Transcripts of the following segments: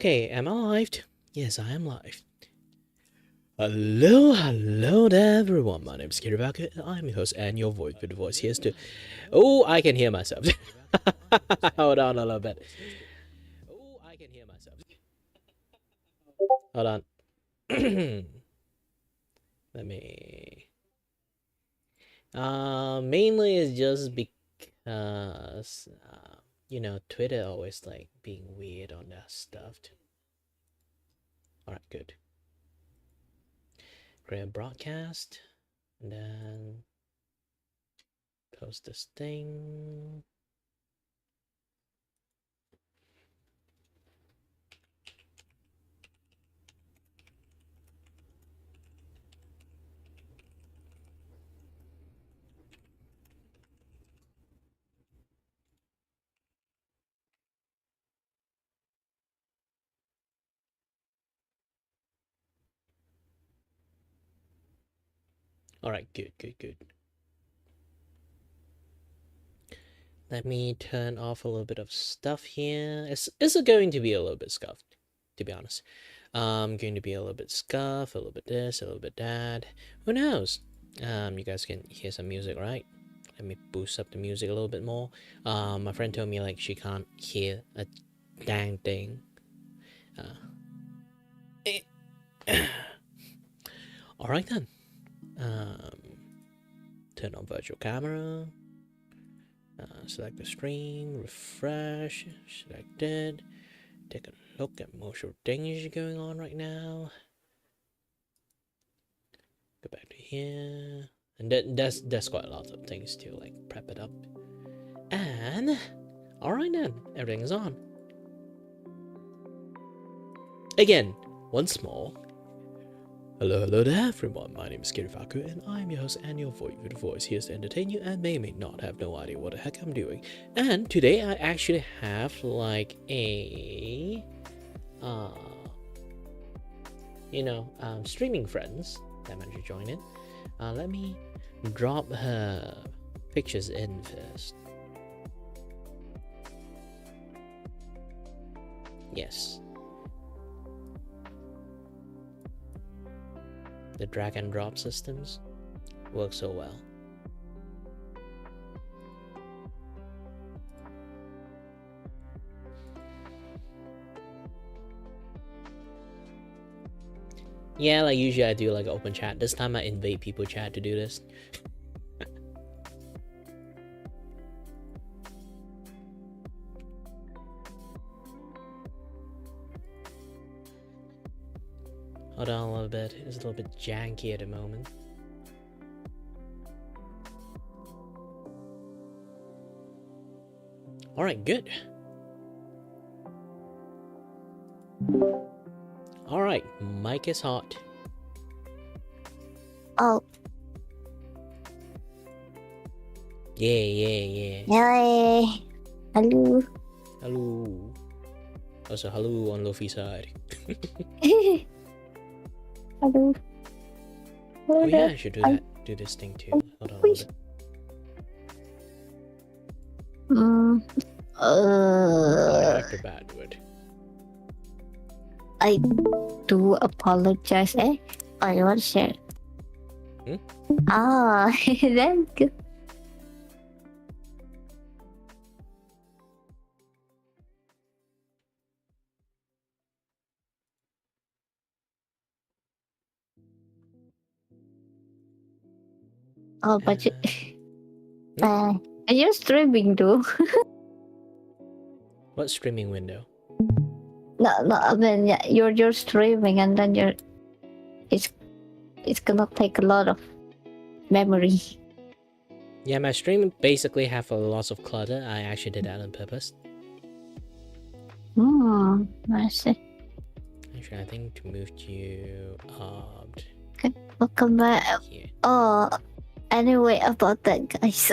Okay, am I live? Yes, I am live. Hello there everyone, my name is Kiray, and I'm your host and your voice with the voice. Here's to... Oh, I can hear myself. Hold on a little bit. Hold on. Let me... mainly it's just because, you know, Twitter always like being weird on that stuff. Alright, good. Create a broadcast, and then post this thing. Alright, good. Let me turn off a little bit of stuff here. It's going to be a little bit scuffed, to be honest. Going to be a little bit scuffed, a little bit this, a little bit that. Who knows? You guys can hear some music, right? Let me boost up the music a little bit more. My friend told me like she can't hear a dang thing. Alright then. Turn on virtual camera. Select the stream, refresh, selected. Take a look at most of the things going on right now. Go back to here. And there's quite a lot of things to like prep it up. And alright then, everything's on. Again, once more. Hello there everyone, my name is Kiray, and I'm your host and your voice with a voice here to entertain you and may not have no idea what the heck I'm doing. And today I actually have like a streaming friends that managed to join in. Let me drop her pictures in first. Yes. The drag and drop systems work so well. Yeah, like usually I do like open chat. This time I invade people chat to do this. Hold on a little bit. It's a little bit janky at the moment. Alright, good. Alright, mic is hot. Oh. Yeah. Yay. Hello. Hello. Also, hello on Luffy's side. Hello. Oh yeah, I should do that. Do this thing too. Hold on a little bit. I like the bad word. I do apologize. I want to share. That's good. Oh, but are you streaming too? What streaming window? No, I mean, yeah, you're streaming and then it's gonna take a lot of memory. Yeah, my stream basically have a lot of clutter. I actually did that on purpose. I see. Actually, I think to move you Okay, welcome back. here. Oh, anyway, about that, guys.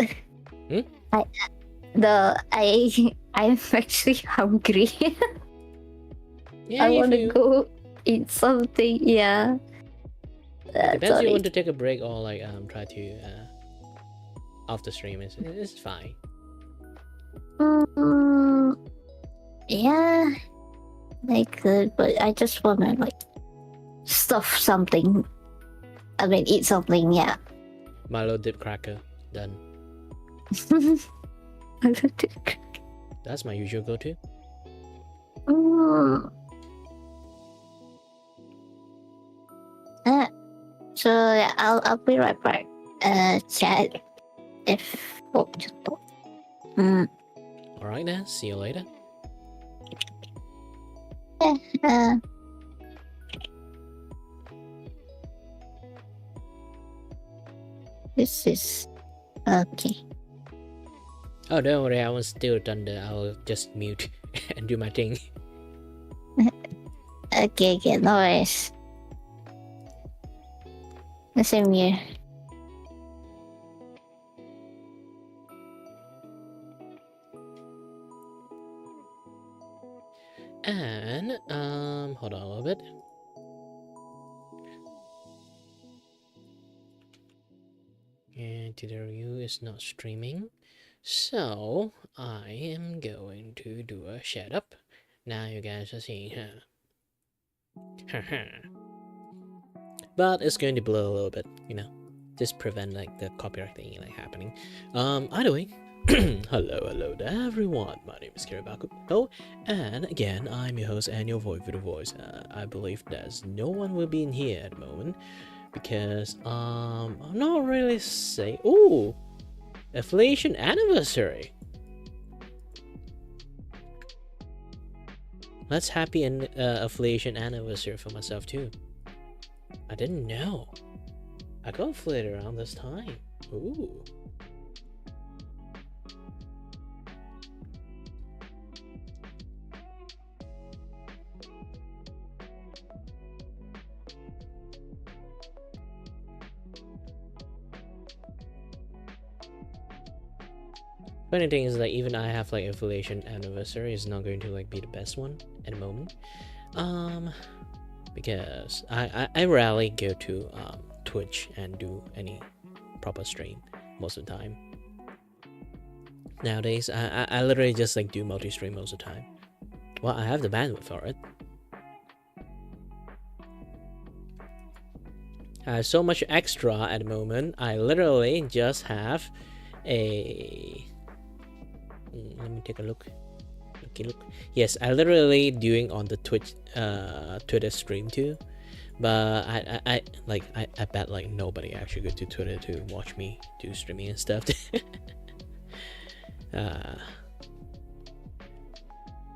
I'm actually hungry. Yeah, I want to go eat something. Yeah. Depends sorry. if you want to take a break or like try to off the stream. It's fine. Yeah. I could, but I just wanna like stuff something. I mean, eat something. Yeah. Milo dip cracker. Done. That's my usual go-to. Mm. So yeah, I'll be right back. Chat. If oh, Alright then, see you later. uh, this is okay. Oh, don't worry, I was still done. I'll just mute and do my thing. Okay, no worries. The same here. And hold on a little bit. And TWU is not streaming, so I am going to do a shut up. Now you guys are seeing her. But it's going to blow a little bit, you know, just prevent like the copyright thing like happening. Either way, hello there everyone, my name is Kiray. Oh, and again, I'm your host and your voice for the voice. I believe there's no one will be in here at the moment because I'm not really say. Ooh, affiliation anniversary. Let's happy an affiliation anniversary for myself too. I didn't know. I got affiliated around this time. Ooh. Funny thing is like even I have like affiliation anniversary is not going to like be the best one at the moment. Because I rarely go to Twitch and do any proper stream most of the time. Nowadays I literally just like do multi-stream most of the time. Well, I have the bandwidth for it. I have so much extra at the moment. I literally just have a let me take a look. Look. Yes, I literally doing on the Twitch Twitter stream too. But I bet like nobody actually go to Twitter to watch me do streaming and stuff.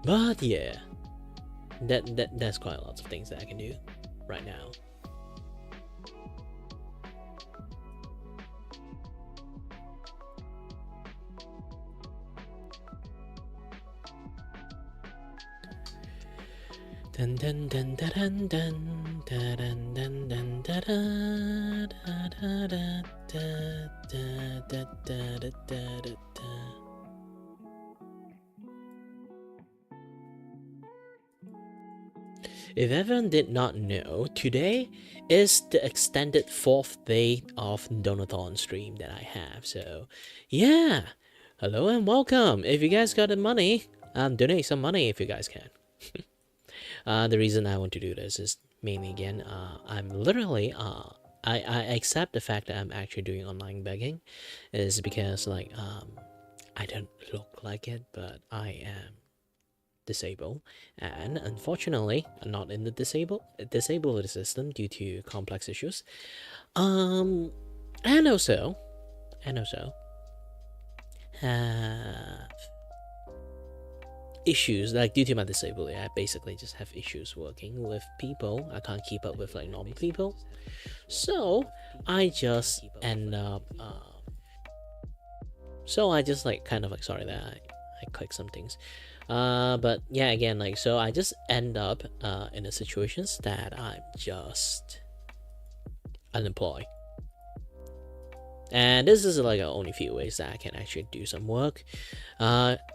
But yeah. That's quite a lot of things that I can do right now. Dun dun dun dun dun dun dun dun dun dun. If everyone did not know, today is the extended 4th day of Donathon stream that I have. So, yeah, hello and welcome. If you guys got the money, donate some money if you guys can. The reason I want to do this is mainly again, I'm literally I accept the fact that I'm actually doing online begging is because like I don't look like it, but I am disabled, and unfortunately I'm not in the disabled system due to complex issues. And also have issues like due to my disability. I basically just have issues working with people. I can't keep up with like normal people, so I just end up so I just like kind of like sorry that I clicked some things. But yeah, again, like so I just end up in a situations that I'm just unemployed. And this is like only few ways that I can actually do some work,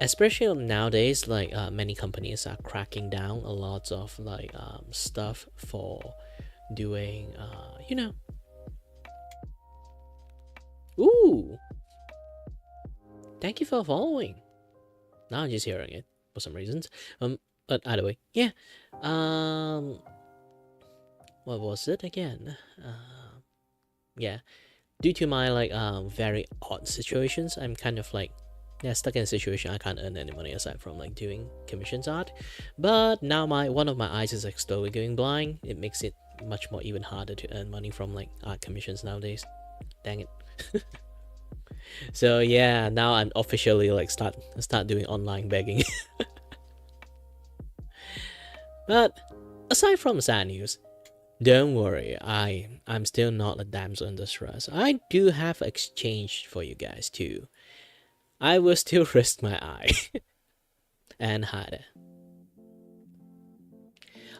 especially nowadays. Like many companies are cracking down a lot of like stuff for doing you know. Ooh, thank you for following. Now I'm just hearing it for some reasons. But either way, yeah. Um, what was it again? Yeah, due to my like very odd situations, I'm kind of like yeah stuck in a situation I can't earn any money aside from like doing commissions art. But now my one of my eyes is like slowly going blind. It makes it much more even harder to earn money from like art commissions nowadays. Dang it. So yeah, now I'm officially like start doing online begging. But aside from sad news, don't worry, I'm still not a damsel in distress. I do have exchange for you guys too. I will still risk my eye and hide it.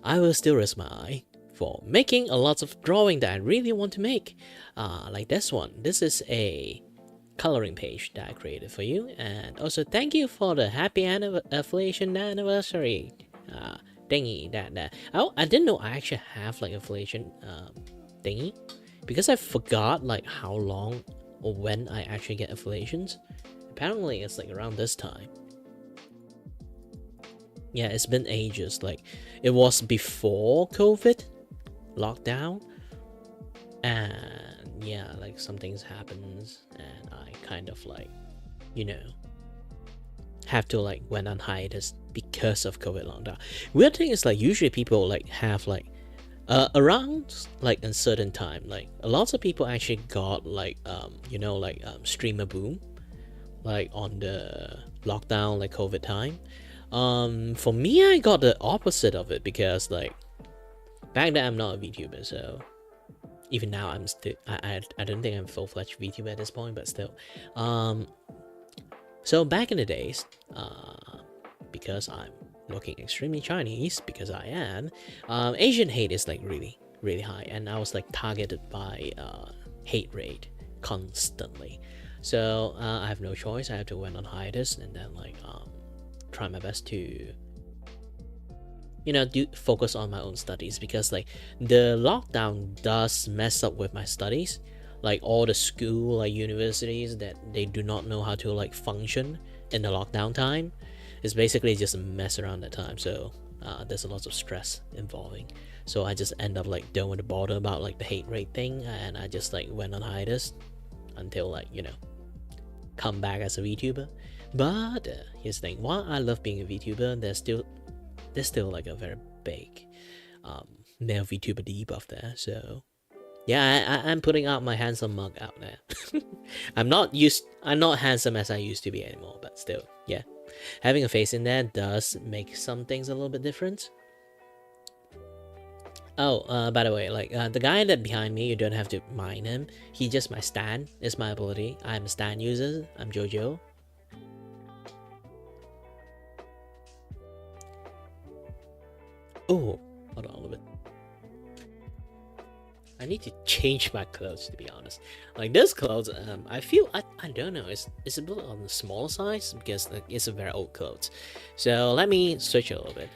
I will still risk my eye for making a lot of drawing that I really want to make. Like this one. This is a coloring page that I created for you, and also thank you for the happy affiliation anniversary thingy. That I didn't know I actually have like affiliation thingy because I forgot like how long or when I actually get affiliations. Apparently, it's like around this time. Yeah, it's been ages. Like it was before COVID lockdown, and yeah, like some things happens, and I kind of like, you know, have to like went on hiatus because of COVID lockdown. Weird thing is like usually people like have like around like a certain time, like a lot of people actually got like streamer boom, like on the lockdown like COVID time. For me, I got the opposite of it because like back then I'm not a VTuber, so even now I'm still I don't think I'm full-fledged VTuber at this point, but still. So back in the days, because I'm looking extremely Chinese, because I am, Asian hate is like really really high, and I was like targeted by hate rate constantly. So I have no choice. I have to went on hiatus and then like try my best to do focus on my own studies, because like the lockdown does mess up with my studies, like all the school like universities that they do not know how to like function in the lockdown time. It's basically just a mess around that time. So there's a lot of stress involving, so I just end up like don't want to bother about like the hate rate thing, and I just like went on hiatus until like come back as a VTuber. But here's the thing, while I love being a VTuber, there's still like a very big male VTuber debuff there. So yeah, I'm putting out my handsome mug out there. I'm not handsome as I used to be anymore, but still, yeah. Having a face in there does make some things a little bit different. Oh, by the way, like the guy that behind me, you don't have to mind him. He just my stand. It's my ability. I'm a stand user. I'm Jojo. Oh, hold on a little bit. I need to change my clothes, to be honest. Like this clothes, I feel I don't know. It's a bit on the small size because like, it's a very old clothes. So let me switch a little bit.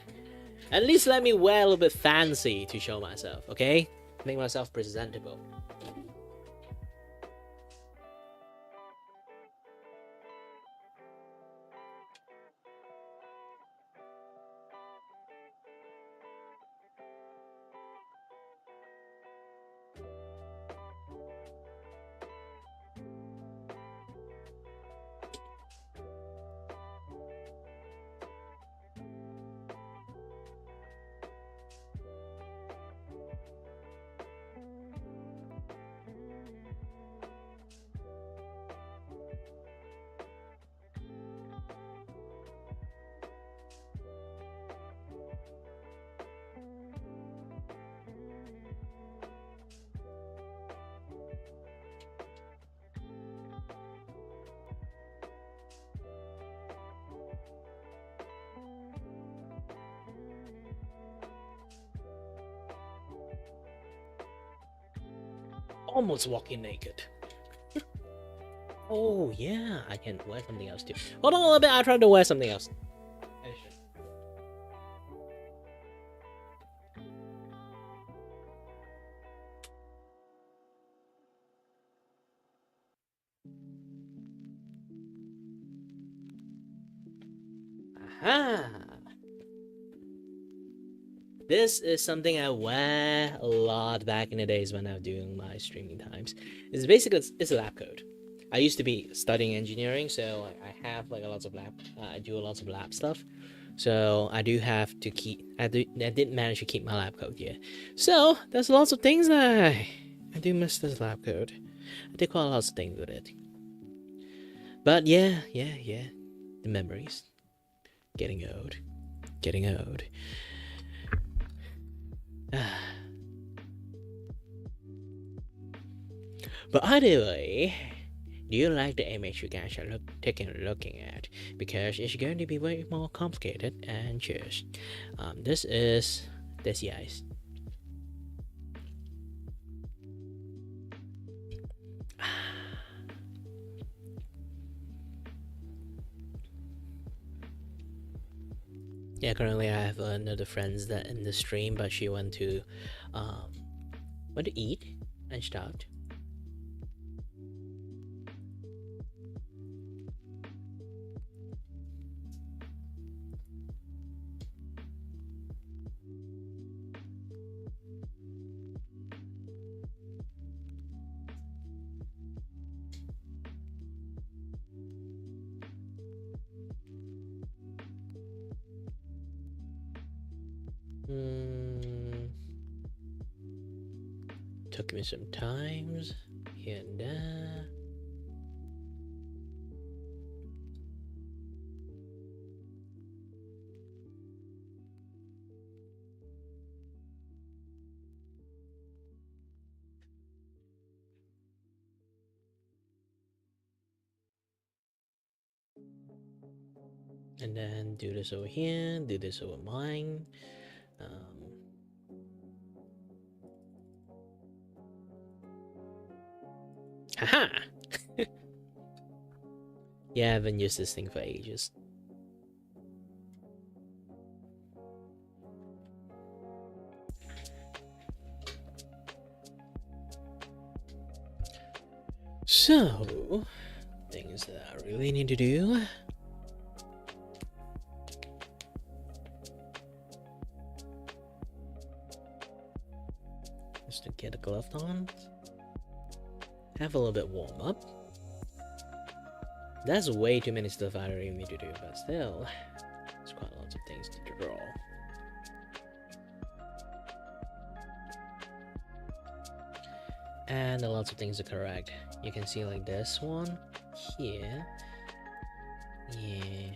At least let me wear a little bit fancy to show myself, okay? Make myself presentable. Almost walking naked. Oh yeah, I can wear something else too. Hold on a little bit, I'll try to wear something else. Aha! This is something I wear a lot back in the days when I was doing my streaming times. It's basically it's a lab coat. I used to be studying engineering, so I have like a lot of lab. I do a lot of lab stuff, so I do have to keep. I did manage to keep my lab coat here. So there's lots of things that I do miss this lab coat. I did quite a lot of things with it. But yeah. The memories. Getting old. Getting old. But anyway, do you like the image you guys are looking at? Because it's going to be way more complicated and just this is this guys. Yeah, currently I have another friend that in the stream, but she went to eat and stopped. Took me some times here and there. And then do this over here, do this over mine. Haha! Yeah, I haven't used this thing for ages. So, things that I really need to do. Is to get a glove on. Have a little bit warm up. That's way too many stuff I really need to do, but still, there's quite a lot of things to draw. And a lot of things to correct. You can see like this one here. Yeah.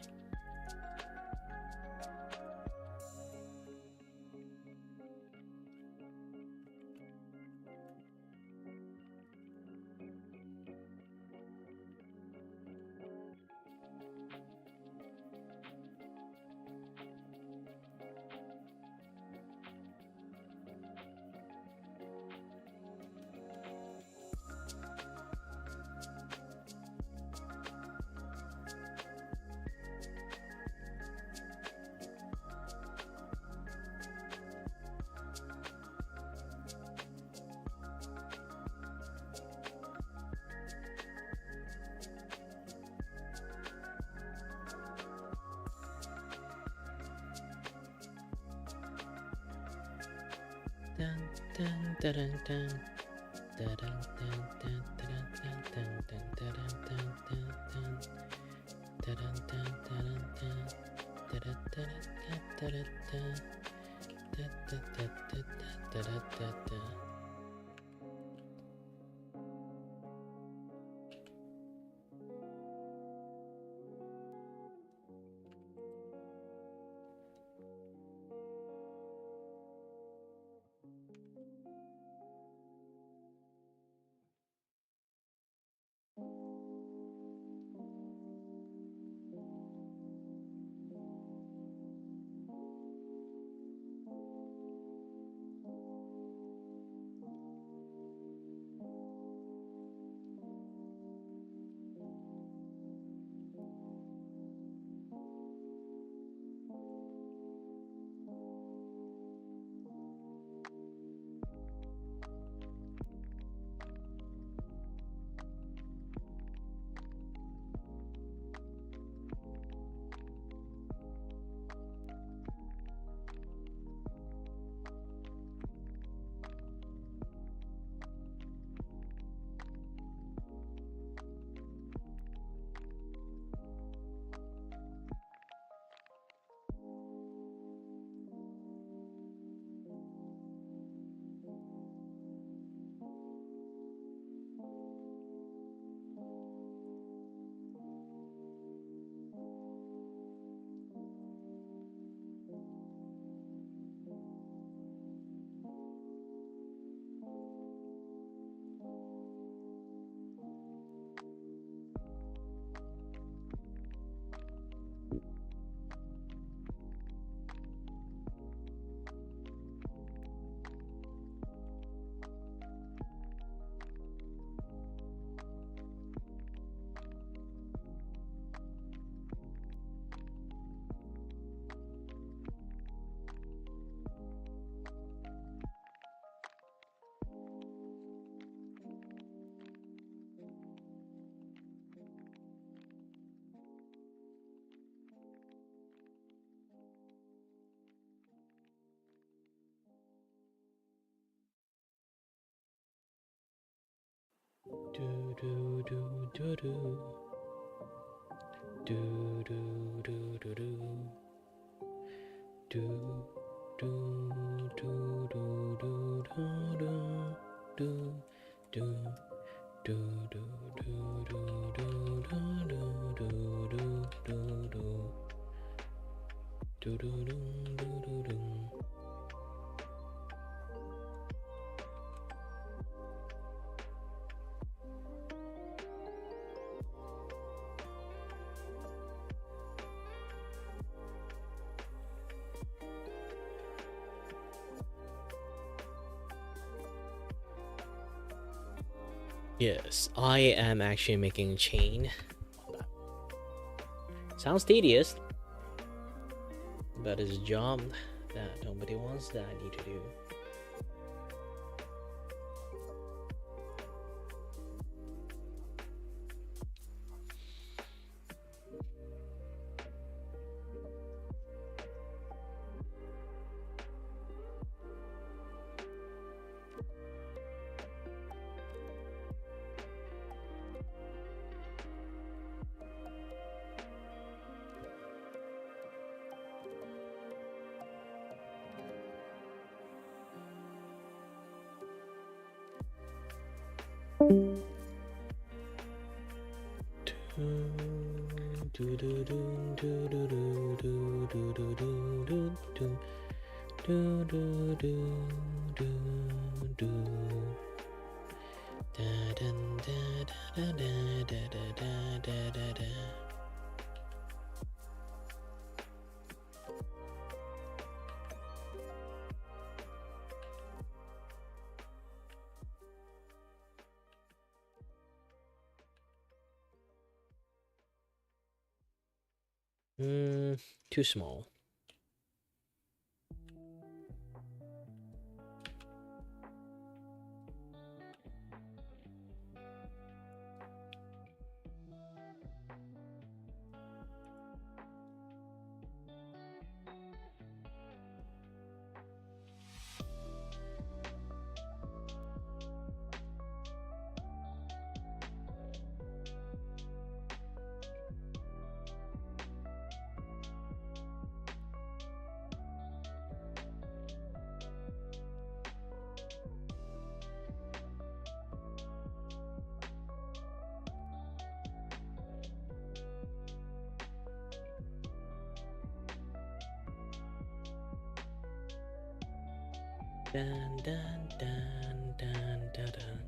Do do do do do. Do do do do do. Do do do do do do do do do do Yes, I am actually making a chain. Sounds tedious, but it's a job that nobody wants that I need to do. Too small. Dun dun dun dun dun dun.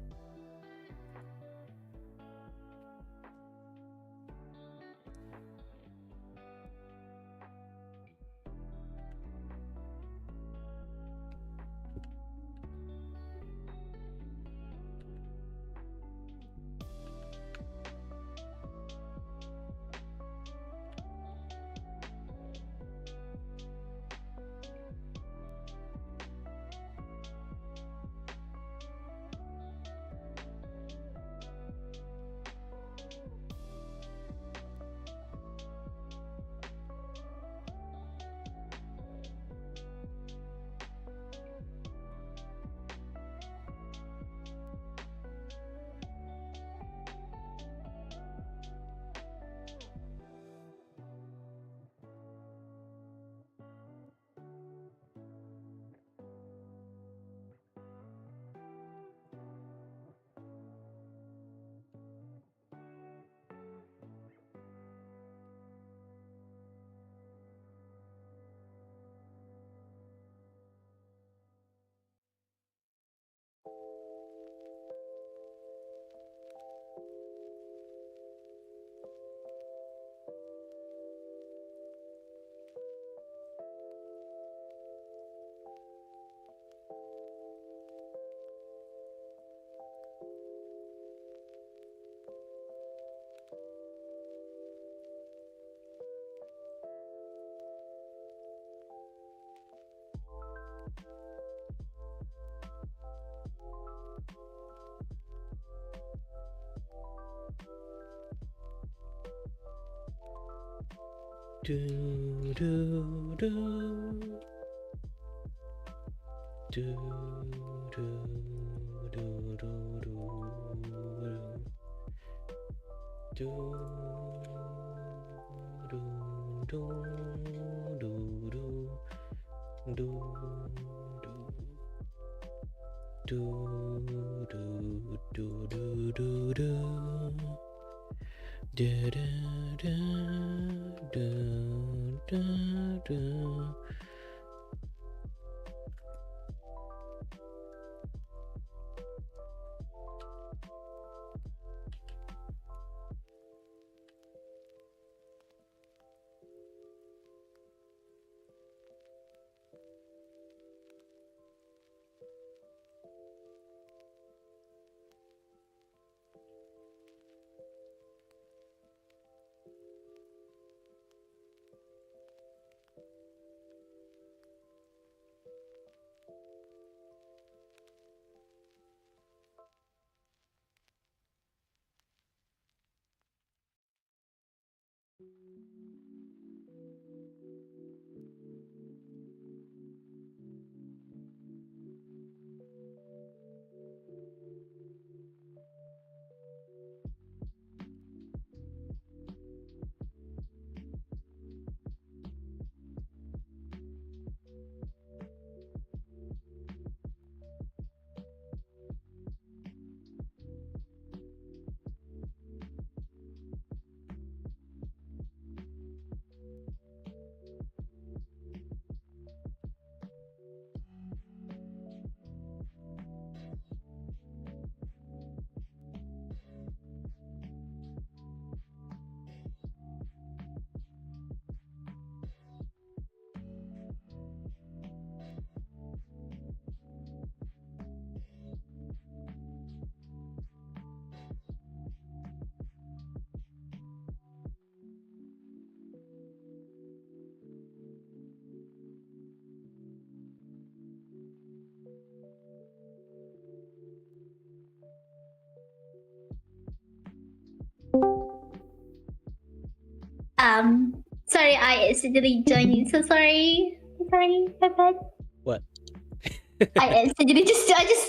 Do do do do do do do do. Sorry, I accidentally joined you. So sorry. Sorry, my bad. What? I just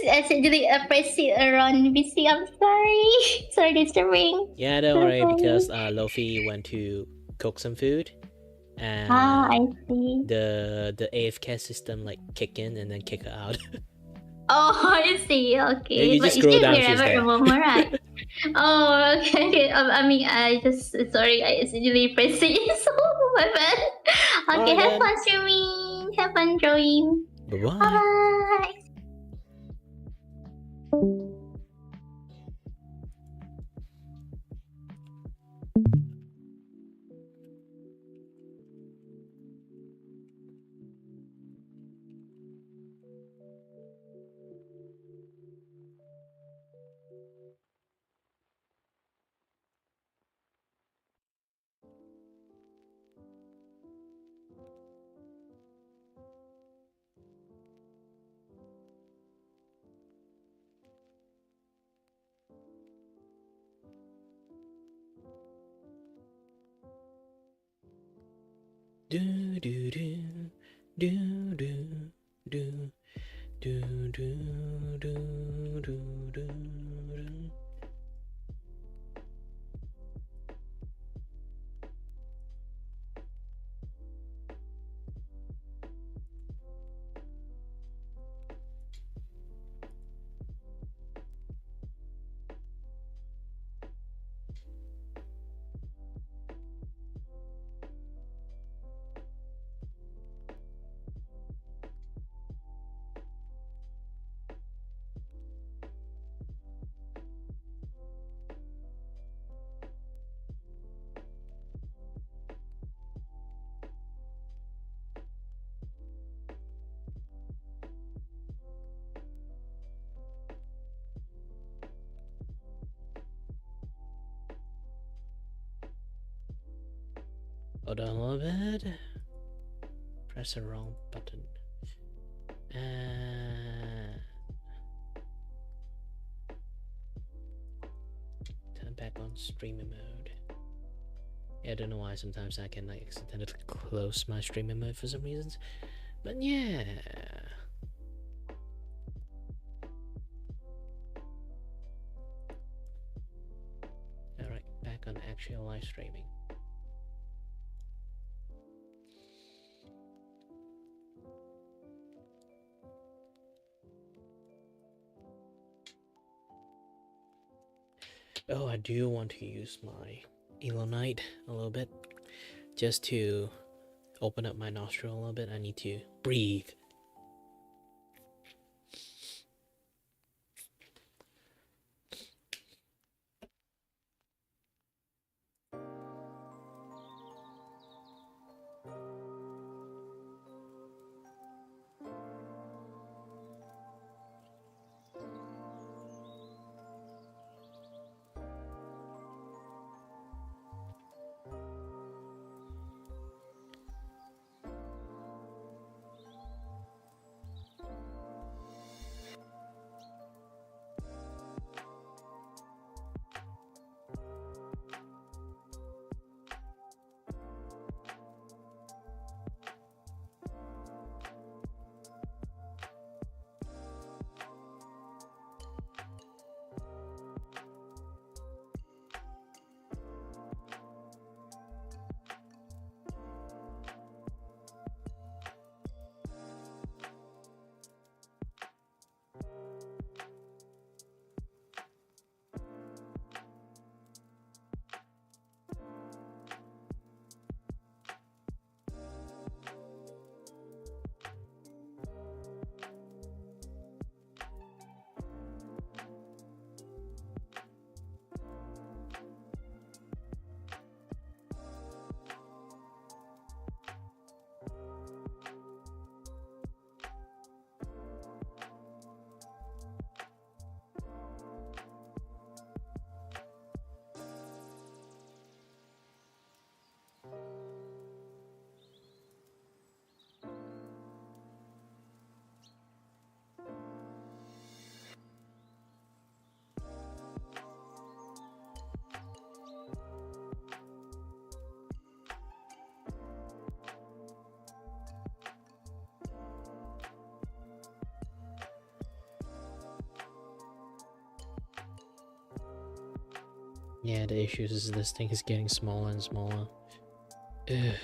accidentally pressed it around BC. I'm sorry. Sorry disturbing. Yeah, don't So worry, sorry. because Lofi went to cook some food, and I see. the AFK system like kick in and then kick her out. Oh, I see. Okay, You but just you scroll still down, here, she's there. remember, right? Oh, okay. Okay. I mean, I just sorry. I accidentally pressed it. So my bad. Okay, Alright have then. fun streaming. Have fun drawing. Bye bye. Bye. Do do do do do do do do do do do. Hold on a little bit. Press the wrong button. Turn back on streaming mode. Yeah, I don't know why sometimes I can like accidentally close my streaming mode for some reasons. But yeah. Alright, back on live streaming. Oh, I do want to use my Elonite a little bit just to open up my nostril a little bit. I need to breathe. Yeah, the issue is this thing is getting smaller and smaller. Ugh.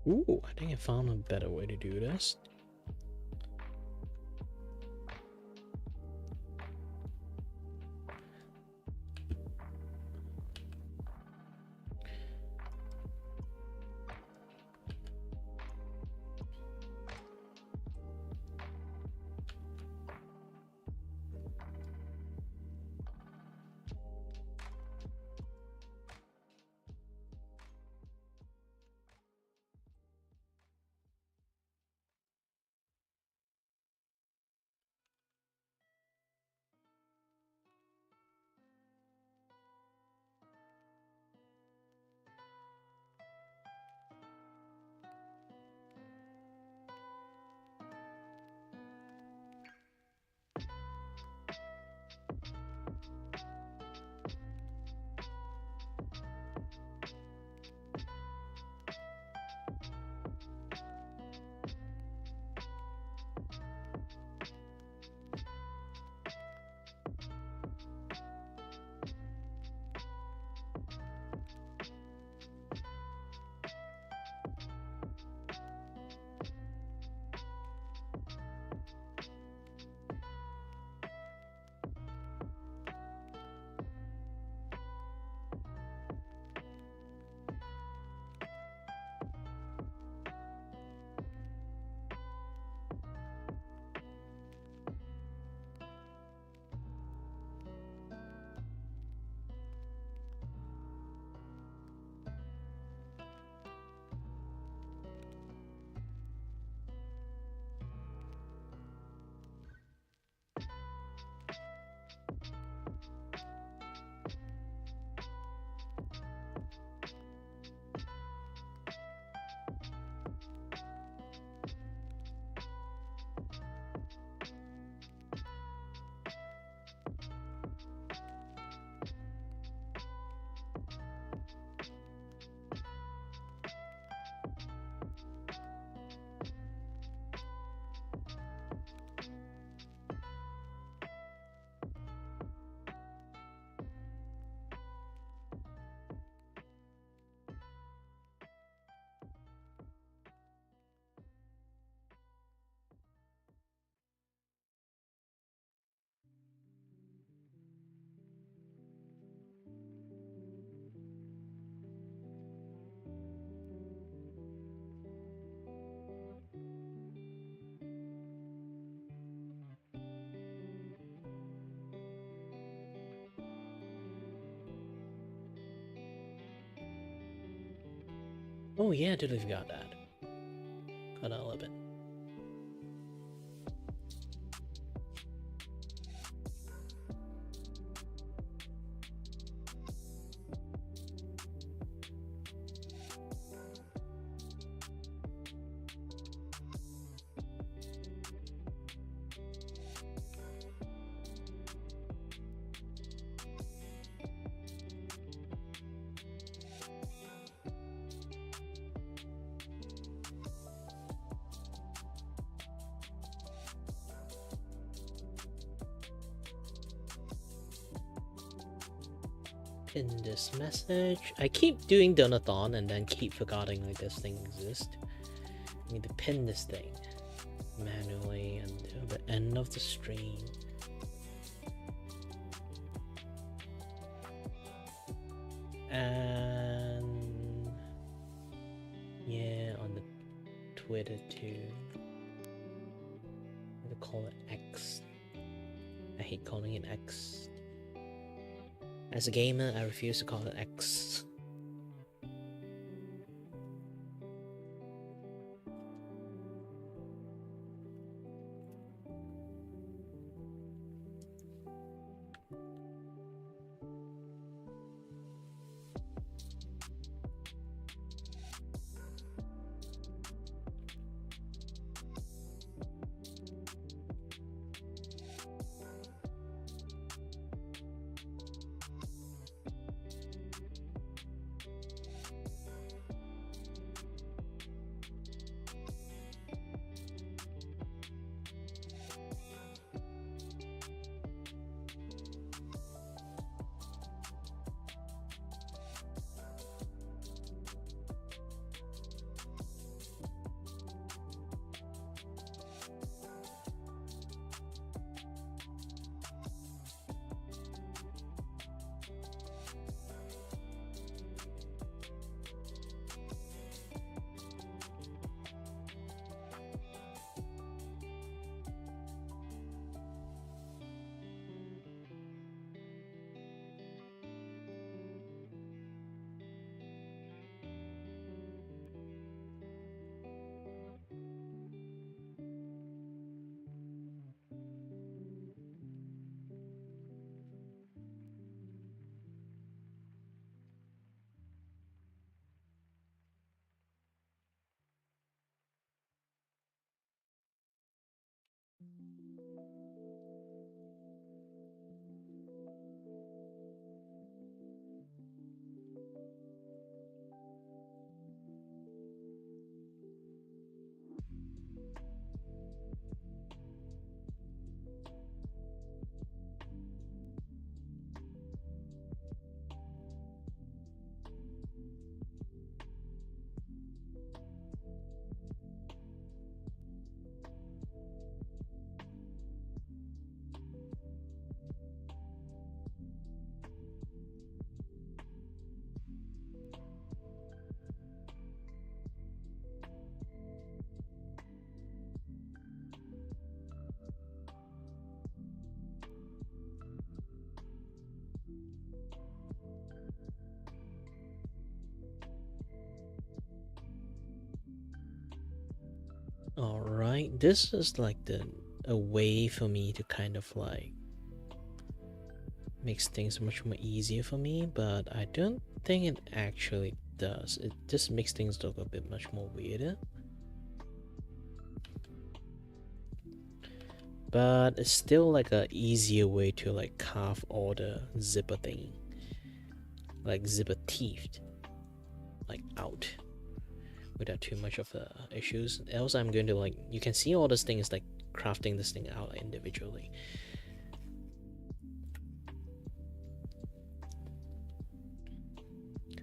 Ooh, I think I found a better way to do this. Oh yeah, I totally forgot that. Got a little bit. In this message, I keep doing Donathon and then keep forgetting like this thing exists. I need to pin this thing manually until the end of the stream. And yeah, on the Twitter too. I'm gonna call it X. I hate calling it X. As a gamer, I refuse to call it X. Alright, this is like a way for me to kind of like makes things much more easier for me, but I don't think it actually does. It just makes things look a bit much more weirder. But it's still like a easier way to like carve all the zipper thing, like zipper teeth, like out, without too much of issues. Else I'm going to like, you can see all this thing is like crafting this thing out individually.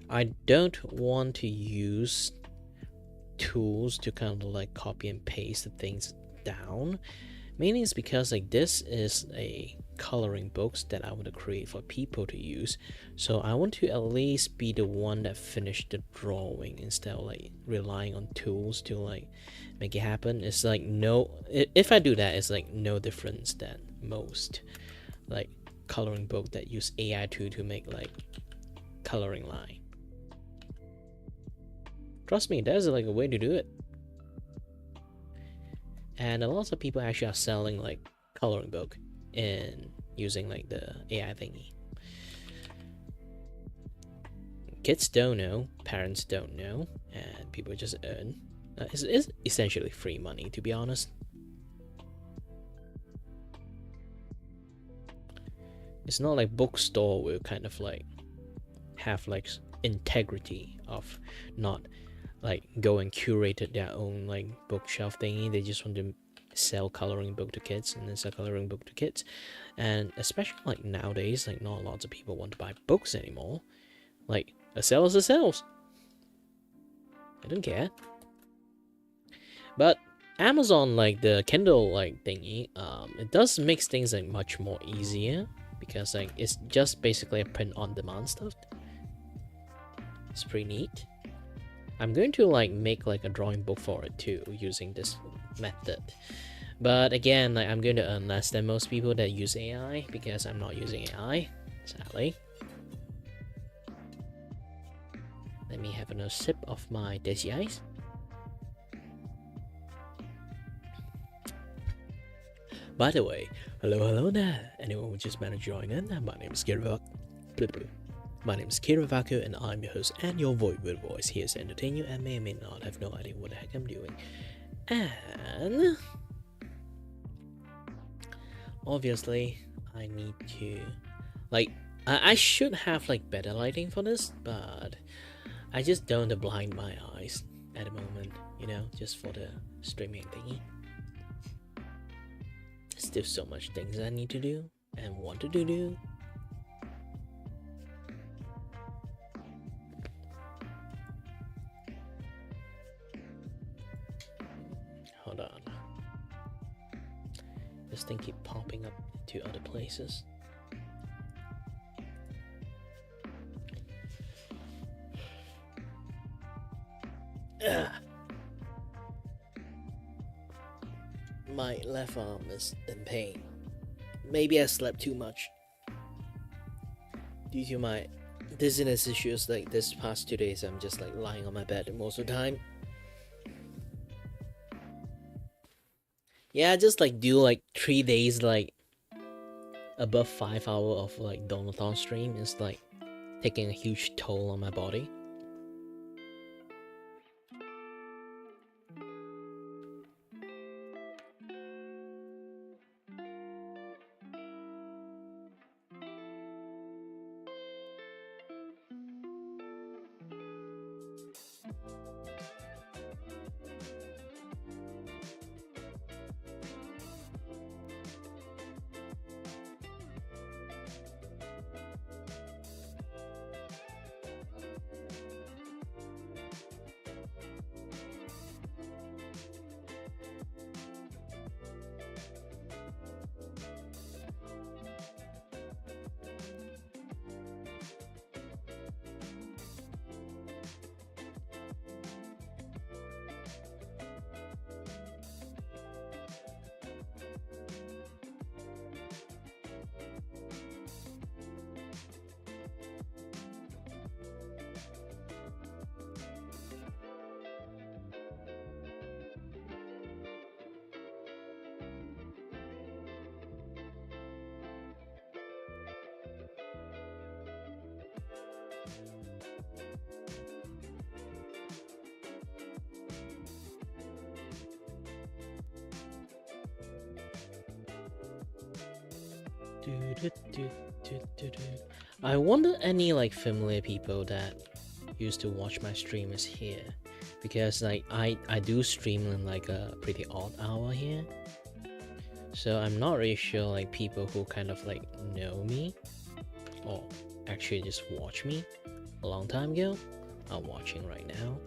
I don't want to use tools to kind of like copy and paste the things down. Mainly it's because like this is a coloring books that I want to create for people to use, so I want to at least be the one that finished the drawing instead of like relying on tools to like make it happen. It's like if I do that, it's like no difference than most like coloring book that use AI to make like coloring line. Trust me, there's like a way to do it. And a lot of people actually are selling like coloring book and using like the AI thingy. Kids don't know, parents don't know, and people just earn. It's essentially free money, to be honest. It's not like bookstore will kind of like have like integrity of not like go and curated their own like bookshelf thingy. They just want to sell coloring book to kids and then sell coloring book to kids. And especially like nowadays, like not lots of people want to buy books anymore. Like a sale is a sale. I don't care. But Amazon, like the Kindle like thingy, it does makes things like much more easier because like it's just basically a print on demand stuff. It's pretty neat. I'm going to like make like a drawing book for it too using this method. But again, like I'm going to earn less than most people that use AI because I'm not using AI, sadly. Let me have another sip of my desi ice. By the way, hello there. Anyone who just managed to join in, my name is Kiray. My name is Kiray and I'm your host and your void voice here to entertain you and may or may not have no idea what the heck I'm doing. And obviously, I need to like I should have like better lighting for this, but I just don't want to blind my eyes at the moment, you know, just for the streaming thingy. There's still so much things I need to do and wanted to do. Hold on. This thing keep popping up to other places. Ugh. My left arm is in pain. Maybe I slept too much. Due to my dizziness issues, like this past 2 days, I'm just like lying on my bed most of the time. Yeah, just like do like 3 days like above 5 hours of like Donathon stream is like taking a huge toll on my body. I wonder any like familiar people that used to watch my stream is here, because like I do stream in like a pretty odd hour here, so I'm not really sure like people who kind of like know me or actually just watch me a long time ago are watching right now.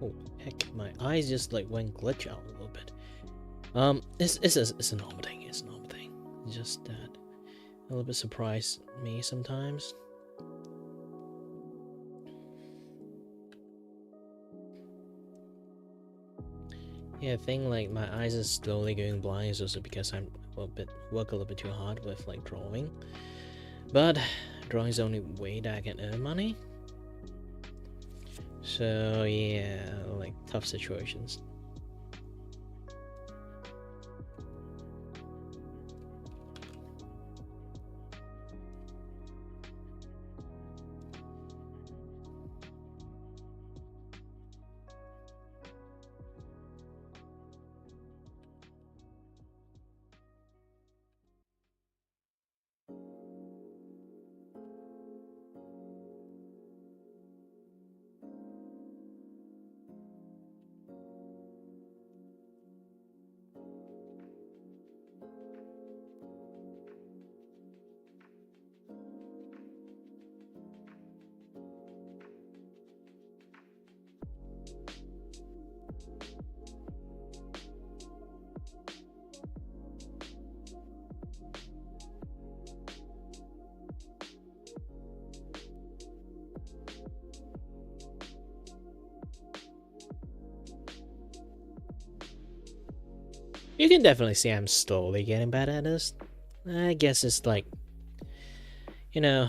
Oh heck, my eyes just like went glitch out a little bit. It's a normal thing. It's a normal thing. It's just that a little bit surprised me sometimes. Yeah, I think like my eyes are slowly going blind is also because I'm work a little bit too hard with like drawing. But drawing is the only way that I can earn money. So yeah, like tough situations. You can definitely see I'm slowly getting better at this. I guess it's like, you know,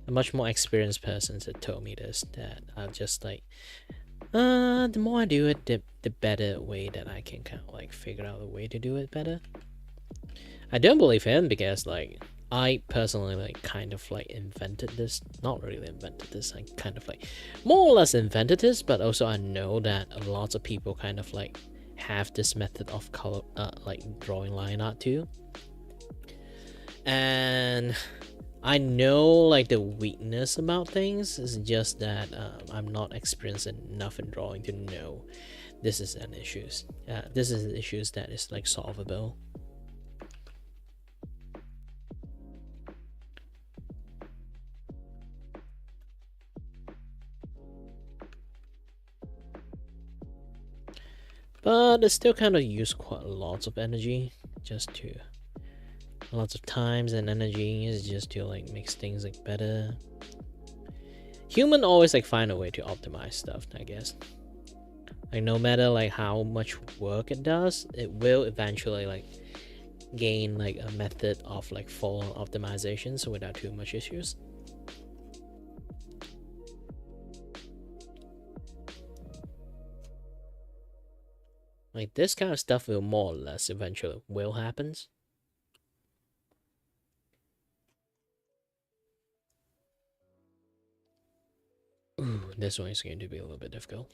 a much more experienced person that told me this, that I'm just like, the more I do it, the better way that I can kind of like figure out a way to do it better. I don't believe him because like I personally like kind of like invented this. Not really invented this. I kind of like more or less invented this, but also I know that lots of people kind of like have this method of color, like drawing line art too. And I know like the weakness about things is just that I'm not experienced enough in drawing to know this is an issues. This is issues that is like solvable. But it still kind of use quite lots of energy just to lots of times and energy is just to like make things like better. Human always like find a way to optimize stuff, I guess. Like no matter like how much work it does, it will eventually like gain like a method of like full optimization so without too much issues. Like this kind of stuff will more or less eventually will happens. Ooh, this one is going to be a little bit difficult.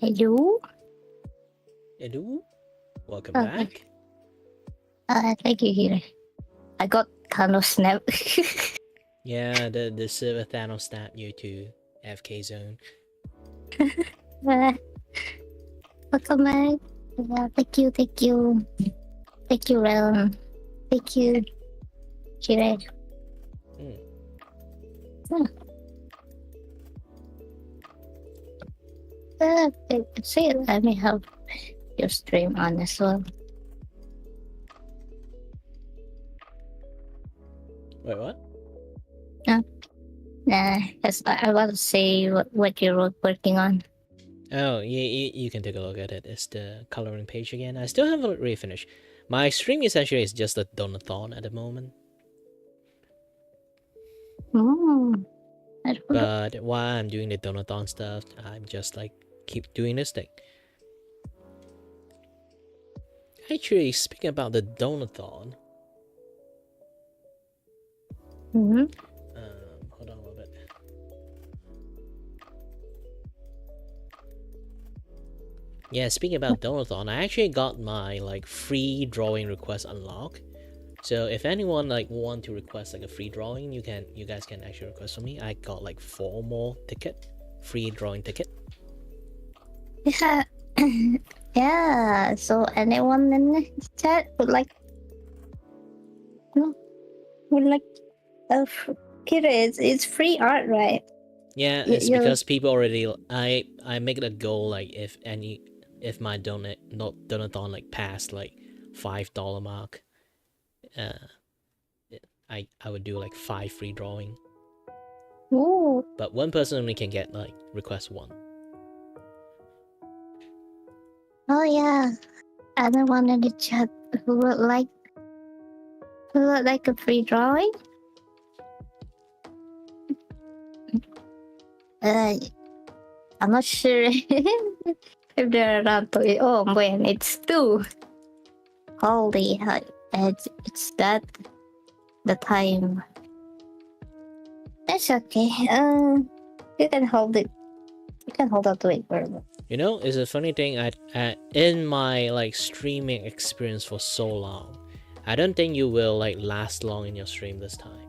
Hello? Hello? Welcome Okay. back. Thank you, Kiray. I got kind of snapped. Yeah, the server Thanos snapped you to FK zone. Welcome back. Thank you, thank you. Thank you, Realm. Thank you, Kiray. See, let me have your stream on as well. Wait, what? Because I want to see what you're working on. Oh, you can take a look at it. It's the coloring page again. I still haven't really finished. My stream essentially is just a donathon at the moment. But while I'm doing the donathon stuff, I'm just like keep doing this thing. Actually, speaking about the donathon, hold on Yeah, speaking about Donathon, I actually got my like free drawing request unlocked. So if anyone like want to request like a free drawing, you guys can actually request for me. I got like 4 more free drawing ticket. Yeah. Yeah. So anyone in the chat would like Kiray, it's free art, right? Yeah, You, it's you because people already I make it a goal like if my donathon like passed like $5 mark, uh I would do like 5 free drawing. Ooh. But one person only can get like request 1. Oh yeah. Anyone in the chat who would like a free drawing? I'm not sure if they're around to it. Oh man, it's 2. Holy hell. It's that the time. It's okay. You can hold it. You can hold on to it for a bit. You know, it's a funny thing. I in my like streaming experience for so long, I don't think you will like last long in your stream this time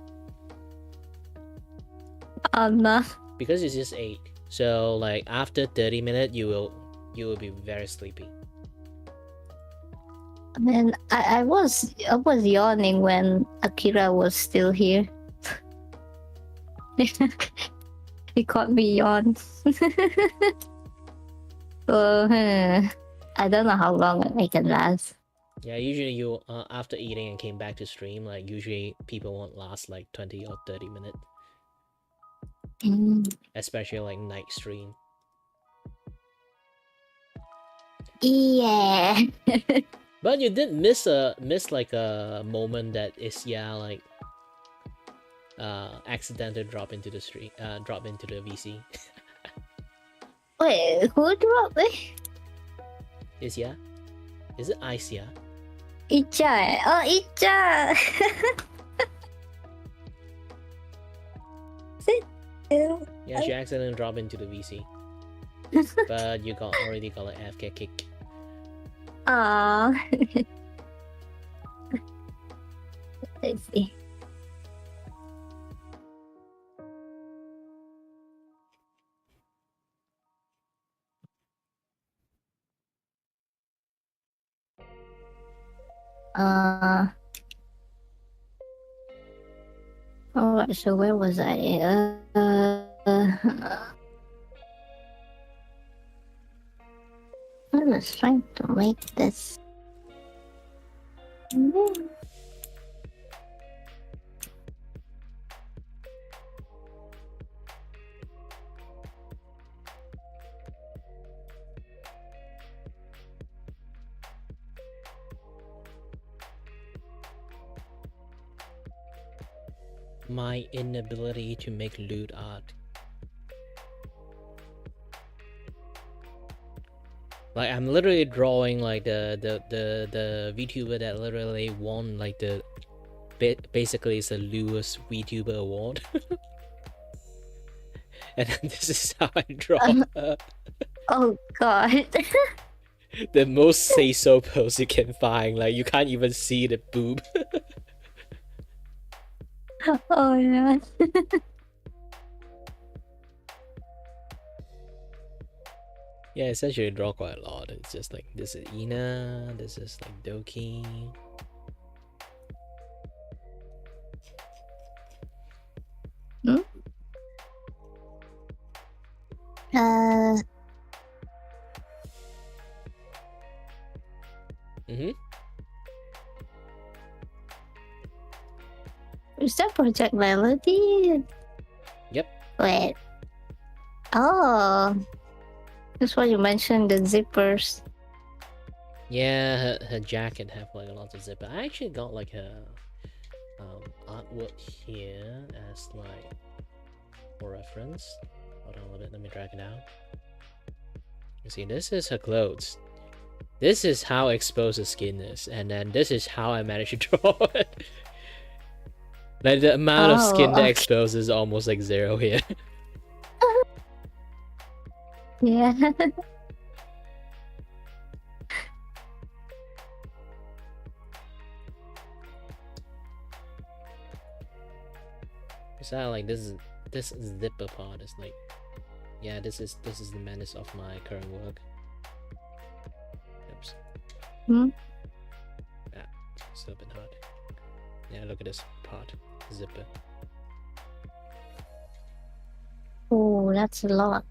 No. because it's just 8. So like after 30 minutes, you will be very sleepy. I mean, I was yawning when Akira was still here. He caught me yawn. So I don't know how long I can last. Yeah, usually you after eating and came back to stream, like usually people won't last like 20 or 30 minutes, especially like night stream. Yeah. But you did miss like a moment that is like accidental drop into the stream, drop into the VC. Wait, who dropped it? Is it Isia? Icha. Oh, Icha. Yeah, she accidentally dropped into the VC. But you already got an AFK kick. Aww. Let's see. Alright, so where was I? I was trying to make this. My inability to make lewd art. Like I'm literally drawing like the VTuber that literally won like the basically it's the Lewis VTuber award. And then this is how I draw her. Oh god. The most say so pose you can find, like you can't even see the boob. Oh yeah. Yeah, essentially I draw quite a lot. It's just like this is Ina, this is like Doki. Is that Project Melody? Yep. Wait. Oh. That's why you mentioned the zippers. Yeah, her jacket have like a lot of zipper. I actually got like a artwork here as like for reference. Hold on a little bit, let me drag it out. You see, this is her clothes. This is how exposed the skin is, and then this is how I managed to draw it. Like the amount of skin that exposed is almost like 0 here. Yeah. So like this zipper part is like, yeah, this is the menace of my current work. Oops. Hmm? Yeah, still a bit hard. Yeah, look at this part, zipper. Oh, that's a lot.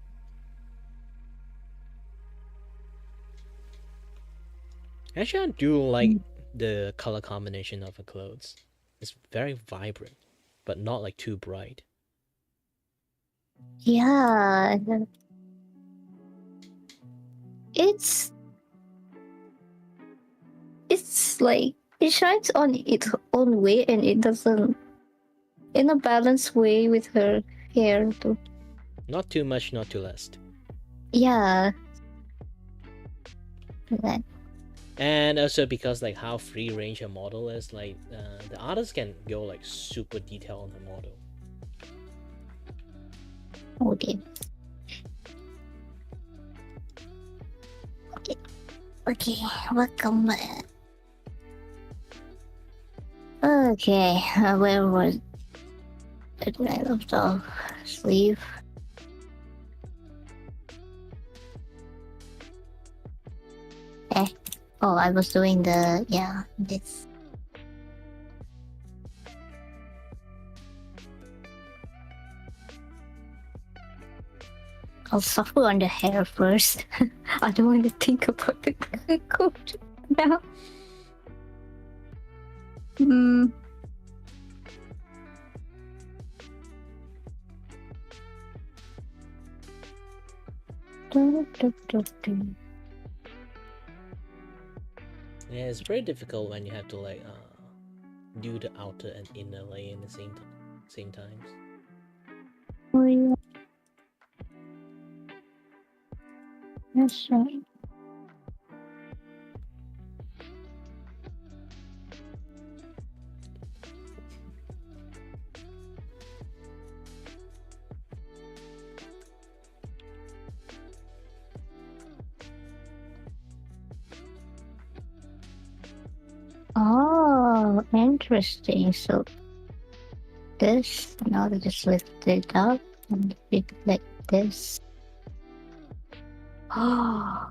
Actually, I do like the color combination of the clothes. It's very vibrant, but not like too bright. Yeah. It's like it shines on its own way and it doesn't in a balanced way with her hair too. Not too much, not too less. Yeah. That- And also because like how free range a model is, like the artist can go like super detailed on the model. Okay. Okay. Okay. Welcome back. Okay. Where was it? I left off sleeve. Eh. Oh, I was doing the this. I'll suffer on the hair first. I don't want to think about the coat now. Hmm. Yeah, it's very difficult when you have to like do the outer and inner layer in the same times. Oh, yeah. That's right. Oh, interesting. So this, now I just lift it up and it like this. Oh,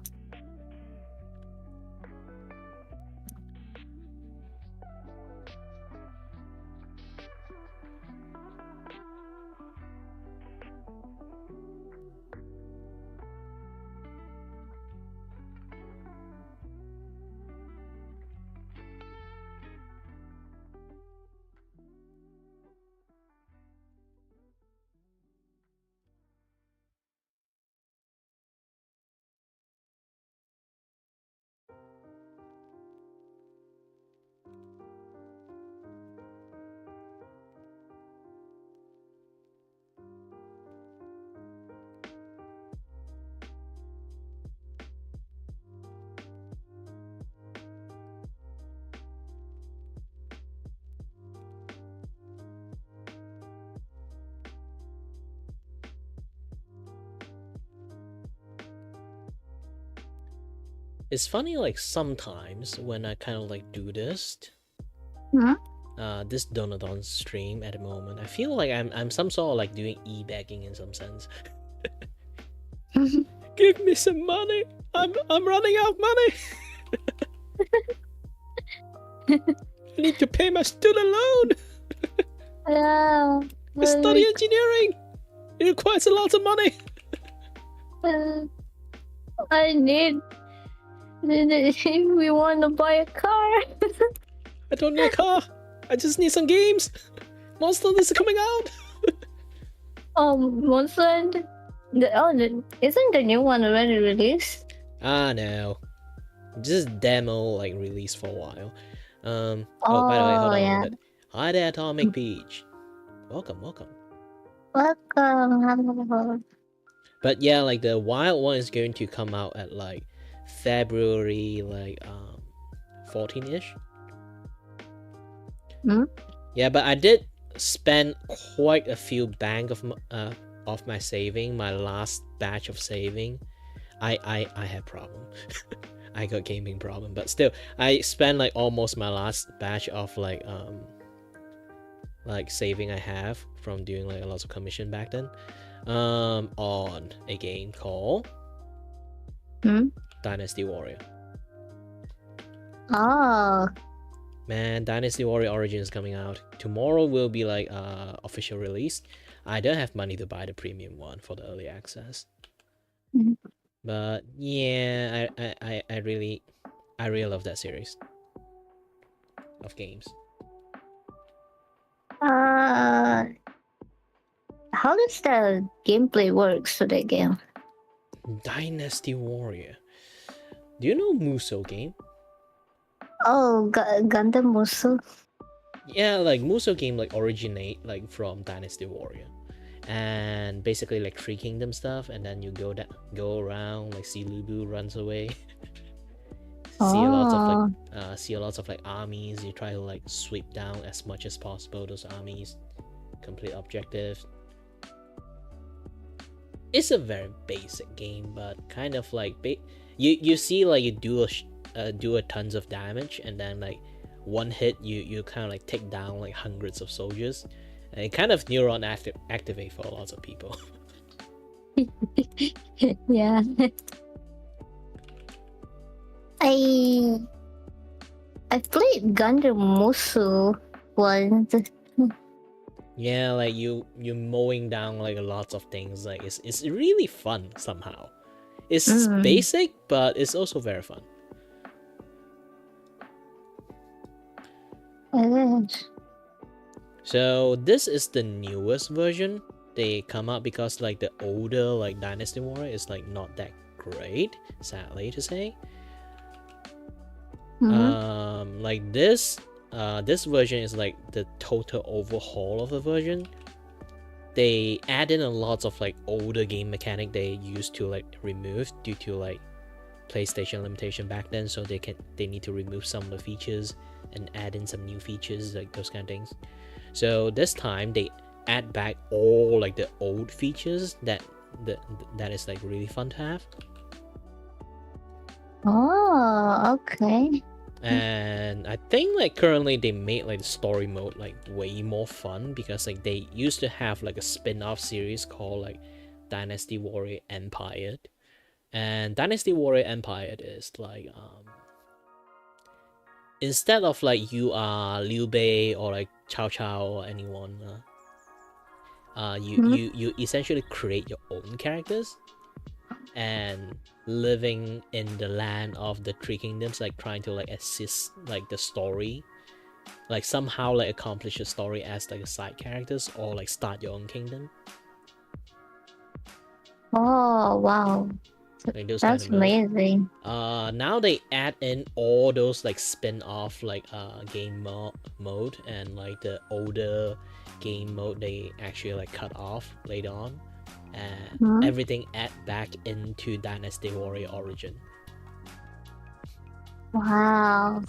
It's funny, like sometimes when I kind of like do this, hmm? this Donadon stream at the moment, I feel like I'm some sort of like doing e-begging in some sense. Give me some money. I'm running out of money. I need to pay my student loan. Yeah. I study engineering. It requires a lot of money. I need. We want to buy a car. I don't need a car. I just need some games. Monster is coming out. Monster. Isn't the new one already released? Ah, no. Just demo like released for a while. Oh, Oh, by the way, hold on a yeah. little bit. Hi there, Atomic Peach. Welcome. Welcome. But yeah, like the wild one is going to come out at like February, like 14-ish. Hmm? Yeah, but I did spend quite a few bank of my saving, my last batch of saving. I had problem. I got gaming problem, but still, I spent like almost my last batch of like like saving I have from doing like a lot of commission back then, on a game called Dynasty Warrior. Oh. Man, Dynasty Warrior Origin is coming out tomorrow. Will be like official release. I don't have money to buy the premium one for the early access, but yeah, I really love that series of games. How does the gameplay works for that game? Dynasty Warrior. Do you know Muso game? Oh, Gundam Musou. Yeah, like Muso game like originate like from Dynasty Warrior, and basically like Three Kingdom stuff, and then you go around like see Lubu runs away. See a lot of like armies. You try to like sweep down as much as possible those armies, complete objectives. It's a very basic game, but kind of like you see like you do a tons of damage, and then like one hit you kind of like take down like hundreds of soldiers, and it kind of neuron activate for lots of people. Yeah. I played Gundam Musou once. Yeah, like you mowing down like lots of things. Like it's really fun somehow. It's basic, but it's also very fun. So this is the newest version they come out, because like the older like Dynasty Warrior is like not that great, sadly to say. Like this version is like the total overhaul of the version. They add in a lot of like older game mechanic they used to like remove due to like PlayStation limitation back then, so they need to remove some of the features and add in some new features, like those kind of things. So this time they add back all like the old features that is like really fun to have. Oh, okay. And I think like currently they made like the story mode like way more fun, because like they used to have like a spin-off series called like Dynasty Warrior Empire. And Dynasty Warrior Empire is like instead of like you are Liu Bei or like Cao Cao or anyone, you essentially create your own characters and living in the land of the Three Kingdoms, like trying to like assist like the story, like somehow like accomplish the story as like a side characters, or like start your own kingdom. Oh, wow. Like those That's kind of modes. amazing. Now they add in all those like spin-off like game mode, and like the older game mode they actually like cut off later on, and everything add back into Dynasty Warrior Origin. Wow.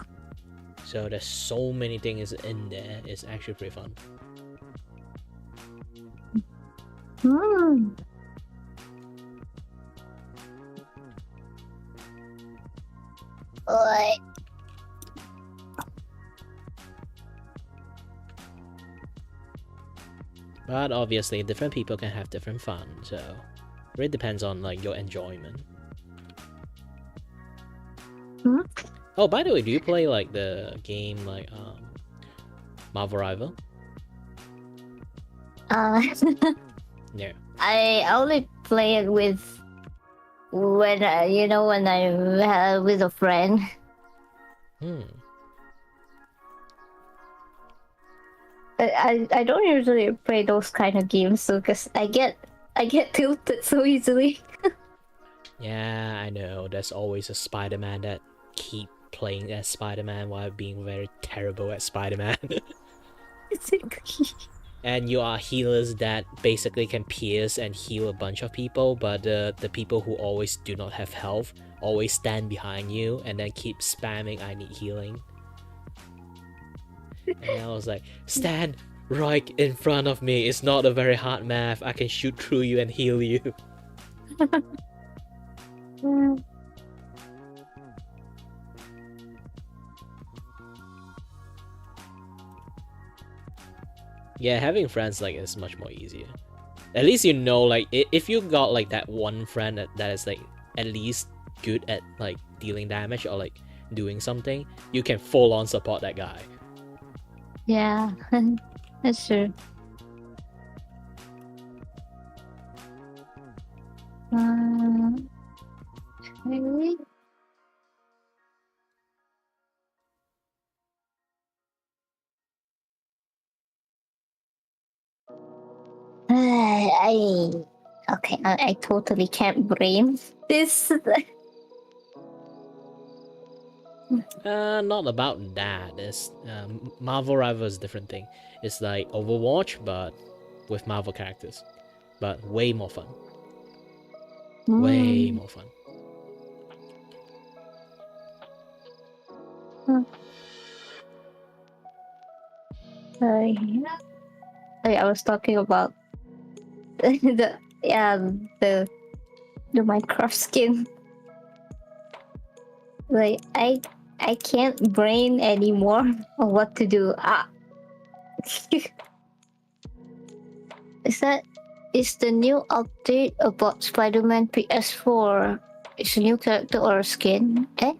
So there's so many things in there. It's actually pretty fun. But obviously different people can have different fun, so it really depends on like your enjoyment. Oh, by the way, do you play like the game like Marvel Rival? Yeah. I only play it with when when I'm with a friend. I don't usually play those kind of games, so because I get tilted so easily. Yeah, I know. There's always a Spider-Man that keep playing as Spider-Man while being very terrible at Spider-Man. And you are healers that basically can pierce and heal a bunch of people, but the people who always do not have health always stand behind you and then keep spamming "I need healing." And I was like, stand right in front of me. It's not a very hard math. I can shoot through you and heal you. Yeah, having friends like is much more easier. At least you know, like if you got like that one friend that is like at least good at like dealing damage or like doing something, you can full on support that guy. Yeah, that's true. Really? I okay. I totally can't brain this. Not about that. It's Marvel Rival is a different thing. It's like Overwatch, but with Marvel characters, but way more fun. Way more fun. I was talking about the yeah the the Minecraft skin. Like I can't brain anymore on what to do. Is the new update about Spider-Man PS4? Is a new character or a skin? Eh?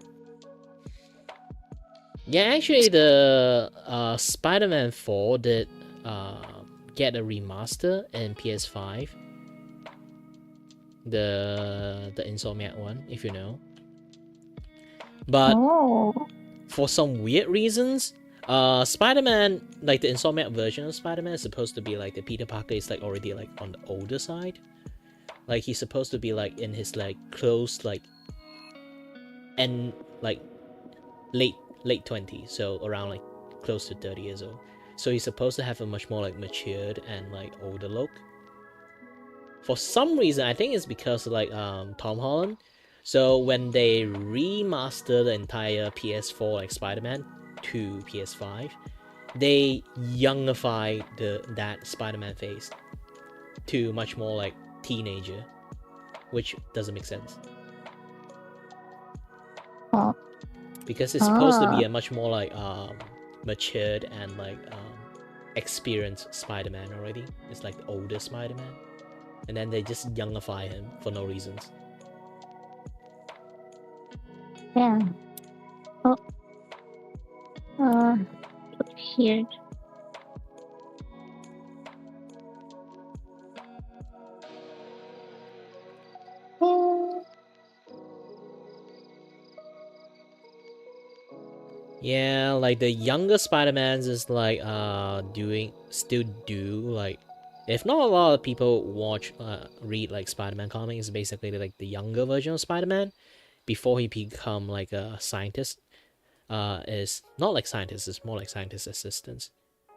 Yeah, actually, the Spider-Man 4 did get a remaster in PS5. The Insomniac one, if you know. But for some weird reasons, Spider-Man, like the Insomniac version of Spider-Man, is supposed to be like the Peter Parker is like already like on the older side. Like he's supposed to be like in his like close like and like late 20s, so around like close to 30 years old. So he's supposed to have a much more like matured and like older look. For some reason, I think it's because like Tom Holland. So when they remaster the entire PS4 like Spider-Man to PS5, they youngify that Spider-Man face to much more like teenager, which doesn't make sense. Because it's supposed to be a much more like matured and like experienced Spider-Man already. It's like the older Spider-Man, and then they just youngify him for no reasons. Yeah. Here. Yeah, like the younger Spider-Mans is like still do like, if not a lot of people read like Spider-Man comics, basically like the younger version of Spider-Man before he become like a scientist. Is not like scientist, it's more like scientist assistants.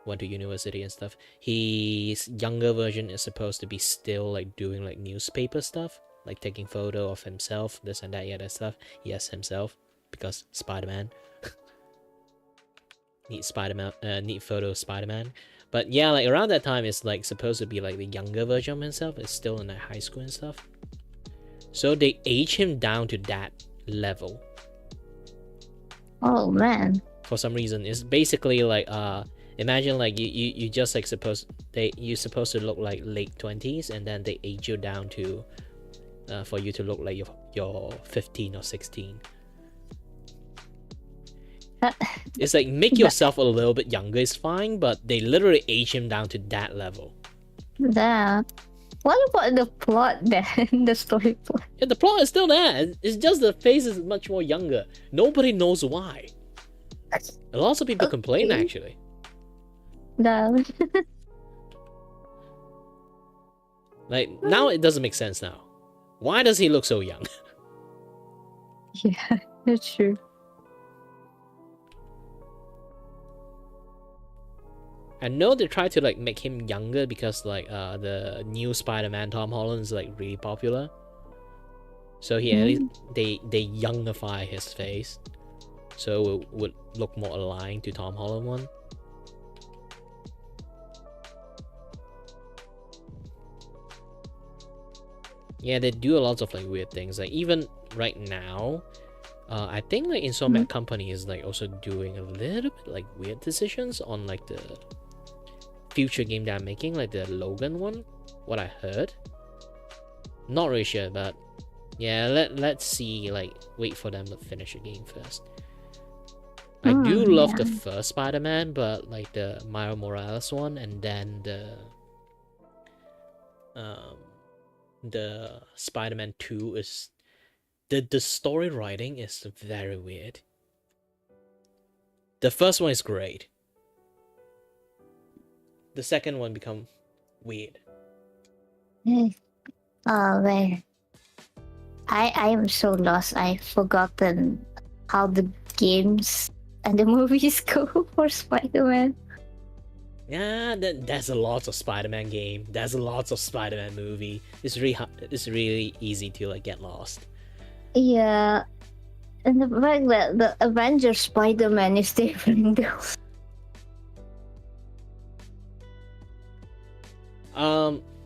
Went to university and stuff. His younger version is supposed to be still like doing like newspaper stuff, like taking photo of himself, this and that, yeah, that stuff. Yes, himself, because Spider-Man. Neat photo of Spider-Man. But yeah, like around that time, it's like supposed to be like the younger version of himself. It's still in like high school and stuff. So they age him down to that level. Oh man. For some reason, it's basically like imagine like you just like you're supposed to look like late 20s, and then they age you down to for you to look like you're 15 or 16. It's like make yourself a little bit younger is fine, but they literally age him down to that level. That. What about the plot then? The story plot? Yeah, the plot is still there. It's just the face is much more younger. Nobody knows why. Lots of people complain actually. No. Like now it doesn't make sense now. Why does he look so young? Yeah, that's true. I know they try to like make him younger because like the new Spider-Man Tom Holland is like really popular. So he at least they youngify his face, so it would look more aligned to Tom Holland one. Yeah, they do a lot of like weird things. Like even right now, I think like Insomniac Company is like also doing a little bit like weird decisions on like the future game that I'm making, like the Logan one. What I heard, not really sure, but yeah, let's see. Like, wait for them to finish the game first. I do love Yeah. the first Spider-Man, but like the Miles Morales one, and then the Spider-Man 2 is the story writing is very weird. The first one is great. The second one become weird. Oh man, I am so lost. I've forgotten how the games and the movies go for Spider-Man. Yeah, there's a lot of Spider-Man game. There's a lot of Spider-Man movie. It's really easy to like get lost. Yeah, and the fact that the Avengers Spider-Man is different though.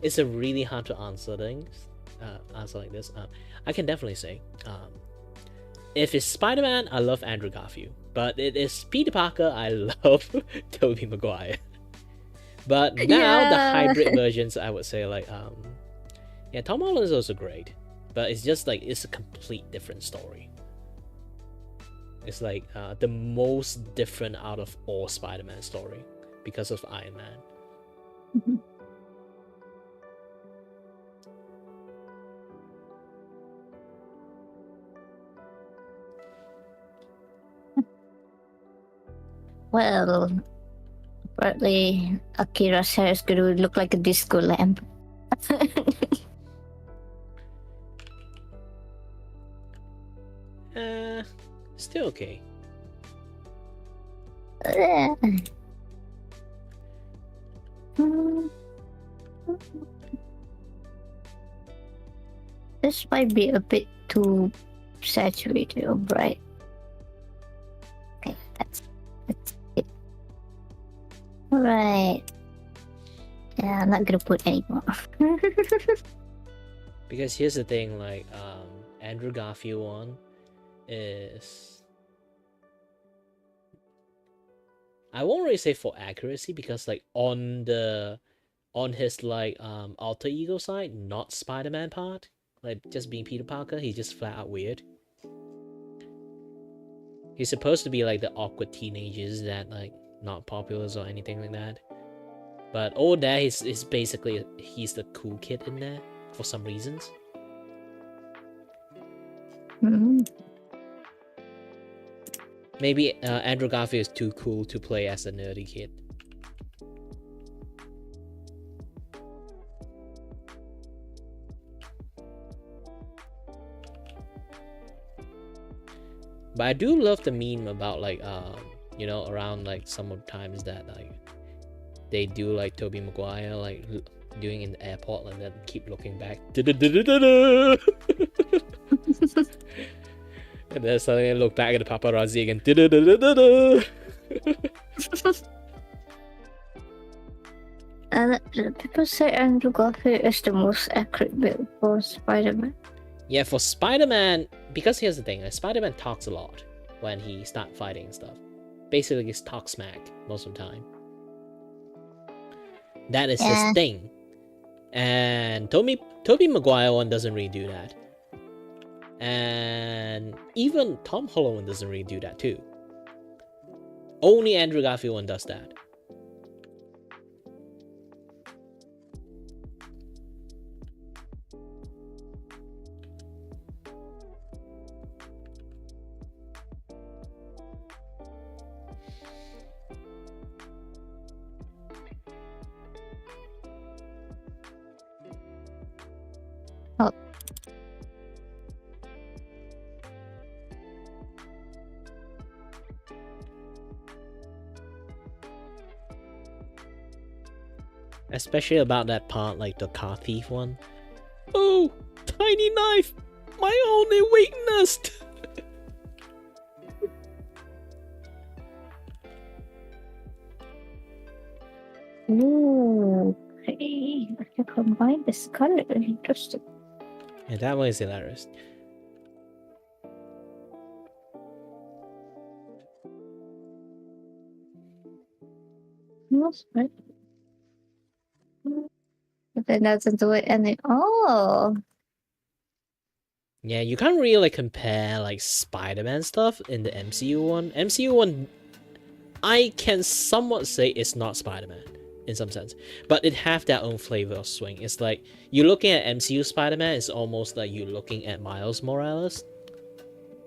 It's a really hard to answer things. Answer like this. I can definitely say, if it's Spider-Man, I love Andrew Garfield. But it is Peter Parker, I love Tobey Maguire. But now the Yeah. hybrid versions, I would say like yeah, Tom Holland is also great, but it's just like it's a complete different story. It's like the most different out of all Spider-Man story because of Iron Man. Well, apparently Akira's hair is gonna look like a disco lamp. Still okay. This might be a bit too saturated or bright. Okay, that's it. Alright. Yeah, I'm not gonna put any more. Because here's the thing, like Andrew Garfield one is, I won't really say for accuracy, because like on his like alter ego side, not Spider-Man part, like just being Peter Parker, he's just flat out weird. He's supposed to be like the awkward teenagers that like not popular or anything like that. But all that is basically he's the cool kid in there for some reasons. Maybe Andrew Garfield is too cool to play as a nerdy kid. But I do love the meme about like you know, around like some of the times that like they do like Tobey Maguire like doing in the airport and then keep looking back. And then suddenly look back at the paparazzi again. And people say Andrew Garfield is the most accurate build for Spider-Man. Yeah, for Spider-Man, because here's the thing, like, Spider-Man talks a lot when he start fighting and stuff. Basically, he's talk smack most of the time. That is his thing. And Tobey Maguire one doesn't really do that. And even Tom Holland one doesn't really do that too. Only Andrew Garfield one does that. Oh. Especially about that part, like the car thief one. Oh, tiny knife! My only weakness! Ooh, hey, I can combine this color. Interesting. Yeah, that one is hilarious. That's right. Then doesn't do it, and then oh. Yeah, you can't really like compare like Spider-Man stuff in the MCU one. MCU one, I can somewhat say it's not Spider-Man in some sense, but it have their own flavor of swing. It's like you're looking at MCU Spider-Man, it's almost like you're looking at Miles Morales.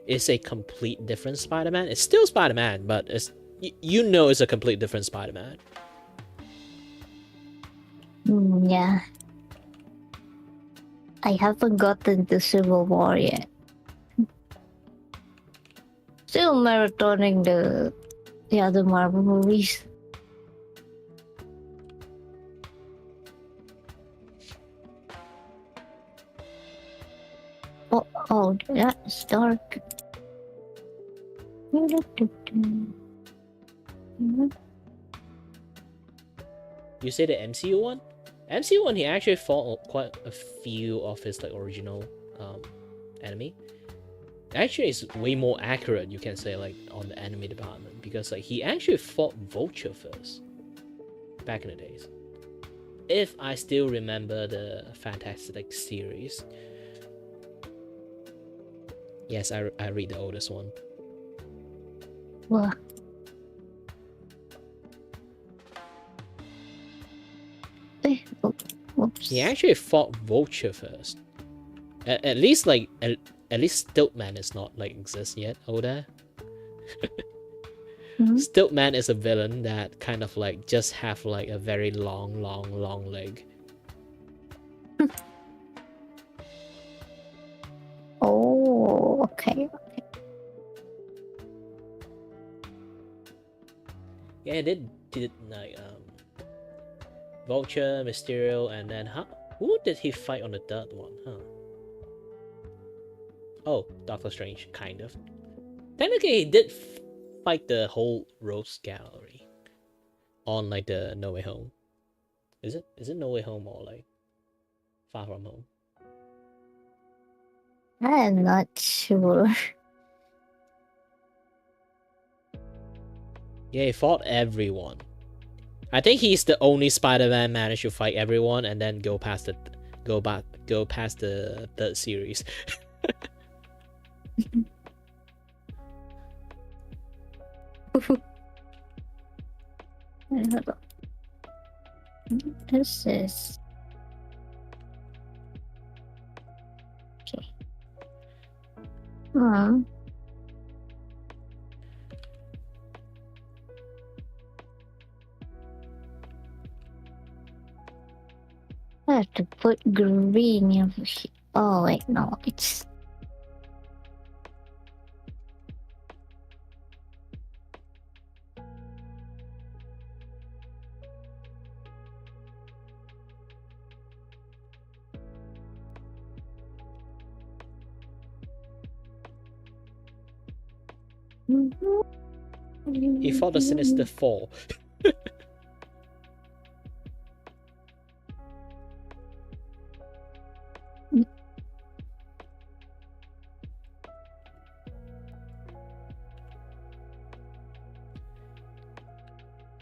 It's a complete different Spider-Man. It's still Spider-Man, but it's you know it's a complete different Spider-Man. Yeah. I haven't gotten to Civil War yet. Still marathoning the other Marvel movies. Oh, that's dark. You say the MCU one? MCU one, he actually fought quite a few of his like original enemy. Actually, it's way more accurate, you can say, like on the enemy department, because like he actually fought Vulture first back in the days. If I still remember the Fantastic series. Yes, I read the oldest one. What? Whoops. He actually fought Vulture first. At least like at least Stiltman is not like exist yet over there. Stiltman is a villain that kind of like just have like a very long leg. Oh, okay. Yeah, they did like Vulture, Mysterio, and then who did he fight on the third one? Oh, Doctor Strange, kind of. Technically, he did fight the whole Rose Gallery on like the No Way Home. Is it No Way Home or like Far From Home? I'm not sure. Yeah, he fought everyone. I think he's the only Spider-Man managed to fight everyone and then go past the third series. This is okay. I have to put green in here. Oh wait, no, it's He fought the Sinister Four.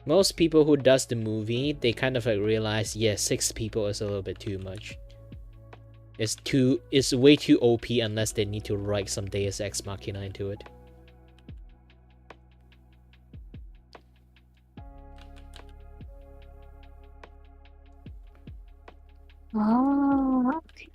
Most people who does the movie, they kind of like realize, yeah, 6 people is a little bit too much. It's way too OP unless they need to write some Deus Ex Machina into it. oh, okay.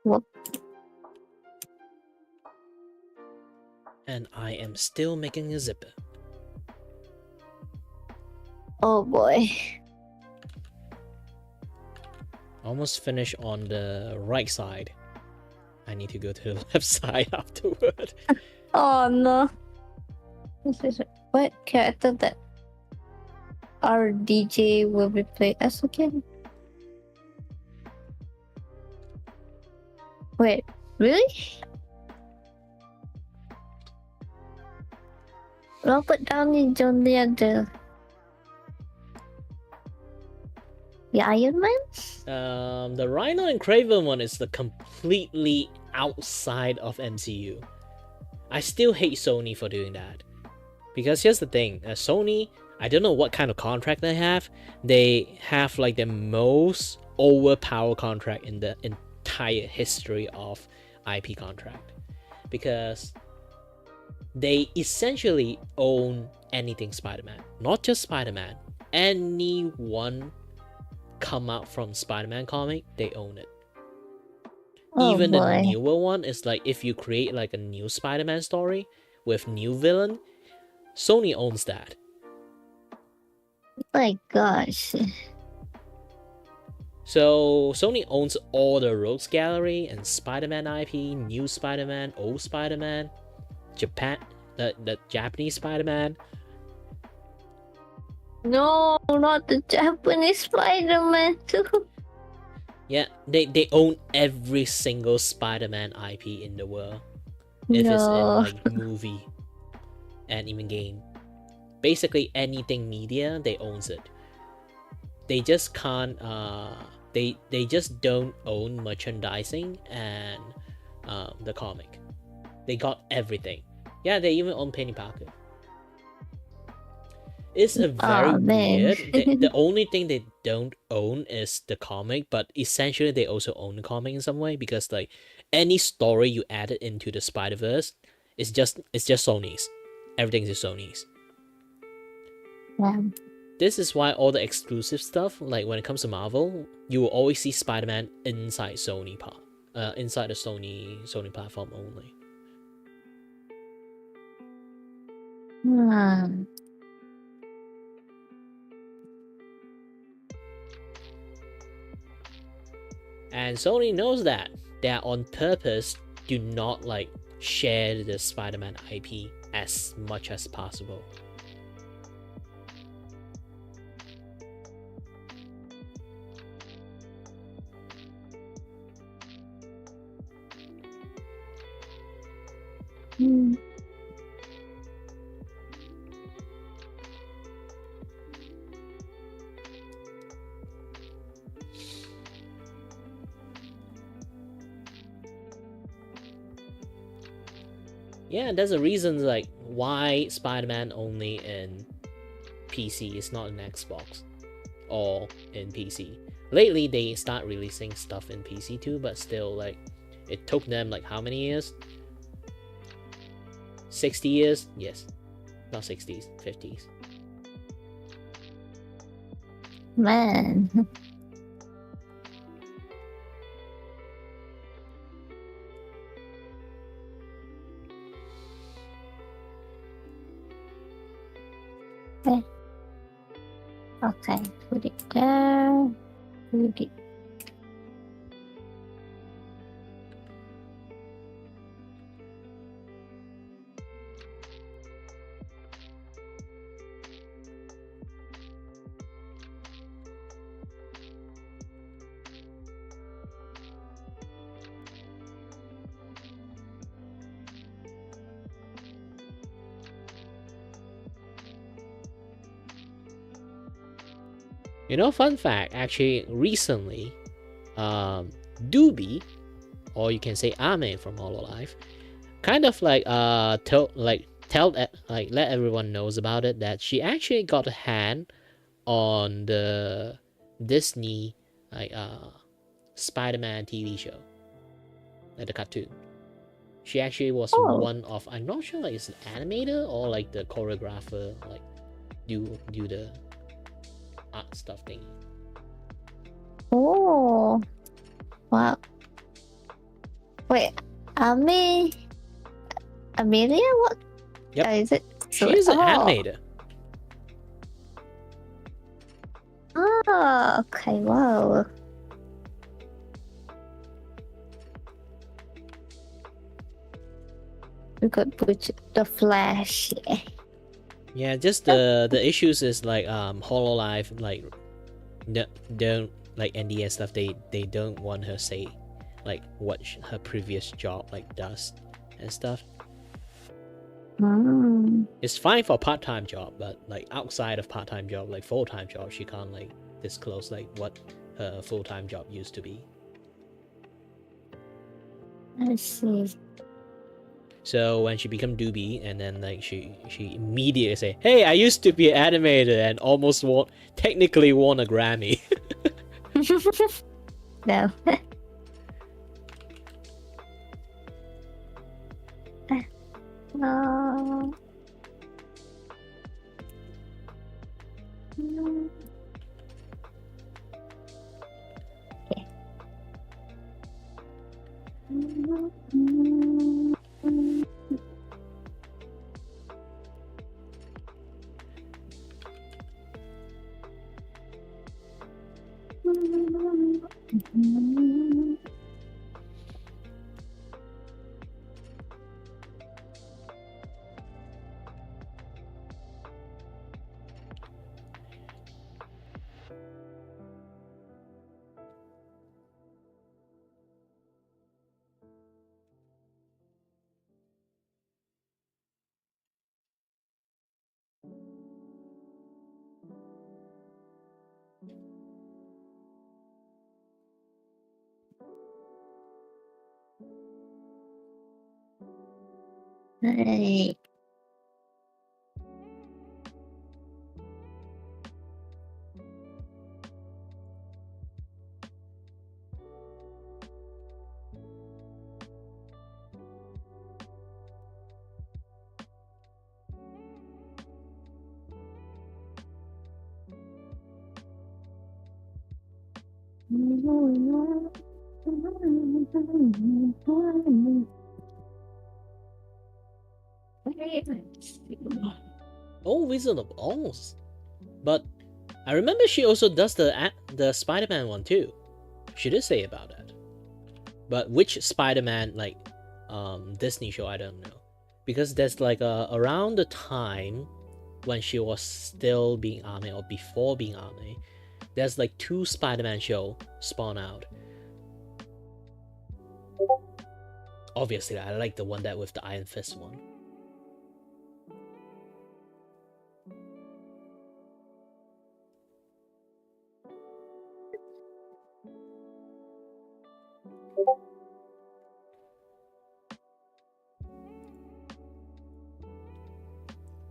Whoop. And I am still making a zipper. Oh boy. Almost finished on the right side. I need to go to the left side afterward. Oh no. This is what character that our DJ will be played as again? Wait, really? Robert Downey Jr. The Iron Man? The Rhino and Kraven one is the completely outside of MCU. I still hate Sony for doing that. Because here's the thing, Sony, I don't know what kind of contract they have. They have like the most overpowered contract in the entire history of IP contract. Because they essentially own anything Spider-Man. Not just Spider-Man. Anyone come out from Spider-Man comic, they own it. Oh, Even the boy. newer one is like if you create like a new Spider-Man story with new villain, Sony owns that. My gosh. So Sony owns all the Rogues Gallery and Spider-Man IP, new Spider-Man, old Spider-Man, Japan, the Japanese Spider-Man. No, not the Japanese Spider-Man too. Yeah, they own every single Spider-Man IP in the world. If it's in like movie and even game. Basically anything media, they owns it. They just can't they just don't own merchandising and the comic. They got everything. Yeah, they even own Penny Parker. It's a very weird. The only thing they don't own is the comic, but essentially they also own the comic in some way because like any story you added into the Spider-Verse, it's just Sony's. Everything is Sony's. Yeah. This is why all the exclusive stuff, like when it comes to Marvel, you will always see Spider-Man inside Sony inside the Sony platform only. And Sony knows that. They are on purpose do not like share the Spider-Man IP as much as possible. Yeah, there's a reason like why Spider-Man only in PC is not in Xbox or in PC. Lately they start releasing stuff in PC too, but still like it took them like how many years? 60 years? Yes. Not 60s, 50s. Man. Okay, put it there. Put it. You know, fun fact, actually recently, Doobie, or you can say Ame from Hololive, kind of like let everyone knows about it that she actually got a hand on the Disney like Spider-Man TV show, like the cartoon. She actually was one of, I'm not sure like it's an animator or like the choreographer, like do the art stuff thingy. Oh, wow. Wait, Amelia? What? Yep. Is it? She's an animator. Oh, okay, wow. We could put the Flash. Yeah, just the issues is like Hololive like don't like NDA stuff. They don't want her say like what her previous job like does and stuff. Mm. It's fine for part-time job, but like outside of part-time job, like full-time job, she can't like disclose like what her full-time job used to be. I see. So when she become doobie, and then like she immediately say, "Hey, I used to be an animator and almost technically won a Grammy." No. No. Okay. Right. Oh, Wizard of Oz. But I remember she also does the Spider-Man one too. She did say about that. But which Spider-Man like Disney show, I don't know. Because there's like around the time when she was still being Ame or before being Ame, there's like 2 Spider-Man show spawn out. Obviously, I like the one that with the Iron Fist one.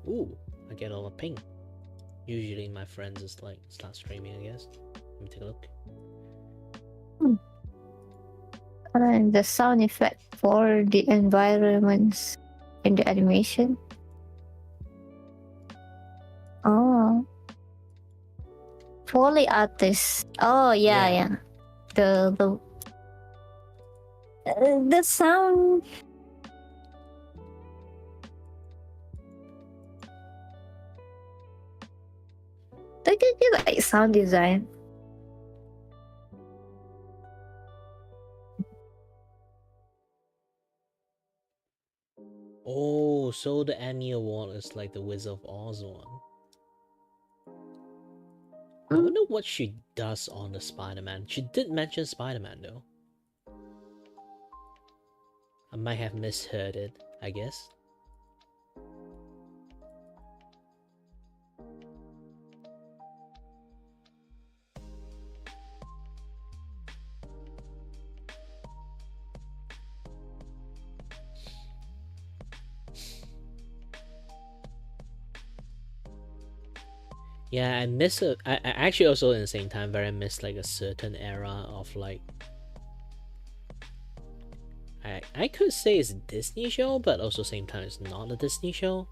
Ooh, I get all a ping. Usually my friends is like start streaming, I guess. Let me take a look. And the sound effect for the environments in the animation. Oh. Foley artist. Oh yeah, Yeah. yeah. The sound. They could do like sound design. Oh, so the Emmy Award is like the Wizard of Oz one. I wonder what she does on the Spider-Man. She did mention Spider-Man though. I might have misheard it, I guess. Yeah, I miss it. I actually also in the same time very miss like a certain era of like I could say it's a Disney show, but also same time it's not a Disney show.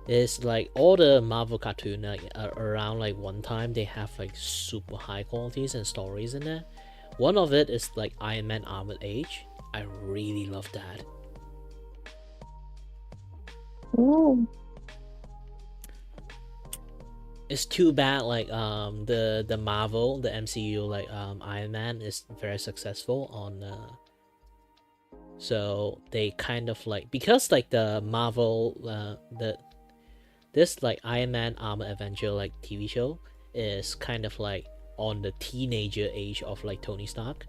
It's like all the Marvel cartoon like around like one time they have like super high qualities and stories in there. One of it is like Iron Man Armored Age. I really love that. Ooh. It's too bad like the Marvel, the MCU like Iron Man is very successful on so they kind of like, because like the Marvel the this like Iron Man Armor Avenger like TV show is kind of like on the teenager age of like Tony Stark.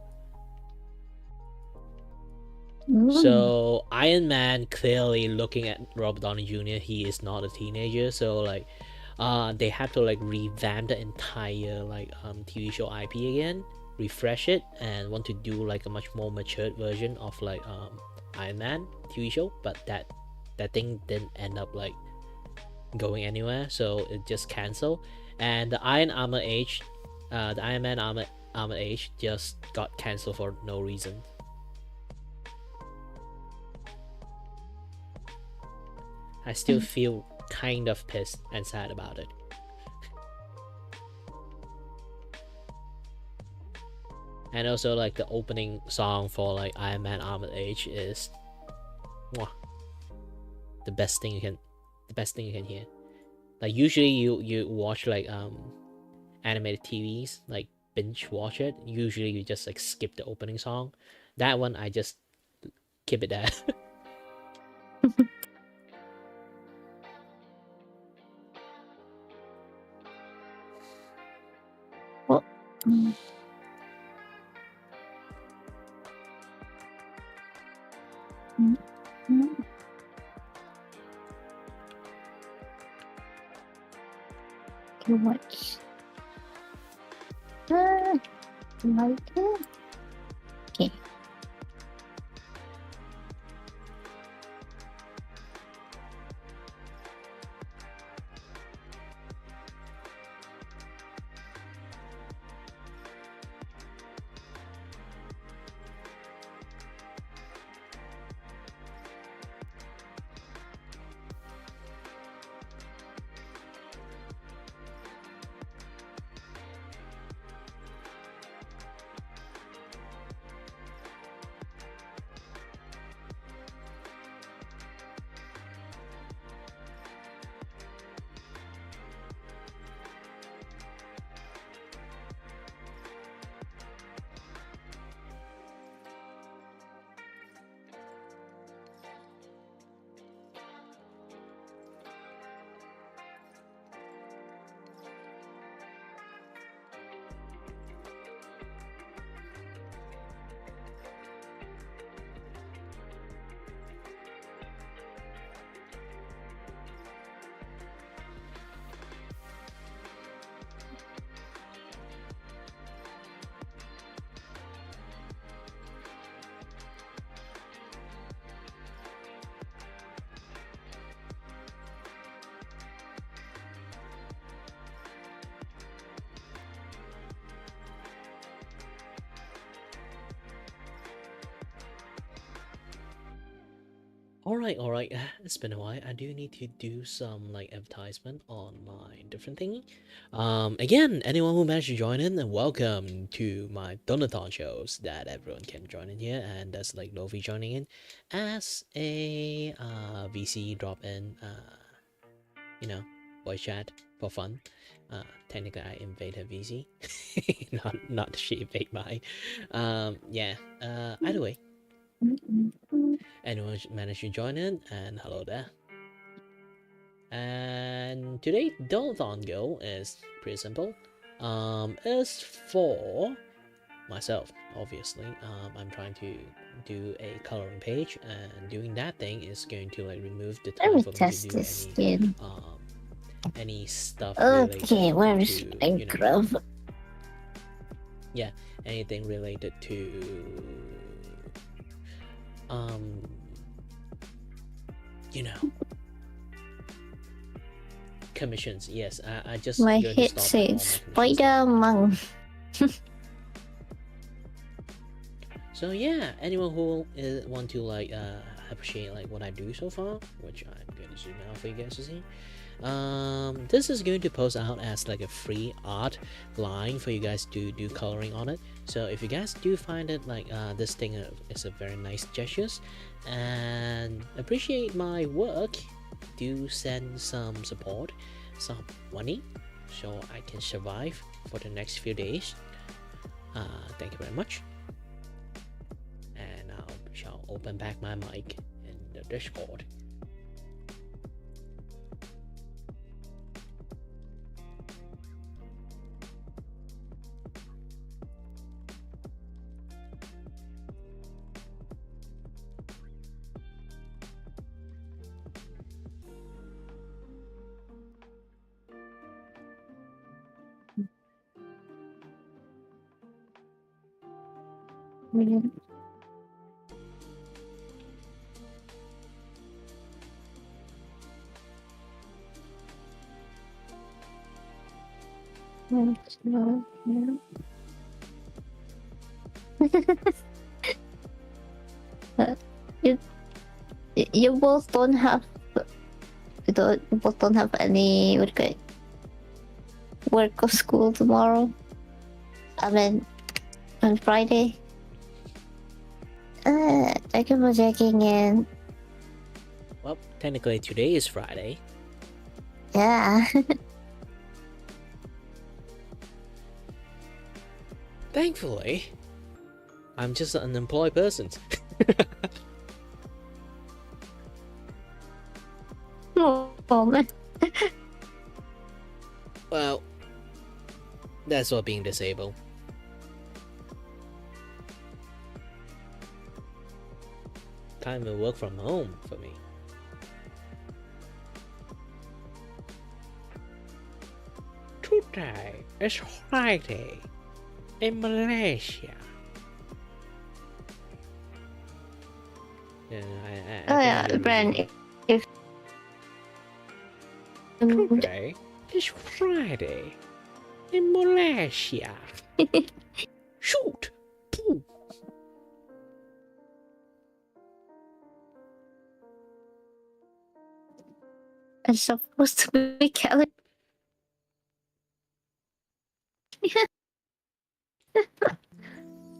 So Iron Man, clearly looking at Robert Downey Jr., he is not a teenager. So like, they have to like revamp the entire like TV show IP again, refresh it, and want to do like a much more matured version of like Iron Man TV show. But that thing didn't end up like going anywhere, so it just canceled. And the Iron Man Armor Age just got canceled for no reason. I still feel kind of pissed and sad about it. And also like the opening song for like Iron Man Armored Age is mwah, the best thing you can hear. Like usually you watch like animated TVs, like binge watch it. Usually you just like skip the opening song. That one I just keep it there. Well, too much. Like it. Okay. All right. It's been a while. I do need to do some like advertisement on my different thingy. Again, anyone who managed to join in, and welcome to my Donathon shows that everyone can join in here, and that's like Lofi joining in as a VC drop in, voice chat for fun. Technically, I invaded VC, not she invade mine. Yeah. Either way, anyone managed to join in, and hello there. And today, Donathon goal is pretty simple. Is for myself, obviously. I'm trying to do a coloring page, and doing that thing is going to like remove the Let time me for me to test do this again. any stuff related Okay, where is to Minecraft? anything related to um you know commissions. Yes, I just My going to head stop all says my commissions now. Spider-Man. So yeah, anyone who want to like appreciate like what I do so far, which I'm going to zoom out for you guys to see. This is going to post out as like a free art line for you guys to do coloring on it. So if you guys do find it like this thing is a very nice gestures and appreciate my work, do send some support, some money, so I can survive for the next few days. Thank you very much. And I shall open back my mic in the Discord. Mm. No, no. Uh, you you both don't have you both don't have any work or school tomorrow. I mean on Friday. Thank you for checking in. Well, technically today is Friday. Yeah. Thankfully, I'm just an unemployed person. Oh man. Well, that's what being disabled. Time to work from home for me. Today is Friday in Malaysia. Yeah, Oh yeah, Brand. If Today is Friday in Malaysia. Shoot! Pooh. I'm supposed to be Kelly.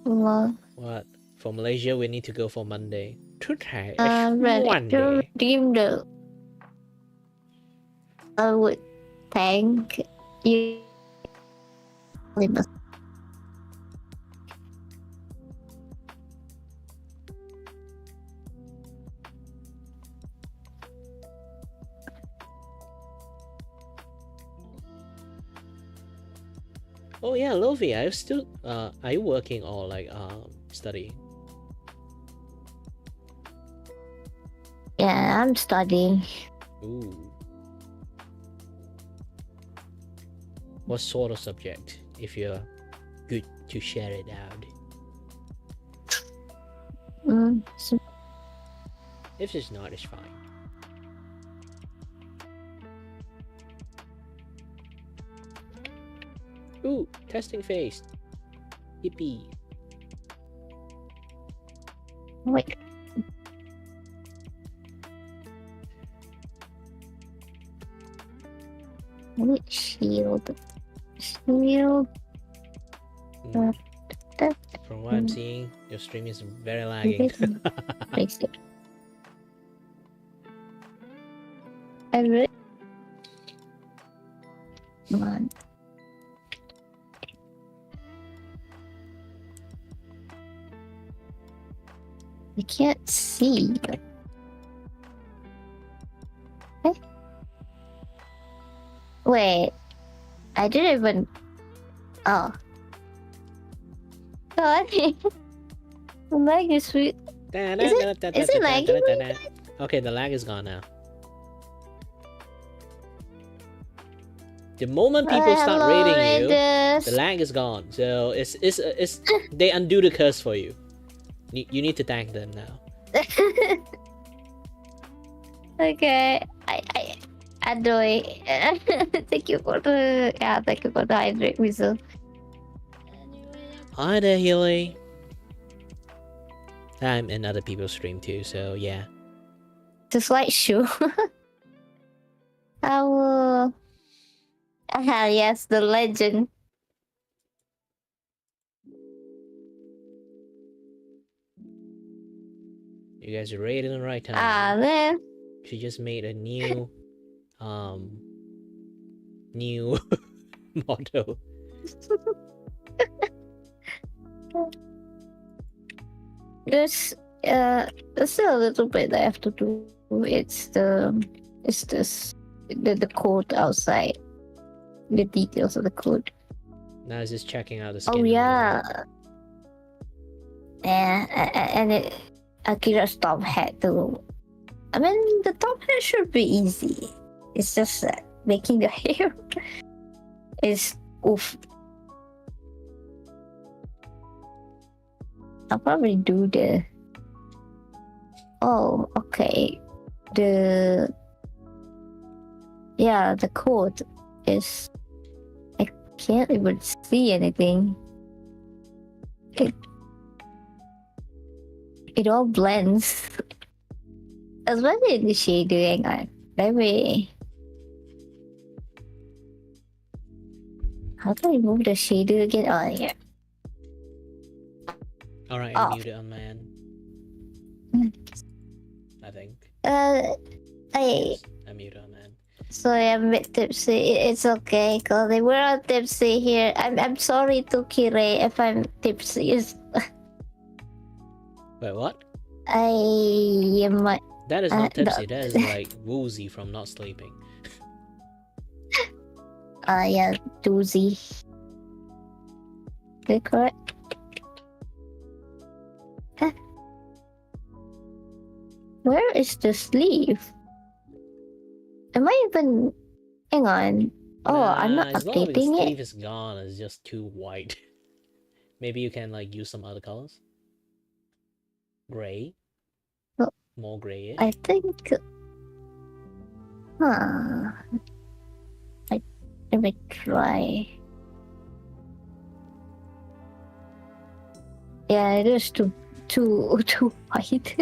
Well, What? For Malaysia, we need to go for Monday. Today is Brand, if you Monday. redeem the, I would thank you. Oh yeah, Lovi, are you still are you working or like studying? Yeah, I'm studying. Ooh. What sort of subject, if you're good to share it out? So If it's not, it's fine. Ooh, testing phase. Yippee. wait. Wait, shield. Shield. Mm. That From what I'm seeing, your stream is very lagging. makes it. I really want. I can't see. Eh? Wait, I didn't even. Oh. God. The lag is sweet. Is it lagging? Okay, the lag is gone now. The moment people start Hello, rating you, Raiders. the lag is gone. So it's they undo the curse for you. You need to thank them now. Okay, I do it. Thank you for the hydrate whistle. Hi there, Healy. I'm in other people's stream too, so yeah. The slideshow. I will. Yes, the legend. You guys are right in the right time. Man. She just made a new new motto. There's still a little bit I have to do. It's the code outside. The details of the code. Now it's just checking out the skin. Oh yeah. Yeah, and Akira's top hat too. I mean, the top hat should be easy. It's just making the hair is oof. I'll probably do the. Oh, okay. The code is. I can't even see anything. It all blends. Especially in the shading. Maybe. How do I move the shader again? Oh, yeah. Alright, I muted on my end. I think. I muted on my end. Sorry, I'm a bit tipsy. It's okay, cause we're all tipsy here. I'm sorry to Kiray if I'm tipsy. Wait, what? That is not tipsy. That is like woozy from not sleeping. Yeah, doozy. Is correct? Where is the sleeve? Am I even... Hang on. Oh, I'm not updating the sleeve it. is gone. It's just too white. Maybe you can like use some other colors. Gray. Well, more grayish. I think... Huh. Let me try. Yeah, it is too white.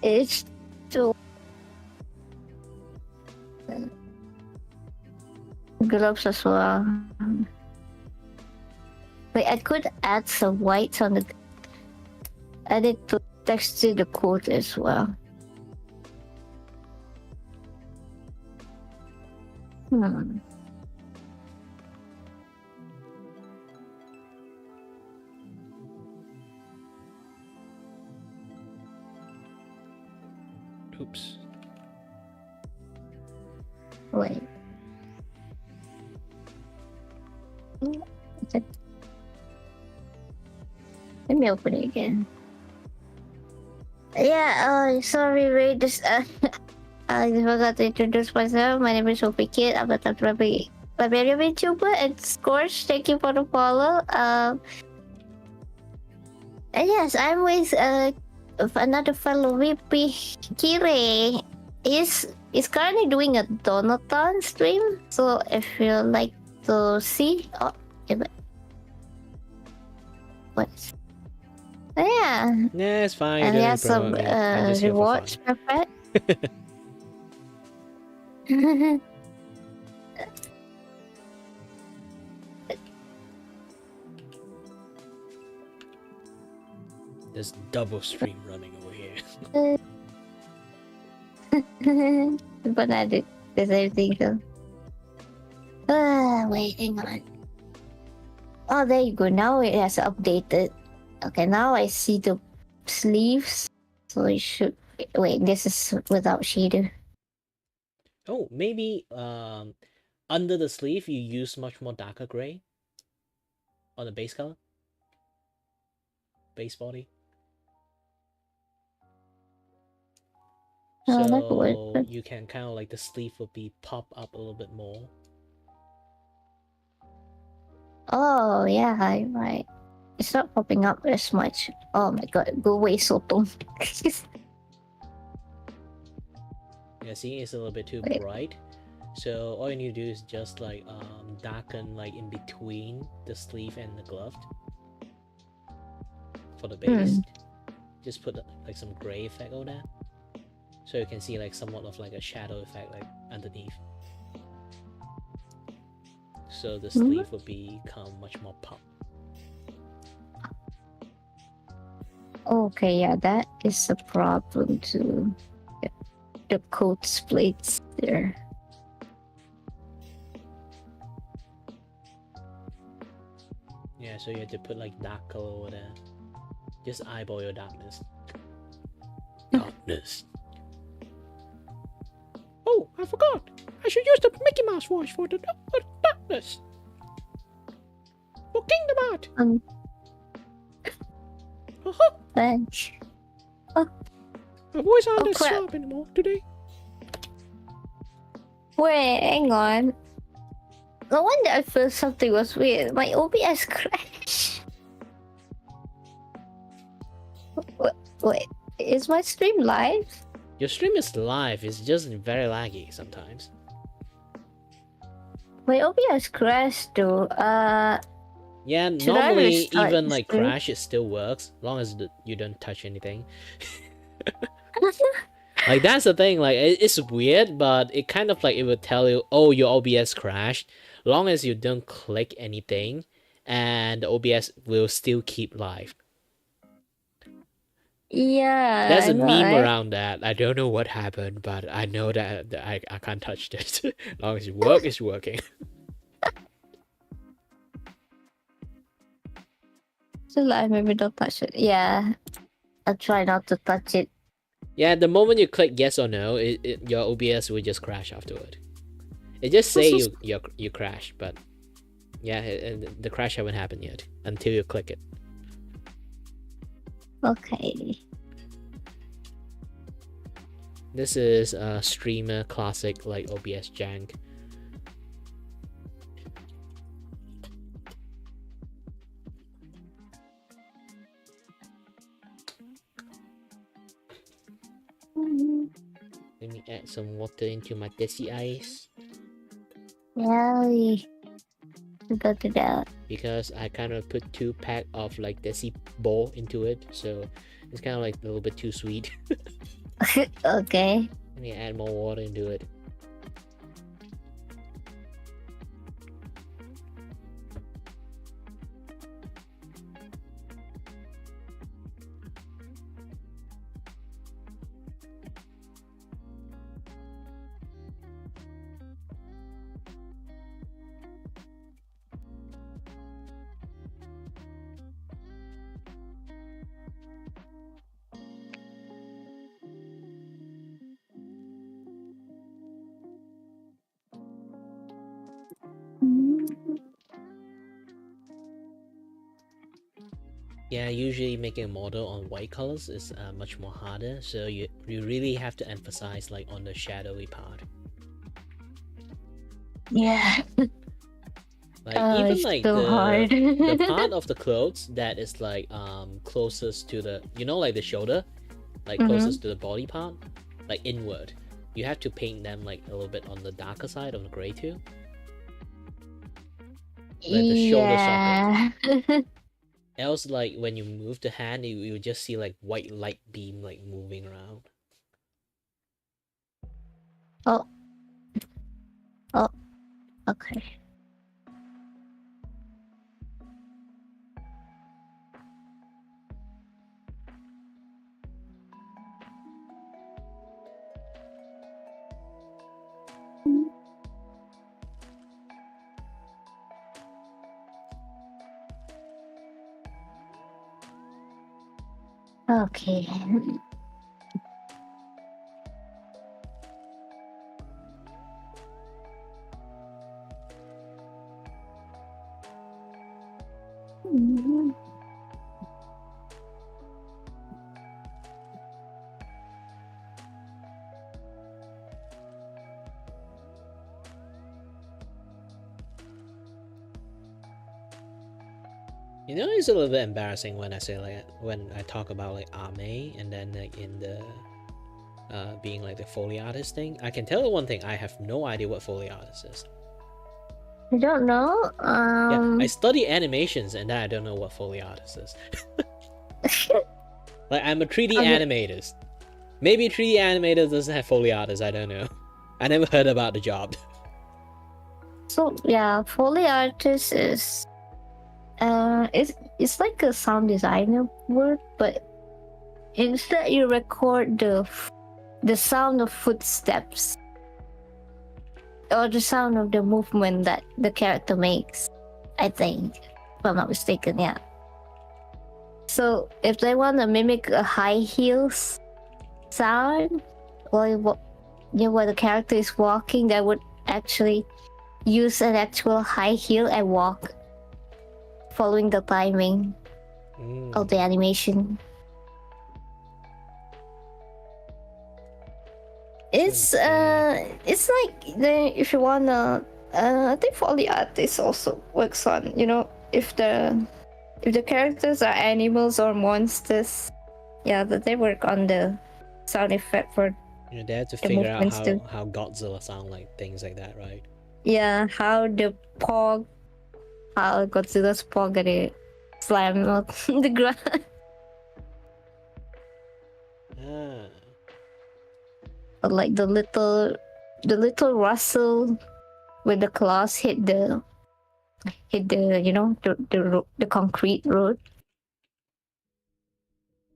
It's too... Gloves as well. Wait, I could add some whites on the... Add it to texture the coat as well. Oops. Wait. Let me open it again. Yeah, sorry, Ray. I forgot to introduce myself. My name is Sophie Kid. I'm a Vtuber and Scorch. Thank you for the follow. Yes, I'm with another fellow VP, Kiray. He's currently doing a Donathon stream. So if you like to see, what? Yeah. Yeah, it's fine. And he has some rewards for that. There's double stream running over here. But I did the same thing though. Wait, hang on. Oh, there you go. Now it has updated. Okay, now I see the sleeves. So it should... Wait, this is without shader. Oh, maybe under the sleeve you use much more darker gray on the base color, base body. So you can kind of like the sleeve will be pop up a little bit more. Oh yeah, right. It's not popping up as much. Oh my god, go away, Soto. Yeah, see, it's a little bit too bright. So all you need to do is just like darken like in between the sleeve and the glove for the base. Just put like some gray effect on that, so you can see like somewhat of like a shadow effect like underneath. So the sleeve will become much more pop. Okay, yeah, that is a problem too. The coat splits there. Yeah, so you have to put like dark color over there. Just eyeball your darkness. Darkness. Oh, I forgot. I should use the Mickey Mouse voice for the darkness. For Kingdom Heart. Thanks. My voice aren't as sharp anymore today. Wait, hang on. No wonder I felt something was weird. My OBS crashed. Wait, is my stream live? Your stream is live, it's just very laggy sometimes. My OBS crashed though. Yeah, Should I normally restart even the like stream? crash, it still works, as long as you don't touch anything. Like that's the thing, like it's weird, but it kind of like it would tell you, oh, your OBS crashed, long as you don't click anything, and the OBS will still keep live. Yeah, There's I a know, meme right? around that. I don't know what happened, but I know that I can't touch this. As long as it works, it's working. So live, maybe don't touch it. Yeah, I'll try not to touch it. Yeah, the moment you click yes or no, your OBS will just crash afterward. It just say you crash, but yeah, the crash haven't happened yet until you click it. Okay. This is a streamer classic like OBS jank. Let me add some water into my desi ice. Yeah, we got to that. Because I kind of put 2 pack of like desi bowl into it, so it's kind of like a little bit too sweet. Okay. Let me add more water into it. Yeah, usually making a model on white colors is much more harder, so you really have to emphasize like on the shadowy part. Yeah. Like even it's like so hard. the part of the clothes that is like closest to the, you know, like the shoulder, like closest to the body part, like inward, you have to paint them like a little bit on the darker side of the gray too, like the shoulder socket. Yeah. Else, like when you move the hand, you just see like white light beam like moving around. Oh. Oh. Okay. Okay. You know, it's a little bit embarrassing when I say like when I talk about like Ame and then like in the being like the Foley artist thing. I can tell you one thing: I have no idea what Foley artist is. I don't know. Yeah, I study animations and then I don't know what Foley artist is. Like I'm a 3D animator. Maybe 3D animator doesn't have Foley artists. I don't know. I never heard about the job. So yeah, Foley artist is it's like a sound designer word, but instead you record the sound of footsteps or the sound of the movement that the character makes. I think, if I'm not mistaken, yeah. So if they want to mimic a high heels sound, while the character is walking, they would actually use an actual high heel and walk, following the timing of the animation. It's like if you wanna I think for the artist also works on, if the characters are animals or monsters, that they work on the sound effect for They have to the figure out movements too. how Godzilla sound like, things like that, right? Yeah, how Godzilla's paw gonna slam on the ground. Ah. Or like the little rustle when the claws hit the the concrete road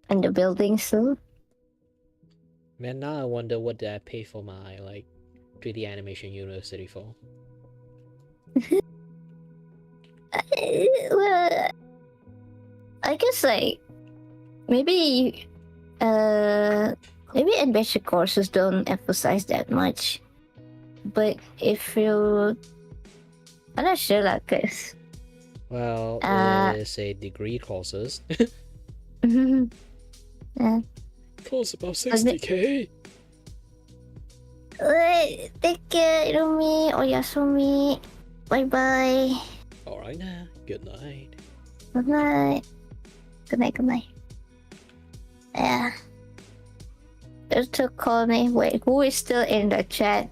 and the buildings too. Man, now I wonder what did I pay for my 3D animation university for. Well, I guess like maybe maybe adventure courses don't emphasize that much. But if you, I'm not sure, like, cause Well, uh, it's a degree courses. yeah. Costs about Was it- 60K. Take care, Irumi, Oyasumi. Bye bye. Alright now. Good night. Good night. Good night. Good night. Yeah. There's to call me. Wait, who is still in the chat?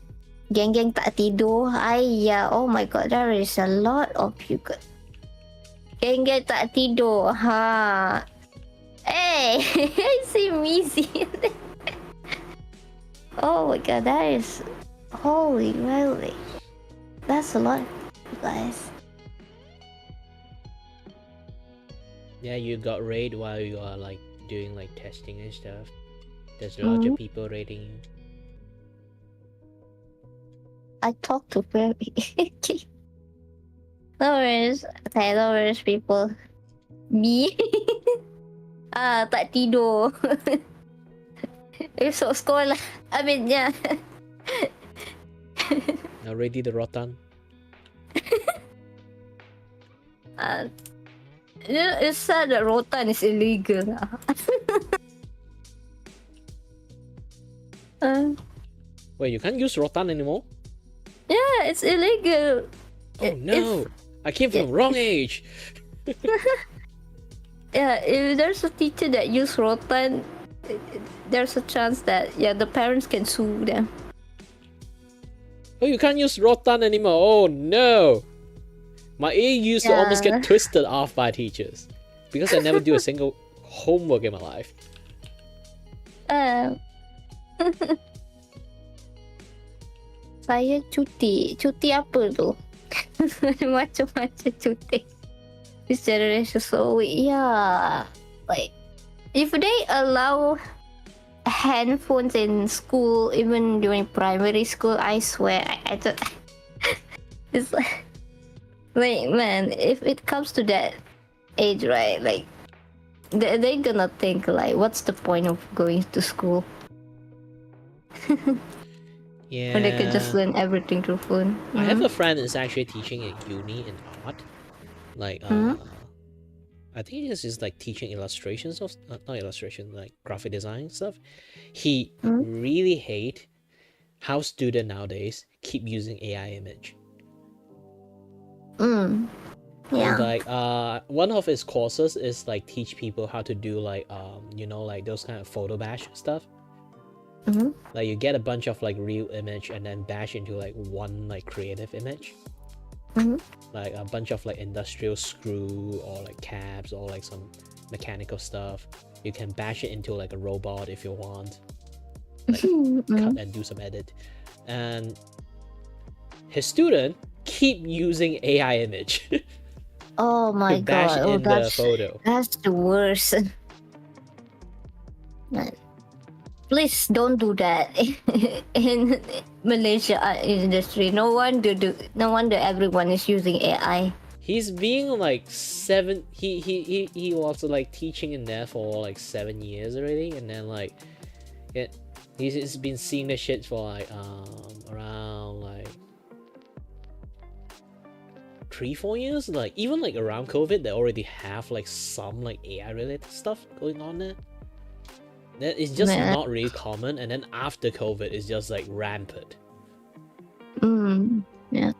Geng tak tidur. Ayah, oh my god, there is a lot of you. Geng tak tidur. Ha. Hey, I see Missy. Oh my god, that is holy moly. That's a lot, you guys. Yeah, you got raid while you are doing testing and stuff. There's lots of people raiding you. I talk to very. No worries. Okay, no worries, people. Me? Tak tidur. Esok sekolah. I mean, yeah. Now ready the rotan. It's sad that rotan is illegal. Wait, you can't use rotan anymore? Yeah, it's illegal. Oh no! I came from the wrong age! Yeah, if there's a teacher that use rotan, there's a chance that the parents can sue them. Oh, you can't use rotan anymore! Oh no! My A used to almost get twisted off by teachers because I never do a single homework in my life. Saya cuti. Cuti apa tu? Macam-macam cuti. This generation so yeah. Like, if they allow handphones in school, even during primary school, I swear, I don't. It's like, man, if it comes to that age, right? Like, they're gonna think like, what's the point of going to school? Yeah. When they could just learn everything through phone. I have a friend that's actually teaching at uni in art. I think this is teaching illustrations of not illustration, graphic design stuff. He really hate how students nowadays keep using AI image. Yeah. One of his courses is teach people how to do those kind of photo bash stuff. You get a bunch of real image and then bash into one creative image. Like a bunch of industrial screw or cabs or some mechanical stuff. You can bash it into a robot if you want. Cut and do some edit. And his student keep using AI image. Oh my bash god! in the photo. That's the worst. Please don't do that in Malaysia art industry. No wonder everyone is using AI. He's being he was teaching in there for 7 years already, and then he's been seeing the shit for around 3-4 years. Even around COVID, they already have some AI related stuff going on there. That is just not really common, and then after COVID, it's just rampant. Yeah.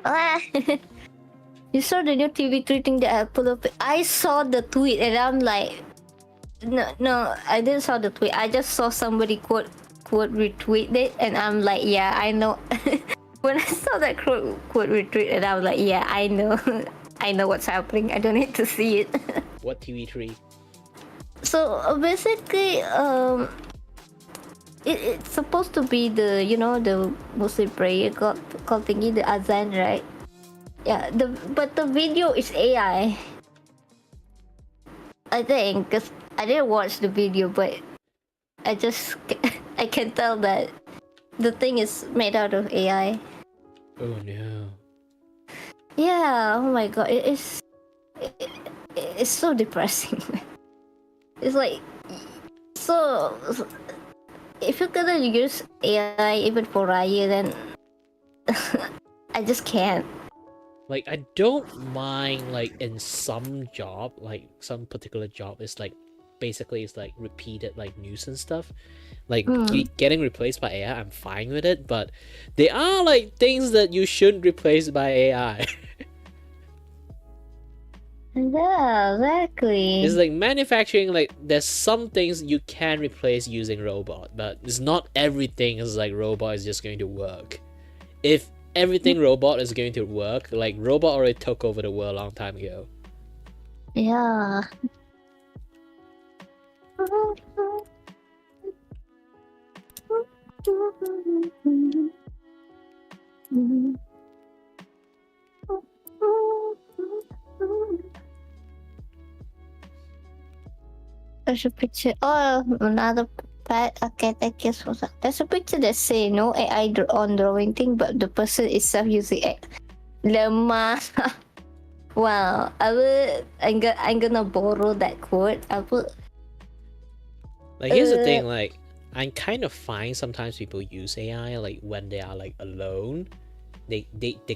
Ah, you saw the new TV3 thing that I put up. I saw the tweet and I'm like, no, I didn't saw the tweet. I just saw somebody quote retweet it, and I'm like, yeah, I know. When I saw that quote retweet, and I was like, yeah, I know, I know what's happening. I don't need to see it. What TV3? So basically, it's supposed to be the the Muslim prayer called thingy, the azan, right? Yeah. But the video is AI. I think because I didn't watch the video, but I just I can tell that the thing is made out of AI. Oh no. Yeah. Oh my god. It's so depressing. It's like so. If you're gonna use AI even for Raya, then I just can't. Like, I don't mind, like, in some job, like, some particular job is, like, basically it's, like, repeated, like, news and stuff. Like, getting replaced by AI, I'm fine with it, but there are, like, things that you shouldn't replace by AI. Yeah, exactly. It's like manufacturing, like, there's some things you can replace using robot, but it's not everything is like robot is just going to work. If everything robot is going to work, like, robot already took over the world a long time ago. Yeah. There's a picture. Oh, another pet. Okay, thank you so much. There's a picture that say no AI on drawing thing, but the person itself using it. Lemah. Wow, I'm gonna borrow that quote. I put. Like, here's the thing, like, I kind of find sometimes people use AI, like, when they are, like, alone. They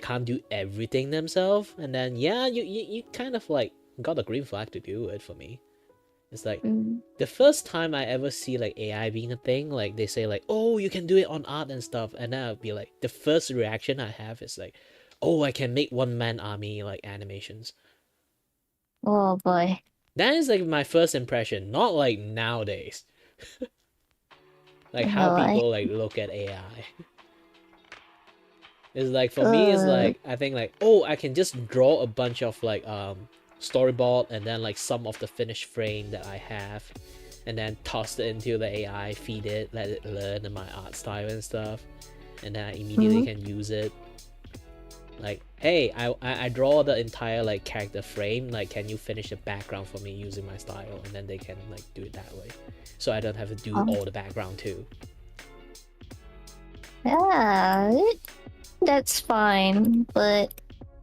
can't do everything themselves, and then, yeah, you kind of, like, got a green flag to do it for me. It's like, the first time I ever see, like, AI being a thing, like, they say, like, oh, you can do it on art and stuff, and then I'll be like, the first reaction I have is like, oh, I can make one-man army, like, animations. Oh boy. That is, like, my first impression, not, like, nowadays. Like, how No, people, like, look at AI. It's like, for me, it's like, I think, like, oh, I can just draw a bunch of, like, storyboard and then, like, some of the finished frame that I have, and then toss it into the AI, feed it, let it learn my art style and stuff, and then I immediately can use it. Like, hey, I draw the entire, like, character frame, like, can you finish the background for me using my style? And then they can, like, do it that way, so I don't have to do all the background too. Yeah, that's fine, but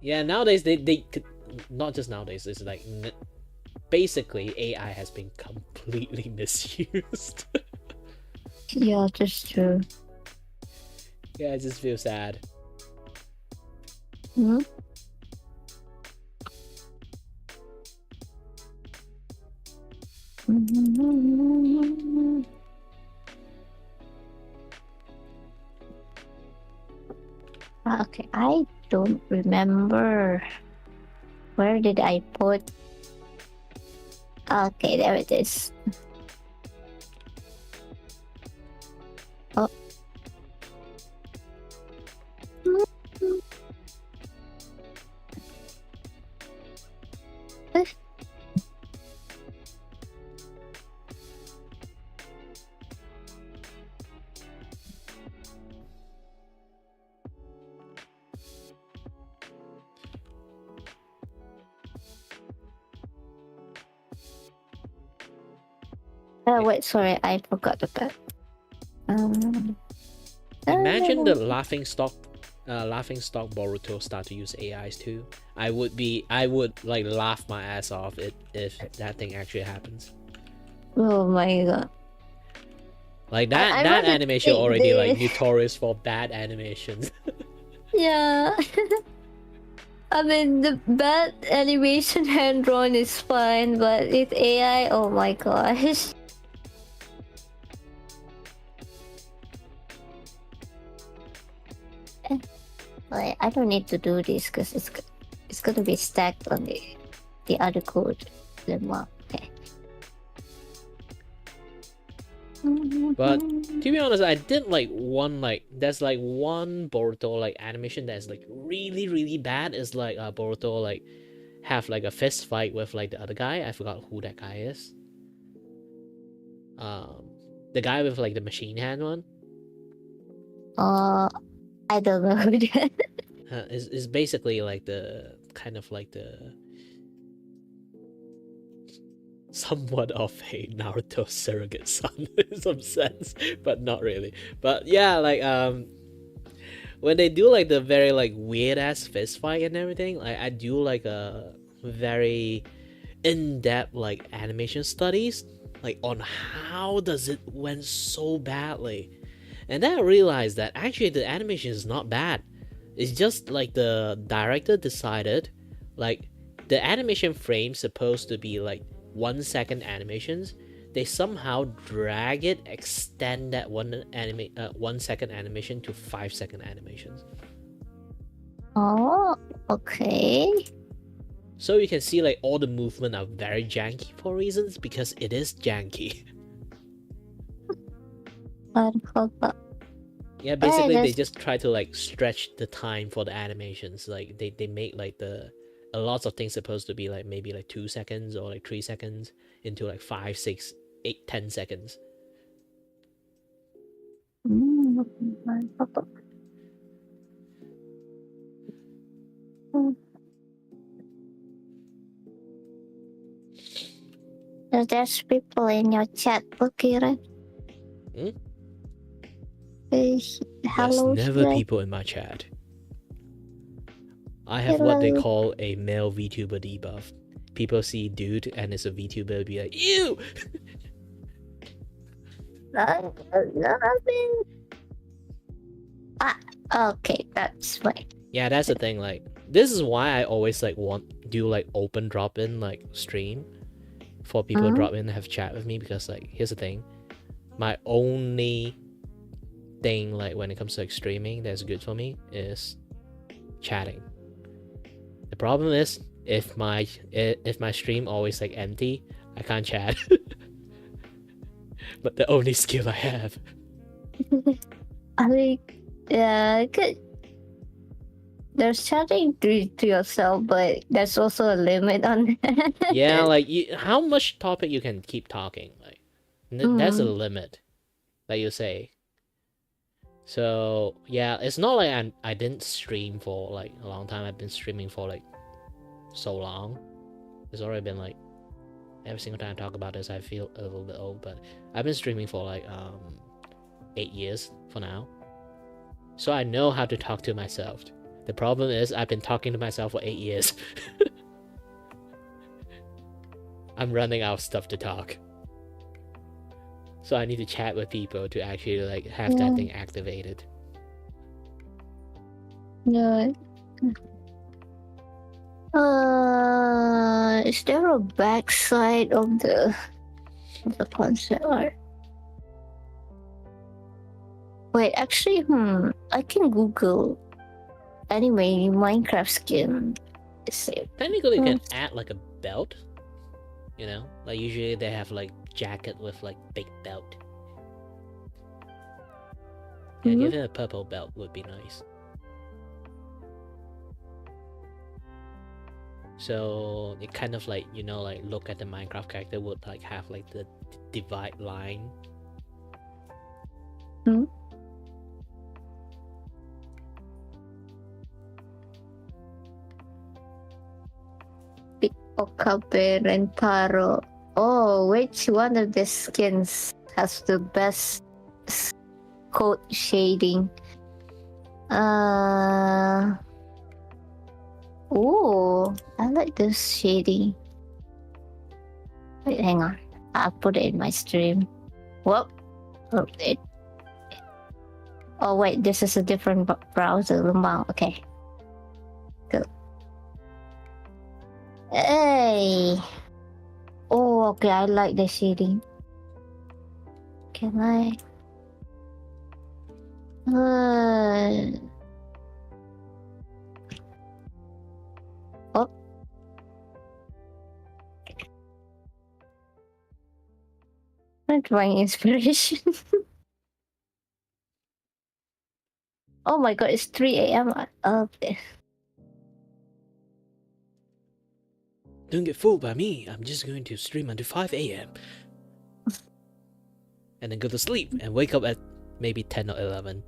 yeah, nowadays they could, not just nowadays, it's like basically AI has been completely misused. yeah, that's true. Yeah, I just feel sad. Okay, I don't remember. Where did I put? Okay, there it is. Oh. Wait, sorry, I forgot the pet. Imagine the laughing stock Boruto start to use AIs too. I would like laugh my ass off if that thing actually happens. Oh my god. Like, that animation already like notorious for bad animations. Yeah. I mean, the bad animation hand drawn is fine, but with AI, oh my gosh. Like, I don't need to do this because it's gonna be stacked on the other code. Okay. But to be honest, I did like one there's like one Boruto like animation that's like really bad. Is like Boruto like have like a fist fight with like the other guy. I forgot who that guy is. The guy with like the machine hand one. I don't know who that. Is basically like the kind of like the somewhat of a Naruto surrogate son in some sense, but not really. But yeah, like when they do like the very like weird ass fist fight and everything, like I do like a very in-depth like animation studies like on how does it went so badly. And then I realized that actually the animation is not bad. It's just like the director decided like the animation frame supposed to be like 1 second animations. They somehow drag it, extend that 1 second animation to 5 second animations. Oh, okay. So you can see like all the movement are very janky for reasons because it is janky. Yeah, basically they just try to like stretch the time for the animations. Like they make like a lots of things supposed to be like maybe like 2 seconds or like 3 seconds into like 5, 6, 8, 10 seconds. So there's people in your chat. Look, Kiray. Hello, There's never Kiray. people in my chat. I have what they call a male VTuber debuff. People see dude and it's a VTuber, be like, ew! Okay, that's fine. Yeah, that's the thing. Like, this is why I always like do like open drop in like stream for people to drop in and have chat with me, because like here's the thing, my only thing like when it comes to like streaming that's good for me is chatting. The problem is if my stream always like empty, I can't chat. But the only skill I have. I mean, good. There's chatting to yourself, but there's also a limit on that. Yeah, like how much topic you can keep talking, like that's a limit that you say. So yeah, it's not like I didn't stream for like a long time. I've been streaming for like so long. It's already been like every single time I talk about this I feel a little bit old, but I've been streaming for like 8 years for now. So I know how to talk to myself. The problem is I've been talking to myself for 8 years. I'm running out of stuff to talk. So I need to chat with people to actually like have that thing activated. Yeah. Is there a backside of the concept art? Wait, actually, I can Google anime Minecraft skin. Technically, you can add like a belt. You know, like usually they have like jacket with like big belt. Yeah, give it a purple belt would be nice. So it kind of like, you know, like look at the Minecraft character would like have like the divide line. Okabe Rentaro. Oh, which one of the skins has the best coat shading? Oh, I like this shading. Wait, hang on. I'll put it in my stream. Whoop. Oh, wait, this is a different browser. Okay. Good. Hey. Oh, okay, I like the shading. Can I? Not find inspiration. Oh my god, it's 3 a.m. Okay. Don't get fooled by me. I'm just going to stream until 5 a.m. and then go to sleep and wake up at maybe 10 or 11.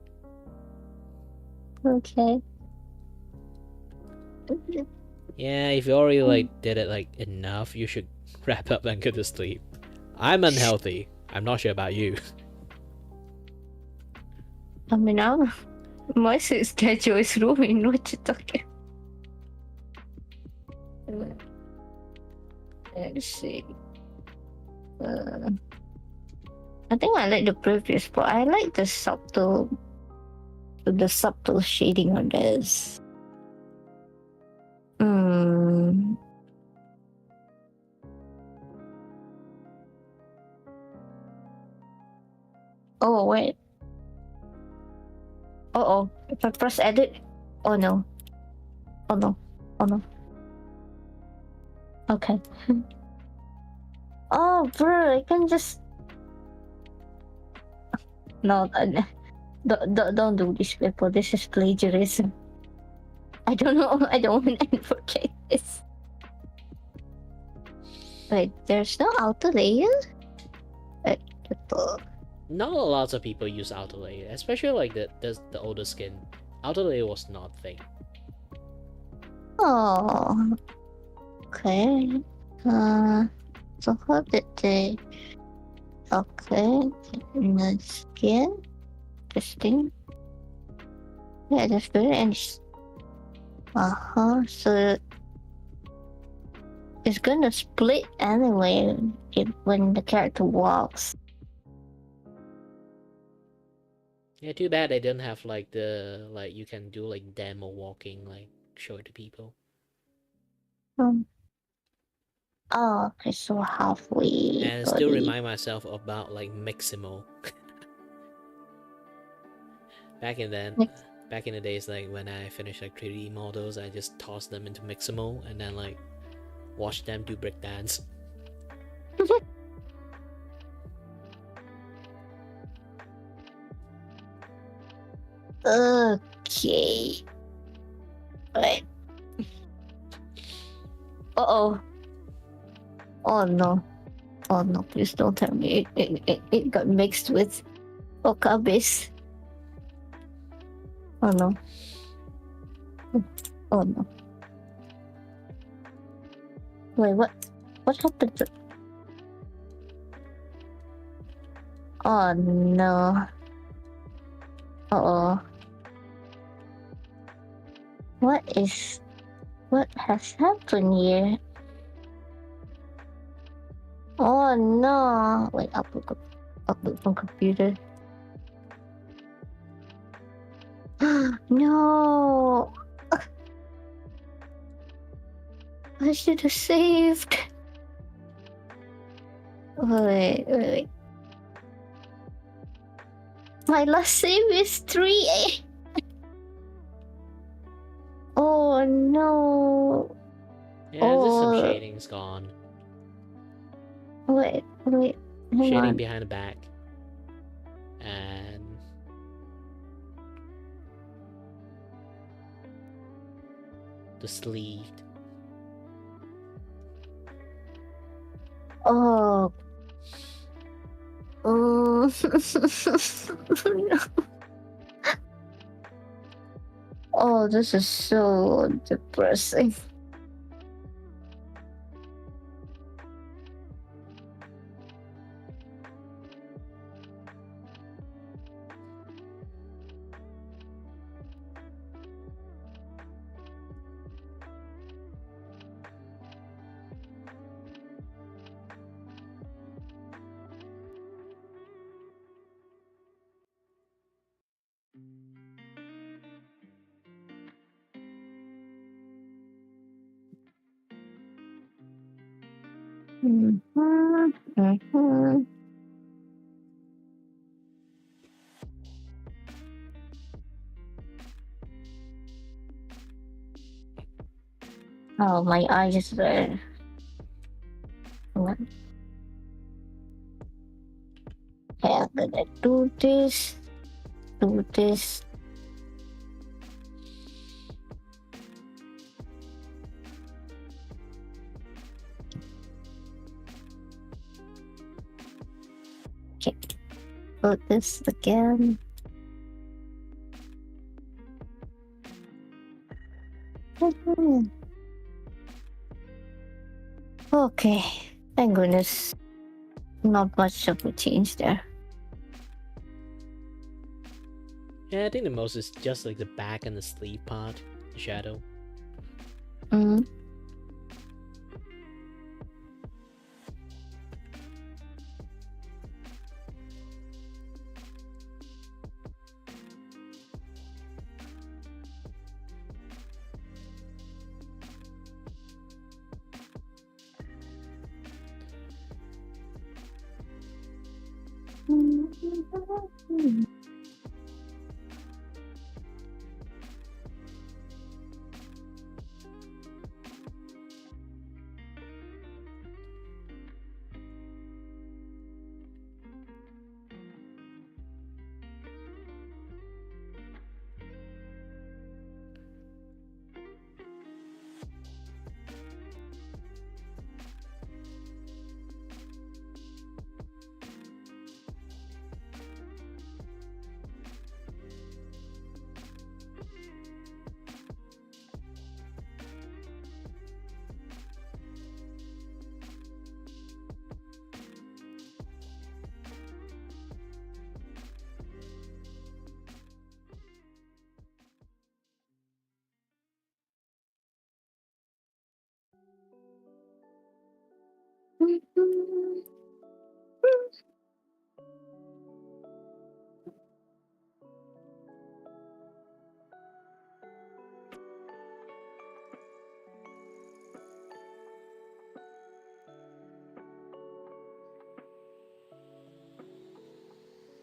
Okay. Yeah, if you already like did it like enough, you should wrap up and go to sleep. I'm unhealthy. I'm not sure about you. I mean, my schedule is ruined. What you talking? Let's see. I think I like the previous, but I like the subtle shading on this. Oh wait. Oh, if I press edit. Oh no. Oh no. Oh no. Okay. Oh, bro, I can just. No, don't do this, people. This is plagiarism. I don't know. I don't want to advocate this. Wait, there's no outer layer? Wait, Not a lot of people use outer layer, especially like the older skin. Outer layer was not a thing. Oh. Okay. So how did they? Okay. No skin. Interesting. Yeah, that's good. And so it's gonna split anyway when the character walks. Yeah, too bad they don't have like you can do like demo walking, like show it to people. Oh, okay, so halfway. And I still remind myself about like Miximo. Back in the days, like when I finished like 3D models, I just tossed them into Miximo and then like watch them do breakdance. Okay. Right. Oh no. Oh no, please don't tell me it got mixed with Okabes. Oh no. Oh no. Wait, what? What happened to... Oh no. Uh-oh. What has happened here? Oh no. Wait, upload from computer. No. I should have saved. Wait. My last save is 3. Oh no. Yeah, just some shading's gone. Wait. Shading on. behind the back. And the sleeve. Oh. No. Oh, this is so depressing. Oh, my eyes are... What? Okay, I'm gonna do this. Do this. Okay. Put this again. Okay. Thank goodness. Not much of a change there. Yeah, I think the most is just like the back and the sleeve part, the shadow. Mm.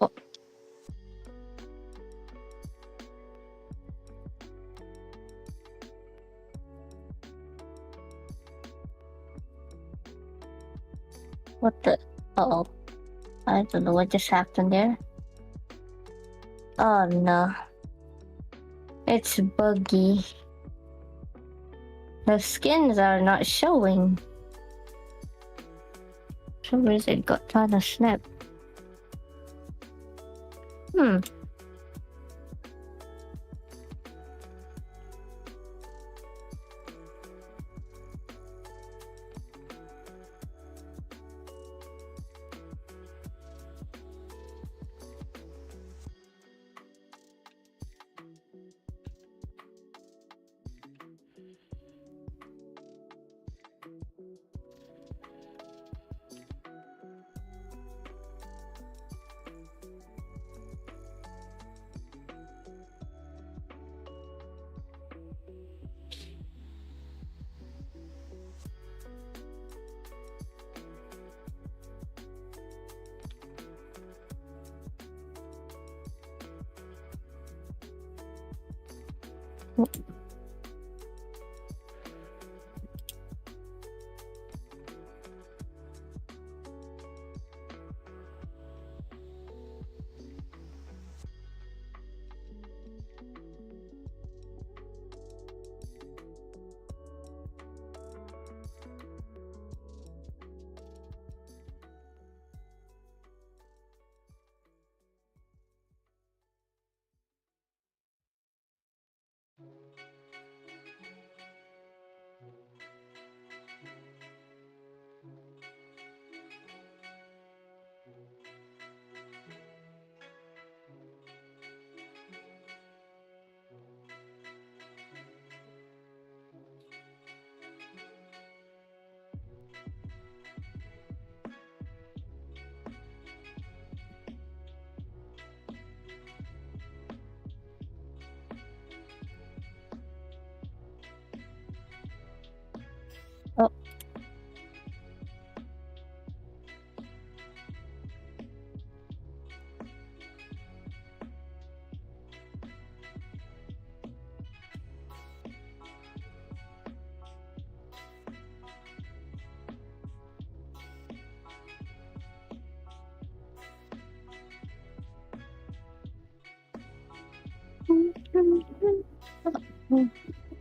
Oh, what the? Oh, I don't know what just happened there. Oh no, it's buggy. The skins are not showing. For some reason it got kind of snapped. Hmm.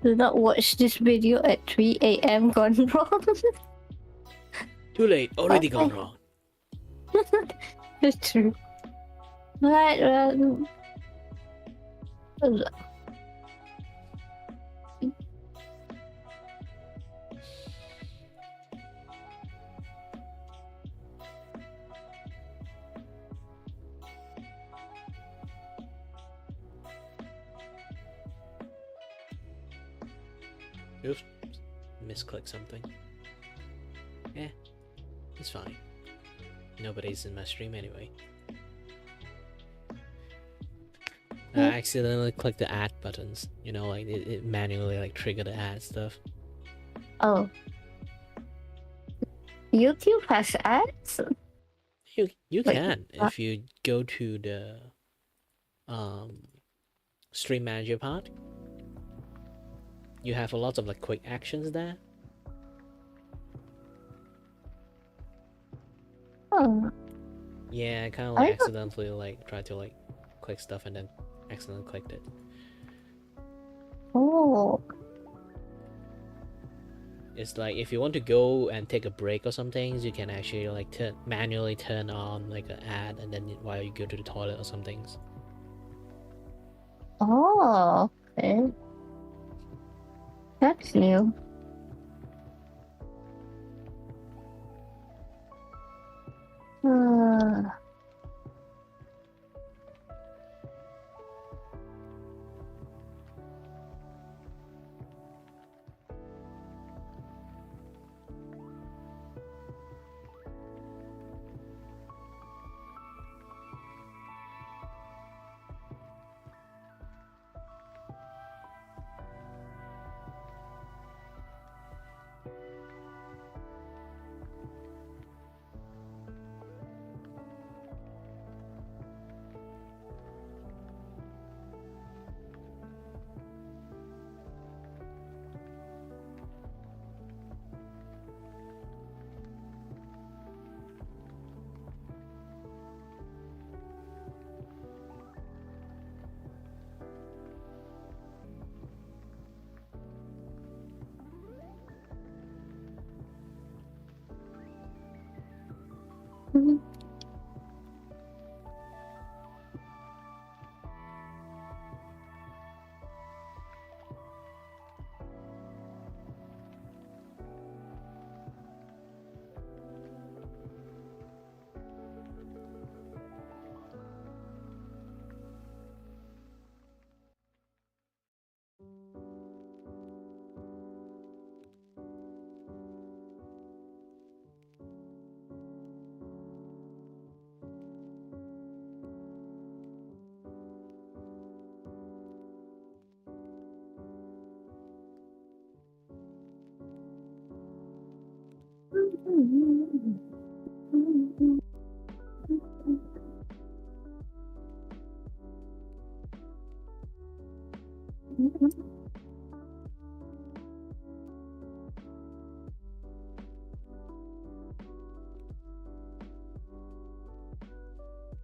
Do not watch this video at 3 a.m. gone wrong. Too late. Already gone wrong. That's true. Right. Oops. Misclick something. Eh. It's fine. Nobody's in my stream anyway. I accidentally clicked the ad buttons. You know, like it manually like triggered the ad stuff. Oh. YouTube has ads? You Wait, can if you go to the stream manager part. You have a lot of like quick actions there. Oh. Yeah, I kind of like accidentally like tried to like click stuff and then accidentally clicked it. Oh. It's like if you want to go and take a break or some things, you can actually like manually turn on like an ad, and then while you go to the toilet or some things. Oh, okay. That's new.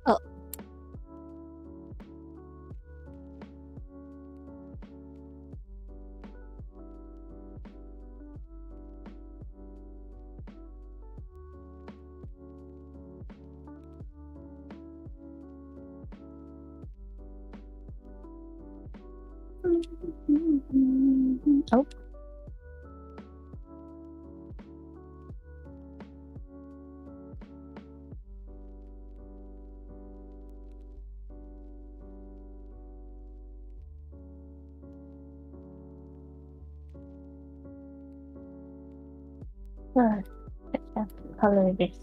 Oh. Oh. Let's have to color this.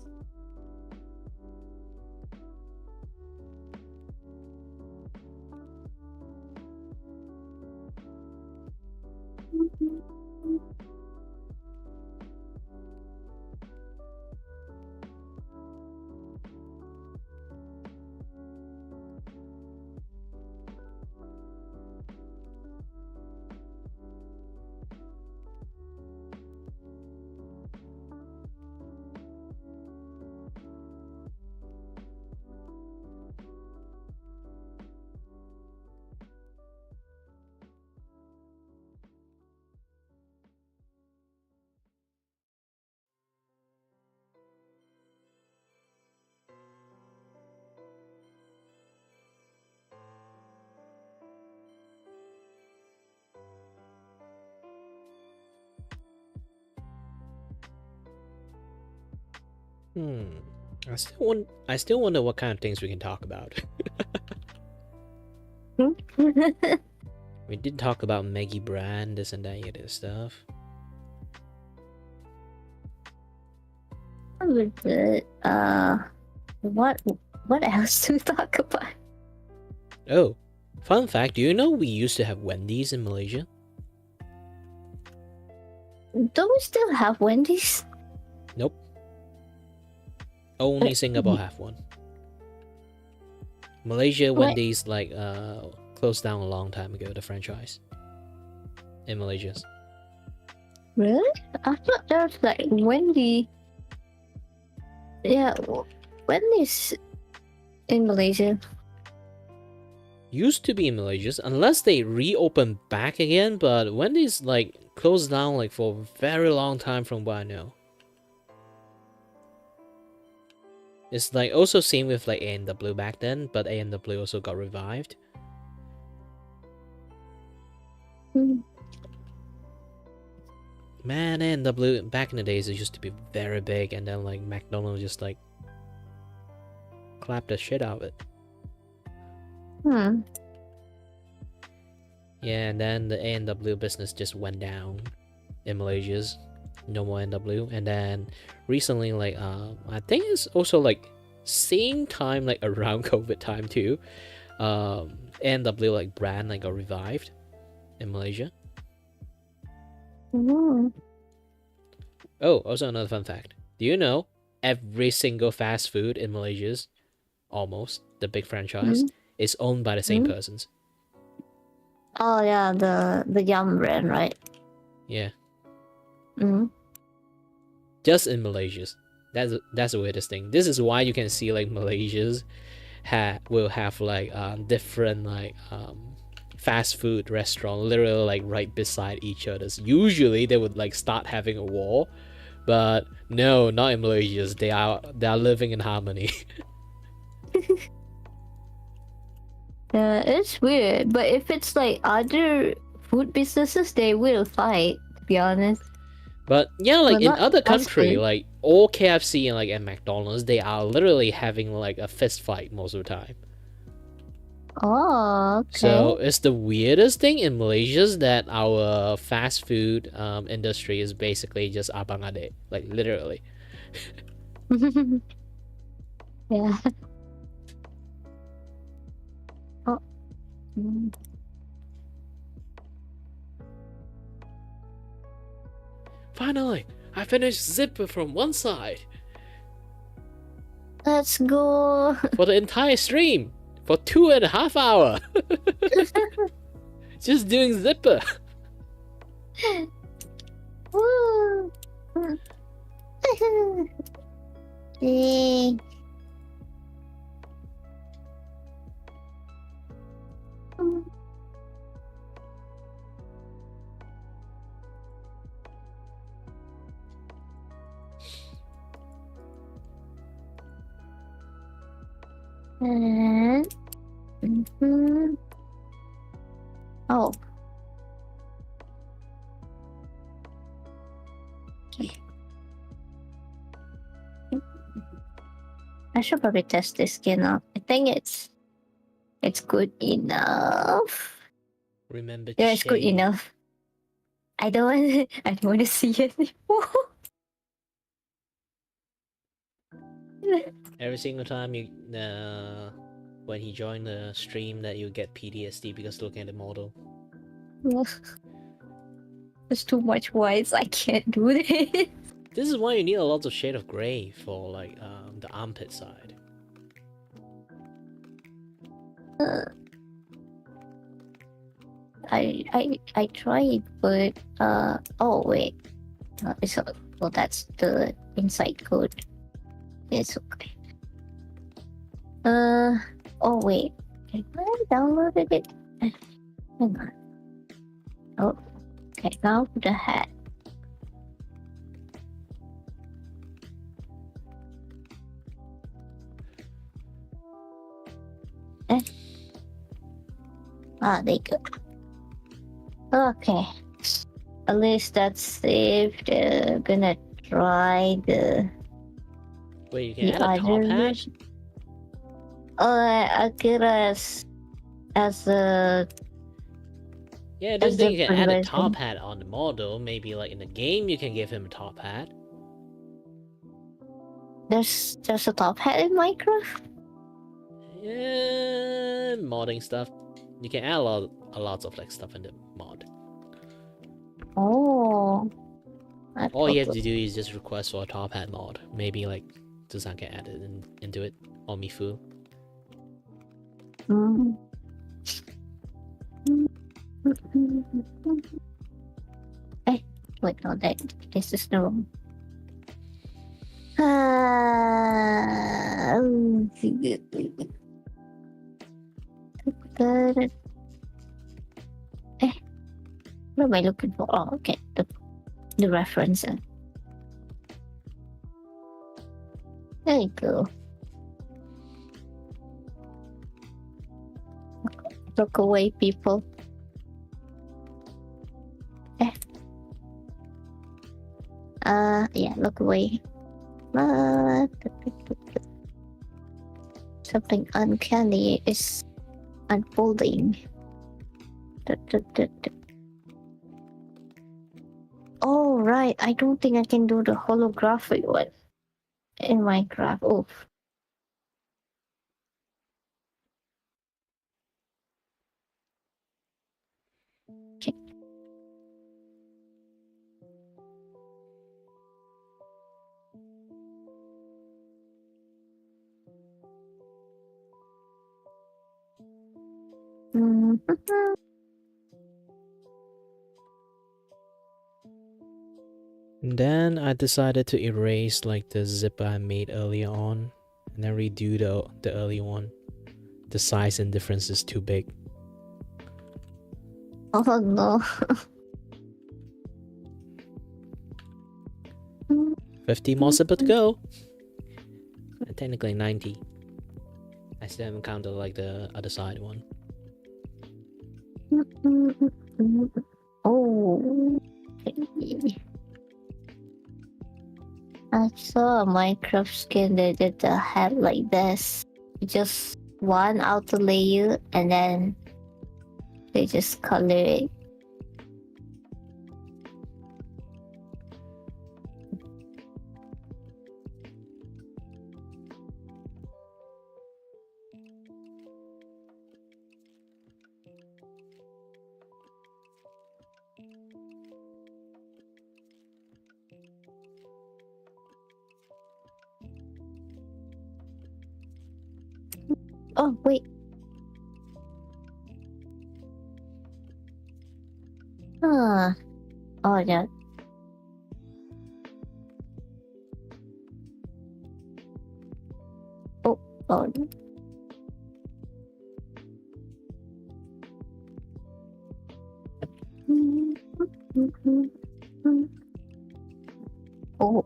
I still wonder what kind of things we can talk about. We did talk about Maggie brand, this and that, other stuff. What else to talk about? Oh, fun fact, do you know we used to have Wendy's in Malaysia? Don't we still have Wendy's? Nope. Only Singapore have one. Malaysia, Wendy's closed down a long time ago, the franchise. In Malaysia. Really? I thought there was like Wendy. Yeah, Wendy's in Malaysia. Used to be in Malaysia, unless they reopened back again, but Wendy's like closed down like for a very long time from what I know. It's like also same with like A&W back then, but A&W also got revived. Man, A&W back in the days it used to be very big, and then like McDonald's just like clapped the shit out of it. Yeah, and then the A&W business just went down in Malaysia's. No more A&W. And then recently, like I think it's also like same time, like around COVID time too. A&W like brand like got revived in Malaysia. Oh, also another fun fact. Do you know every single fast food in Malaysia's, almost the big franchise, is owned by the same persons? Oh yeah, the Yum brand, right? Yeah. Just in Malaysia's. That's the weirdest thing. This is why you can see like Malaysia's will have like different like fast food restaurant literally like right beside each other's. Usually they would like start having a war, but no, not in Malaysia's. They are living in harmony. Yeah, it's weird, but if it's like other food businesses, they will fight, to be honest. But yeah, like But in not other fast country, food. like all KFC and like at McDonald's, they are literally having like a fist fight most of the time. Oh, okay. So it's the weirdest thing in Malaysia is that our fast food industry is basically just abang ade, like literally. Yeah. Oh. Finally, I finished zipper from one side Let's go. for the entire stream for 2.5 hours. Just doing zipper. Woo. Yay. And oh, okay. I should probably test this skin out. I think it's good enough. Remember to Yeah, it's good shave. enough. I don't want to see it anymore. Every single time you when he joined the stream that you get PTSD because looking at the model. There's too much whites. I can't do this. This is why you need a lot of shade of gray for like the armpit side. I tried, but oh wait, it's well that's the inside code. It's okay. Oh wait, can I downloaded it? Hang on. Oh, okay. Now the hat. Ah, there you go. Okay. At least that's saved. Gonna try the Wait, you can The add a top other hat? version. Akira as a Yeah, I didn't think you can different add a top version. hat on the model. Maybe like in the game you can give him a top hat. There's a top hat in Minecraft. Yeah, modding stuff. You can add a lot of like stuff in the mod. Oh, All you have to do is just request for a top hat mod. Maybe like does not get added into it on Mifu. Mm. Eh, wait, no, this is the wrong. What am I looking for? Oh, okay, the reference. There you go. Look away, people. Yeah, look away. Something uncanny is unfolding. Oh, right. I don't think I can do the holographic one in Minecraft. Oh. Okay. And then I decided to erase like the zip I made earlier on, and then redo the early one. The size and difference is too big. Oh no. 50 more zipper to go. Technically 90. I still haven't counted like the other side one. Oh. I saw a Minecraft skin that did a hat like this. Just one outer layer and then they just color it. Oh, wait. Oh, yeah. Oh, oh. Oh.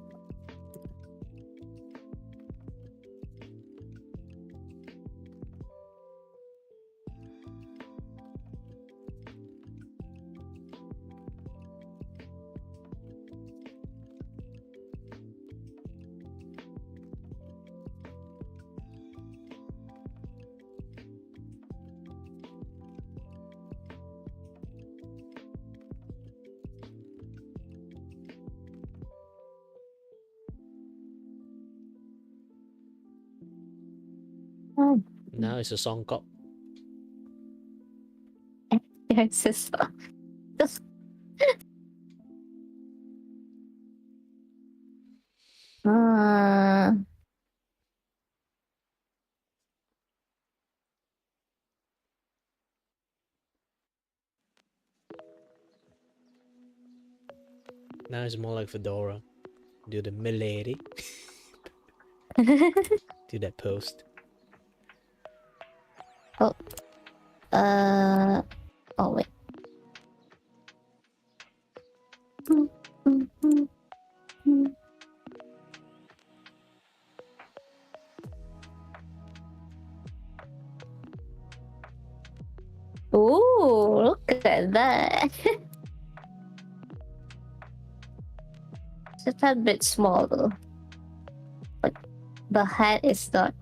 Now it's a song called. There's a song. Now it's more like Fedora. Do the milady. Do that post. Oh. Oh, wait. Ooh, look at that. It's a tad bit small though. But the hat is not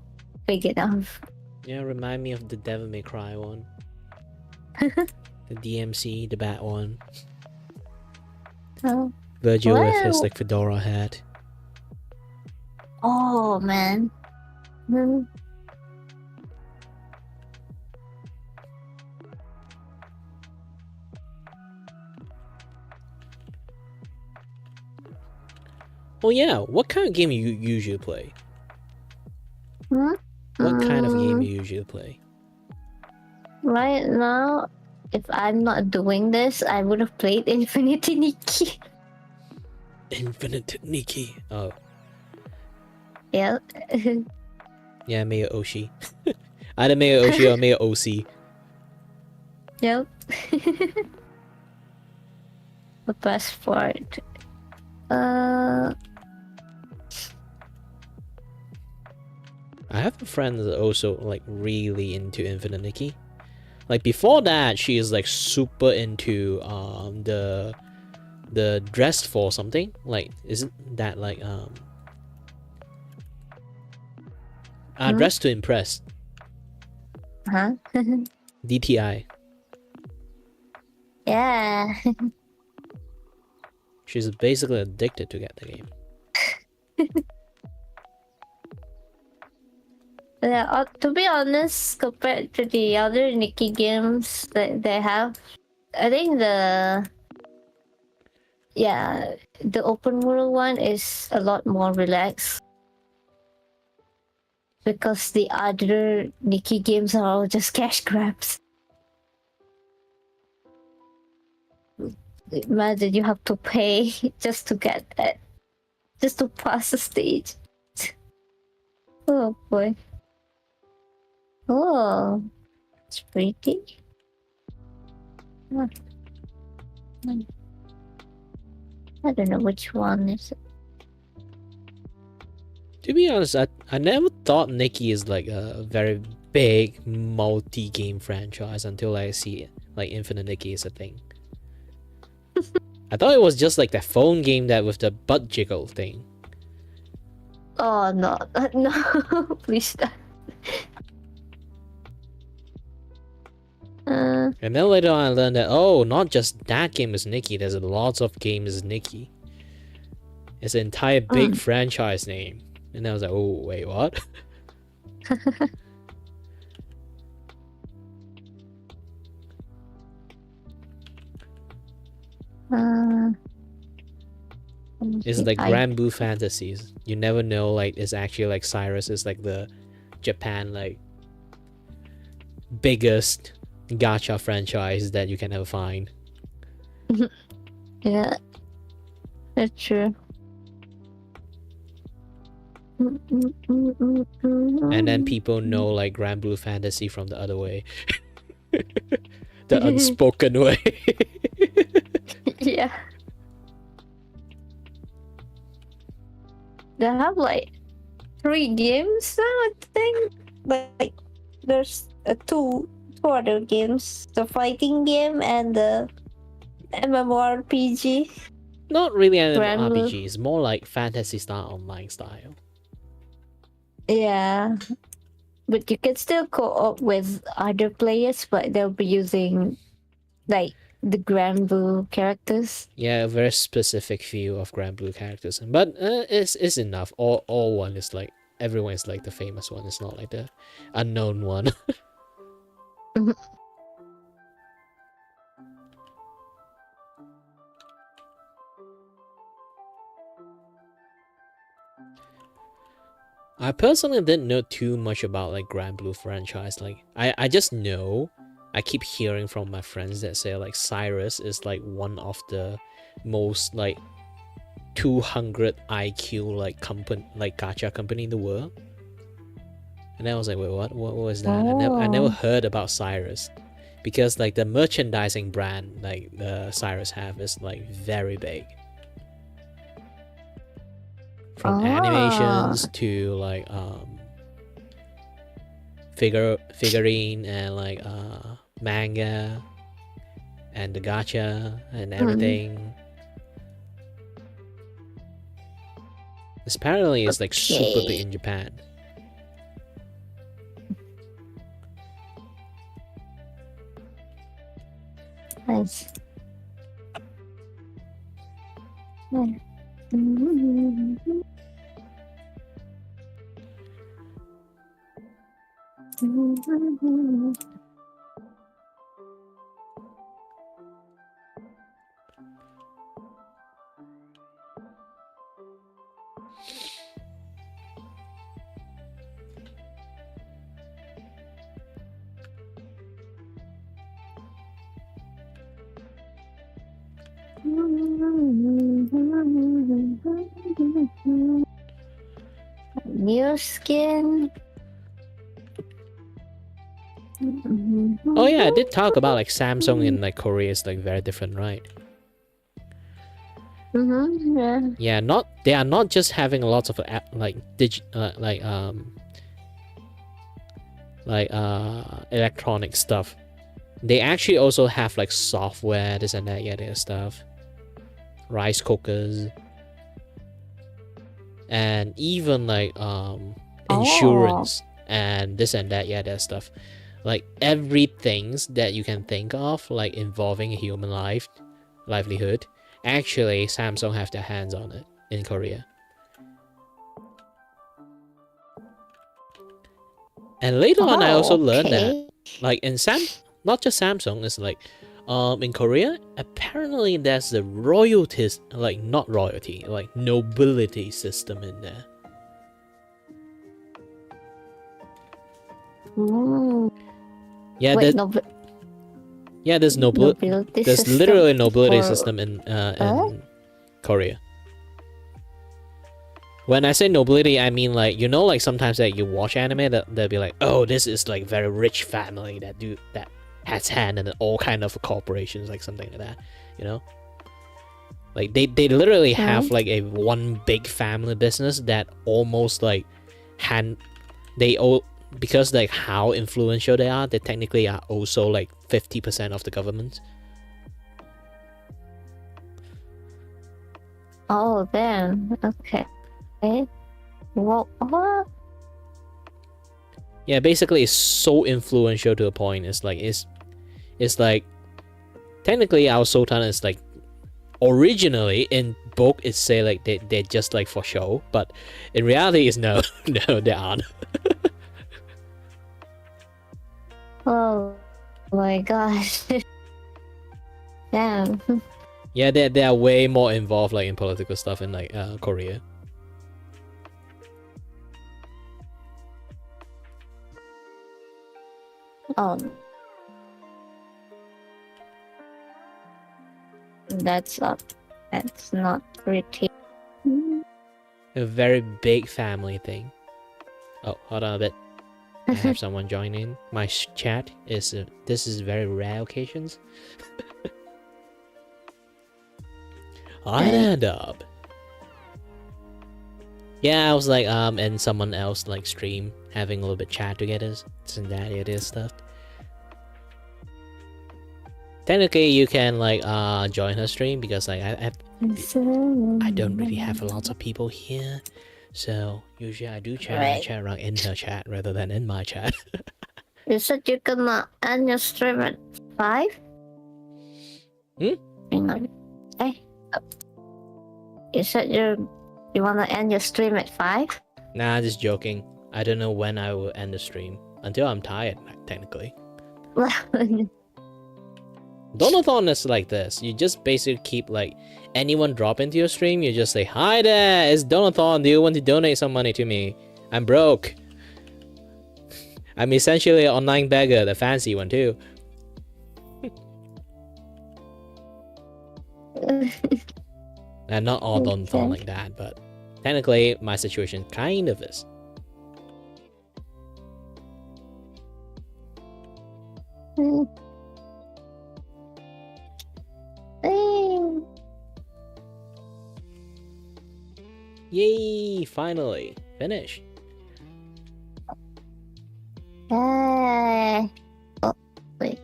big enough. Yeah, remind me of the Devil May Cry one. The DMC, the bad one. Oh, Virgil with his well, like fedora hat. oh man. Hmm. Oh yeah, what kind of game you usually play? Hmm? What kind of game Mm, you usually play? right now, if I'm not doing this, I would have played Infinity Nikki. Infinite Nikki. Oh. Yeah. Yeah, Mayor Oshi. Either Mayor Oshi or Mayor OC. Yep. The best part. Uh, I have a friend that's also like really into Infinite Nikki. Like before that, she is like super into the dressed for something. Like isn't that like hmm? dressed to impress. Huh? DTI. Yeah. She's basically addicted to get the game. Yeah, to be honest, compared to the other Nikki games that they have, I think the open world one is a lot more relaxed because the other Nikki games are all just cash grabs. Imagine you have to pay just to get that, just to pass the stage. Oh boy. Oh, it's pretty. Hmm. I don't know which one is it. To be honest, I never thought Nikki is like a very big multi-game franchise until I see it. Like Infinite Nikki is a thing. I thought it was just like that phone game that with the butt jiggle thing. Oh no, no, please stop. And then later on I learned that, oh, not just that game is Nikki, there's lots of games Nikki. It's an entire big franchise name. And I was like, oh, wait, what? It's like Grand Blue Fantasies. You never know, like, it's actually like Cyrus is like the Japan, like, biggest gacha franchise that you can ever find. Yeah, that's true. And then people know like Grand Blue Fantasy from the other way. The unspoken way. Yeah. They have like 3 games now, I think. Like there's two other games. The fighting game and the MMORPG. Not really an Grand Blue. RPG, it's more like Fantasy Star Online style. Yeah. But you can still co-op with other players, but they'll be using like the Grand Blue characters. Yeah, a very specific few of Grand Blue characters. But it's enough. All one is like, everyone is like the famous one. It's not like the unknown one. I personally didn't know too much about like Grand Blue franchise. Like I just know, I keep hearing from my friends that say like Cyrus is like one of the most like 200 IQ like company, like gacha company in the world. And then I was like, wait, what was that? I never heard about Cyrus, because like the merchandising brand like Cyrus have is like very big. From animations to like figurine and like manga and the gacha and everything. Apparently, it's like super big Okay. in Japan. Nice. New skin. Oh yeah, I did talk about like Samsung in like Korea is like very different, right? Yeah. Yeah, they are not just having lots of like electronic stuff. They actually also have like software, this and that, yeah, their stuff, rice cookers, and even like insurance and this and that, yeah, their stuff. Like everything that you can think of, like involving human livelihood. Actually, Samsung have their hands on it in Korea. And later on, I also learned that, like not just Samsung, it's like, in Korea, apparently there's the royalties, like not royalty, like nobility system in there. Yeah, Wait, there's nobility there's system literally a nobility for system in Korea. When I say nobility, I mean like, you know, like sometimes that you watch anime that they'll be like, oh, this is like very rich family that has hand in all kind of corporations, like something like that, you know. Like they literally have like a one big family business that almost like they all, because like how influential they are, they technically are also like 50% of the government. Oh, damn. Okay. What? Yeah, basically it's so influential to a point. It's like technically our sultan is like, originally in book it's say like they're just like for show, but in reality is no. No, they aren't. Oh my gosh. Damn. Yeah, they are way more involved like in political stuff in like Korea. Oh. That's not pretty. A very big family thing. Oh, hold on a bit. I have someone join in. My chat is this is very rare occasions. I end up. Yeah, I was like and someone else like stream having a little bit chat together, and that it is stuff. Technically, you can like join her stream because like I don't really have lots of people here, so usually I do chat around in her chat rather than in my chat. You said you're gonna end your stream at 5? Hang on. Hey. You said you wanna end your stream at 5? Nah, just joking. I don't know when I will end the stream. Until I'm tired, technically. Donathon is like this. You just basically keep like, anyone drop into your stream, you just say, hi there, it's Donathon, do you want to donate some money to me? I'm broke. I'm essentially an online beggar, the fancy one too. And not all Donathon like that, but technically my situation kind of is. Yay, finally finished. Oh, wait.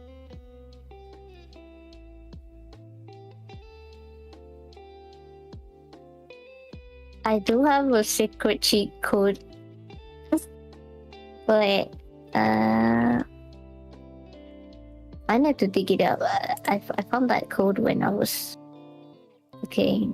I do have a secret cheat code, but I need to dig it up. I found that code when I was okay.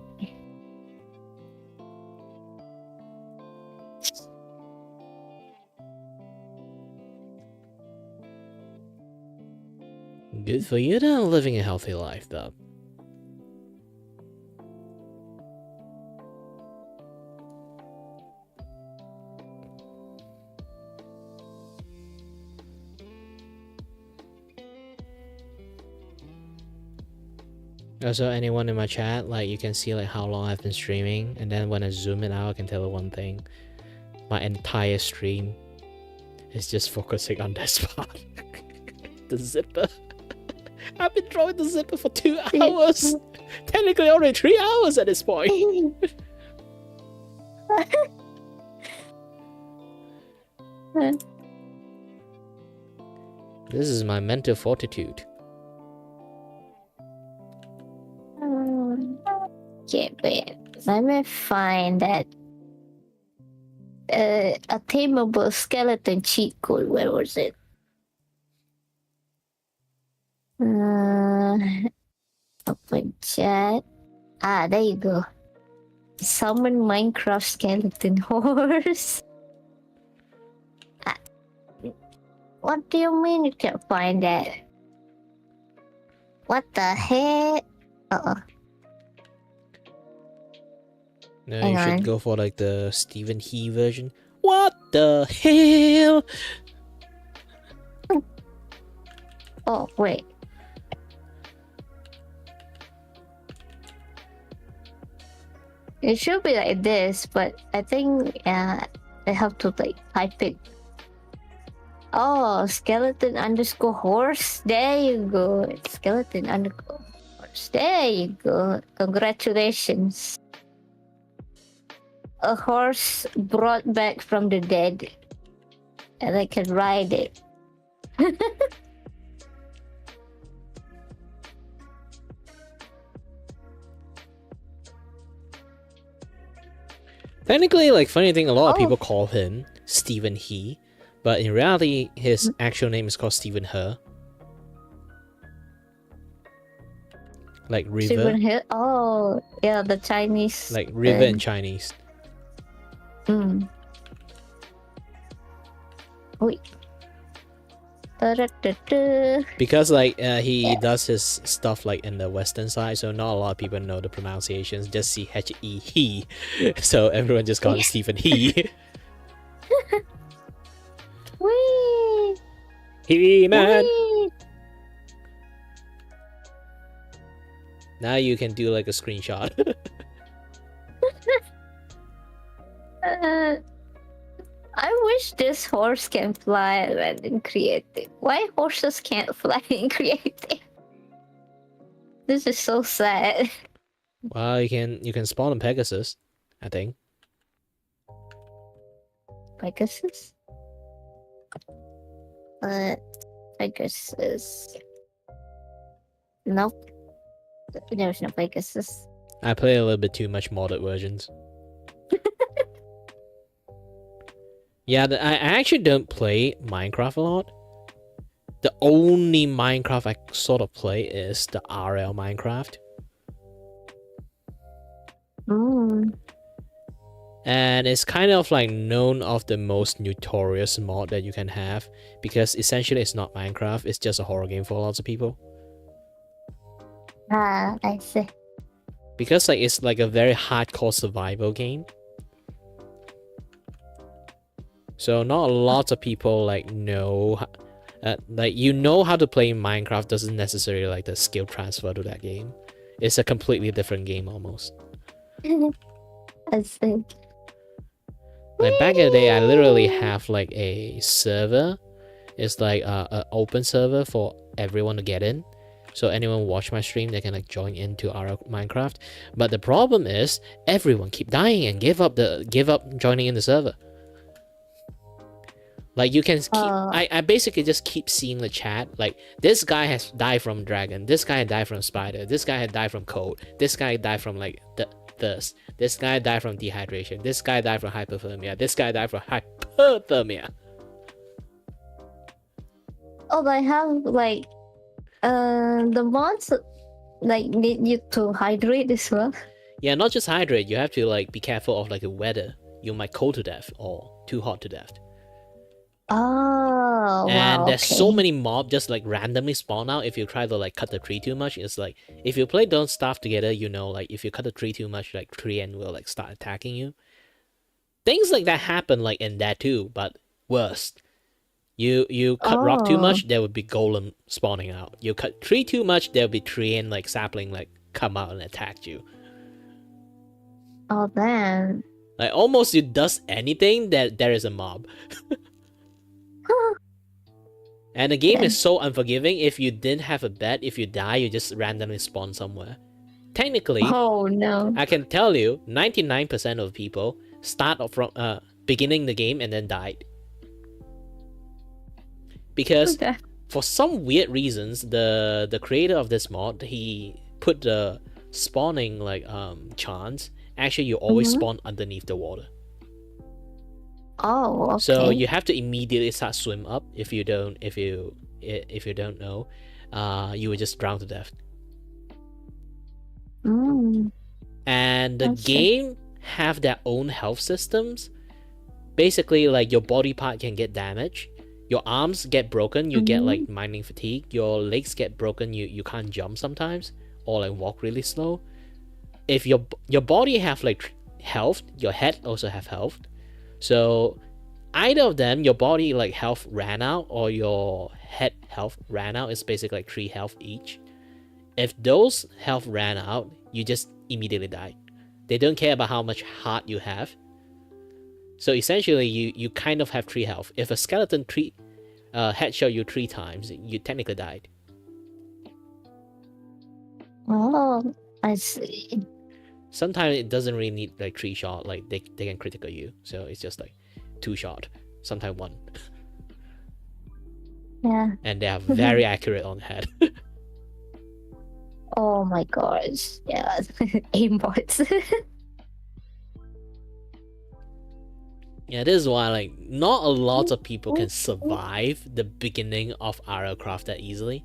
Good for you, though, living a healthy life, though. Also, anyone in my chat, like, you can see like how long I've been streaming, and then when I zoom it out, I can tell you one thing. My entire stream is just focusing on that spot. The zipper. I've been drawing the zipper for 2 hours. Technically only 3 hours at this point. This is my mental fortitude. Okay, wait. Let me find that a tameable skeleton cheat code. Where was it? Open chat. Ah, there you go. Summon Minecraft skeleton horse. What do you mean you can't find that? What the heck? No, Hang you should on. go for like the Stephen He version. What the hell? Oh, wait. It should be like this, but I think I have to like type it. Oh, skeleton underscore horse. There you go. Skeleton underscore horse. There you go. Congratulations. A horse brought back from the dead. And I can ride it. Technically, like, funny thing, a lot of people call him Stephen He, but in reality, his actual name is called Stephen He. Like river. Stephen He? Oh, yeah, the Chinese. Like river in Chinese. Wait. Because like he does his stuff like in the western side, so not a lot of people know the pronunciations. Just see He, he. So everyone just calls him Stephen He. Wee! He man. Wee! Now you can do like a screenshot. I wish this horse can fly in creative. Why horses can't fly in creative? This is so sad. Well, you can spawn on Pegasus, I think. Pegasus? Pegasus. Nope. There's no Pegasus. I play a little bit too much modded versions. Yeah, I actually don't play Minecraft a lot. The only Minecraft I sort of play is the RL Minecraft. And it's kind of like known of the most notorious mod that you can have, because essentially it's not Minecraft, it's just a horror game for lots of people. Ah, I see. Because like it's like a very hardcore survival game. So not a lot of people like know, like you know how to play Minecraft doesn't necessarily like the skill transfer to that game. It's a completely different game almost. I see. Like back in the day, I literally have like a server. It's like an open server for everyone to get in. So anyone watch my stream, they can like join into our Minecraft. But the problem is everyone keep dying and give up joining in the server. Like you can keep, I basically just keep seeing the chat. Like this guy has died from dragon. This guy died from spider. This guy had died from cold. This guy died from like the thirst. This guy died from dehydration. This guy died from hypothermia. This guy died from hyperthermia. Oh, I have like the mods like need you to hydrate as well. Yeah, not just hydrate. You have to like be careful of like the weather. You might cold to death or too hot to death. Oh, And wow, there's so okay. many mobs just like randomly spawn out if you try to like cut the tree too much. It's like if you play Don't Starve together, you know, like if you cut the tree too much, like tree end will like start attacking you. Things like that happen like in that too, but worse. You cut rock too Oh, much, there would be golem spawning out. You cut tree too much, there'll be tree and like sapling like come out and attack you. oh man. Like almost you does anything that there is a mob. And the game is so unforgiving. If you didn't have a bet, if you die, you just randomly spawn somewhere. Technically, Oh no. I can tell you, 99% of people start from beginning the game and then died. Because Okay. for some weird reasons, the creator of this mod, he put the spawning like chance. Actually, you always spawn underneath the water. Oh, okay. So you have to immediately start swim up. If you don't know, you will just drown to death. And the game have their own health systems. Basically, like your body part can get damaged. Your arms get broken, you get like mining fatigue. Your legs get broken, you can't jump sometimes, or like walk really slow. If your body have like health, your head also have health. So either of them, your body like health ran out or your head health ran out. It's basically like 3 health each. If those health ran out, you just immediately die. They don't care about how much heart you have. So essentially, you kind of have 3 health. If a skeleton headshot you 3 times, you technically died. Oh, I see. Sometimes it doesn't really need like 3 shot, like they can critical you. So it's just like 2 shot, sometimes 1. Yeah. And they are very accurate on head. Oh my gosh. Yeah. Aimbots. Yeah, this is why like not a lot of people can survive the beginning of Craft that easily.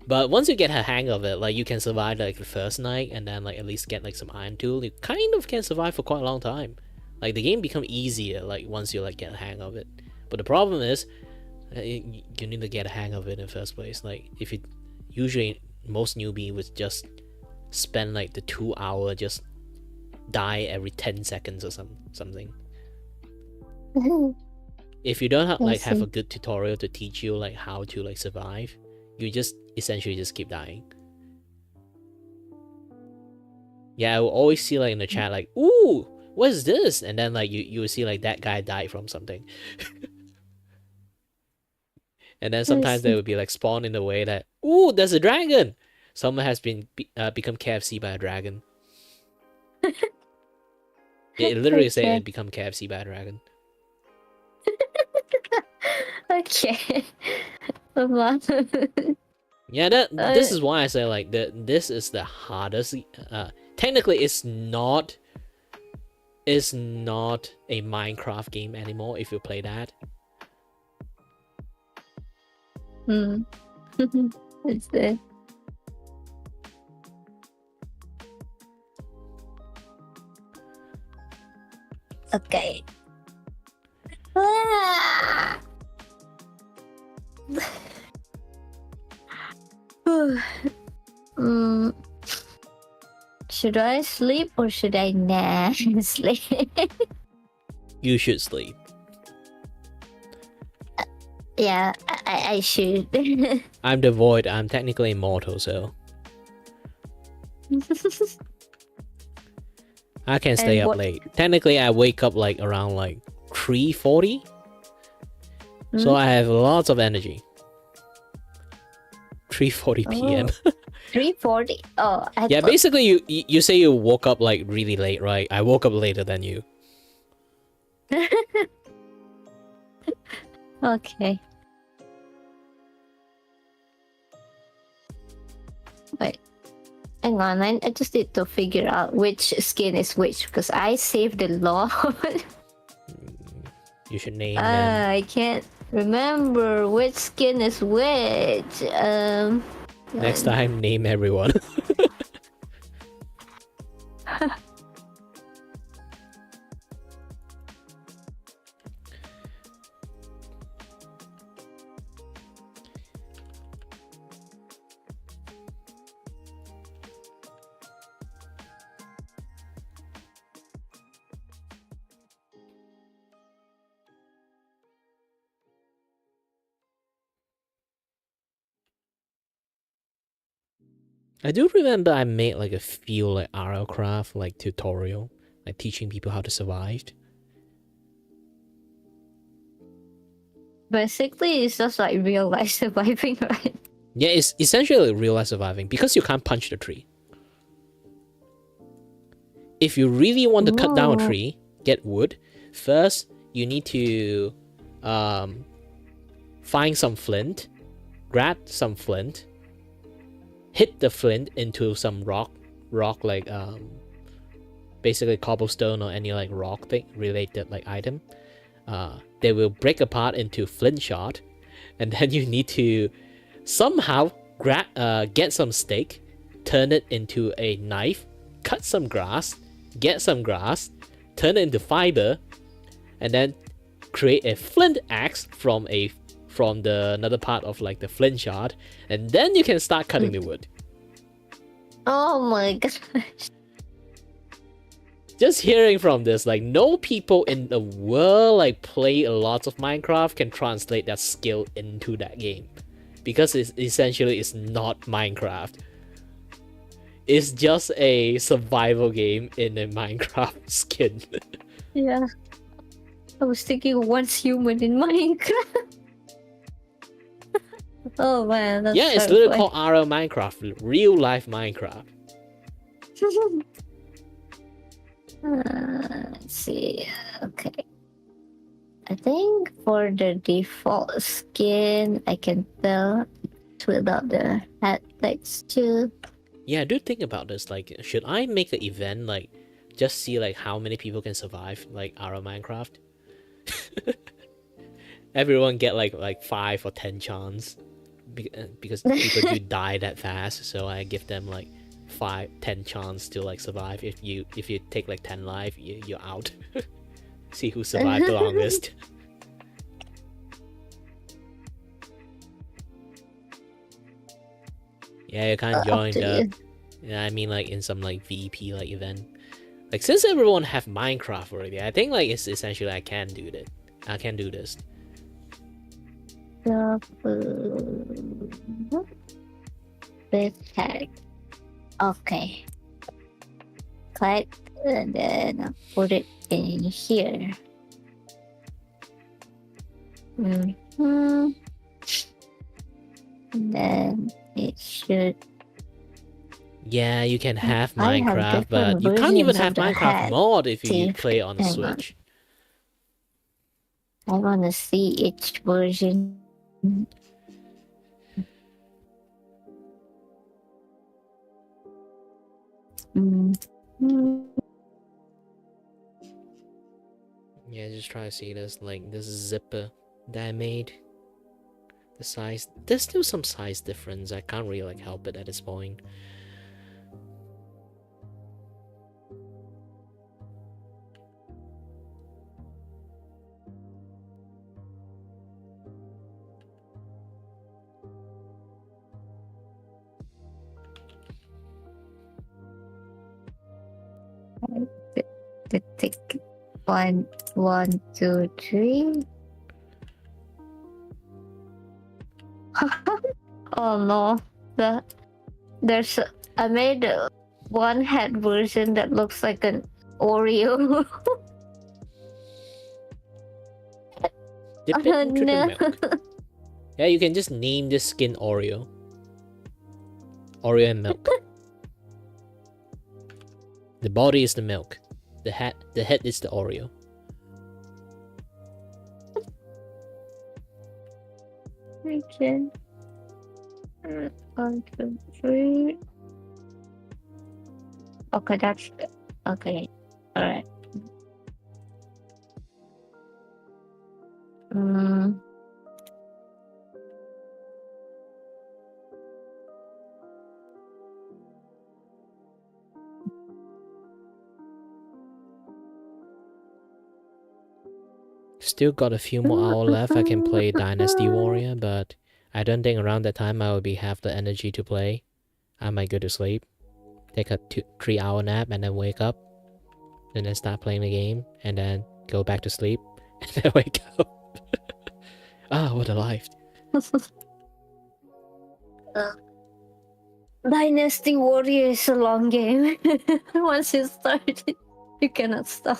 But once you get a hang of it, like you can survive like the first night and then like at least get like some iron tool, you kind of can survive for quite a long time. Like the game become easier like once you like get a hang of it. But the problem is you need to get a hang of it in the first place. Like if you usually most newbie would just spend like the 2 hour just die every 10 seconds or something. If you don't have a good tutorial to teach you like how to like survive, you just essentially just keep dying. Yeah, I will always see like in the chat like, ooh, what is this? And then like you will see like that guy died from something. And then sometimes they would be like spawn in the way that, ooh, there's a dragon. Someone has been become KFC by a dragon. It literally say it become KFC by a dragon. Okay. Yeah, this is why I say like this is the hardest. Technically, it's not a Minecraft game anymore if you play that. It's the okay. Should I sleep or should I not sleep? You should sleep. Yeah, I should. I'm the void. I'm technically immortal, so I can stay up late. Technically, I wake up like around like 3:40, so I have lots of energy. 3:40 p.m. 3:40. Oh, yeah. Basically, you say you woke up like really late, right? I woke up later than you. Okay. Wait. Hang on, I just need to figure out which skin is which because I saved a lot. You should name them. I can't remember which skin is which. Next time, name everyone. I do remember I made like a few like RL craft like tutorial, like teaching people how to survive. Basically, it's just like real life surviving, right? Yeah, it's essentially like real life surviving because you can't punch the tree. If you really want to cut down a tree, get wood. First, you need to find some flint, grab some flint, hit the flint into some rock like basically cobblestone or any like rock thing related like item. They will break apart into flint shot, and then you need to somehow get some steak, turn it into a knife, cut some grass, get some grass, turn it into fiber, and then create a flint axe from the another part of like the flint shard, and then you can start cutting the wood. Oh my gosh. Just hearing from this, like no people in the world like play a lot of Minecraft can translate that skill into that game, because it's essentially it's not Minecraft. It's just a survival game in a Minecraft skin. Yeah. I was thinking once human in Minecraft. Oh man, that's yeah, it's so literally funny. called RL Minecraft, real life Minecraft. Let's see. Okay. I think for the default skin, I can tell it's without the hat texture. Yeah, I do think about this. Like, should I make an event like just see like how many people can survive like RL Minecraft? Everyone get like 5 or 10 chance because people do die that fast. So I give them like 5-10 chance to like survive. If you take like 10 life, you're out. See who survived the longest. Yeah, you can't join the. Yeah, I mean like in some like VP like event. Like since everyone have Minecraft already, I think like it's essentially I can do that. I can do this. This tag. Okay. Click and then put it in here. And then it should. Yeah, you can have I have Minecraft, but you can't even versions have of the Minecraft hat. mod if you See, play on the hang on. Switch. I wanna see each version. Yeah, just try to see this like this zipper that I made. The size, there's still some size difference. I can't really like help it at this point. The tick. 1, 1, 2, 3. Oh no, there's I made one head version that looks like an Oreo. Dip it into the milk. Yeah, you can just name this skin Oreo. Oreo and milk. The body is the milk. The head is the Oreo. Okay. 1, 2, 3. Okay, that's good. Okay. Alright. Mm. Still got a few more hours left. I can play Dynasty Warrior, but I don't think around that time I will be have the energy to play. I might go to sleep, take a 3 hour nap, and then wake up, and then start playing the game, and then go back to sleep, and then wake up. What a life! Dynasty Warrior is a long game. Once you start it, you cannot stop.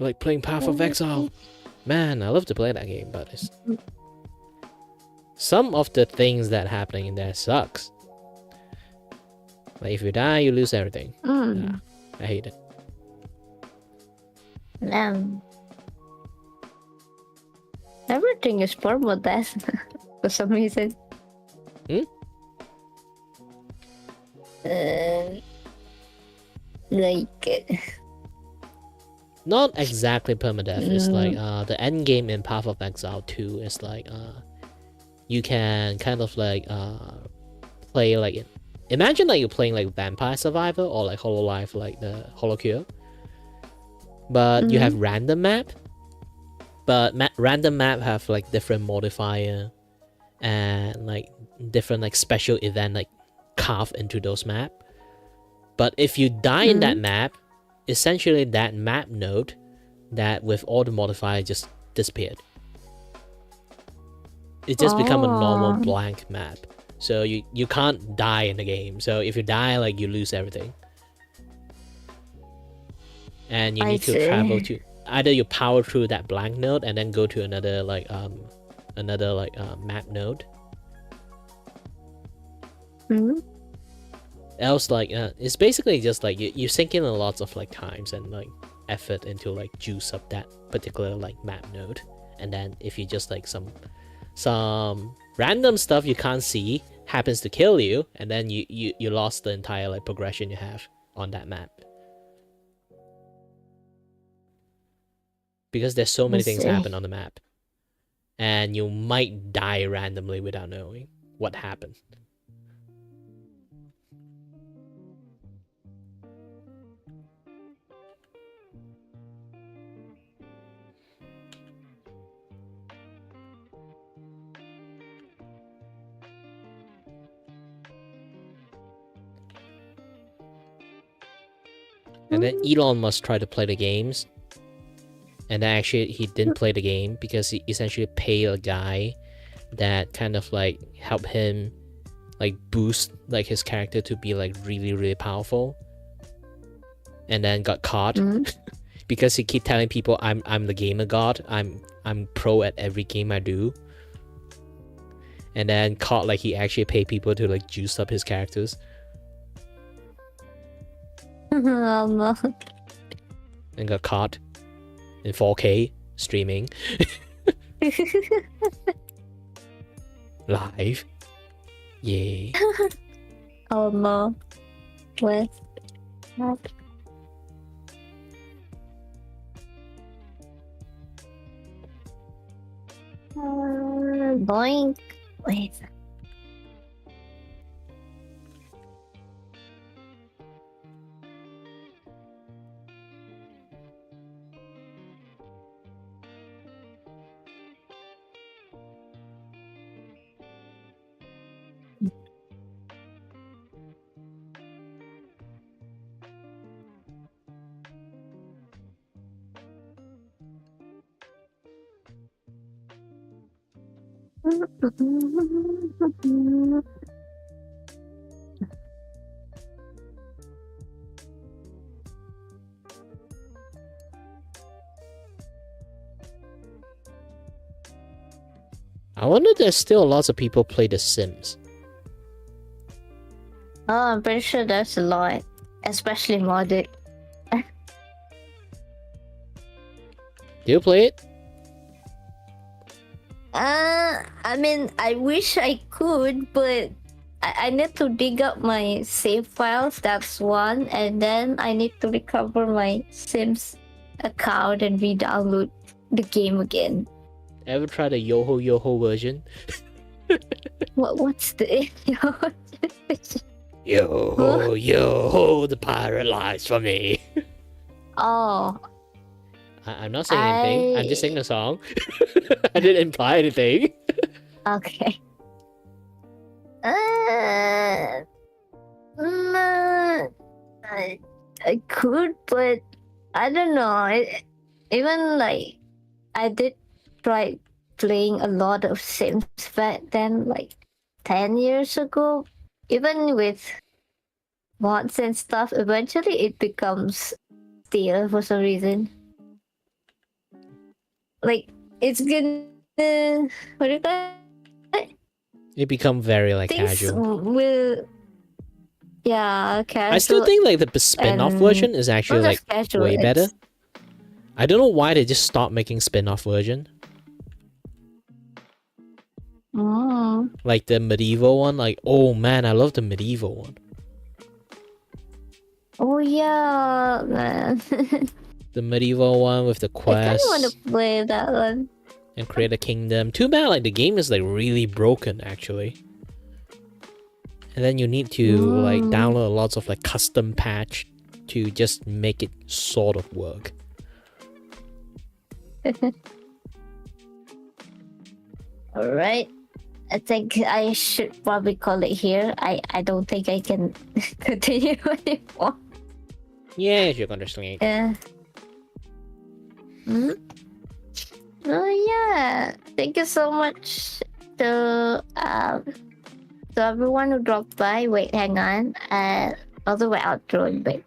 Like playing Path of Exile. Man, I love to play that game, but it's... some of the things that happening in there sucks. Like if you die, you lose everything. I hate it. Everything is permadeath for some reason. Like... Not exactly permadeath. It's like the end game in Path of Exile 2 is like you can kind of like play like imagine like you're playing like Vampire Survivor or like Hololive, like the Holocure, but you have random map. But random map have like different modifier and like different like special event like carved into those map. But if you die in that map, essentially that map node that with all the modifier just disappeared. It just become a normal blank map. So you can't die in the game. So if you die, like you lose everything. And you need to travel to either you power through that blank node and then go to another like map node. Else like it's basically just like you sink in a lots of like times and like effort into like juice up that particular like map node, and then if you just like some random stuff you can't see happens to kill you, and then you lost the entire like progression you have on that map, because there's so many things happen on the map, and you might die randomly without knowing what happened. And then Elon Musk tried to play the games, and then actually he didn't play the game because he essentially paid a guy that kind of like helped him like boost like his character to be like really powerful, and then got caught because he keep telling people I'm the gamer god, I'm pro at every game I do, and then caught like he actually paid people to like juice up his characters. Oh no. And got caught in 4K streaming live. Yay. Oh no. What? Boink. Wait. I wonder if there's still lots of people play The Sims. Oh, I'm pretty sure there's a lot, especially modded. Do you play it? I mean, I wish I could, but I need to dig up my save files. That's one, and then I need to recover my Sims account and re-download the game again. Ever try the Yoho Yoho version? What's the Yo yo, the pirate lies for me. Oh, I'm not saying anything. I'm just singing a song. I didn't imply anything. okay. I could, but I don't know. Even like I did try playing a lot of Sims back then, like 10 years ago. Even with mods and stuff, eventually it becomes stale for some reason. Like it's gonna what do you call it? It become very like Things casual. will casual. I still think like the spin-off version is actually like casual, way better. I don't know why they just stopped making spin-off version. Like the medieval one, like oh man, I love the medieval one. Oh yeah, man. The medieval one with the quest. I kind of want to play that one. And create a kingdom. Too bad like the game is like really broken actually. And then you need to like download lots of like custom patch to just make it sort of work. Alright. I think I should probably call it here. I don't think I can continue anymore. Yeah, you can understand. Yeah. Oh yeah. Thank you so much to everyone who dropped by. Wait, hang on. Also we're outroing, but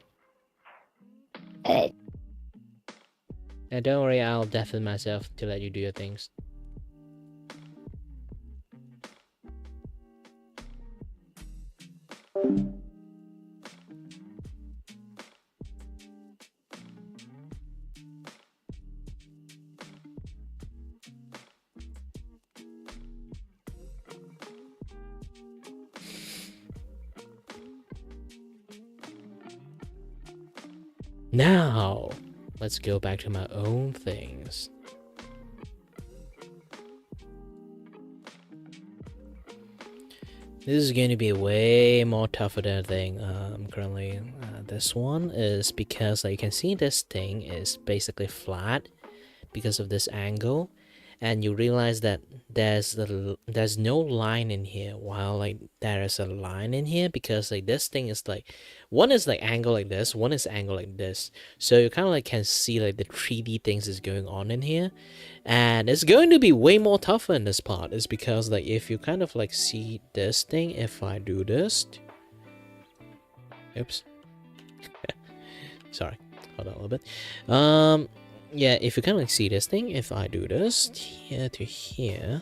And don't worry, I'll deafen myself to let you do your things. Now, let's go back to my own things. This is going to be way more tougher than I think currently. This one is because like, you can see this thing is basically flat because of this angle, and you realize that there's no line in here, while like there is a line in here because like this thing is like one is like angle like this, one is angle like this, so you kind of like can see like the 3D things is going on in here. And it's going to be way more tougher in this part is because like if you kind of like see this thing, if I do this, oops, sorry, hold on a little bit. Yeah, if you kind of like see this thing, if I do this here to here,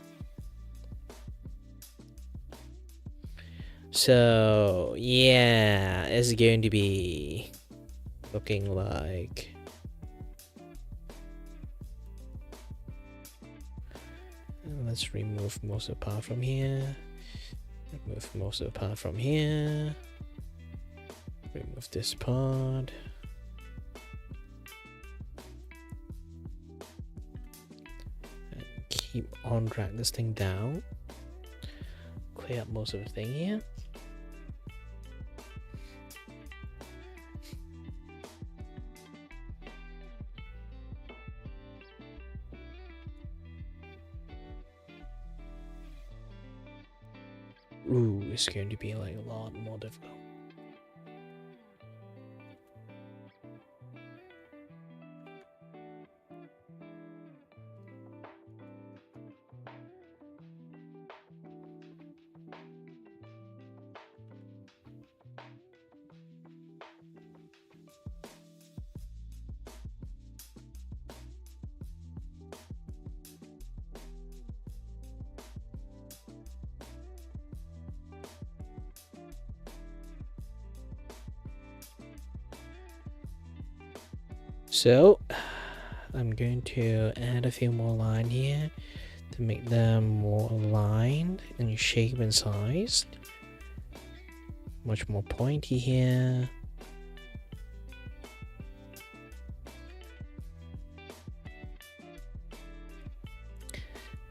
so yeah, it's going to be looking like let's remove most of the part from here, remove most of the part from here, remove this part. Keep on drag this thing down, clear up most of the thing here. Ooh, it's going to be like a lot more difficult. So I'm going to add a few more lines here to make them more aligned in shape and size. much more pointy here.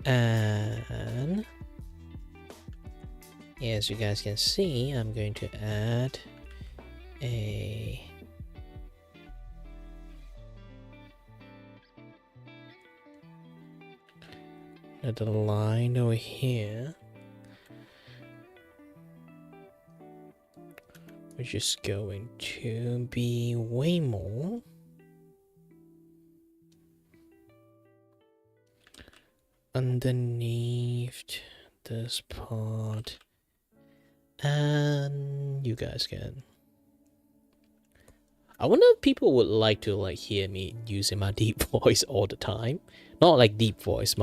And as you guys can see, I'm going to add another line over here, which is going to be way more. Underneath this part, and you guys can. I wonder if people would like to hear me using my deep voice all the time. Not like deep voice,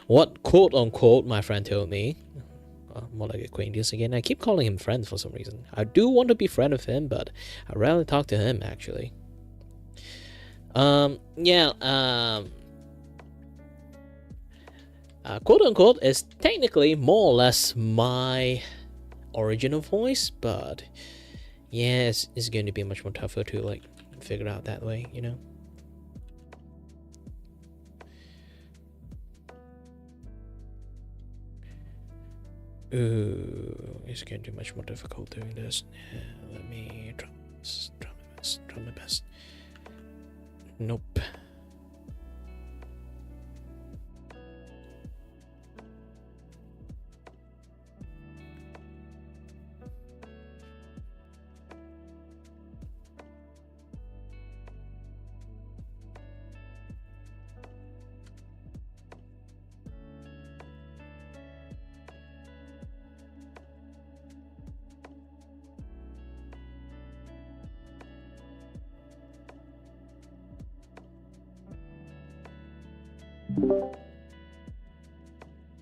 what quote unquote my friend told me. More like acquaintance again. I keep calling him friend for some reason. I do want to be friend with him, but I rarely talk to him actually. Quote unquote is technically more or less my original voice, but yeah, it's going to be much more tougher to figure out that way, you know. Ooh, it's going to be much more difficult doing this. Let me try my best. Nope.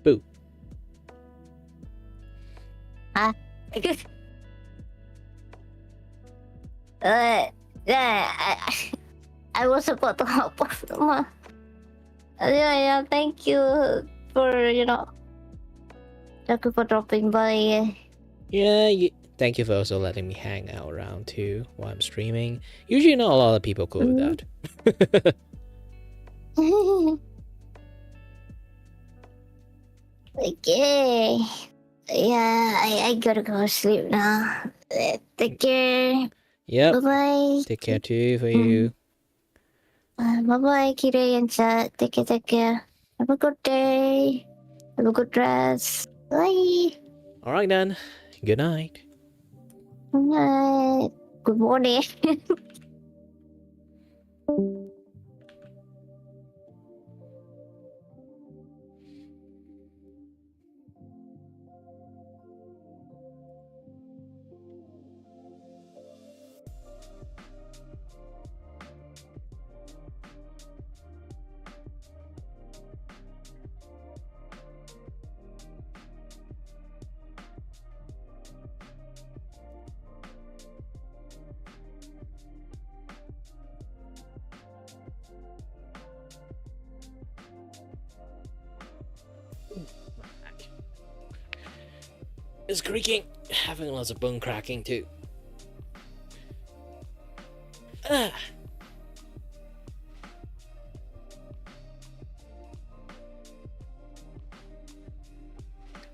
Boo. I was about to hop off. Yeah, thank you for, thank you for dropping by. Yeah, thank you for also letting me hang out around too while I'm streaming. Usually not a lot of people cool with that. Okay. Yeah, I gotta go sleep now. Take care. Yep. Bye-bye. Take care too for you. Bye-bye, Kiray and Chat. Take care. Have a good day. Have a good rest. Bye. Alright then. Good night. Good night. Good morning. It's creaking. Having lots of bone cracking too.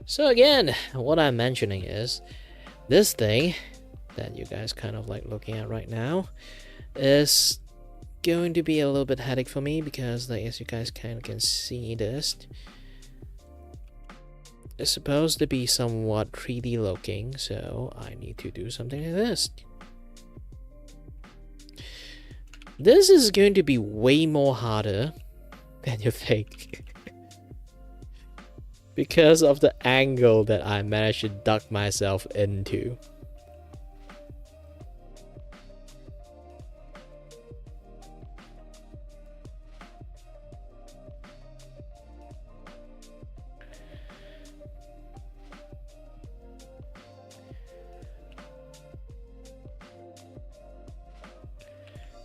So again, what I'm mentioning is this thing that you guys kind of looking at right now is going to be a little bit headache for me because as you guys kind of can see, this is supposed to be somewhat 3D looking, so I need to do something like this. This is going to be way more harder than you think. Because of the angle that I managed to duck myself into.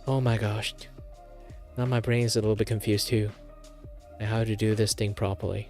Oh my gosh. Now my brain is a little bit confused too. And how to do this thing properly.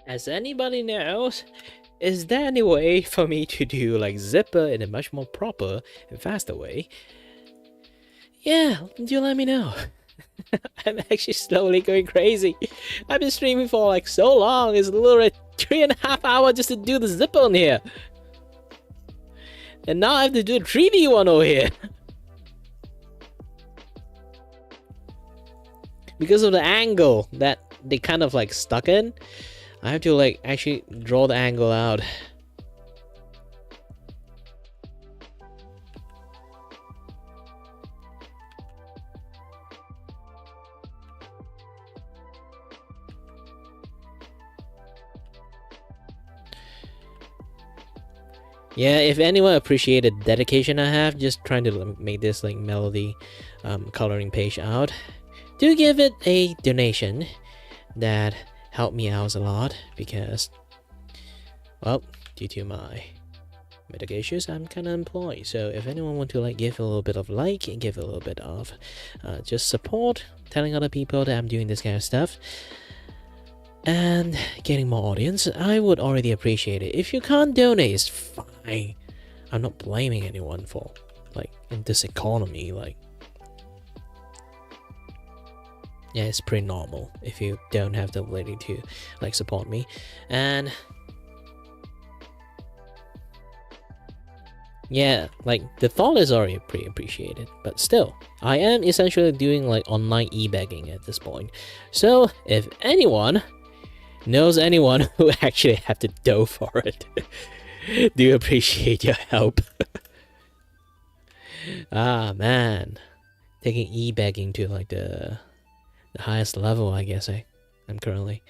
as anybody knows, is there any way for me to do like zipper in a much more proper and faster way? Yeah, do let me know. I'm actually slowly going crazy. I've been streaming for like so long, it's literally 3.5 hours just to do the zipper on here. And now I have to do a 3D one over here. Because of the angle that they kind of like stuck in, I have to like actually draw the angle out. Yeah, if anyone appreciated the dedication I have, just trying to make this like melody coloring page out, do give it a donation. That helped me out a lot because, well, due to my medical issues, I'm kind of employed. So if anyone want to like give a little bit of like and give a little bit of just support, telling other people that I'm doing this kind of stuff and getting more audience, I would already appreciate it. If you can't donate, it's fine. I'm not blaming anyone for like in this economy, like yeah, it's pretty normal if you don't have the ability to like support me. And yeah, like the thought is already pretty appreciated, but still, I am essentially doing like online e-begging at this point. So if anyone knows anyone who actually have to do for it, do appreciate your help. Ah man, taking e-begging to like the highest level, I guess I'm currently.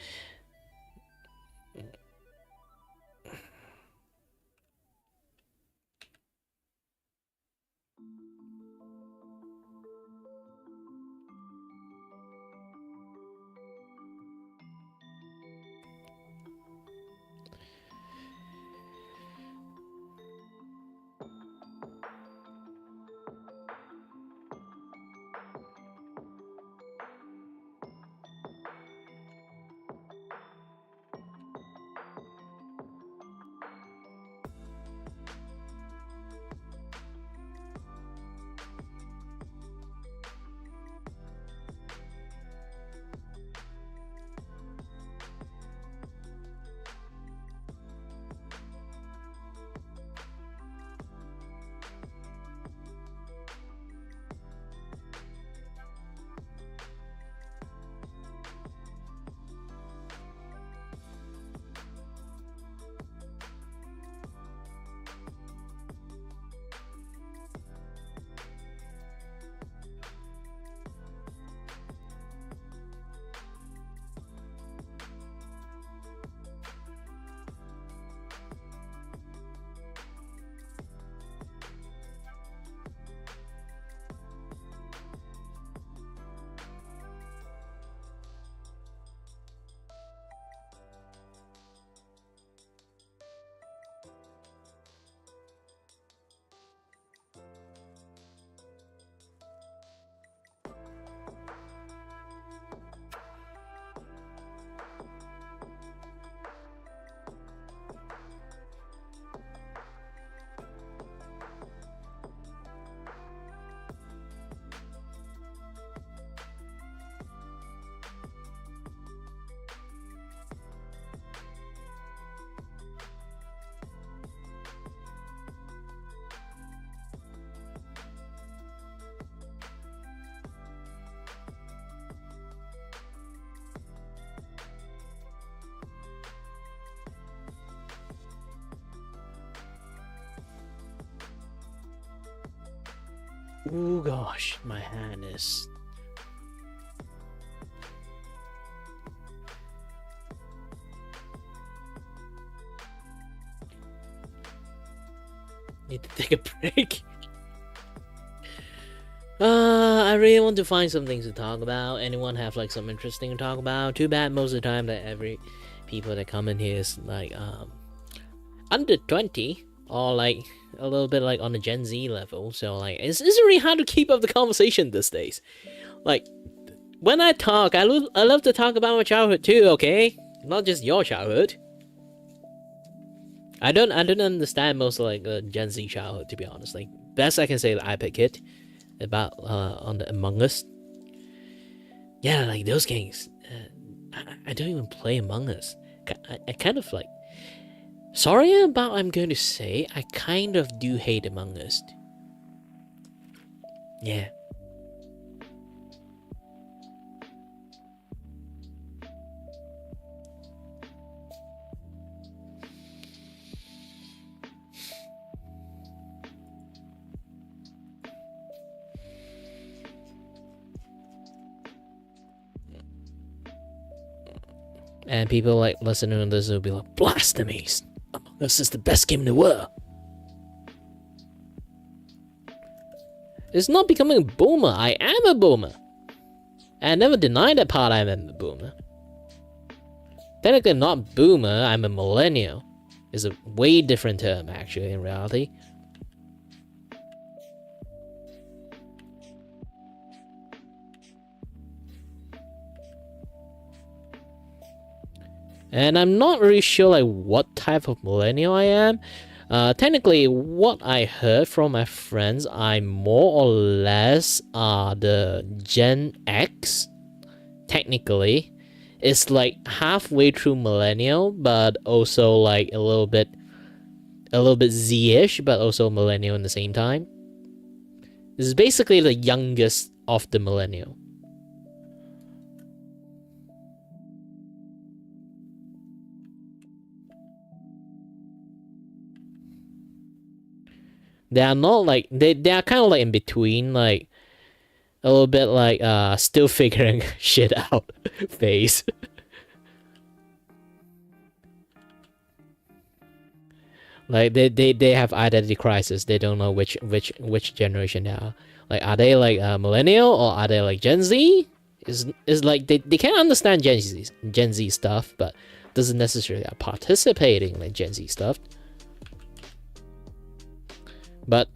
Oh gosh, my hand is. Need to take a break. I really want to find some things to talk about. Anyone have like some interesting to talk about? Too bad most of the time that every people that come in here is like under 20 or like a little bit like on the Gen Z level. So like it's really hard to keep up the conversation these days. Like when I talk, I love to talk about my childhood too. Okay, not just your childhood. I don't understand most of, like Gen Z childhood, to be honest. Like best I can say the iPad kid about on the Among Us. Yeah, like those games. I don't even play Among Us. I kind of like. Sorry about I'm going to say. I kind of do hate Among Us. Yeah. And people like listening to this will be like, blasphemies! Among Us is the best game in the world. It's not becoming a boomer. I am a boomer. I never denied that part I am a boomer. Technically, I'm not boomer. I'm a millennial. It's a way different term, actually, in reality. And I'm not really sure like what type of millennial I am. Technically, what I heard from my friends, I more or less are the Gen X. Technically, it's like halfway through millennial, but also like a little bit Z-ish, but also millennial in the same time. This is basically the youngest of the millennial. They are not like they are kind of like in between, like a little bit like still figuring shit out phase. Like they have identity crisis. They don't know which generation they are. Like are they like millennial or are they like Gen Z? Is like they can't understand Gen Z stuff, but doesn't necessarily are participating in like Gen Z stuff. But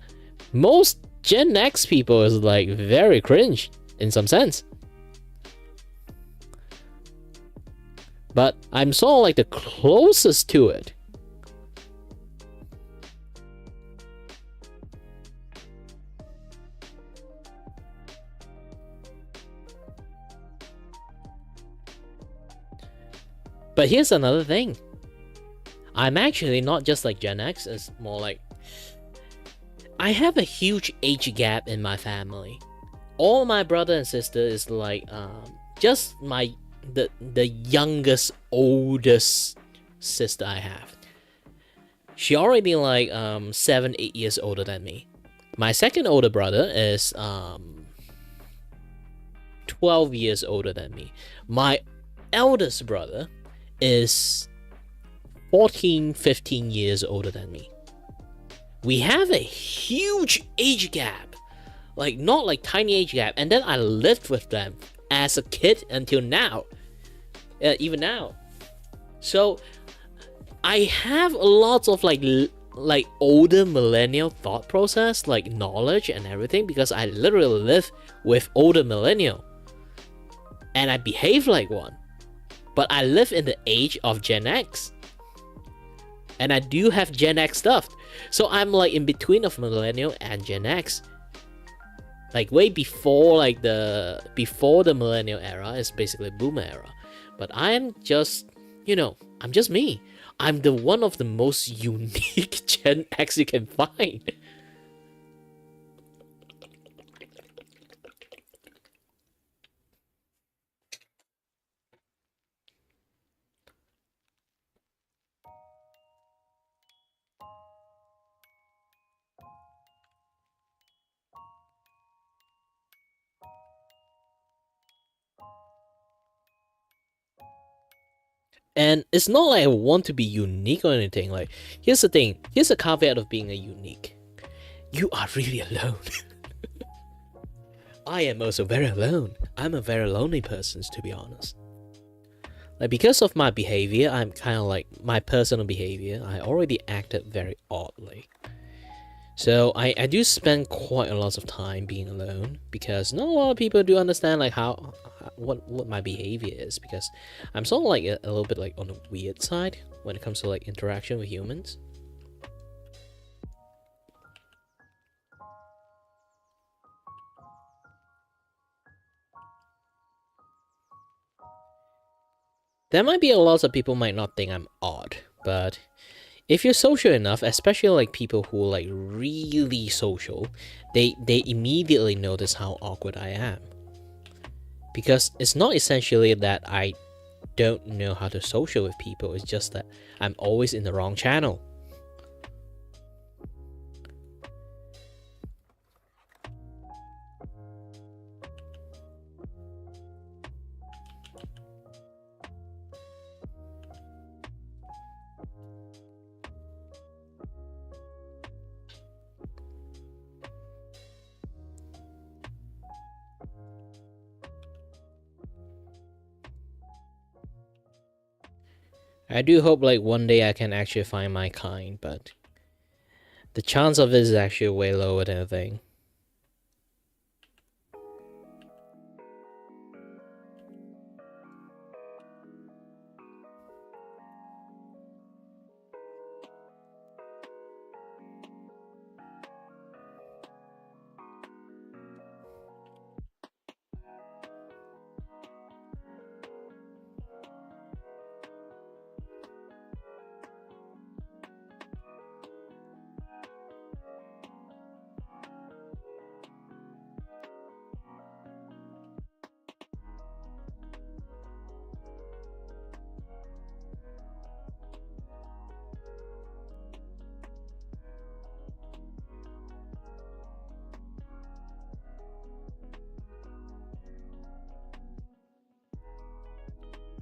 most Gen X people is like very cringe in some sense. But I'm sort of like the closest to it. But here's another thing. I'm actually not just like Gen X, it's more like I have a huge age gap in my family. All my brother and sister is like just the youngest oldest sister I have. She already like 7-8 years older than me. My second older brother is 12 years older than me. My eldest brother is 14-15 years older than me. We have a huge age gap, like not like tiny age gap, and then I lived with them as a kid until now, even now. So I have lots of like older millennial thought process, like knowledge and everything, because I literally live with older millennial, and I behave like one. But I live in the age of Gen X, and I do have Gen X stuff. So I'm like in between of millennial and Gen X. Like way before like the millennial era is basically boomer era. But I'm just, I'm just me. I'm the one of the most unique Gen X you can find. And it's not like I want to be unique or anything. Like, here's the thing. Here's a caveat of being a unique. You are really alone. I am also very alone. I'm a very lonely person, to be honest. Like, because of my behavior, I'm kind of like, my personal behavior, I already acted very oddly. So I do spend quite a lot of time being alone because not a lot of people do understand like what my behavior is, because I'm sort of like a little bit like on the weird side when it comes to like interaction with humans. There might be a lot of people might not think I'm odd, but if you're social enough, especially like people who are like really social, they immediately notice how awkward I am. Because it's not essentially that I don't know how to social with people, it's just that I'm always in the wrong channel. I do hope like one day I can actually find my kind, but the chance of it is actually way lower than I think.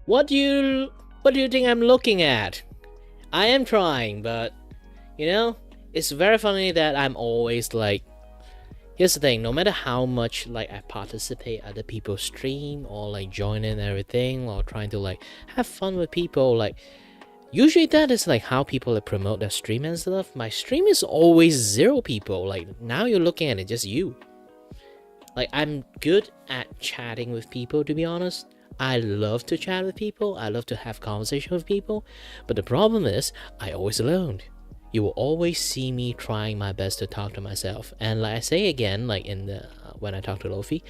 What do you think I'm looking at? I am trying, but you know, it's very funny that I'm always like, here's the thing, no matter how much like I participate other people's stream or like join in everything or trying to like have fun with people, like usually that is like how people like promote their stream and stuff. My stream is always 0 people. Like now you're looking at it, just you. Like I'm good at chatting with people, to be honest. I love to chat with people. I love to have conversation with people. But the problem is, I always alone. You will always see me trying my best to talk to myself. And like I say again, like in the when I talk to Lofi,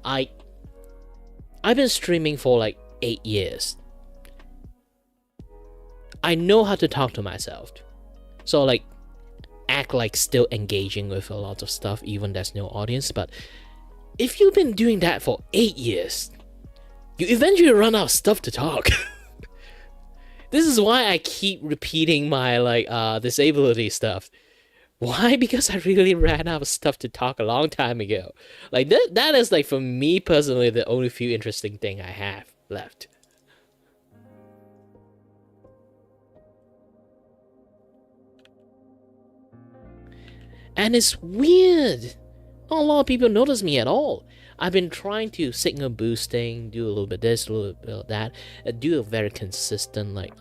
I've been streaming for like 8 years. I know how to talk to myself. So like act like still engaging with a lot of stuff even there's no audience. But if you've been doing that for 8 years, you eventually run out of stuff to talk. This is why I keep repeating my like disability stuff. Why? Because I really ran out of stuff to talk a long time ago. Like that is like for me personally the only few interesting thing I have left. And it's weird. Not a lot of people notice me at all. I've been trying to signal boosting, do a little bit this, a little bit of that, do a very consistent like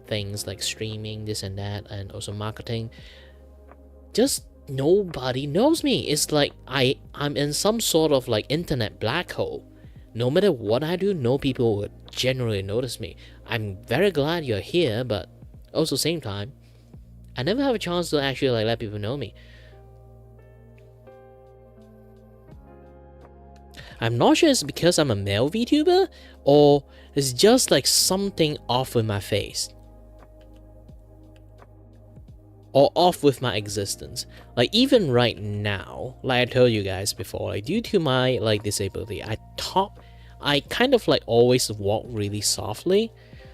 things like streaming, this and that, and also marketing. Just nobody knows me. It's like I'm in some sort of like internet black hole. No matter what I do, no people would generally notice me. I'm very glad you're here, but also same time, I never have a chance to actually like let people know me. I'm not sure it's because I'm a male VTuber or it's just like something off with my face. Or off with my existence. Like even right now, like I told you guys before, like due to my like disability, I kind of like always walk really softly.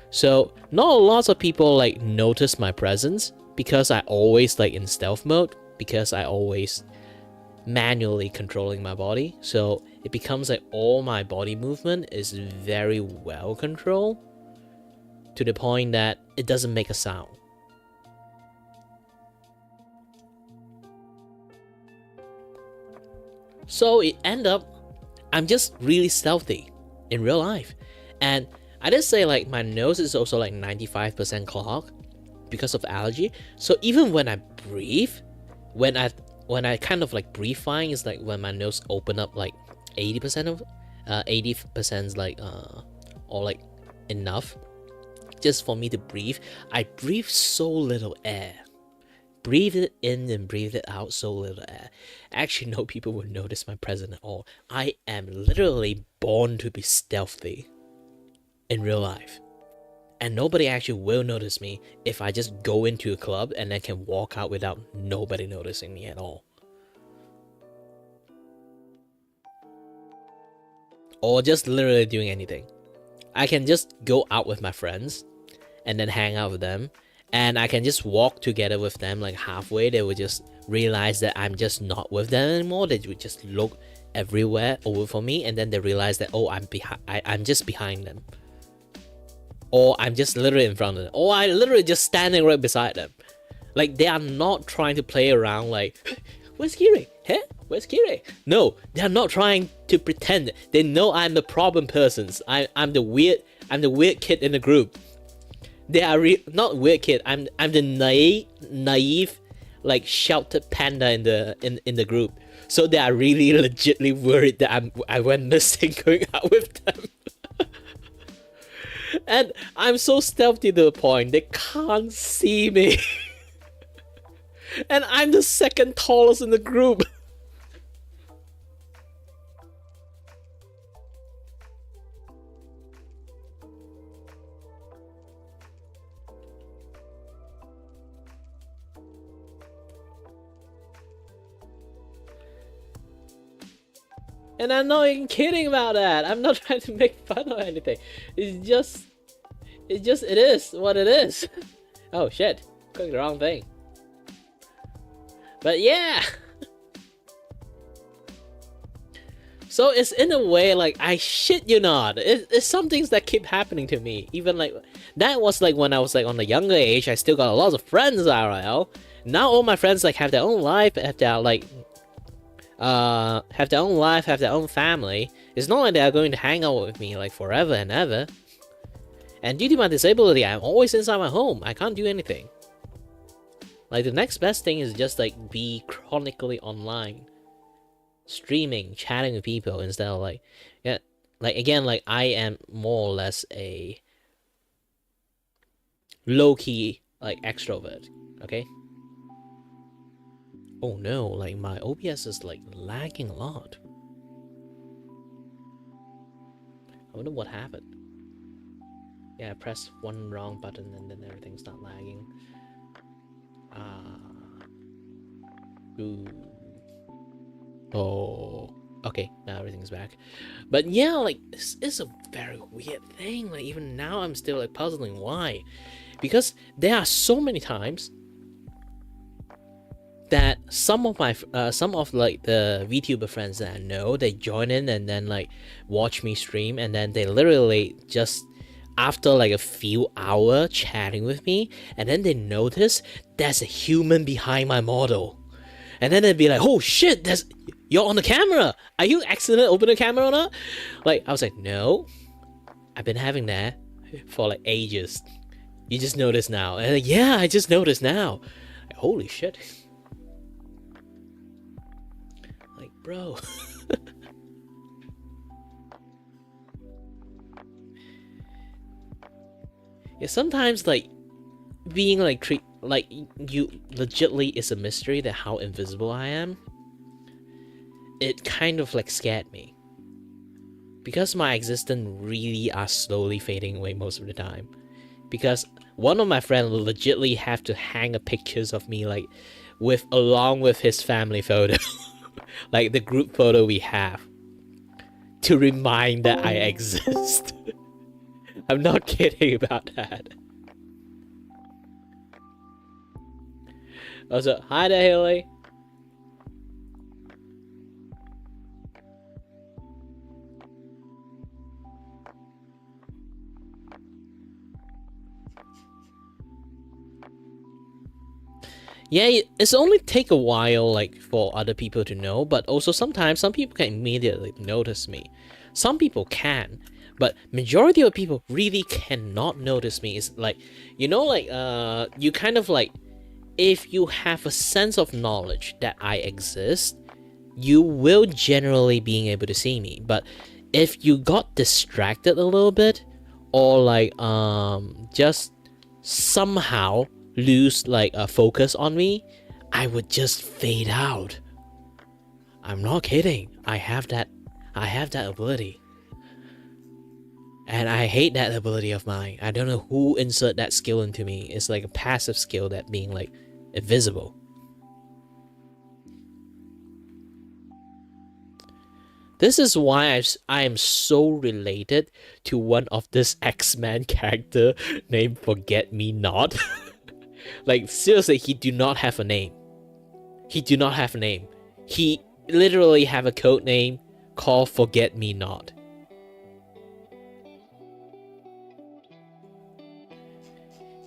So not a lot of people like notice my presence because I always like in stealth mode, because I always manually controlling my body. So it becomes like all my body movement is very well controlled to the point that it doesn't make a sound. So it end up I'm just really stealthy in real life. And I did say like my nose is also like 95% clogged because of allergy. So even when I breathe, when when I kind of like breathe fine is like when my nose open up like 80% of 80% like or like enough just for me to breathe. I breathe so little air. Breathe it in and breathe it out, so little air. Actually, no people would notice my presence at all. I am literally born to be stealthy in real life. And nobody actually will notice me if I just go into a club and then can walk out without nobody noticing me at all. Or just literally doing anything. I can just go out with my friends and then hang out with them. And I can just walk together with them like halfway. They would just realize that I'm just not with them anymore. They would just look everywhere over for me. And then they realize that, oh, I'm just behind them. Or I'm just literally in front of them. Or I literally just standing right beside them. Like, they are not trying to play around like, where's Kiray? Huh? Where's Kiray? No, they are not trying to pretend. They know I'm the problem persons. I'm the weird kid in the group. They are not weird kid. I'm the naive, like sheltered panda in the group. So they are really legitly worried that I went missing going out with them. And I'm so stealthy to the point they can't see me. And I'm the second tallest in the group. And I'm not even kidding about that. I'm not trying to make fun or anything. It is what it is. Oh shit, clicked the wrong thing. But yeah. So it's in a way like, I shit you not. It's some things that keep happening to me. Even like, that was like when I was like on the younger age, I still got a lot of friends IRL. Now all my friends like have their own life, have their like have their own life, have their own family. It's not like they are going to hang out with me like forever and ever. And due to my disability, I'm always inside my home. I can't do anything. Like, the next best thing is just like be chronically online, streaming, chatting with people instead of like, yeah, like again, like I am more or less a low-key like extrovert. Okay. Oh no, like my OBS is like lagging a lot. I wonder what happened. Yeah, I pressed one wrong button and then everything started lagging. Ooh. Oh. Okay, now everything's back. But yeah, like, this is a very weird thing. Like, even now I'm still like puzzling why. Because there are so many times that some of like the VTuber friends that I know, they join in and then like watch me stream, and then they literally just after like a few hours chatting with me, and then they notice there's a human behind my model, and then they'd be like, oh shit, you're on the camera, are you accidentally open the camera or not? Like, I was like, no, I've been having that for like ages, you just noticed now. And like, yeah, I just noticed now. Like, holy shit. Like, bro. Yeah, sometimes like being like you legitly is a mystery that how invisible I am. It kind of like scared me, because my existence really are slowly fading away most of the time. Because one of my friends legitly have to hang a pictures of me like along with his family photo, like the group photo we have, to remind that I exist. I'm not kidding about that. Also, hi there, Haley. Yeah, it's only take a while like for other people to know, but also sometimes some people can immediately notice me. Some people can, but majority of people really cannot notice me. It's like, you know, like you kind of like if you have a sense of knowledge that I exist, you will generally being able to see me. But if you got distracted a little bit, or like just somehow lose like a focus on me, I would just fade out. I'm not kidding. I have that ability. And I hate that ability of mine. I don't know who insert that skill into me. It's like a passive skill that being like invisible. This is why I am so related to one of this X-Men character named Forget Me Not. Like seriously, he do not have a name. He do not have a name. He literally have a code name called Forget Me Not.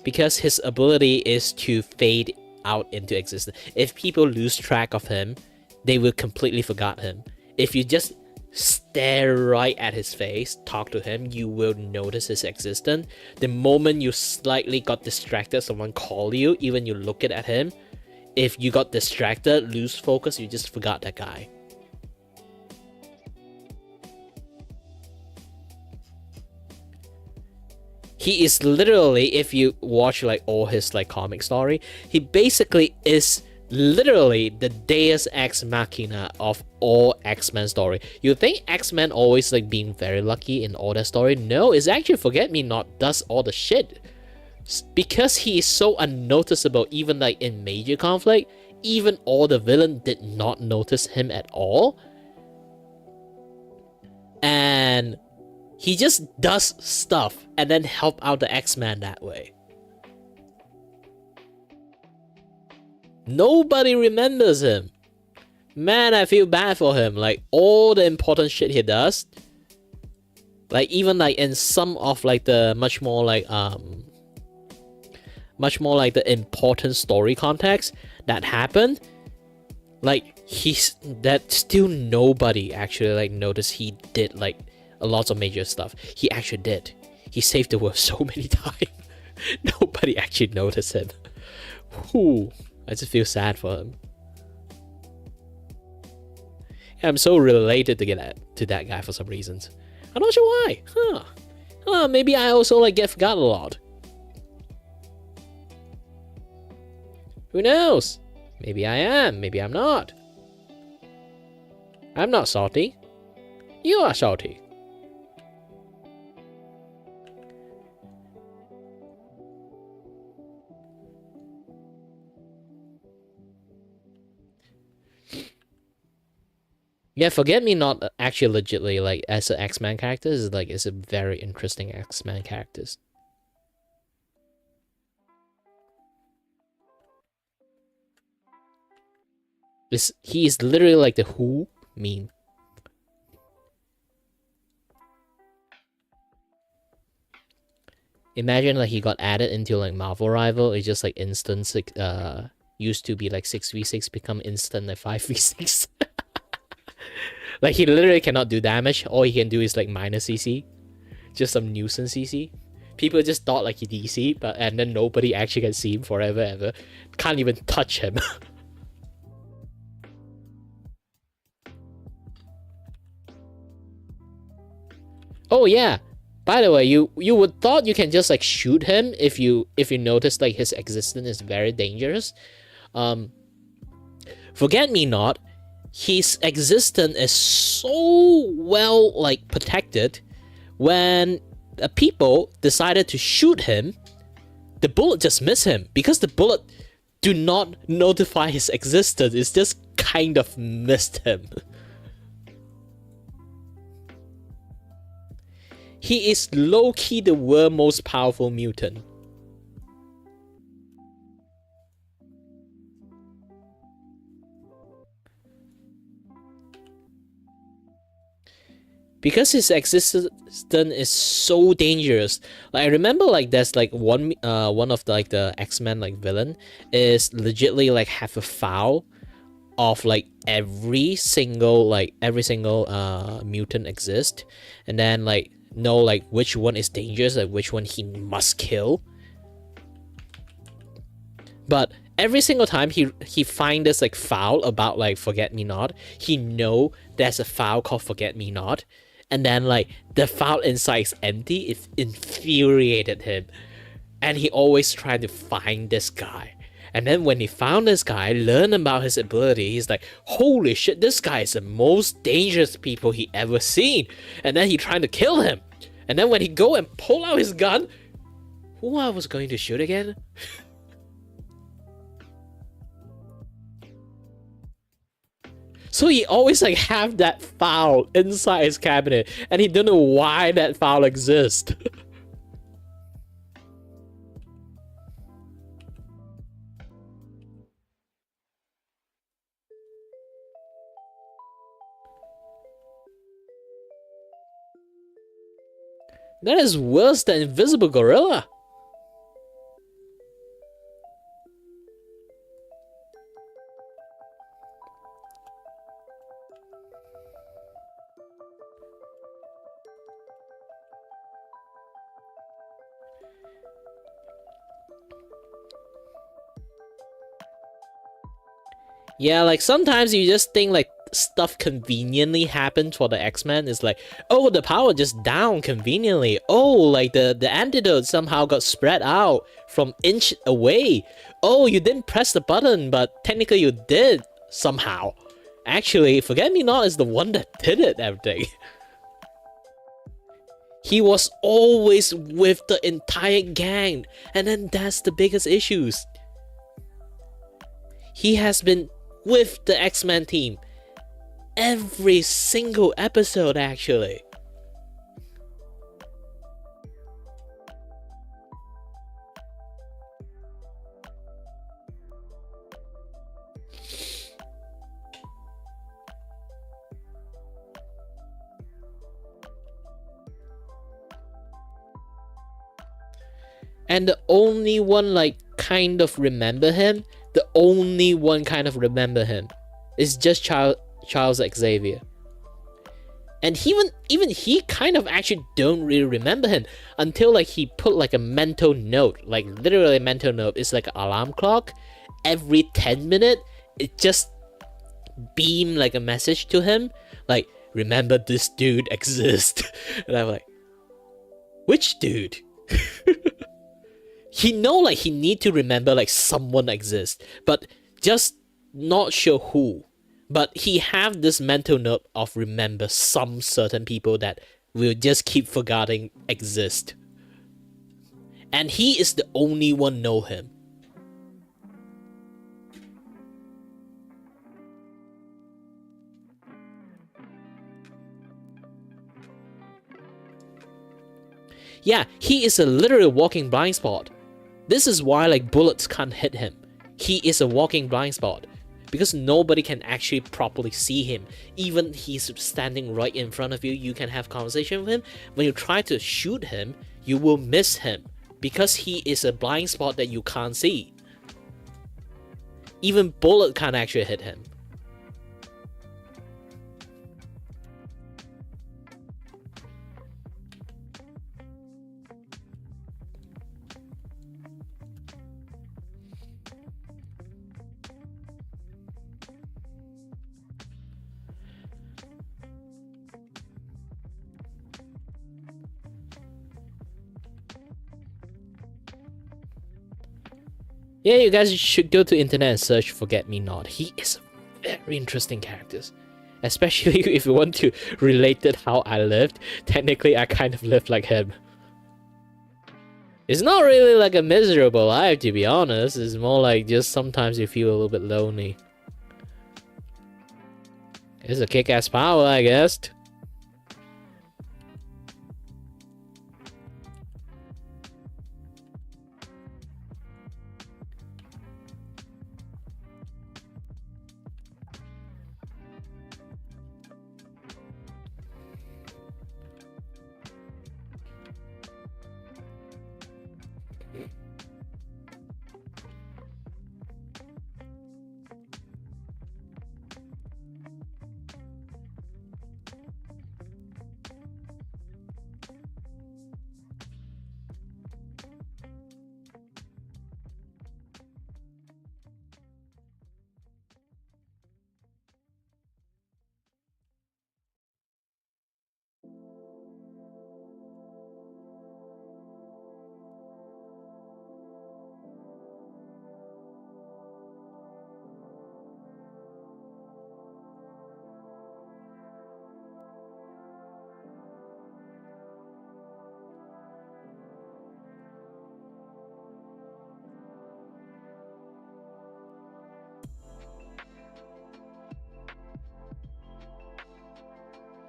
Because his ability is to fade out into existence. If people lose track of him, they will completely forget him. If you just stare right at his face, talk to him, you will notice his existence. The moment you slightly got distracted, someone call you, even you look at him, if you got distracted, lose focus, you just forgot that guy. He is literally, if you watch like all his like comic story, he basically is literally the Deus Ex Machina of all X-Men story. You think X-Men always like being very lucky in all that story? No, it's actually Forget Me Not does all the shit. Because he is so unnoticeable, even like in major conflict, even all the villain did not notice him at all. And he just does stuff and then help out the X-Men that way. Nobody remembers him. Man, I feel bad for him. Like all the important shit he does, like even like in some of like the much more like the important story context that happened, like he's that still nobody actually like noticed he did like a lot of major stuff. He actually did. He saved the world so many times. Nobody actually noticed him. Whew. I just feel sad for him. I'm so related to that guy for some reasons. I'm not sure why. Maybe I also like get forgotten a lot. Who knows? Maybe I am. Maybe I'm not. I'm not salty. You are salty. Yeah, Forget Me Not actually legitly like as an X-Men character is a very interesting X-Men character. He is literally like the Who meme. Imagine like he got added into like Marvel Rival. It's just like instant used to be like 6v6 become instant like 5v6. Like he literally cannot do damage. All he can do is like minus CC. Just some nuisance CC. People just thought like he DC, and then nobody actually can see him forever ever. Can't even touch him. Oh yeah. By the way, you would thought you can just like shoot him if you notice like his existence is very dangerous. Forget Me Not, his existence is so well like protected. When people decided to shoot him, the bullet just missed him because the bullet do not notify his existence. It's just kind of missed him. He is low-key the world's most powerful mutant. Because his existence is so dangerous. Like I remember like there's like one of the, like the X-Men like villain is legitly like have a file of like every single mutant exist, and then like know like which one is dangerous, like which one he must kill. But every single time he find this like file about like Forget Me Not, he know there's a file called Forget Me Not, and then like the file inside is empty. It infuriated him, and he always tried to find this guy. And then when he found this guy, learn about his ability, he's like, holy shit, this guy is the most dangerous people he ever seen. And then he tried to kill him. And then when he go and pull out his gun, who I was going to shoot again? So he always like have that file inside his cabinet, and he don't know why that file exists. That is worse than Invisible Gorilla. Yeah, like sometimes you just think like stuff conveniently happened for the X-Men. It's like, oh, the power just down conveniently. Oh, like the antidote somehow got spread out from inch away. Oh, you didn't press the button, but technically you did somehow. Actually, Forget Me Not is the one that did it, everything. He was always with the entire gang, and then that's the biggest issues. He has been with the X-Men team every single episode, actually. And the only one like kind of remember him, is just Charles Xavier. And even he kind of actually don't really remember him until like he put like a mental note, like literally a mental note. It's like an alarm clock. Every 10 minutes, it just beam like a message to him, like, remember this dude exists. And I'm like, which dude? He know like he need to remember like someone exists, but just not sure who. But he have this mental note of remember some certain people that will just keep forgetting exist. And he is the only one know him. Yeah, he is a literal walking blind spot. This is why like bullets can't hit him. He is a walking blind spot. Because nobody can actually properly see him. Even he's standing right in front of you, you can have conversation with him. When you try to shoot him, you will miss him. Because he is a blind spot that you can't see. Even bullet can't actually hit him. Yeah, you guys should go to internet and search Forget Me Not. He is a very interesting character. Especially if you want to relate it how I lived. Technically, I kind of lived like him. It's not really like a miserable life, to be honest. It's more like just sometimes you feel a little bit lonely. It's a kick-ass power, I guess.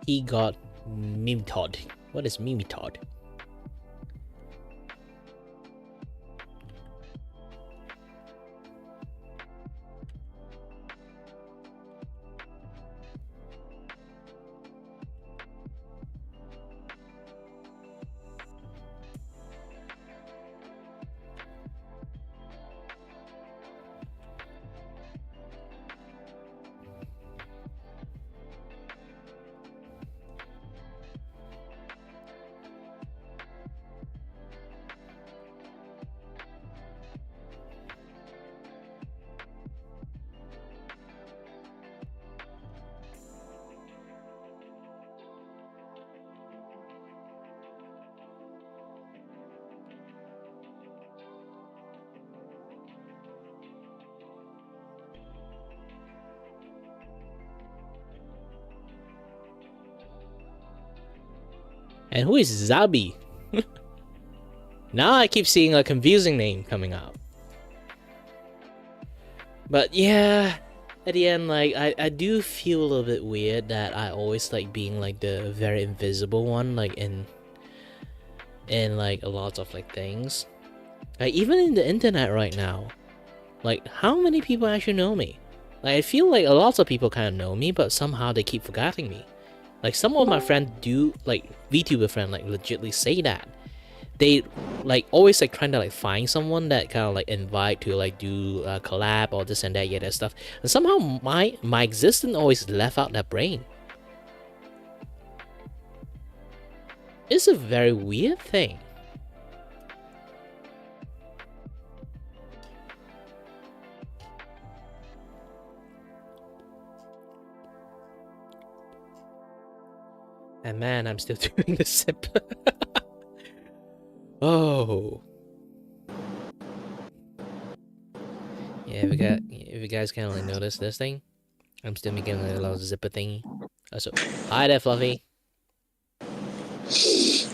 he got mimetod. What is mimetod? And who is Zabi? Now I keep seeing a confusing name coming out. But yeah, at the end, like, I do feel a little bit weird that I always like being like the very invisible one, like in like a lot of like things. Like even in the internet right now, like how many people actually know me? Like I feel like a lot of people kind of know me, but somehow they keep forgetting me. Like some of my friends do, like Vtuber friends, like legitly say that they like always like trying to like find someone that kind of like invite to like do a collab or this and that, yeah, that stuff. And somehow my existence always left out that brain. It's a very weird thing. And man, I'm still doing the sip. Oh. Yeah, if you guys can like notice this thing, I'm still making like a little zipper thingy. So, hi there, Fluffy.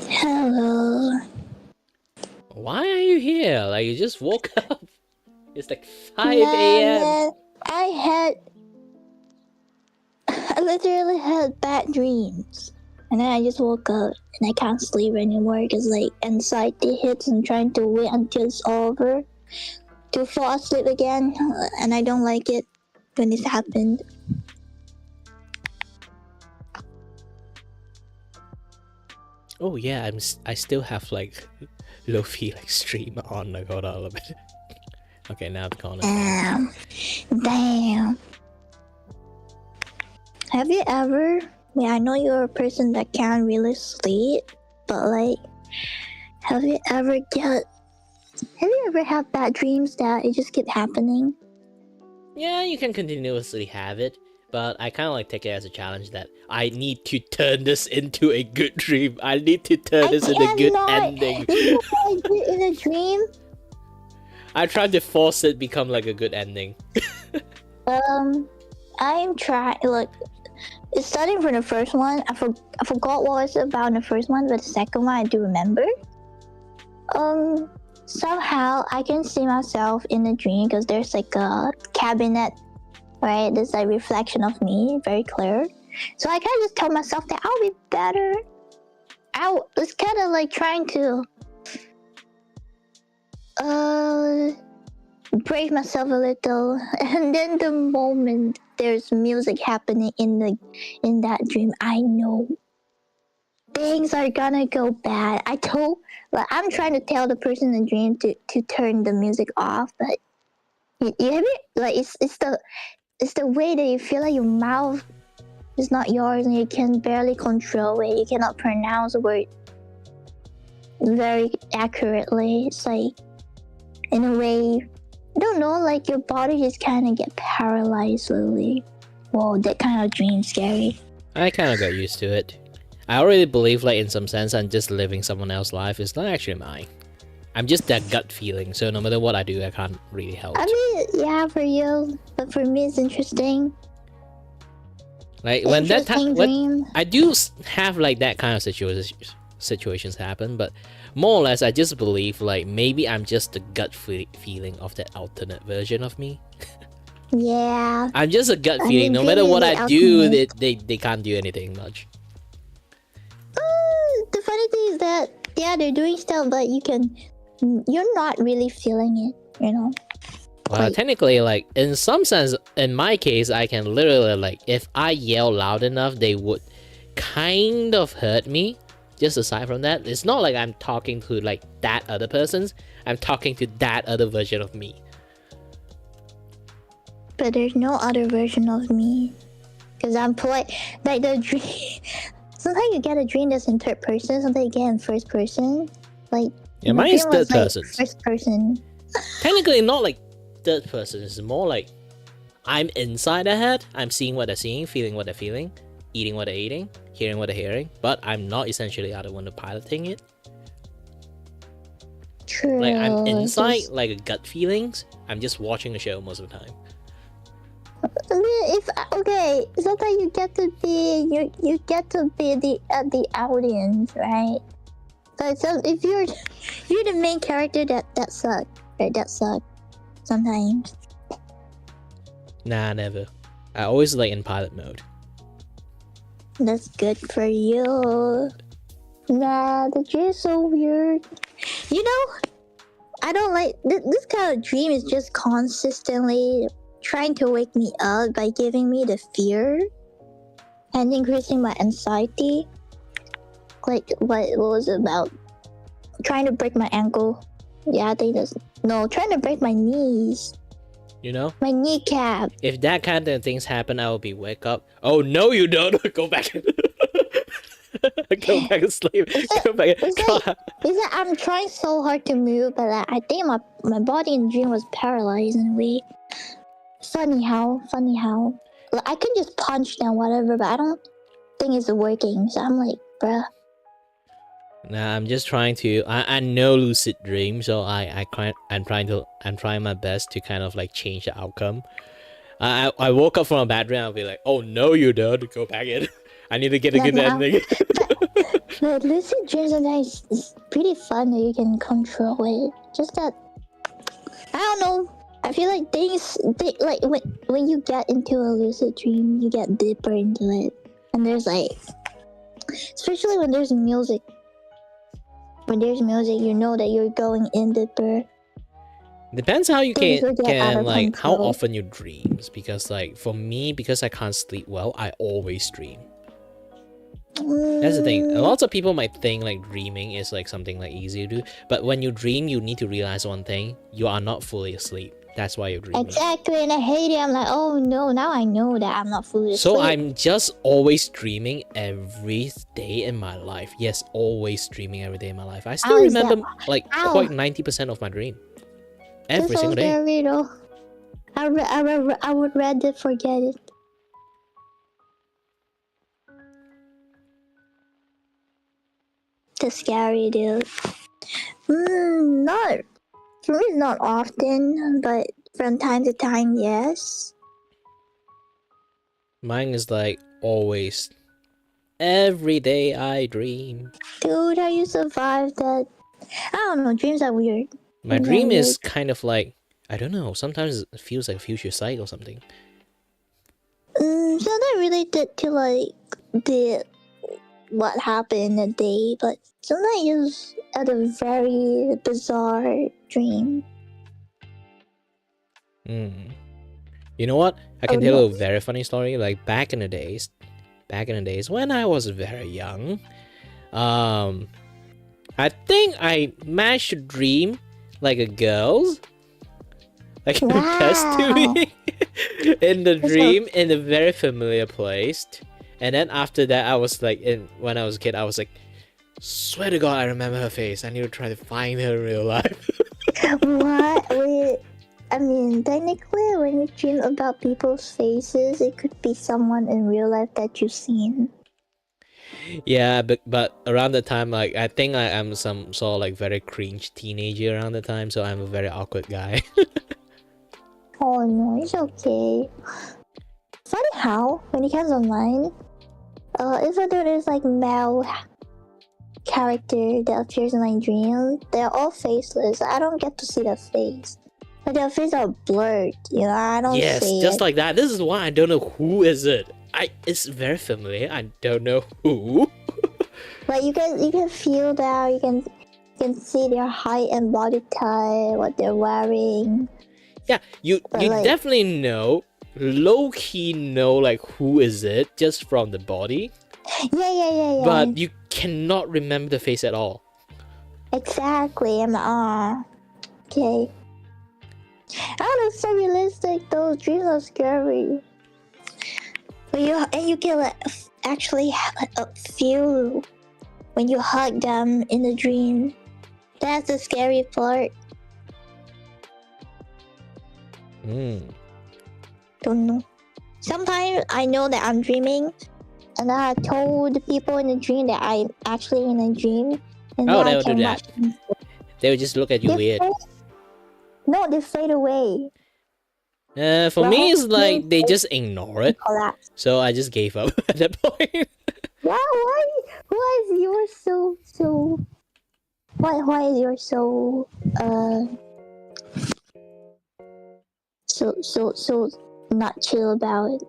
Hello. Why are you here? Like you just woke up. It's like 5 a.m. I literally had bad dreams. And then I just woke up and I can't sleep anymore because like anxiety hits and trying to wait until it's over to fall asleep again. And I don't like it when this happened. Oh yeah, I still have like Lofi like stream on. Like hold on a little bit. Okay, now it's gone. Damn. Have you ever? I know you're a person that can't really sleep, but like, have you ever had bad dreams that it just keep happening? Yeah, you can continuously have it, but I kind of like take it as a challenge that I need to turn this into a good dream. I need to turn this into a good ending. You know what I did in a dream? I tried to force it become like a good ending. I'm trying. Look, it's starting from the first one. I forgot what was about in the first one, but the second one I do remember. Somehow I can see myself in the dream because there's like a cabinet, right? There's like reflection of me, very clear. So I kind of just tell myself that I'll be better. I was kind of like trying to brave myself a little, and then the moment there's music happening in that dream, I know things are gonna go bad. I'm trying to tell the person in the dream to turn the music off, but you have it like it's the way that you feel like your mouth is not yours and you can barely control it. You cannot pronounce the word very accurately. It's like, in a way, I don't know, like your body just kind of get paralyzed slowly. Whoa, that kind of dream scary. I kind of got used to it. I already believe, like in some sense, I'm just living someone else's life. It's not actually mine. I'm just that gut feeling. So no matter what I do, I can't really help. I mean, yeah, for you, but for me, it's interesting. Like when that time, I do have like that kind of situations happen, but more or less, I just believe like maybe I'm just the gut feeling of that alternate version of me. Yeah. I'm just a gut feeling. No matter what I do, they can't do anything much. that yeah, they're doing stuff, but you're not really feeling it, you know. Well, technically, like, in some sense, in my case, I can literally, like, if I yell loud enough, they would kind of hurt me. Just aside from that, it's not like I'm talking to, like, that other person's. I'm talking to that other version of me. But there's no other version of me. Because I'm polite. Like, the dream... Sometimes you get a dream that's in third person, sometimes you get in first person. Like, yeah, mine is third person. First person. Technically, not like third person. It's more like I'm inside their head. I'm seeing what they're seeing, feeling what they're feeling, eating what they're eating, hearing what they're hearing. But I'm not essentially the one piloting it. True. Like, I'm inside, like, a gut feelings. I'm just watching the show most of the time. If okay, sometimes you get to be the audience, right? But if you're the main character, that sucks, right? That sucks sometimes. Nah, never. I always like in pilot mode. That's good for you. Nah, the dream is so weird. You know, I don't like this kind of dream. Is just consistently trying to wake me up by giving me the fear and increasing my anxiety. Like, what was it about? Trying to break my ankle. Yeah, I think that's... No, trying to break my knees. You know? My kneecap. If that kind of things happen, I will be wake up. Oh, no, you don't. Go back. Go back and sleep. Go back. It's like I'm trying so hard to move, but I think my body in the dream was paralyzed in a way. Funny how. Like, I could just punch them, whatever, but I don't think it's working. So I'm like, bruh. Nah, I'm just trying to. I know lucid dream, so I'm trying my best to kind of like change the outcome. I woke up from a bad dream. I'll be like, oh no, you don't. Go back in. I need to get a good ending. But lucid dreams sometimes is pretty fun that you can control it. Just that, I don't know. I feel like like when you get into a lucid dream, you get deeper into it, and there's like, especially when there's music. When there's music, you know that you're going in deeper. Depends how you can like control. how often you dreams, because like for me, because I can't sleep well, I always dream. That's the thing. Lots of people might think like dreaming is like something like easy to do, but when you dream, you need to realize one thing: you are not fully asleep. That's why you're dreaming. Exactly, and I hate it. I'm like, oh no, now I know that I'm not fully asleep. So I'm just always dreaming every day in my life. Yes, always dreaming every day in my life. I still remember like quite 90% of my dream. Every single day. Scary, though. I would rather forget it. The scary, dude. Not for me, not often, but from time to time, yes. Mine is like always. Every day I dream. Dude, how you survived that? I don't know, dreams are weird. My dream is kind of like, I don't know, sometimes it feels like future sight or something. So not related to like what happened in the day, but sometimes it's at a very bizarre dream. You know what? I can tell you a very funny story. Like back in the days when I was very young, I think I managed to dream like a girl, like confessed to me in the dream in a very familiar place. And then after that, I was like, when I was a kid, I was like, swear to God, I remember her face. I need to try to find her in real life. What? Wait, I mean, technically, when you dream about people's faces, it could be someone in real life that you've seen. Yeah, but around the time, like, I think I'm some sort of like very cringe teenager around the time, so I'm a very awkward guy. Oh no, it's okay. Funny how, when it comes online, even though there's like male character that appears in my dream, they're all faceless. I don't get to see their face. But their faces are blurred, you know, I don't see Yes, just it. like that. This is why I don't know who is it. It's very familiar. I don't know who. But you can feel that. You can see their height and body type, what they're wearing. Yeah, you Like, definitely know, low key know like who is it just from the body. Yeah. But you cannot remember the face at all. Exactly. I'm like, okay. Oh, that's so realistic. Those dreams are scary. But you can like, actually feel when you hug them in the dream. That's the scary part. Don't know. Sometimes I know that I'm dreaming, and I told people in the dream that I'm actually in a dream, and Oh, then I they would do can that. watch them. They would just look at you weird. No, they fade away. For me, it's like they just ignore it. Collapse. So I just gave up at that point. Yeah, why is yours so why is yours so so not chill about it?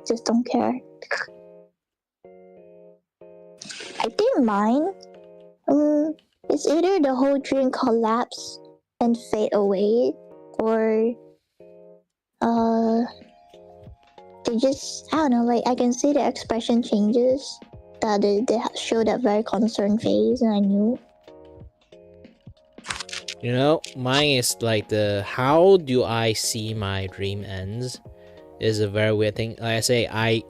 Just don't care. I think mine it's either the whole dream collapse and fade away, or they just, I don't know, like I can see the expression changes, that they show that very concerned face, and I knew. You know, mine is like the how do I see my dream ends is a very weird thing. Like I say, I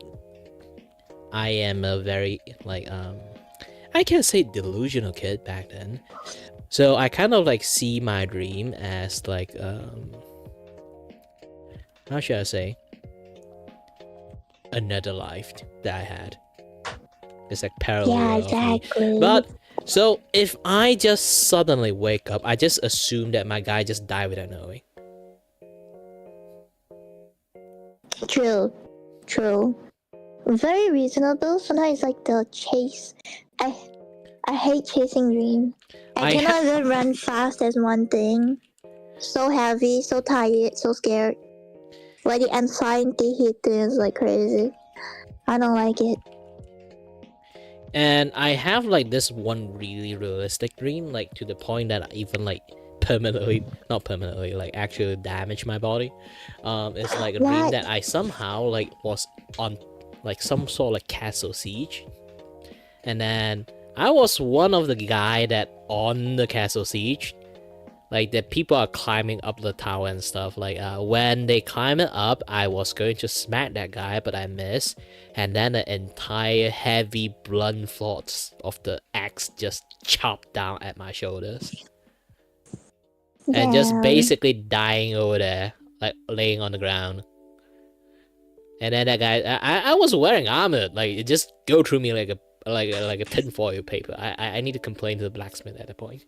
am a very like I can't say delusional kid back then. So I kind of like see my dream as like how should I say, another life that I had. It's like parallel. Yeah, exactly. But so if I just suddenly wake up, I just assume that my guy just died without knowing. True. Very reasonable. Sometimes like the chase. I hate chasing dream. I cannot even run fast as one thing. So heavy, so tired, so scared. Like the anxiety hitting is like crazy. I don't like it. And I have like this one really realistic dream, like to the point that I even like not permanently, like actually damage my body. It's like a dream that I somehow like was on like some sort of like castle siege, and then I was one of the guy that on the castle siege. Like the people are climbing up the tower and stuff. Like when they climb it up, I was going to smack that guy, but I missed. And then the entire heavy blunt thoughts of the axe just chopped down at my shoulders. And just basically dying over there, like laying on the ground. And then that guy, I was wearing armor, like it just go through me like a tinfoil paper. I need to complain to the blacksmith at that point.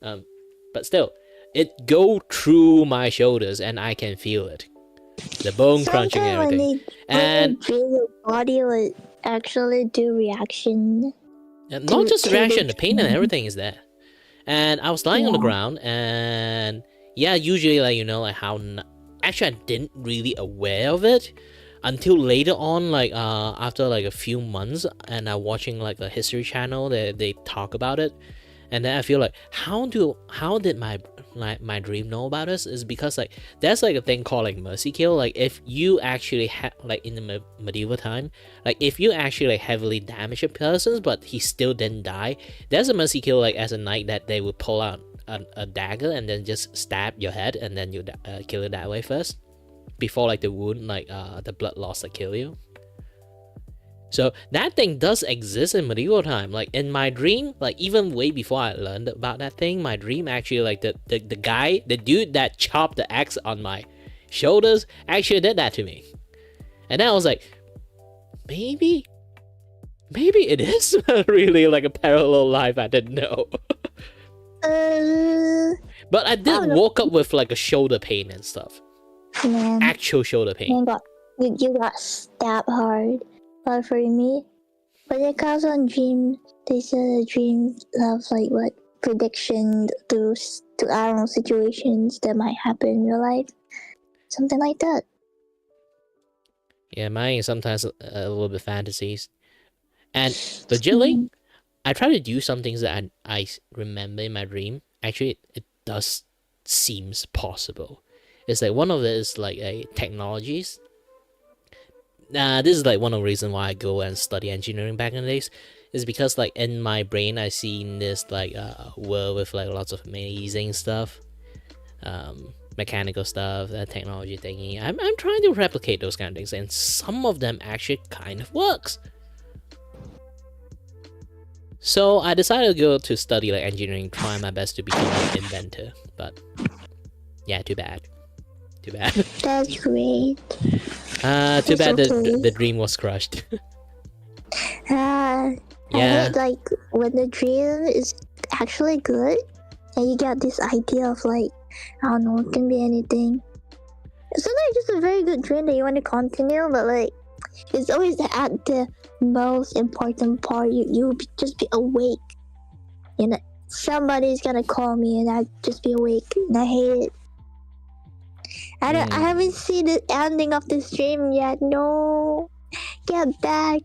But still, it go through my shoulders and I can feel it, the bone crunching and everything. And your body would actually do reaction. And not just reaction, the pain and everything is there. And I was lying on the ground, and yeah, usually like like how actually I didn't really aware of it until later on, like after like a few months, and I'm watching like a history channel that they talk about it. And then I feel like how did my dream know about this, is because like there's like a thing called like mercy kill. Like if you actually have like in the medieval time, like if you actually like heavily damage a person but he still didn't die, there's a mercy kill like as a knight that they would pull out a dagger and then just stab your head and then you kill it that way first before like the wound like the blood loss like kill you. So that thing does exist in medieval time. Like in my dream, like even way before I learned about that thing, my dream actually like the guy, the dude that chopped the axe on my shoulders actually did that to me. And then I was like, maybe it is really like a parallel life I didn't know. But I did woke up with like a shoulder pain and stuff. Man. Actual shoulder pain. You got stabbed hard. But for me, when it comes on dream, they say dreams have like what prediction to I don't know, situations that might happen in real life, something like that. Yeah, mine is sometimes a little bit fantasies, and legitly, I try to do some things that I remember in my dream. Actually, it does seems possible. It's like one of it is like a technologies. This is like one of the reasons why I go and study engineering back in the days, is because like in my brain I see this like world with like lots of amazing stuff, mechanical stuff, technology thingy. I'm trying to replicate those kind of things, and some of them actually kind of works. So I decided to go to study like engineering, try my best to become an inventor. But yeah, too bad. Too bad. That's great. Too bad the dream was crushed. I hate like when the dream is actually good and you get this idea of like, I don't know, it can be anything. It's sometimes just a very good dream that you want to continue, but like it's always at the most important part. You just be awake. You know, somebody's gonna call me and I just be awake, and I hate it. I haven't seen the ending of this dream yet. No, get back.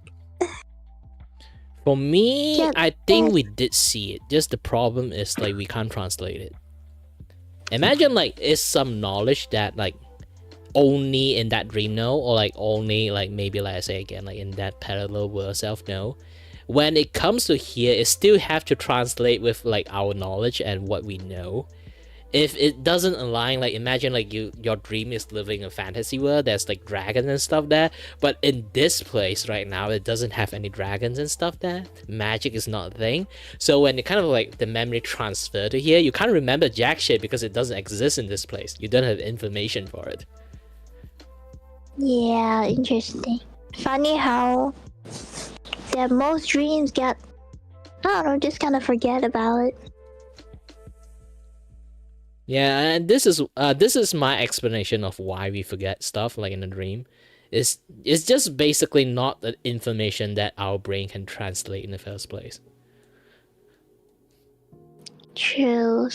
For me, I think we did see it. Just the problem is like we can't translate it. Imagine like it's some knowledge that like only in that dream know, or like only like maybe like I say again like in that parallel world self know. When it comes to here, it still have to translate with like our knowledge and what we know. If it doesn't align, like imagine like your dream is living a fantasy world, there's like dragons and stuff there, but in this place right now it doesn't have any dragons and stuff there. Magic is not a thing. So when it kind of like the memory transfer to here, you can't remember jack shit because it doesn't exist in this place. You don't have information for it. Yeah, interesting. Funny how that most dreams get, I don't know, just kind of forget about it. Yeah, and this is my explanation of why we forget stuff like in a dream. It's just basically not the information that our brain can translate in the first place. True.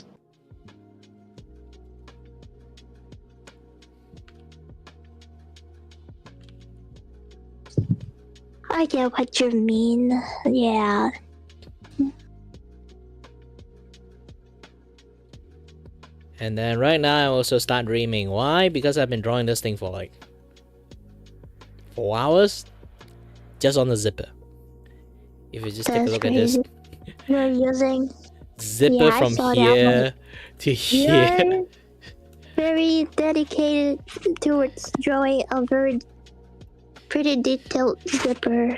I get what you mean. Yeah. And then right now I also start dreaming. Why? Because I've been drawing this thing for like 4 hours just on the zipper. If you just take a look crazy. at this. You're using zipper from here to here. You're very dedicated towards drawing a very pretty detailed zipper.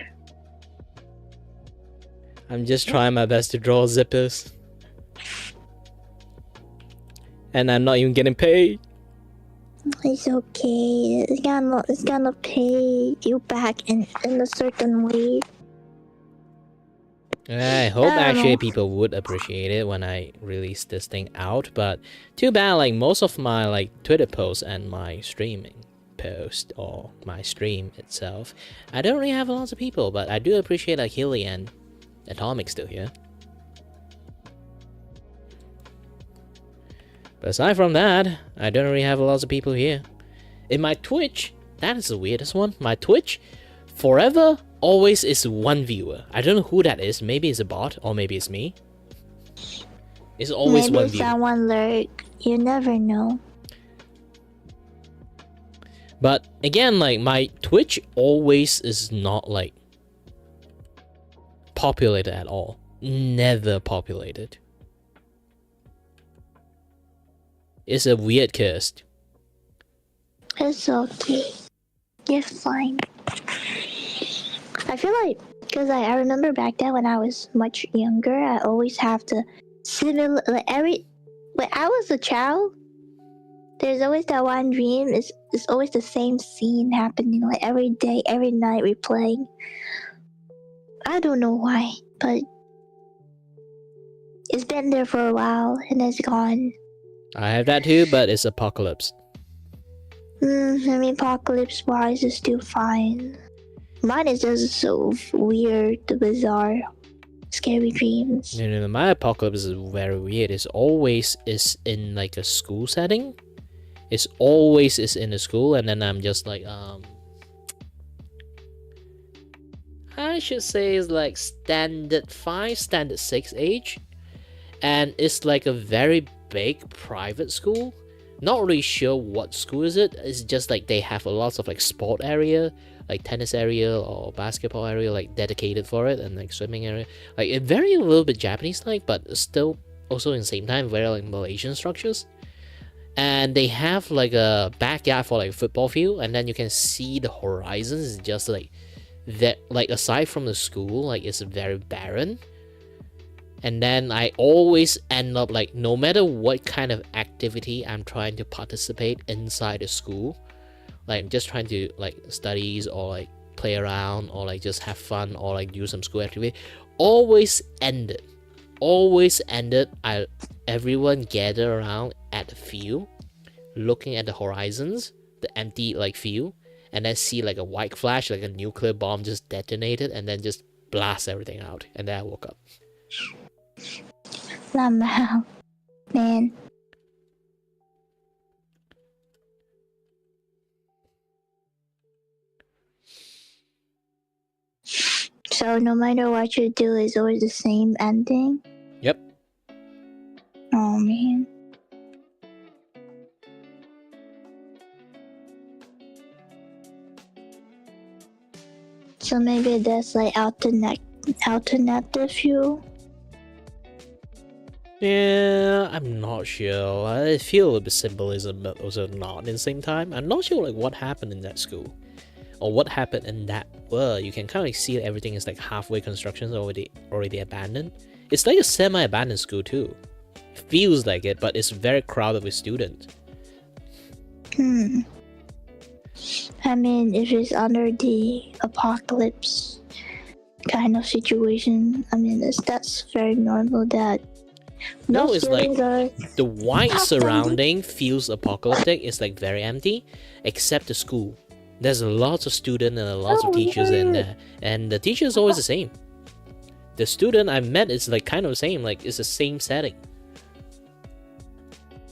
I'm just trying my best to draw zippers. And I'm not even getting paid. It's okay. It's gonna pay you back in a certain way. I hope actually people would appreciate it when I release this thing out, but too bad like most of my like Twitter posts and my streaming post or my stream itself, I don't really have lots of people, but I do appreciate like Hilly and Atomic still here. But aside from that, I don't really have lots of people here. In my Twitch, that is the weirdest one. My Twitch, forever, always is one viewer. I don't know who that is. Maybe it's a bot, or maybe it's me. It's always one viewer. Maybe someone lurk. You never know. But again, like my Twitch always is not like populated at all. Never populated. It's a weird curse. It's okay. You're fine. I feel like, because I remember back then when I was much younger, I always have to simulate, like when I was a child, there's always that one dream, it's always the same scene happening, like every day, every night replaying. I don't know why, but it's been there for a while and it's gone. I have that too, but it's apocalypse. I mean, apocalypse wise is still fine. Mine is just so weird, bizarre, scary dreams. No, my apocalypse is very weird. It's always is in like a school setting. It's always is in a school, and then I'm just like I should say is like standard 5, standard 6 age. And it's like a very big private school. Not really sure what school is it. It's just like they have a lots of like sport area, like tennis area or basketball area, like dedicated for it, and like swimming area. Like it very a little bit Japanese like, but still also in the same time very like Malaysian structures. And they have like a backyard for like football field, and then you can see the horizons. It's just like that, like aside from the school, like it's very barren. And then I always end up like, no matter what kind of activity I'm trying to participate inside the school, like I'm just trying to like studies or like play around or like just have fun or like do some school activity, always ended everyone gather around at the field, looking at the horizons, the empty like field, and then see like a white flash, like a nuclear bomb just detonated, and then just blast everything out. And then I woke up. Somehow, man. So no matter what you do, it's always the same ending. Yep. Oh man. So maybe that's like alternative view. Yeah, I'm not sure. I feel a little bit symbolism, but also not at the same time. I'm not sure like what happened in that school, or what happened in that world. You can kind of see everything is like halfway construction already abandoned. It's like a semi-abandoned school too. It feels like it, but it's very crowded with students. I mean, if it's under the apocalypse kind of situation, I mean that's very normal that. No, it's like the white surrounding feels apocalyptic. It's like very empty, except the school. There's lots of students and lots of teachers in there, and the teacher is always the same. The student I met is like kind of the same, like it's the same setting.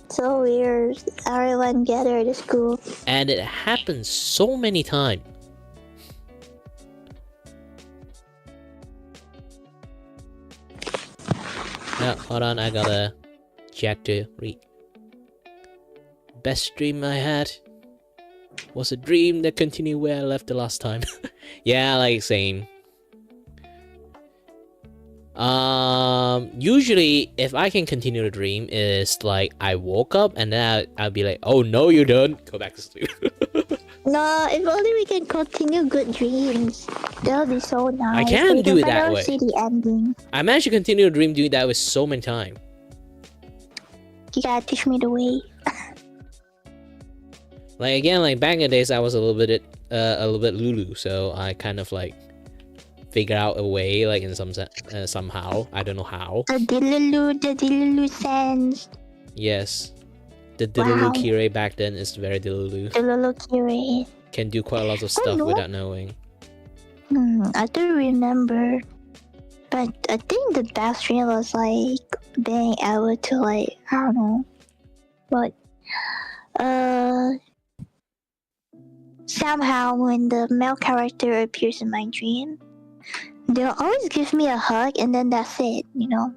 So weird. Everyone gathered at school. And it happens so many times. Now, hold on, I gotta check to read. Best dream I had was a dream that continued where I left the last time. Yeah, like same. Usually if I can continue the dream is like I woke up and then I'll be like, oh no you don't, go back to sleep. No, if only we can continue good dreams. That'll be so nice. I can do it that way. See the ending. I managed to continue the dream doing that with so many times. You gotta teach me the way. Like again, like back in the days, I was a little bit Lulu, so I kind of like figure out a way, like in some somehow. I don't know how. The Dilulu sense. Yes, the Dilulu Kiray back then is very Dilulu. Dilulu Kiray can do quite a lot of stuff without knowing. I do remember, but I think the best dream was like being able to like I don't know, but somehow when the male character appears in my dream, they'll always give me a hug and then that's it, you know.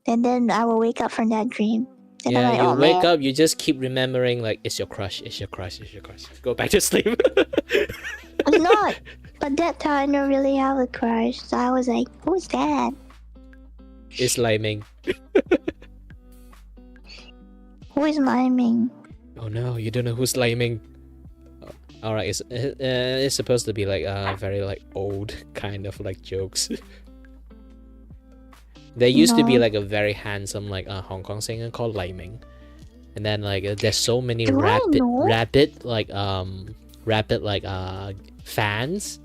And then I will wake up from that dream. And yeah, like, you wake man. up, you just keep remembering like it's your crush, it's your crush, it's your crush. Go back to sleep. It's not. But that time I don't really have a crush, so I was like, who's that? It's Liming. Who is miming? Oh no, you don't know who's Liming. Alright, it's supposed to be like very like old kind of like jokes. There used to be like a very handsome like Hong Kong singer called Liming, and then like there's so many rapid fans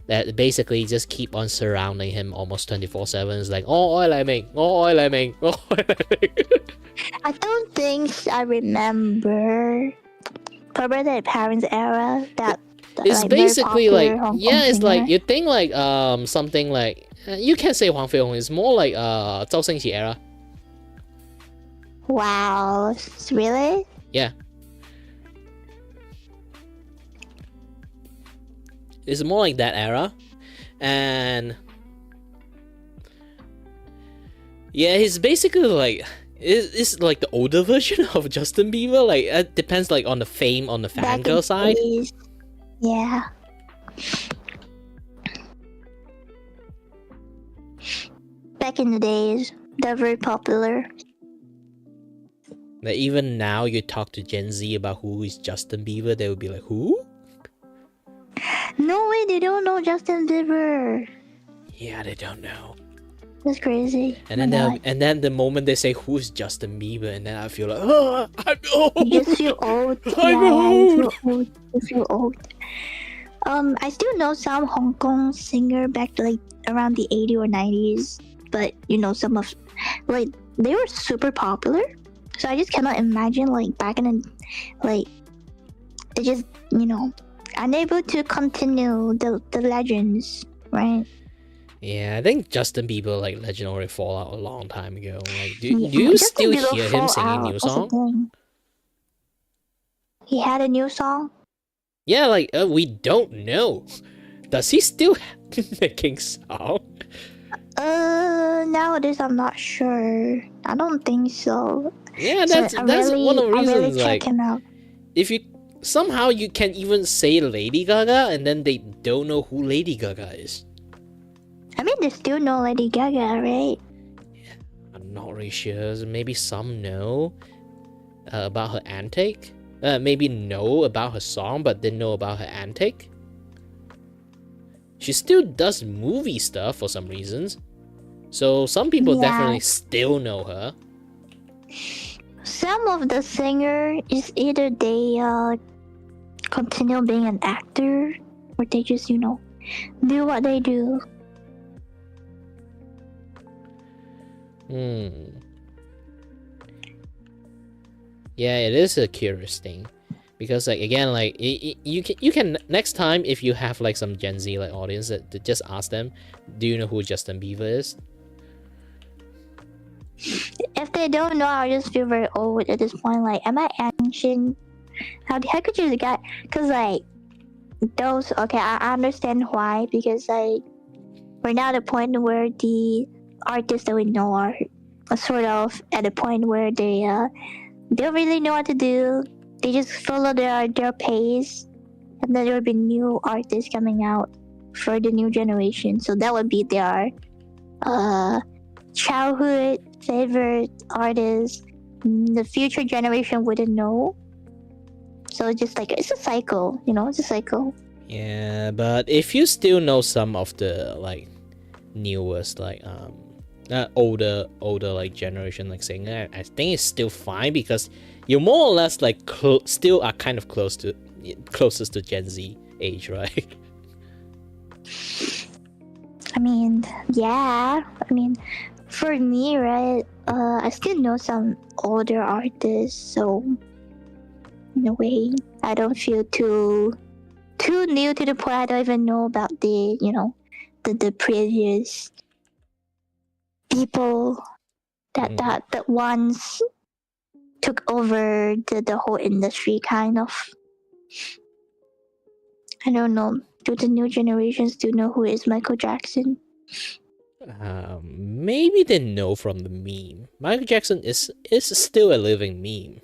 that basically just keep on surrounding him almost 24/7. It's like oh Liming, oh Liming, oh Liming. I don't think I remember. Probably the parents era that. It's like, basically like yeah, it's singer. like you think like something like you can't say Huang Feihong. It's more like Zhao Xingqi era. Wow, really? Yeah. It's more like that era, And yeah, he's basically like it's like the older version of Justin Bieber. Like it depends like on the fame on the Back in fangirl side. days. Yeah. Back in the days, they're very popular. Like even now, you talk to Gen Z about who is Justin Bieber, they would be like, "Who?" No way, they don't know Justin Bieber. Yeah, they don't know. That's crazy. And then the moment they say who's Justin Bieber, and then I feel like, oh, I'm old. You just feel old. I'm old. You feel old. I still know some Hong Kong singer back like around the 80s or 90s, but you know some of like they were super popular. So I just cannot imagine like back in the, like it just unable to continue the legends, right? Yeah, I think Justin Bieber like legend already fall out a long time ago. Like, do Yeah, you Justin still Bieber hear him fall singing out. new That's the song? thing. He had a new song. Yeah, like we don't know. Does he still making song? Nowadays I'm not sure. I don't think so. Yeah, So that's one of the I really reasons. check Like, him out. if you somehow you can even say Lady Gaga, and then they don't know who Lady Gaga is. I mean, they still know Lady Gaga, right? I'm not really sure. Maybe some know about her antic. Maybe know about her song, but didn't know about her antic. She still does movie stuff for some reasons. So some people definitely still know her. Some of the singer is either they continue being an actor, or they just do what they do. Yeah, it is a curious thing, because like again, like you can next time if you have like some Gen Z like audience that just ask them, do you know who Justin Bieber is? If they don't know, I'll just feel very old at this point. Like, am I ancient? How could you get? Cause like those. Okay, I understand why, because like we're now at a point where the artists that we know are sort of at a point where they don't really know what to do. They just follow their pace, and then there will be new artists coming out for the new generation. So that would be their childhood favorite artists. The future generation wouldn't know. So it's just like it's a cycle, it's a cycle. Yeah, but if you still know some of the like newest like older like generation like singer, I think it's still fine, because you're more or less like still are kind of closest to Gen Z age, right? I mean, yeah. I mean, for me, right? I still know some older artists, so in a way, I don't feel too new to the point I don't even know about the the previous people that once took over the whole industry, kind of. I don't know. Do the new generations still know who is Michael Jackson? Maybe they know from the meme. Michael Jackson is still a living meme.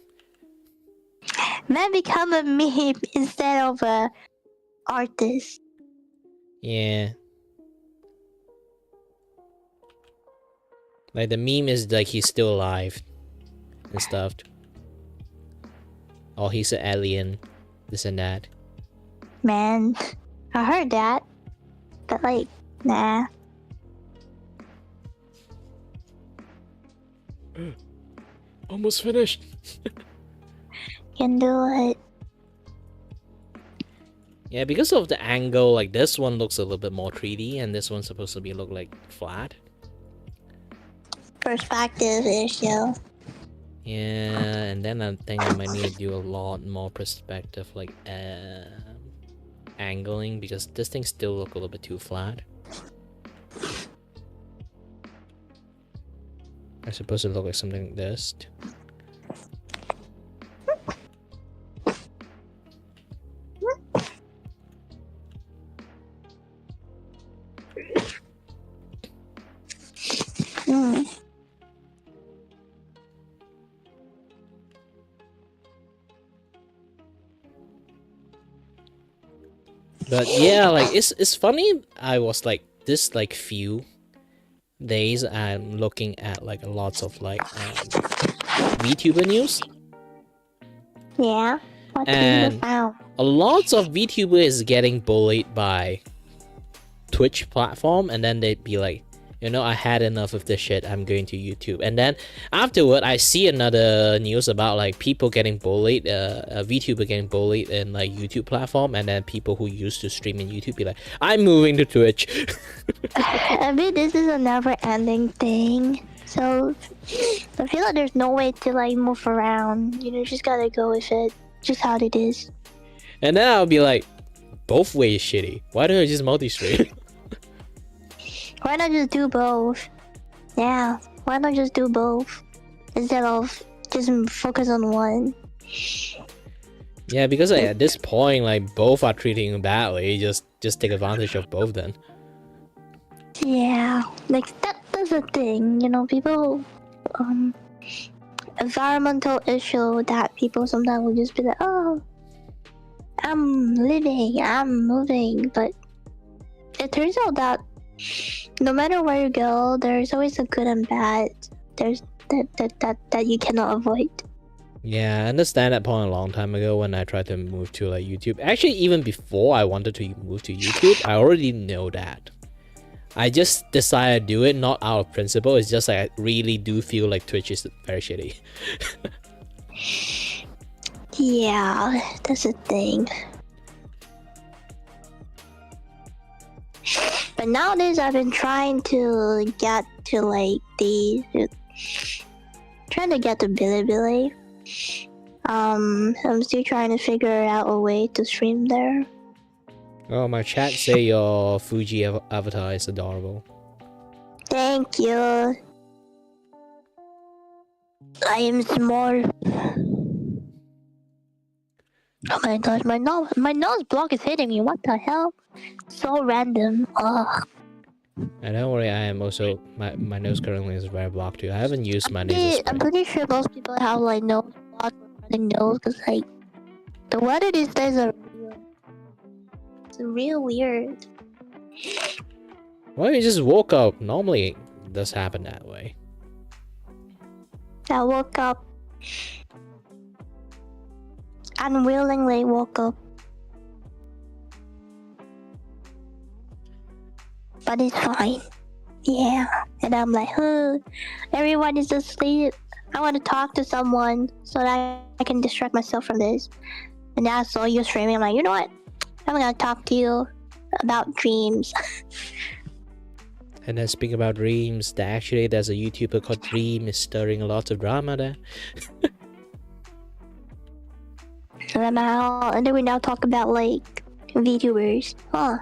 Man become a meme instead of a artist. Yeah. Like the meme is like he's still alive and stuff. Oh, he's an alien. This and that. Man, I heard that. But like, nah. Almost finished. Can do it. Yeah, because of the angle, like this one looks a little bit more 3D, and this one's supposed to be look like flat. Perspective issue. Yeah, and then I think I might need to do a lot more perspective, like angling, because this thing still look a little bit too flat. I suppose it look like something like this. Mm. But yeah, like it's funny. I was like this like few days I'm looking at like lots of like VTuber news, Yeah. What you and found? a lots of VTuber is getting bullied by Twitch platform, and then they'd be like, I had enough of this shit, I'm going to YouTube. And then afterward I see another news about like people getting bullied, a VTuber getting bullied in like YouTube platform, and then people who used to stream in YouTube be like, I'm moving to Twitch. I mean, this is a never-ending thing. So I feel like there's no way to like move around. You just gotta go with it. Just how it is. And then I'll be like, both ways shitty. Why don't I just multi-stream? Why not just do both? Yeah, why not just do both instead of just focus on one? Yeah, because like, at this point, like both are treating you badly. Just take advantage of both then. Yeah, like that's the thing. People environmental issue that people sometimes will just be like, oh, I'm living, I'm moving, but it turns out that no matter where you go, there's always a good and bad. There's that you cannot avoid. Yeah, I understand that point a long time ago when I tried to move to like YouTube. Actually, even before I wanted to move to YouTube, I already know that. I just decided to do it not out of principle. It's just like I really do feel like Twitch is very shitty. Yeah, that's a thing. But nowadays I've been trying to get to like trying to get to Bilibili. I'm still trying to figure out a way to stream there. Oh, my chat say your Fuji avatar is adorable. Thank you. I am small. Oh my gosh, my nose block is hitting me. What the hell? So random. Ugh. And don't worry, I am also my nose currently is very blocked too. I haven't used my nasal spray. I'm pretty sure most people have like nose block or running nose because like the weather these days are real weird. Well, you just woke up. Normally, it does happen that way. I woke up. Unwillingly woke up. But it's fine. Yeah. And I'm like, everyone is asleep. I want to talk to someone so that I can distract myself from this. And then I saw you streaming. I'm like, you know what? I'm gonna talk to you about dreams. And then speaking about dreams, there's a YouTuber called Dream is stirring a lot of drama there. And then we now talk about like VTubers. Huh.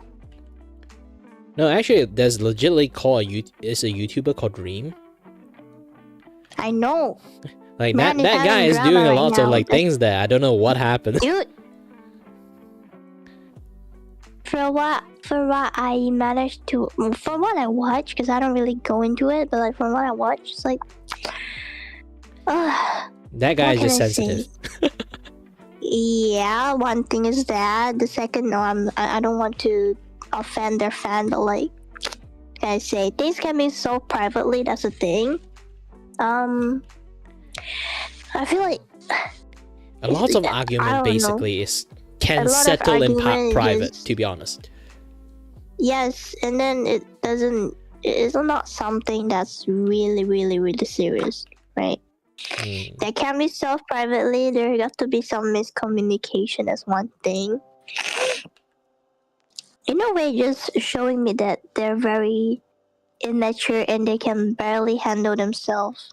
No, actually, there's legitimately it's a YouTuber called Dream. I know. Like that guy is doing a lot of like things there. I don't know what happened. Dude. For what I managed to, from what I watch, because I don't really go into it, but like from what I watch, it's like, that guy is just sensitive. Yeah, one thing is that. The second, no, I don't want to offend their fan, but like I say, things can be so privately. That's a thing. I feel like a lot of argument basically can settle in private, to be honest. Yes, and then it's not something that's really, really, really serious, right? There can be stuff privately. There got to be some miscommunication as one thing. In a way, just showing me that they're very immature and they can barely handle themselves.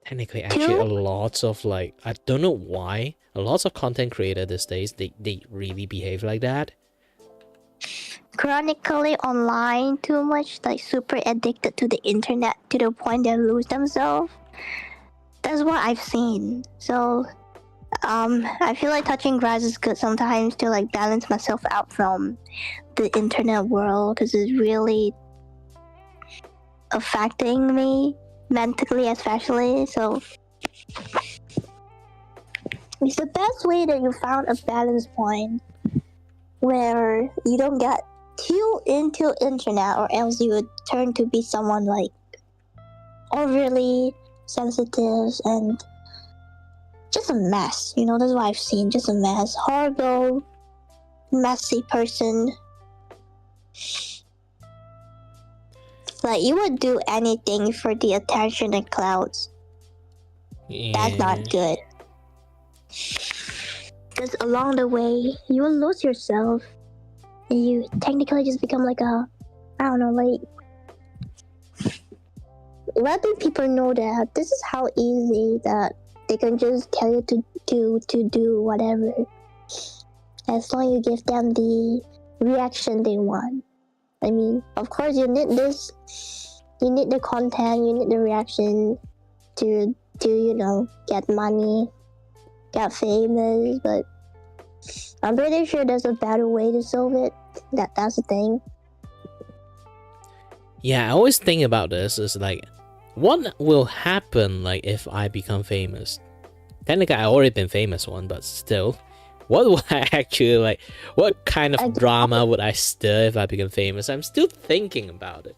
Technically, actually, a lot of like, I don't know why, a lot of content creators these days, they really behave like that. Chronically online too much, like super addicted to the internet to the point they lose themselves. That's what I've seen. So I feel like touching grass is good sometimes to like balance myself out from the internet world because it's really affecting me mentally, especially. So it's the best way that you found a balance point where you don't get too into internet, or else you would turn to be someone like overly sensitive and just a mess. You know, that's what I've seen. Just a mess. Horrible, messy person. Like, you would do anything for the attention and clouds. Yeah. That's not good. Because along the way, you will lose yourself. And you technically just become like a, I don't know, like, letting people know that this is how easy that they can just tell you to do whatever, as long as you give them the reaction they want. I mean, of course you need this, you need the content, you need the reaction to you know, get money, get famous, but I'm pretty sure there's a better way to solve it. That's the thing. Yeah, I always think about this is like, what will happen like if I become famous? Technically, I already been famous one, but still, what will I actually like? What kind of drama would I stir if I become famous? I'm still thinking about it.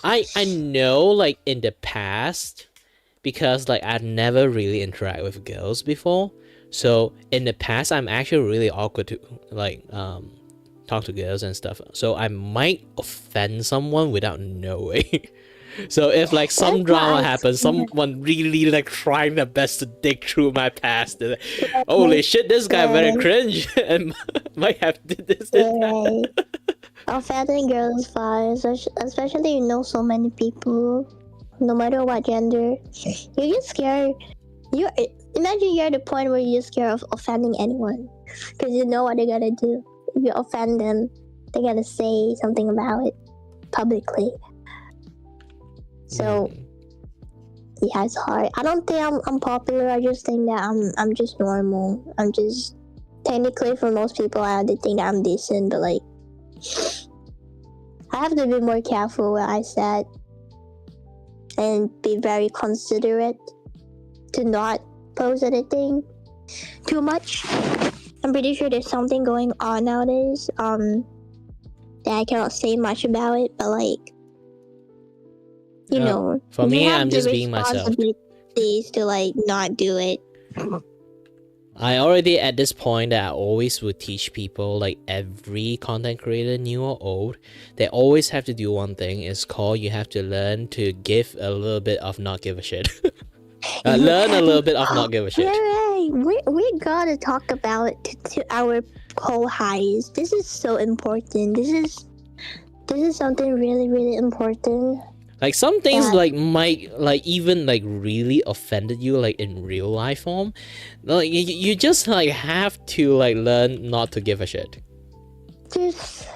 I know like in the past, because like I've never really interacted with girls before, so in the past I'm actually really awkward to like talk to girls and stuff. So I might offend someone without knowing. So if like some drama happens, someone really like trying their best to dig through my past, and, like, holy shit, this guy very cringe and might have did this. Offending girls is fine, especially you know so many people, no matter what gender. You're just scared. You imagine you're at the point where you're scared of offending anyone, because you know what they're gonna do. If you offend them, they're gonna say something about it publicly. So yeah, it's hard. I don't think I'm popular. I just think that I'm just normal. I'm just technically, for most people, they think that I'm decent, but like I have to be more careful what I said and be very considerate to not post anything too much. I'm pretty sure there's something going on nowadays that I cannot say much about it, but like, you know, for me, you have I'm the just being myself. responsibilities to like not do it. I already at this point that I always would teach people, like every content creator, new or old, they always have to do one thing. It's called you have to learn to give a little bit of not give a shit. Learn a little bit of not give a shit. Kiray, we gotta talk about it to our whole highs. This is so important. This is something really, really important. Like some things like might like even like really offended you like in real life form. Like you just like have to like learn not to give a shit. Just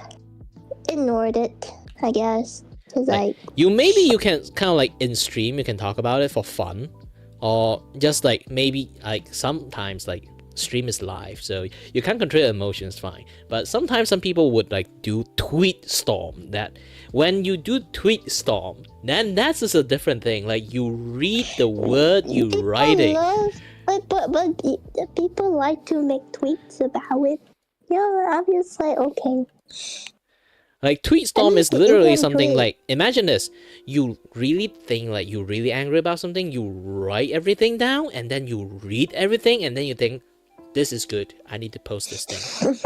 ignored it, I guess. Cause like you can kind of like in stream you can talk about it for fun, or just like maybe like sometimes like stream is live, so you can't control your emotions, fine. But sometimes some people would like do tweet storm. That when you do tweet storm, then that's just a different thing. Like you read the word you writing. But people like to make tweets about it. Yeah, I'm just like, okay. Like tweet storm is literally something like, imagine this, you really think like you're really angry about something, you write everything down, and then you read everything, and then you think, this is good, I need to post this thing.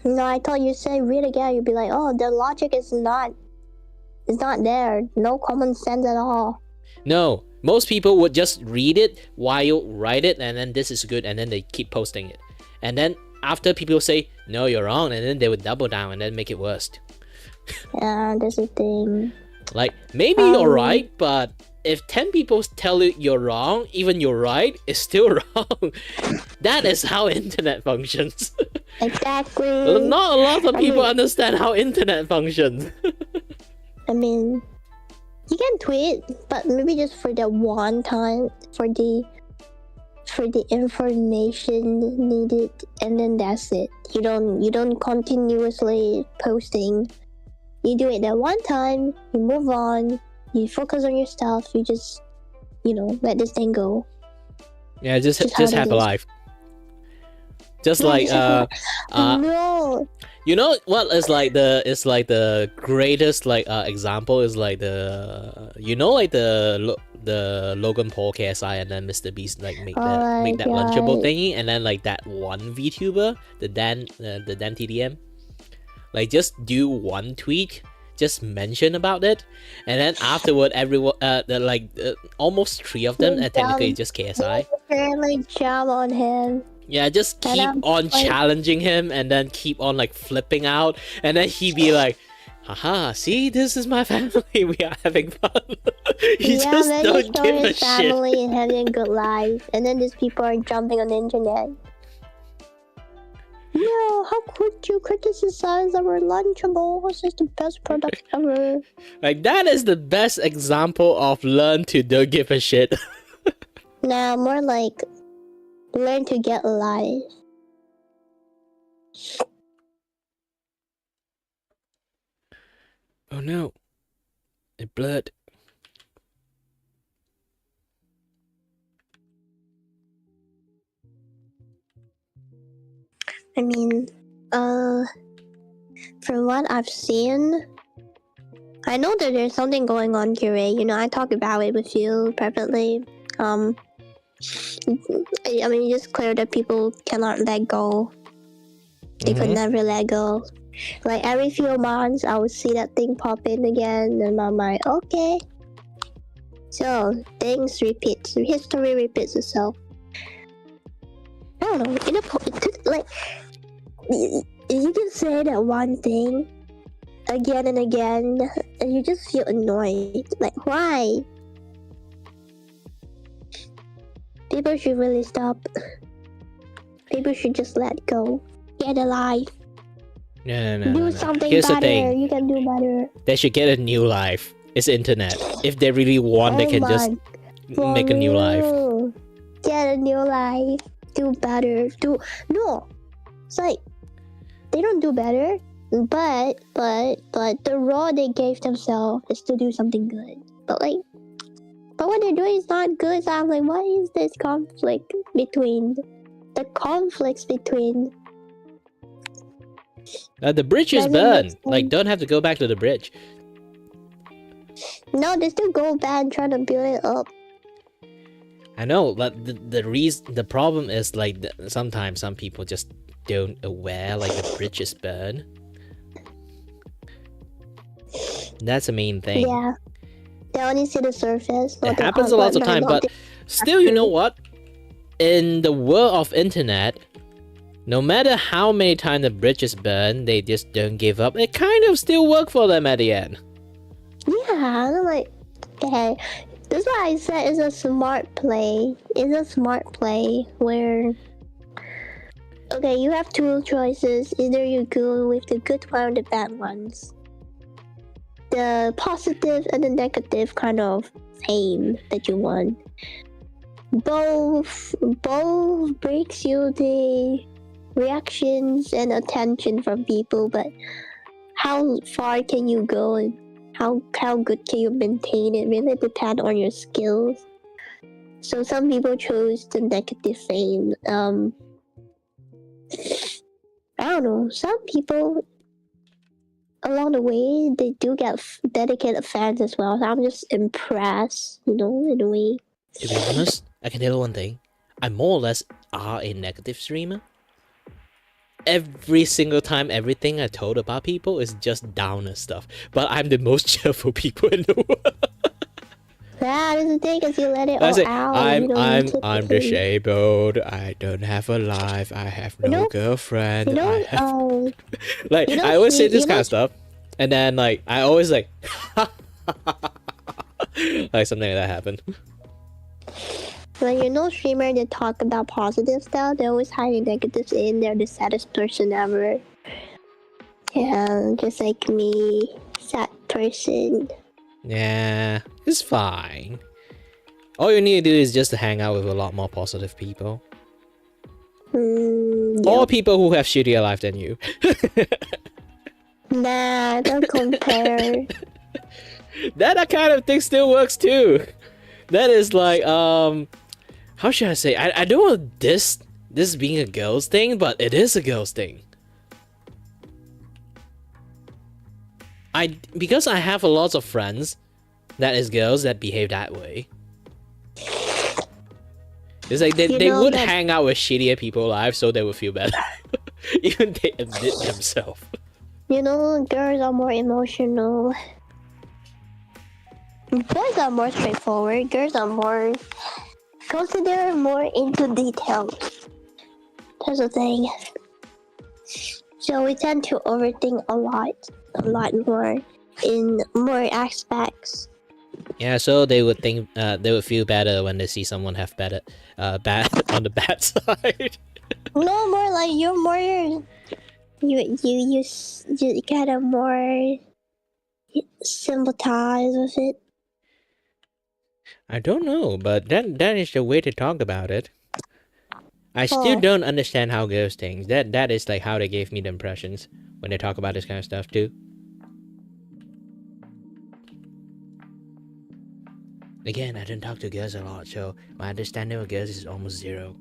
No, I thought you said read again, you'd be like, oh, the logic is not there. No common sense at all. No, most people would just read it while you write it, and then this is good, and then they keep posting it. And then after people say, no, you're wrong, and then they would double down and then make it worse. Yeah, that's the thing. Like, maybe you're right, but if 10 people tell you you're wrong, even you're right, it's still wrong. That is how internet functions. Exactly. Not a lot of people understand how internet functions. I mean, you can tweet, but maybe just for the one time, for for the information needed, and then that's it. You don't continuously posting. You do it that one time, you move on, you focus on your stuff, you just let this thing go. Yeah, just have a life. Just Yeah, like no. You know what is like the greatest example is like the like the Logan Paul KSI and then Mr. Beast like make that Lunchable thingy, and then like that one VTuber, the Dan TDM, like just do one tweet, just mention about it, and then afterward everyone almost 3 of them technically just KSI. Apparently jump on him. Yeah, just keep on challenging him and then keep on like flipping out, and then he be like, haha, see, this is my family, we are having fun. He just don't give a shit. Family and having a good life, and then these people are jumping on the internet. No, how could you criticize our Lunchable? This is the best product ever. Like, that is the best example of learn to don't give a shit. Nah, more like learn to get alive. Oh no. It blurred. I mean, from what I've seen, I know that there's something going on, Kiray. I talk about it with you privately. I mean, it's just clear that people cannot let go. They could never let go. Like every few months, I would see that thing pop in again, and I'm like, okay. So things repeat. History repeats itself. I don't know. You can say that one thing again and again, and you just feel annoyed. Like, why? People should really stop. People should just let go. Get alive. No. Do something Here's better. The thing. You can do better. They should get a new life. It's internet. If they really want, they can just make a new life. Get a new life. Do better. No. It's like they don't do better, but the role they gave themselves is to do something good. But what they're doing is not good. So I'm like, what is this conflict between? The conflicts between. The bridge is burned. Like, don't have to go back to the bridge. No, they still go back and try to build it up. I know, but the problem is like sometimes some people just don't aware like the bridge is burned. That's the main thing. Yeah, they only see the surface. It happens a lot of time, but still, you know what? In the world of internet, no matter how many times the bridge is burned, they just don't give up. It kind of still works for them at the end. Yeah, I'm like, okay. That's why I said it's a smart play. It's a smart play where, okay, you have 2 choices. Either you go with the good one or the bad ones. The positive and the negative kind of fame that you want. Both breaks you the reactions and attention from people, but how far can you go and how good can you maintain it really depends on your skills. So some people chose the negative fame. I don't know, some people along the way they do get dedicated fans as well, so I'm just impressed, in a way. To be honest, I can tell you one thing. I more or less are a negative streamer. Every single time, everything I told about people is just downer stuff. But I'm the most cheerful people in the world. Yeah, that's the thing, because you let it all out. I'm disabled. I don't have a life. I have no girlfriend. I always say this kind of stuff, and then like I always like, like something like that happened. When streamer that talk about positive stuff, they always hide negatives in. They're the saddest person ever. Yeah, just like me, sad person. Yeah, it's fine. All you need to do is just to hang out with a lot more positive people. Or Yep. people who have shittier life than you. Nah, don't compare. That kind of thing still works too. That is like, how should I say? I don't want this being a girl's thing, but it is a girl's thing. Because I have a lot of friends that is girls that behave that way. It's like they would hang out with shittier people live so they would feel better. Even they admit themselves. You know, girls are more emotional. Boys are more straightforward. Girls are more consider more into detail. That's the thing. So we tend to overthink a lot more in more aspects. Yeah, so they would think they would feel better when they see someone have bad on the bad side. No, more like you're more you kind of more sympathize with it. I don't know, but that is the way to talk about it. I still don't understand how girls think. That is like how they gave me the impressions when they talk about this kind of stuff too. Again, I don't talk to girls a lot, so my understanding of girls is almost zero.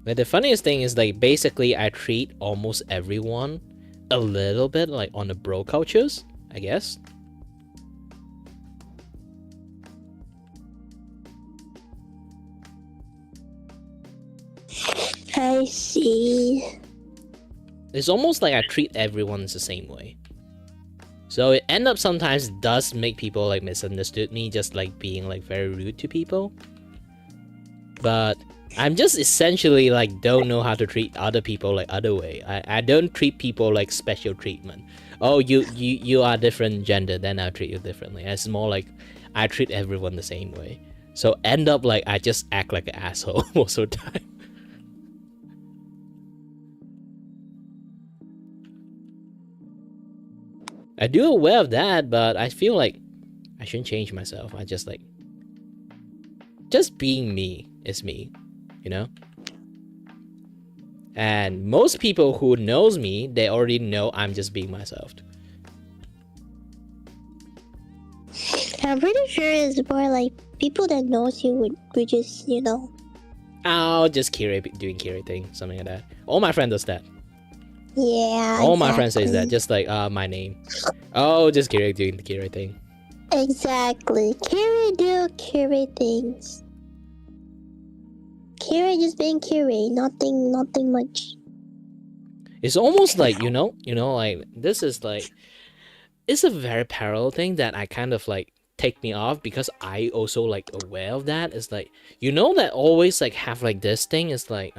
But the funniest thing is like basically I treat almost everyone a little bit like on the bro cultures, I guess. I see. It's almost like I treat everyone the same way. So it end up sometimes does make people like misunderstood me, just like being like very rude to people. But I'm just essentially like don't know how to treat other people like other way. I don't treat people like special treatment. Oh, you are different gender, then I'll treat you differently. It's more like I treat everyone the same way. So end up like I just act like an asshole most of the time. I do aware of that, but I feel like I shouldn't change myself. I just like just being me is me, you know? And most people who knows me, they already know I'm just being myself. I'm pretty sure it's more like people that knows you would just, you know. Oh, just Kiray doing Kiray thing, something like that. All my friend does that. Yeah. All my friends says that, just like my name. Oh, just Kiray doing the Kiray thing. Exactly. Kiray do Kiray things. Kiray just being Kiray, nothing much. It's almost like, you know, like this is like it's a very parallel thing that I kind of like take me off because I also like aware of that. It's like, you know, that always like have like this thing is like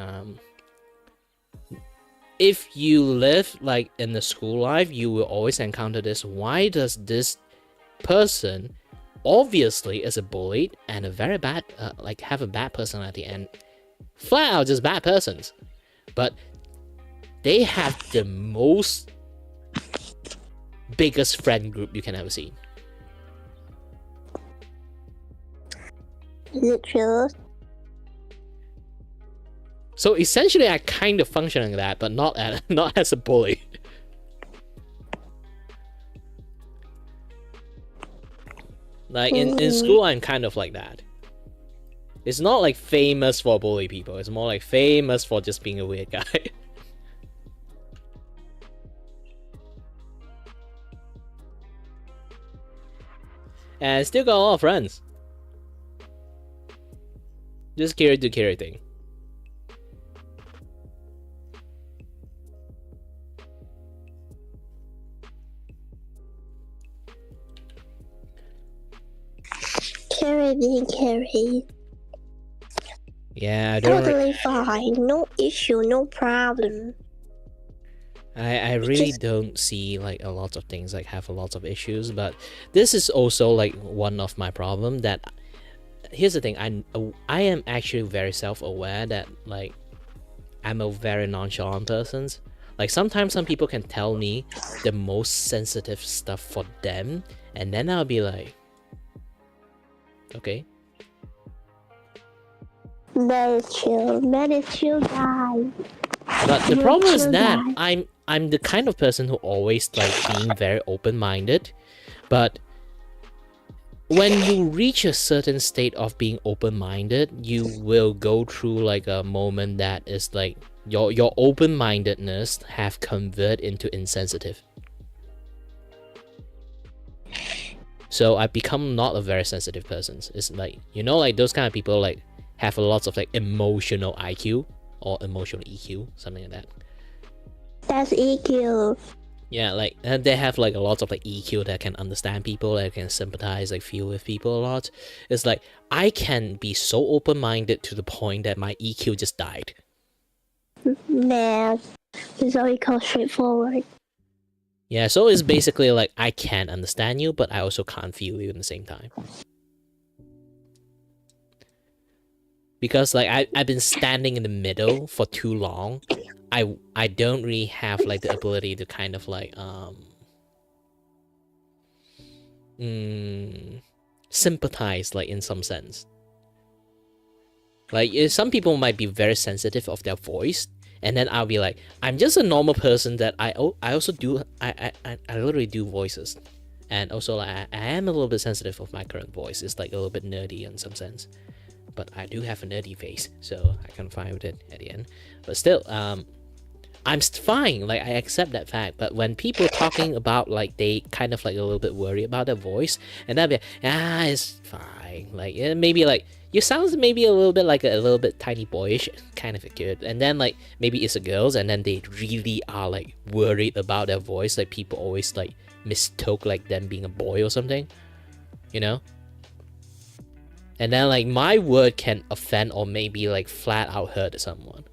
if you live like in the school life, you will always encounter this. Why does this person obviously is a bully and a very bad like have a bad personality and flat out just bad persons, but they have the most biggest friend group you can ever see. Is it true? So essentially, I kind of function like that, but not as a bully. Like in school, I'm kind of like that. It's not like famous for bully people. It's more like famous for just being a weird guy. And I still got a lot of friends. Just Kiray do Kiray thing. Kiray being Kiray. Yeah, I don't totally fine. No issue, no problem. I really don't see like a lot of things like have a lot of issues, but this is also like one of my problem that here's the thing, I am actually very self-aware that like I'm a very nonchalant person. Like sometimes some people can tell me the most sensitive stuff for them, and then I'll be like, okay. Man is chill guy. But the You're problem is chill that guy. I'm the kind of person who always like being very open-minded, but when you reach a certain state of being open-minded, you will go through like a moment that is like your open-mindedness have convert into insensitive. So I become not a very sensitive person. It's like, you know, like those kind of people like have a lot of like emotional IQ or emotional EQ, something like that. That's EQ. Yeah, like, and they have like a lot of like EQ that can understand people, that can sympathize, like feel with people a lot. It's like I can be so open-minded to the point that my EQ just died. Man, it's all equal straightforward. Yeah, so it's basically like I can understand you, but I also can't feel you at the same time. Because like I've been standing in the middle for too long. I don't really have like the ability to kind of like sympathize, like in some sense. Like some people might be very sensitive of their voice, and then I'll be like, I'm just a normal person that I also do I literally do voices, and also like I am a little bit sensitive of my current voice. It's like a little bit nerdy in some sense, but I do have a nerdy face, so I can find with it at the end. But still, I'm fine. Like I accept that fact. But when people talking about like they kind of like a little bit worried about their voice, and I'll be like, it's fine. Like maybe like you sound maybe a little bit like a little bit tiny boyish, kind of a kid. And then like maybe it's a girls, and then they really are like worried about their voice. Like people always like mistook like them being a boy or something, you know. And then like my word can offend or maybe like flat out hurt someone.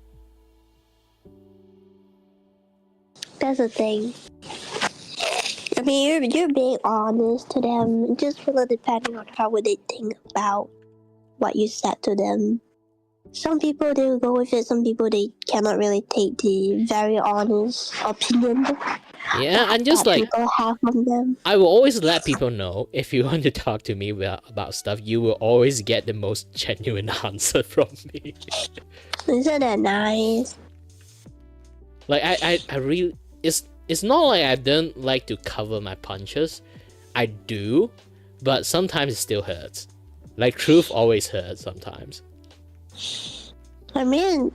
That's the thing. I mean, you're being honest to them. Just really depending on how would they think about what you said to them. Some people they will go with it. Some people they cannot really take the very honest opinion. Yeah, and just that like people have from them. I will always let people know if you want to talk to me about stuff, you will always get the most genuine answer from me. Isn't that nice? Like I really it's not like I don't like to cover my punches. I do, but sometimes it still hurts. Like truth always hurts sometimes. I mean,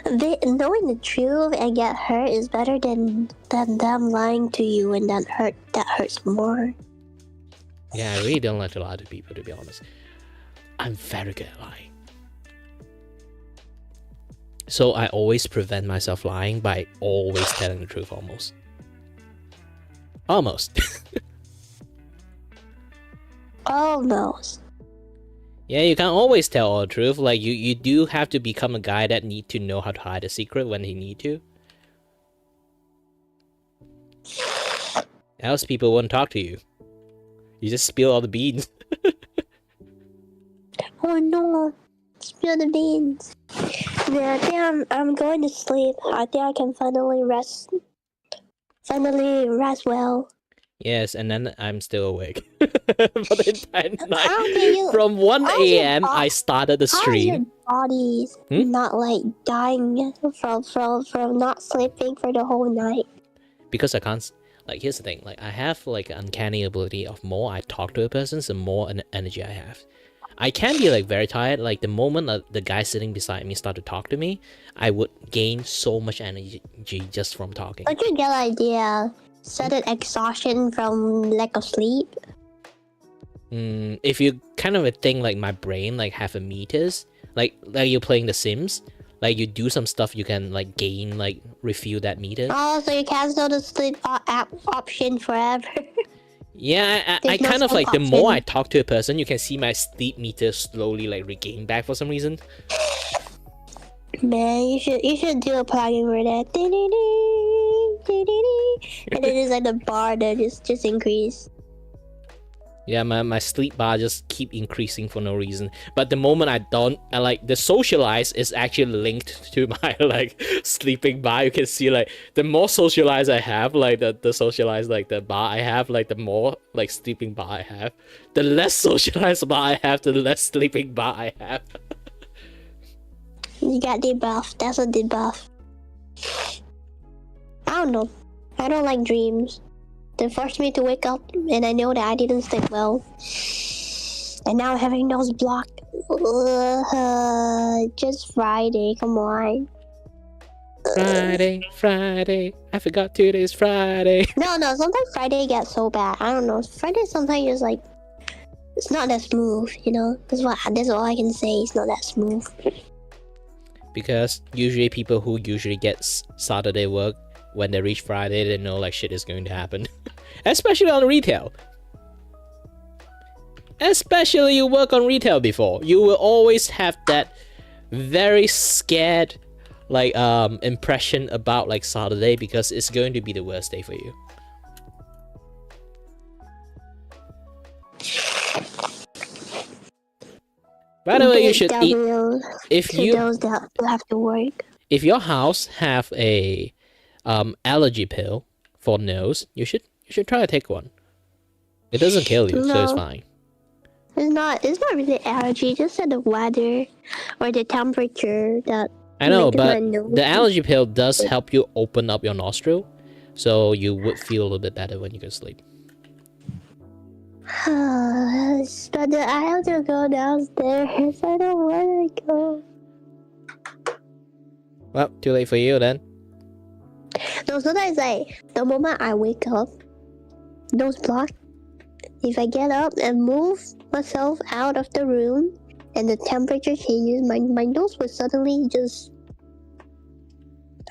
knowing the truth and get hurt is better than them lying to you, and that hurts more. Yeah, I really don't like to lie to people, to be honest. I'm very good at lying. So I always prevent myself lying by always telling the truth almost. Almost. Almost. Yeah, you can't always tell all the truth. Like you do have to become a guy that need to know how to hide a secret when he need to. Else people won't talk to you. You just spill all the beans. Oh no! Spill the beans. Yeah, I think I'm going to sleep. I think I can finally rest. Finally rest well. Yes, and then I'm still awake for the entire How can night. you- From 1 how's your a.m. I started the How is your stream. body not like dying from not sleeping for the whole night? Because I can't. Like, here's the thing. Like, I have like an uncanny ability of more I talk to a person, the more energy I have. I can be like very tired. Like the moment the guy sitting beside me start to talk to me, I would gain so much energy just from talking. Don't you get the idea? Sudden exhaustion from lack of sleep. If you kind of think like my brain like have a meters, like you're playing The Sims, like you do some stuff you can like gain like refuel that meter. Oh, so you cancel the sleep app option forever. Yeah, I There's no kind of sleep like the more I option. talk to a person, you can see my sleep meter slowly like regain back for some reason. Man, you should do a plugin for that. And then there's like the bar that just increase. Yeah, my sleep bar just keep increasing for no reason. But the moment I don't, I like the socialize is actually linked to my like sleeping bar. You can see like the more socialize I have, like the socialize like the bar I have, like the more like sleeping bar I have. The less socialized bar I have, the less sleeping bar I have. You got debuff. That's a debuff. I don't know. I don't like dreams. They forced me to wake up, and I know that I didn't sleep well. And now I'm having those blocked. Just Friday, come on. Friday. I forgot today's Friday. No, sometimes Friday gets so bad. I don't know. Friday sometimes just like, it's not that smooth, you know? That's all I can say. It's not that smooth. Because usually people who usually get Saturday work, when they reach Friday, they know like shit is going to happen. Especially on retail. Especially you work on retail before. You will always have that very scared like impression about like Saturday, because it's going to be the worst day for you. By the way, you should eat if you those that have to work. If your house have a allergy pill for nose, you should try to take one. It doesn't kill you, so it's fine. It's not really allergy, just the weather or the temperature that I know, makes but my nose. the allergy pill does help you open up your nostril, so you would feel a little bit better when you go to sleep. But I have to go downstairs. I don't want to go. Well, too late for you then. No, sometimes like the moment I wake up, those blocks. If I get up and move myself out of the room, and the temperature changes, my nose will suddenly just.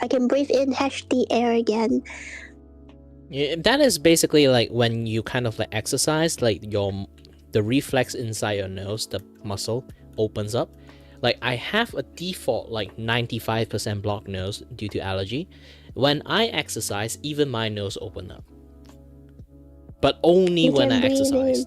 I can breathe in the air again. Yeah, that is basically like when you kind of like exercise, like the reflex inside your nose, the muscle opens up. Like I have a default like 95% blocked nose due to allergy. When I exercise, even my nose open up. But only when I exercise.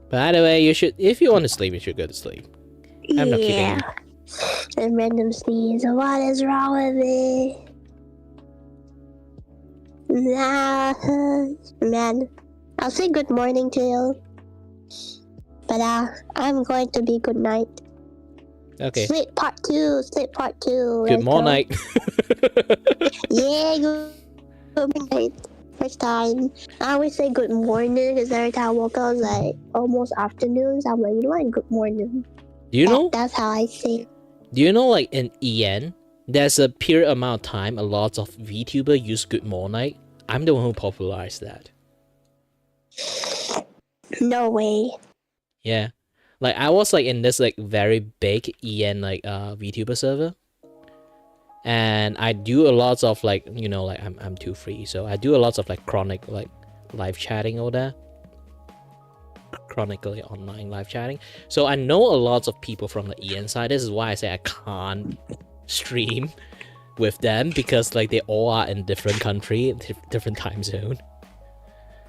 By the way, you should, if you want to sleep, you should go to sleep. I'm not kidding you. And random sneeze. What is wrong with me? Nah, man. I'll say good morning to you. But I'm going to be good night. Okay. Sleep part 2. Good morning. Yeah, good night. First time. I always say good morning because every time I woke up, like almost afternoons, I'm like, you know what? Good morning. Do you know? That's how I say. Do you know, like in EN, there's a period amount of time a lot of VTuber use good morning. I'm the one who popularized that. No way. Yeah, like I was like in this like very big EN like VTuber server, and I do a lot of like, you know, like I'm too free, so I do a lot of like chronic like live chatting over there, chronically online live chatting. So I know a lot of people from the EN side. This is why I say I can't stream with them, because like they all are in different country, different time zone.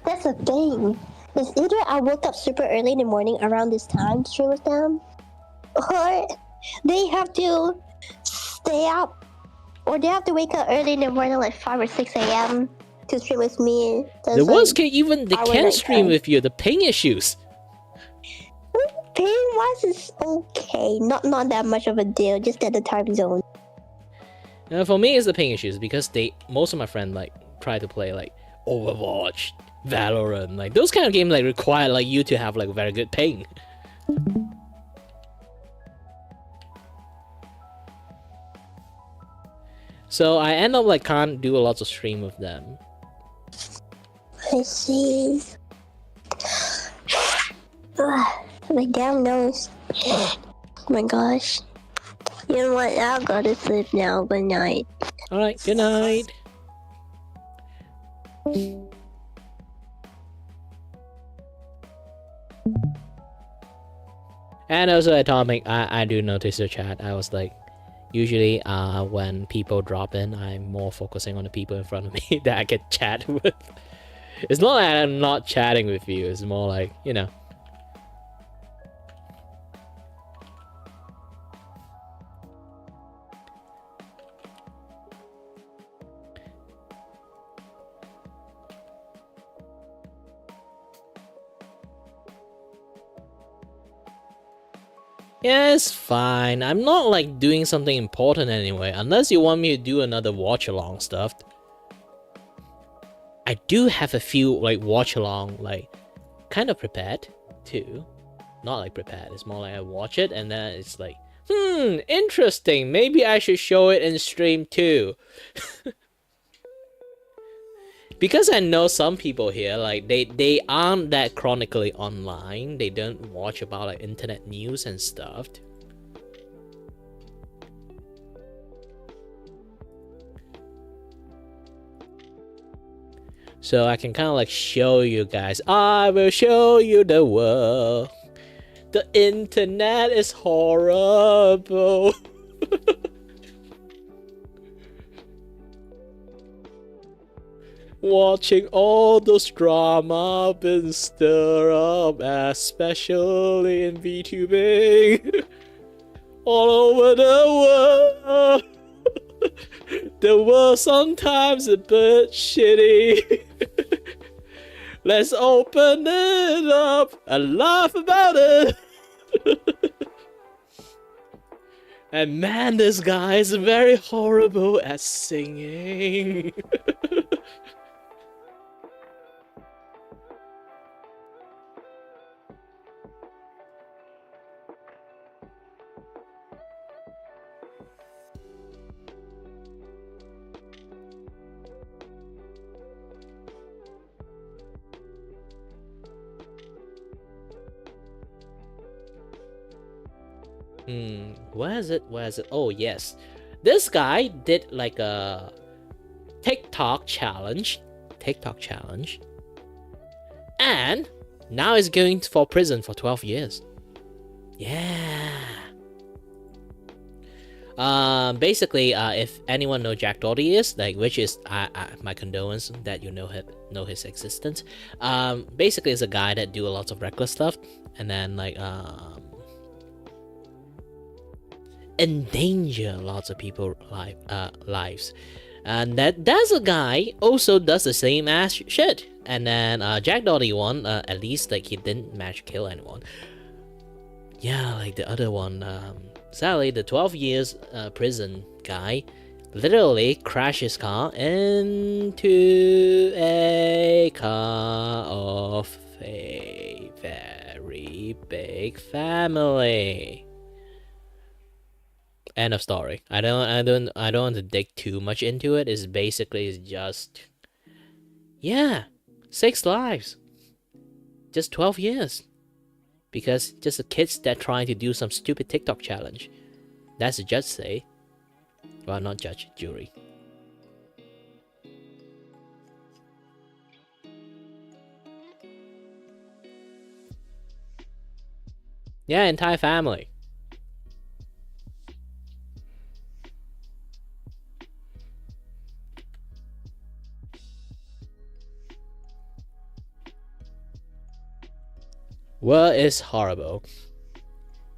That's the thing. It's either I woke up super early in the morning around this time to stream with them, or they have to stay up, or they have to wake up early in the morning, like 5 or 6 a.m. to stream with me. The ones can even they can stream with you. The ping issues. Ping wise is okay, not that much of a deal. Just at the time zone. For me, it's the ping issues, because most of my friends like try to play like Overwatch, Valorant, like those kind of games like require like you to have like very good ping. So I end up like can't do a lot of stream with them. I see. My damn nose. Oh my gosh. You know what? I'll go to sleep now. Good night. Alright, good night. And also Atomic, I do notice your chat. I was like, usually when people drop in, I'm more focusing on the people in front of me that I can chat with. It's not like I'm not chatting with you, it's more like, you know. Yeah, it's fine. I'm not like doing something important anyway, unless you want me to do another watch along stuff. I do have a few like watch along, like kind of prepared too. Not like prepared, it's more like I watch it and then it's like, interesting. Maybe I should show it in stream too. Because I know some people here, like they aren't that chronically online. They don't watch about like internet news and stuff. So I can kind of like show you guys. I will show you the world. The internet is horrible. Watching all those drama been stir up, especially in VTubing. All over the world. The world sometimes a bit shitty. Let's open it up and laugh about it. And man, this guy is very horrible at singing. Where is it? Where is it? Oh, yes. This guy did like a TikTok challenge. And now he's going for prison for 12 years. Yeah. Basically, if anyone know Jack Doherty is, like, which is my condolence that you know his existence. Basically, it's a guy that do a lot of reckless stuff, and then like endanger lots of people lives, and that's a guy also does the same ass shit. And then Jack Doherty one, at least like he didn't manage to kill anyone. Yeah, like the other one, sadly the 12 years prison guy literally crashed his car into a car of a very big family. End of story. I don't want to dig too much into it. It's just, yeah, 6 lives, just 12 years, because just the kids that trying to do some stupid TikTok challenge. That's the judge say. Well, not judge, jury. Yeah, entire family. World is horrible.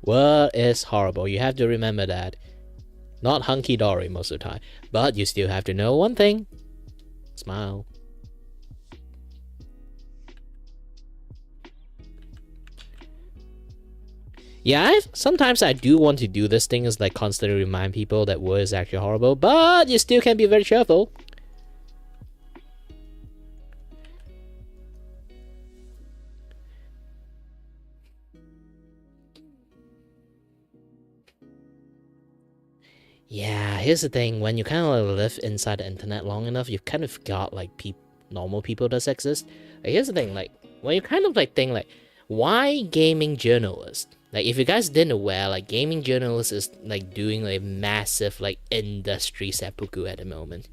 World is horrible. You have to remember that. Not hunky-dory most of the time. But you still have to know one thing. Smile. Yeah, sometimes I do want to do this thing, is like constantly remind people that world is actually horrible. But you still can be very cheerful. Yeah, here's the thing. When you kind of live inside the internet long enough, you kind of forgot like normal people does exist. Like, here's the thing. Like, when you kind of like think like, why gaming journalist? Like, if you guys didn't aware, like gaming journalist is like doing like massive like industry seppuku at the moment.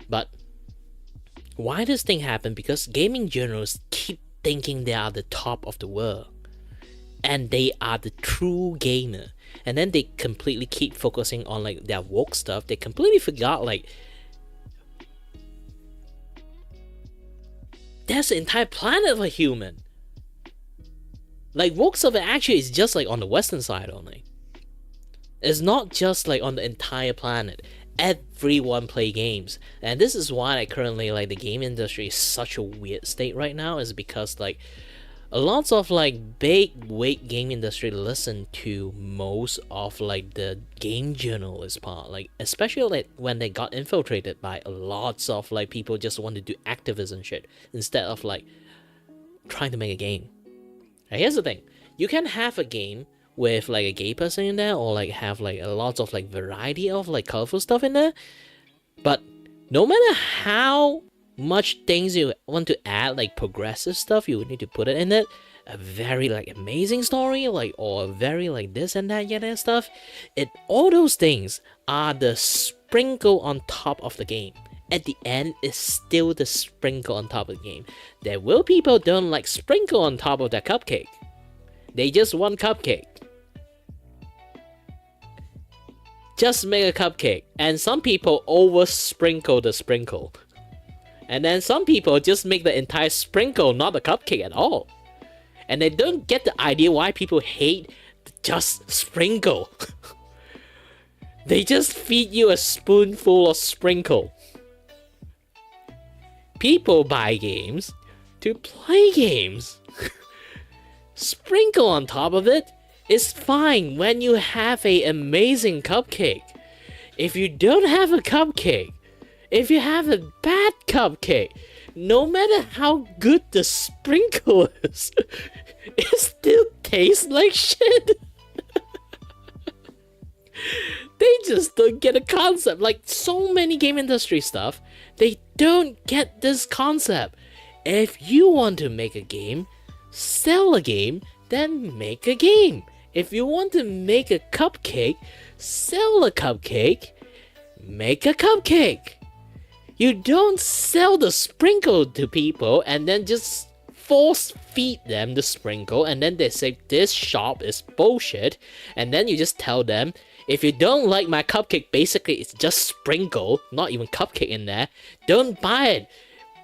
But why does thing happen? Because gaming journalists keep thinking they are the top of the world. and they are the true gamer. And then they completely keep focusing on like their woke stuff. They completely forgot like there's an entire planet of a human. Like woke stuff actually is just like on the western side only. It's not just like on the entire planet. Everyone play games, and this is why like currently like the game industry is such a weird state right now, is because like a lot of like big weight game industry listen to most of like the game journalist part, like especially like when they got infiltrated by lots of like people just want to do activism shit instead of like trying to make a game. Now here's the thing, you can have a game with like a gay person in there, or like have like a lot of like variety of like colorful stuff in there, but no matter how much things you want to add, like progressive stuff, you would need to put it in it, a very like amazing story, like, or a very like this and that yet and stuff, all those things are the sprinkle on top of the game. At the end, it's still the sprinkle on top of the game. There will people don't like sprinkle on top of their cupcake. They just want cupcake. Just make a cupcake, and some people over sprinkle the sprinkle, and then some people just make the entire sprinkle not a cupcake at all, and they don't get the idea why people hate just sprinkle. They just feed you a spoonful of sprinkle. People buy games to play games. Sprinkle on top of it is fine when you have an amazing cupcake. If you don't have a cupcake, if you have a bad cupcake, no matter how good the sprinkle is, it still tastes like shit. They just don't get a concept. Like so many game industry stuff, they don't get this concept. If you want to make a game, sell a game, then make a game. If you want to make a cupcake, sell a cupcake, make a cupcake. You don't sell the sprinkle to people and then just force feed them the sprinkle, and then they say this shop is bullshit, and then you just tell them, if you don't like my cupcake, basically it's just sprinkle, not even cupcake in there, don't buy it.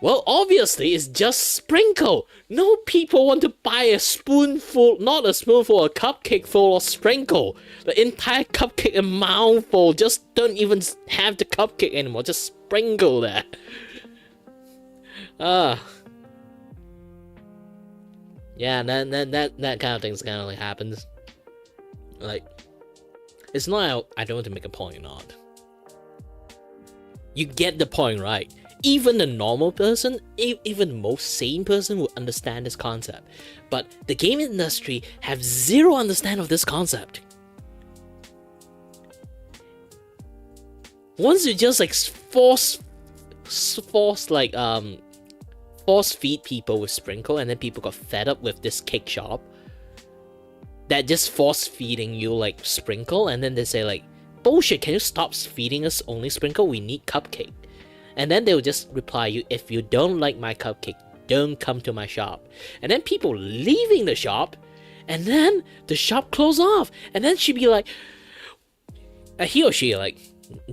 Well, obviously, it's just sprinkle. No people want to buy a spoonful, not a spoonful, a cupcake full of sprinkle. The entire cupcake, a mouthful, just don't even have the cupcake anymore, just sprinkle there. Yeah, that kind of thing kind of like happens. Like, it's not I don't want to make a point or not. You get the point, right? Even the normal person, even the most sane person will understand this concept. But the game industry have zero understanding of this concept. Once you just like force feed people with sprinkle, and then people got fed up with this cake shop that just force feeding you like sprinkle, and then they say like, bullshit, can you stop feeding us only sprinkle? We need cupcake. And then they'll just reply you, if you don't like my cupcake, don't come to my shop. And then people leaving the shop, and then the shop close off. And then she'd be like, he or she like,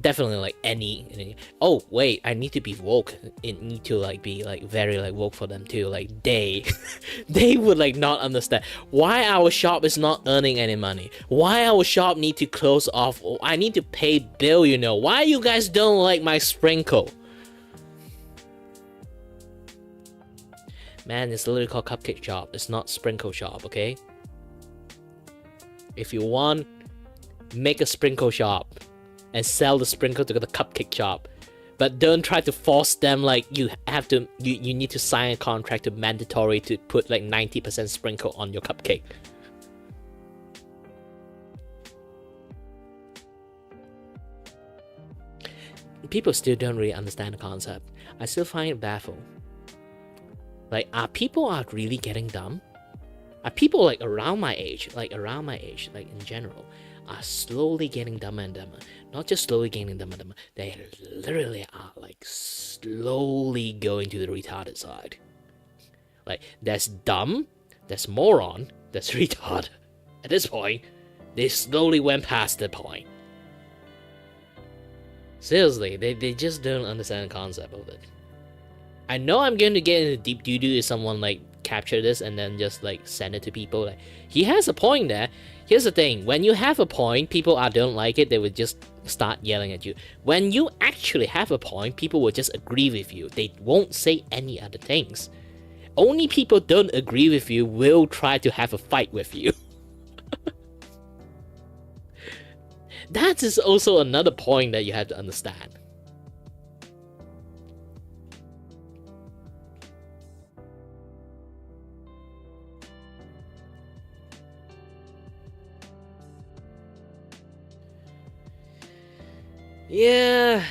definitely like any, oh wait, I need to be woke. It need to like be like very like woke for them too. Like they would like not understand why our shop is not earning any money, why our shop need to close off. I need to pay bill, you know, why you guys don't like my sprinkle. Man, it's literally called cupcake shop, it's not sprinkle shop, okay? If you want, make a sprinkle shop and sell the sprinkle to the cupcake shop, but don't try to force them like you have to. You need to sign a contract to mandatory to put like 90% sprinkle on your cupcake. People still don't really understand the concept. I still find it baffling. Like, are people really getting dumb? Are people like around my age, like in general, are slowly getting dumber and dumber? Not just slowly getting dumber and dumber, they literally are like slowly going to the retarded side. Like, there's dumb, there's moron, That's retarded. At this point, they slowly went past the point. Seriously, they just don't understand the concept of it. I know I'm going to get into deep doo-doo if someone like capture this and then just like send it to people. Like, he has a point there. Here's the thing, when you have a point, people don't like it, they would just start yelling at you. When you actually have a point, people will just agree with you. They won't say any other things. Only people don't agree with you will try to have a fight with you. That is also another point that you have to understand. Yeah,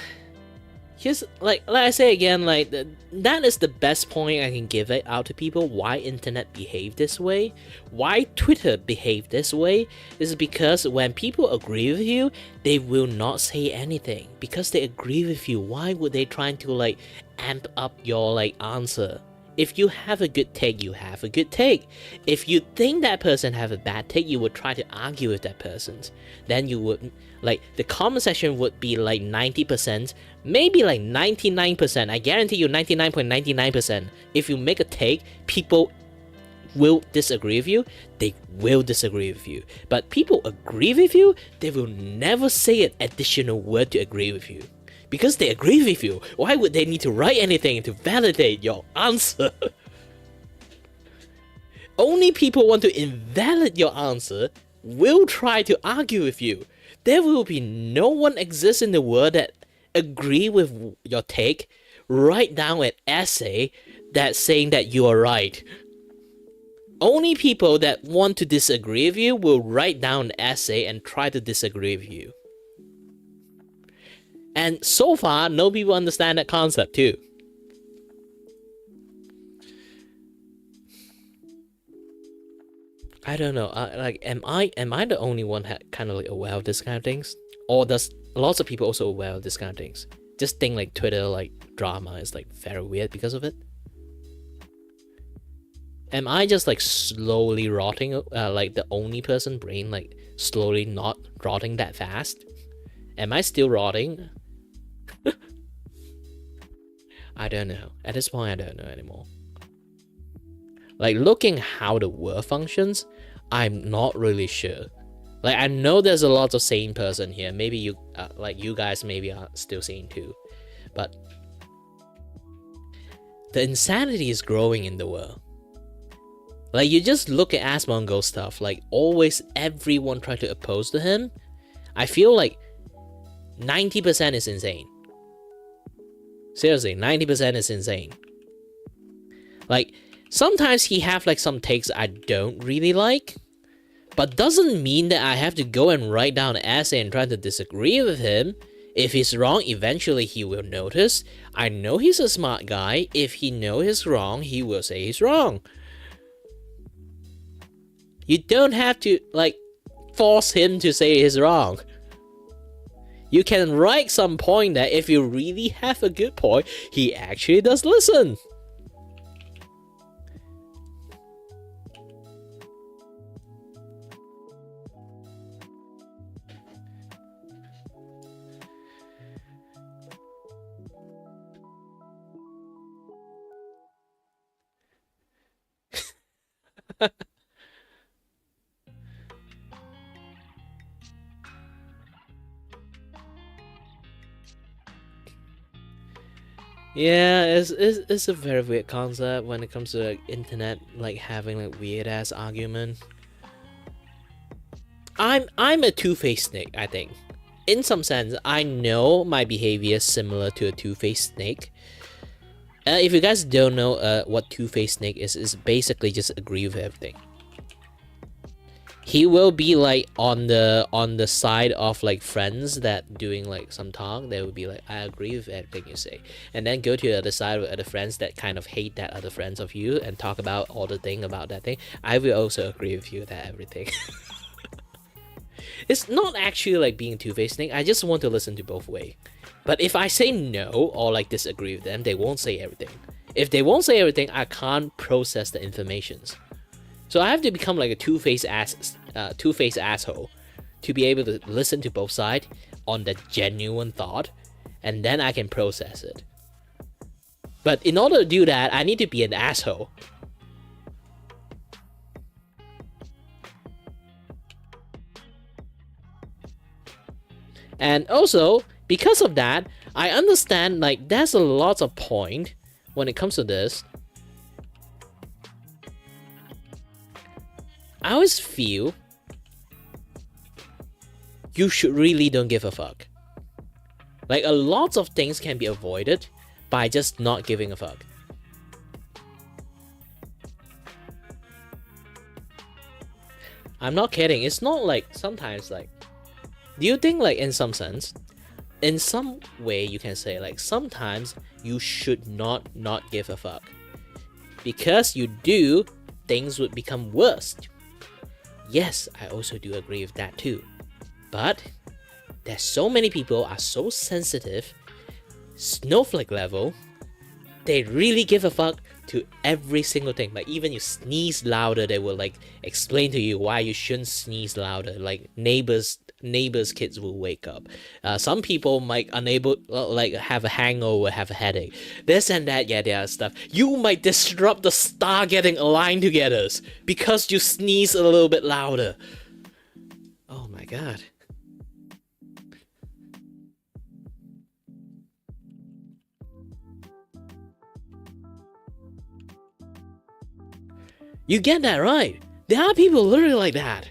here's like I say again, like that is the best point I can give it out to people. Why internet behave this way, why Twitter behave this way, is because when people agree with you, they will not say anything because they agree with you. Why would they try to like amp up your like answer? If you have a good take, you have a good take. If you think that person have a bad take, you would try to argue with that person. Then you would, like, the comment section would be like 90%, maybe like 99%. I guarantee you 99.99%. If you make a take, people will disagree with you. They will disagree with you. But people agree with you, they will never say an additional word to agree with you. Because they agree with you, why would they need to write anything to validate your answer? Only people want to invalidate your answer will try to argue with you. There will be no one exists in the world that agree with your take, write down an essay that's saying that you are right. Only people that want to disagree with you will write down an essay and try to disagree with you. And so far, no people understand that concept too. I don't know. Like, am I the only one kind of like aware of this kind of things, or does lots of people also aware of this kind of things? Just think like Twitter like drama is like very weird because of it. Am I just like slowly rotting? Like the only person brain like slowly not rotting that fast? Am I still rotting? I don't know. At this point, I don't know anymore. Like, looking how the world functions, I'm not really sure. Like, I know there's a lot of sane person here. Maybe you, like you guys maybe are still sane too. But the insanity is growing in the world. Like, you just look at Asmongo's stuff. Like, always everyone try to oppose to him. I feel like 90% is insane. Seriously, 90% is insane. Like, sometimes he have like some takes I don't really like, but doesn't mean that I have to go and write down an essay and try to disagree with him. If he's wrong, eventually he will notice. I know he's a smart guy. If he knows he's wrong, he will say he's wrong. You don't have to like force him to say he's wrong. You can write some point that if you really have a good point, he actually does listen. Yeah, it's a very weird concept when it comes to like internet, like having like weird ass argument. I'm a two-faced snake, I think. In some sense, I know my behavior is similar to a two-faced snake. If you guys don't know what two-faced snake is basically just agree with everything. He will be like on the side of like friends that doing like some talk. They will be like, I agree with everything you say, and then go to the other side with other friends that kind of hate that other friends of you and talk about all the thing about that thing. I will also agree with you that everything. It's not actually like being two-faced thing. I just want to listen to both ways. But if I say no or like disagree with them, they won't say everything. If they won't say everything, I can't process the informations. So I have to become like a two-faced asshole to be able to listen to both sides on the genuine thought, and then I can process it. But in order to do that, I need to be an asshole. And also, because of that, I understand like there's a lot of point when it comes to this. I always feel you should really don't give a fuck. Like a lot of things can be avoided by just not giving a fuck. I'm not kidding. It's not like sometimes like, do you think like in some sense, in some way you can say like sometimes you should not give a fuck, because you do, things would become worse. Yes, I also do agree with that too. But there's so many people are so sensitive, snowflake level, they really give a fuck to every single thing. Like even you sneeze louder, they will like explain to you why you shouldn't sneeze louder. Like neighbors kids will wake up. Some people might unable like have a hangover, have a headache, this and that, yeah, there are stuff. You might disrupt the star getting aligned together because you sneeze a little bit louder. Oh my god. You get that right. There are people literally like that.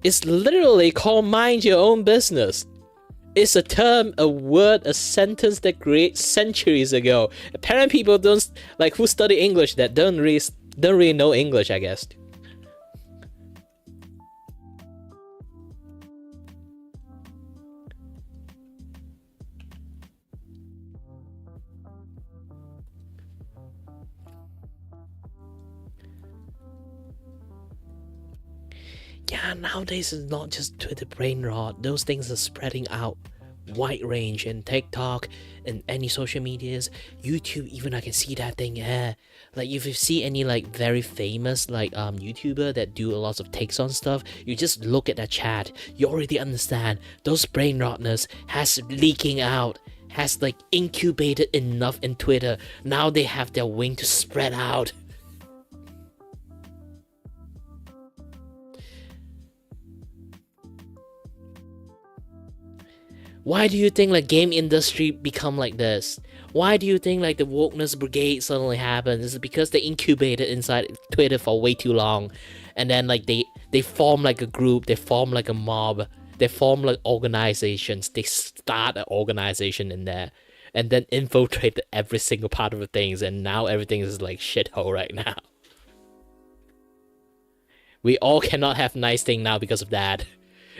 It's literally called mind your own business. It's a term, a word, a sentence that created centuries ago. Apparently people don't like who study English that don't really know English, I guess. Yeah, nowadays it's not just Twitter brain rot. Those things are spreading out wide range in TikTok and any social medias, YouTube. Even I can see that thing. Yeah, like if you see any like very famous like YouTuber that do a lot of takes on stuff, you just look at that chat. You already understand those brain rotness has leaking out, has like incubated enough in Twitter. Now they have their wing to spread out. Why do you think like game industry become like this? Why do you think like the wokeness brigade suddenly happened? Is it because they incubated inside Twitter for way too long, and then like they form like a group, they form like a mob, they form like organizations, they start an organization in there, and then infiltrate every single part of the things, and now everything is like shithole right now. We all cannot have nice thing now because of that.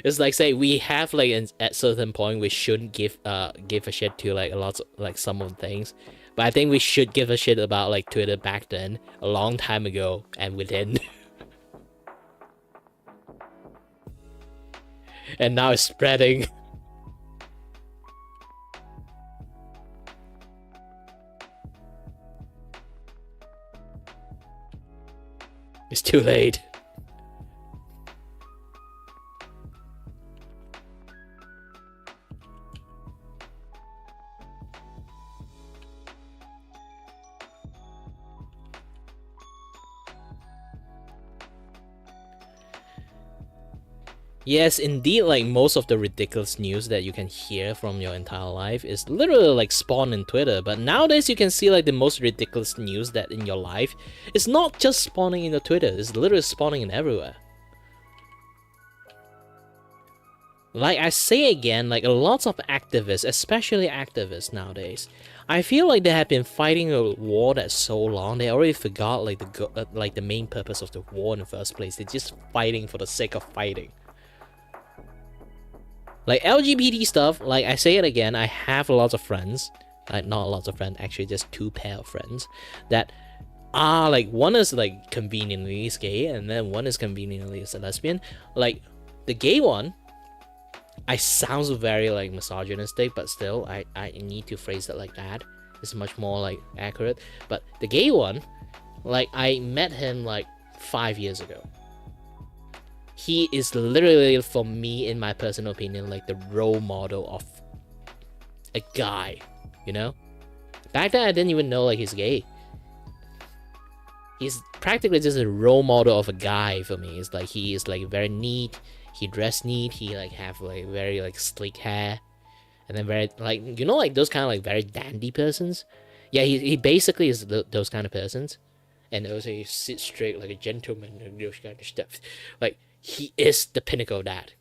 It's like say we have like at certain point we shouldn't give a shit to like a lot of like some of the things, but I think we should give a shit about like Twitter back then, a long time ago, and we didn't. And now it's spreading. It's too late. Yes, indeed, like most of the ridiculous news that you can hear from your entire life is literally like spawned in Twitter, but nowadays you can see like the most ridiculous news that in your life is not just spawning in the Twitter, it's literally spawning in everywhere. Like I say again, like a lot of activists, especially activists nowadays, I feel like they have been fighting a war that's so long, they already forgot like the main purpose of the war in the first place. They're just fighting for the sake of fighting. Like LGBT stuff, like I say it again, I have a lot of friends, like not a lot of friends, actually just two pair of friends, that are like, one is like conveniently gay, and then one is conveniently a lesbian. Like the gay one, I sounds very like misogynistic, but still I need to phrase it like that. It's much more like accurate. But the gay one, like I met him like 5 years ago. He is literally, for me, in my personal opinion, like the role model of a guy, you know? Back then I didn't even know like he's gay. He's practically just a role model of a guy for me. It's like he is like very neat, he dress neat, he like have like very like sleek hair, and then very like, you know, like those kind of like very dandy persons. Yeah, he basically is those kind of persons. And also he sits straight like a gentleman and those kind of stuff. Like he is the pinnacle of that.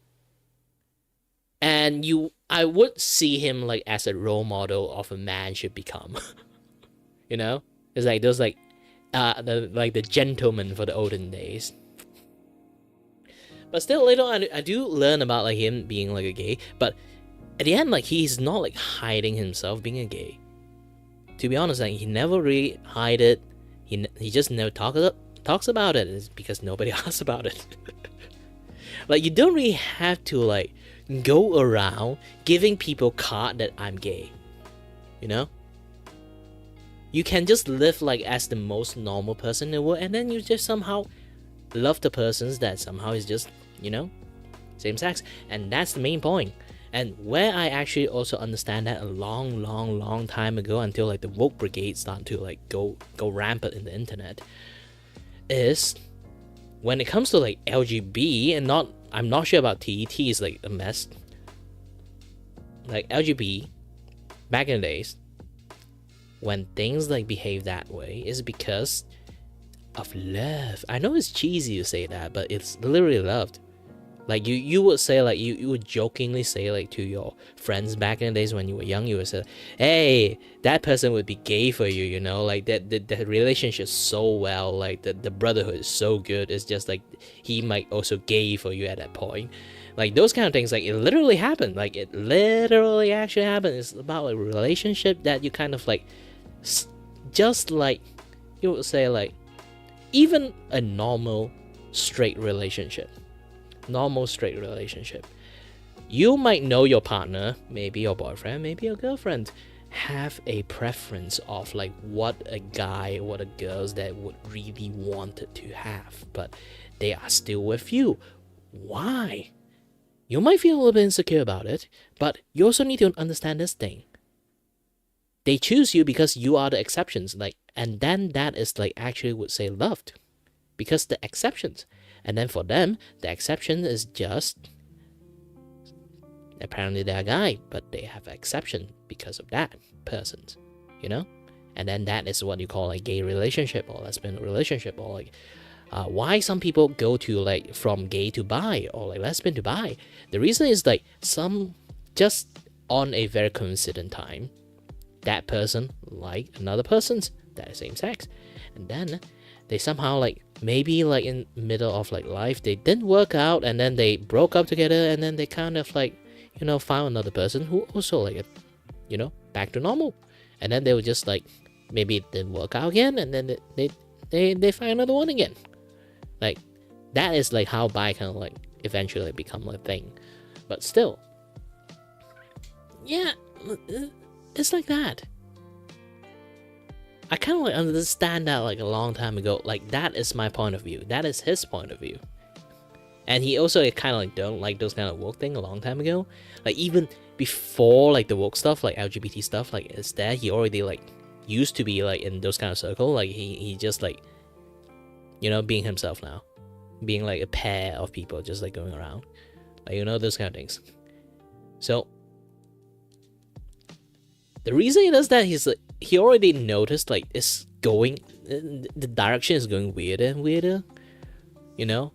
And I would see him like as a role model of a man should become. You know, it's like those like the gentleman for the olden days. But still, later on, I do learn about like him being like a gay. But at the end, like he's not like hiding himself being a gay. To be honest, like he never really hide it. He just never talks about it. It's because nobody asks about it. Like you don't really have to like go around giving people card that I'm gay. You know? You can just live like as the most normal person in the world, and then you just somehow love the persons that somehow is just, you know, same sex. And that's the main point. And where I actually also understand that a long time ago, until like the woke brigade started to like go rampant in the internet, is when it comes to like LGB, and I'm not sure about T is like a mess. Like LGB, back in the days, when things like behave that way, is because of love. I know it's cheesy to say that, but it's literally loved. Like you would say like you would jokingly say like to your friends back in the days when you were young, you would say, hey, that person would be gay for you, you know, like that relationship so well, like the brotherhood is so good. It's just like he might also gay for you at that point. Like those kind of things, like it literally happened. Like it literally actually happened. It's about a relationship that you kind of like, just like you would say like, even a normal straight relationship, you might know your partner, maybe your boyfriend, maybe your girlfriend, have a preference of like what a guy, what a girls that would really want to have, but they are still with you. Why? You might feel a little bit insecure about it, but you also need to understand this thing. They choose you because you are the exceptions, like, and then that is like actually would say loved, because the exceptions. And then for them, the exception is just, apparently they're a guy, but they have an exception because of that person, you know? And then that is what you call a gay relationship or lesbian relationship, or like why some people go to like from gay to bi or like lesbian to bi. The reason is like some just on a very coincident time, that person like another person's that is same sex, and then they somehow like maybe like in middle of like life they didn't work out, and then they broke up together, and then they kind of like, you know, found another person who also like, you know, back to normal, and then they were just like maybe it didn't work out again, and then they find another one again. Like that is like how bi kind of like eventually become a thing. But still, yeah, it's like that. I kind of like understand that like a long time ago. Like that is my point of view. That is his point of view. And he also kind of like don't like those kind of woke thing a long time ago. Like even before like the woke stuff, like LGBT stuff, like is there, he already like used to be like in those kind of circle. Like he just like, you know, being himself now, being like a pair of people just like going around, like, you know, those kind of things. So the reason he does that, he's like, he already noticed like it's going, the direction is going weirder and weirder, you know.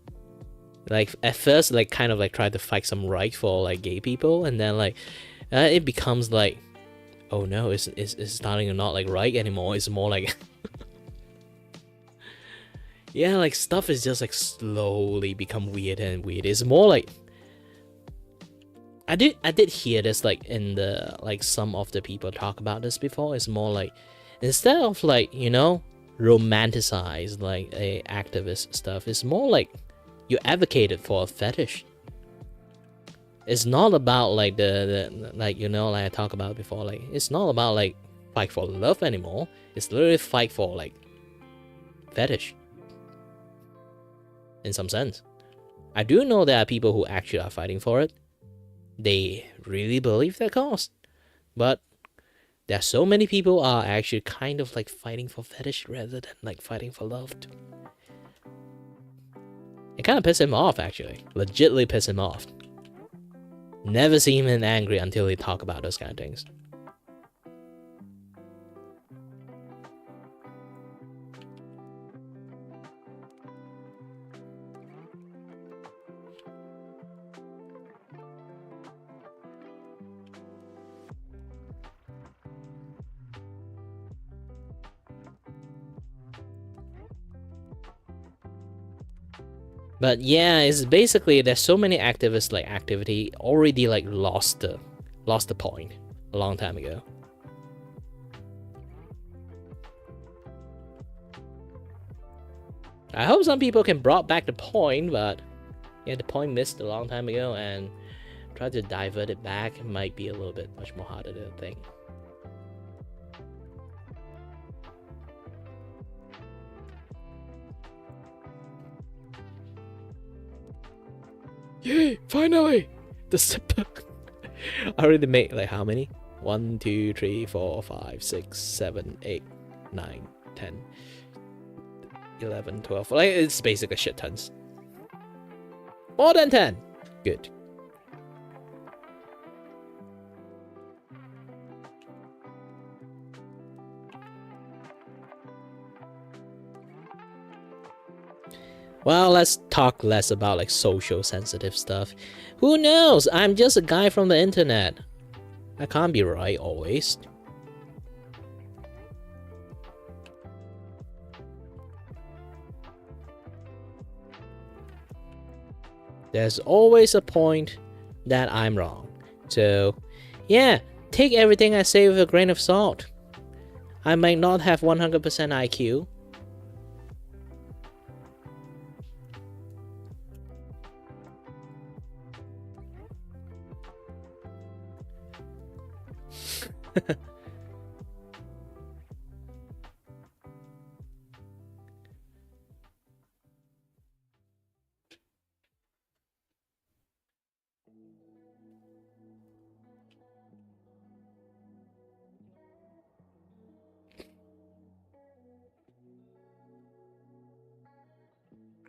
Like at first like kind of like try to fight some right for like gay people, and then like it becomes like, oh no, it's starting to not like right anymore. It's more like yeah, like stuff is just like slowly become weirder and weirder. It's more like I did hear this like in the like some of the people talk about this before. It's more like instead of like, you know, romanticize like a activist stuff, it's more like you advocated for a fetish. It's not about like the like, you know, like I talked about before, like it's not about like fight for love anymore. It's literally fight for like fetish in some sense. I do know there are people who actually are fighting for it. They really believe their cause, but there are so many people are actually kind of like fighting for fetish rather than like fighting for love. It kind of pisses him off, actually. Legitly piss him off. Never see him angry until he talk about those kind of things. But yeah, it's basically there's so many activists like activity already like lost the point a long time ago. I hope some people can brought back the point, but yeah, the point missed a long time ago, and try to divert it back might be a little bit much more harder to think. Yay! Finally, the zipper. I already made like how many? 1, 2, 3, 4, 5, 6, 7, 8, 9, 10, 11, 12. Like it's basically shit tons. More than 10. Good. Well, let's talk less about like social sensitive stuff. Who knows? I'm just a guy from the internet. I can't be right always. There's always a point that I'm wrong. So, yeah, take everything I say with a grain of salt. I might not have 100% IQ.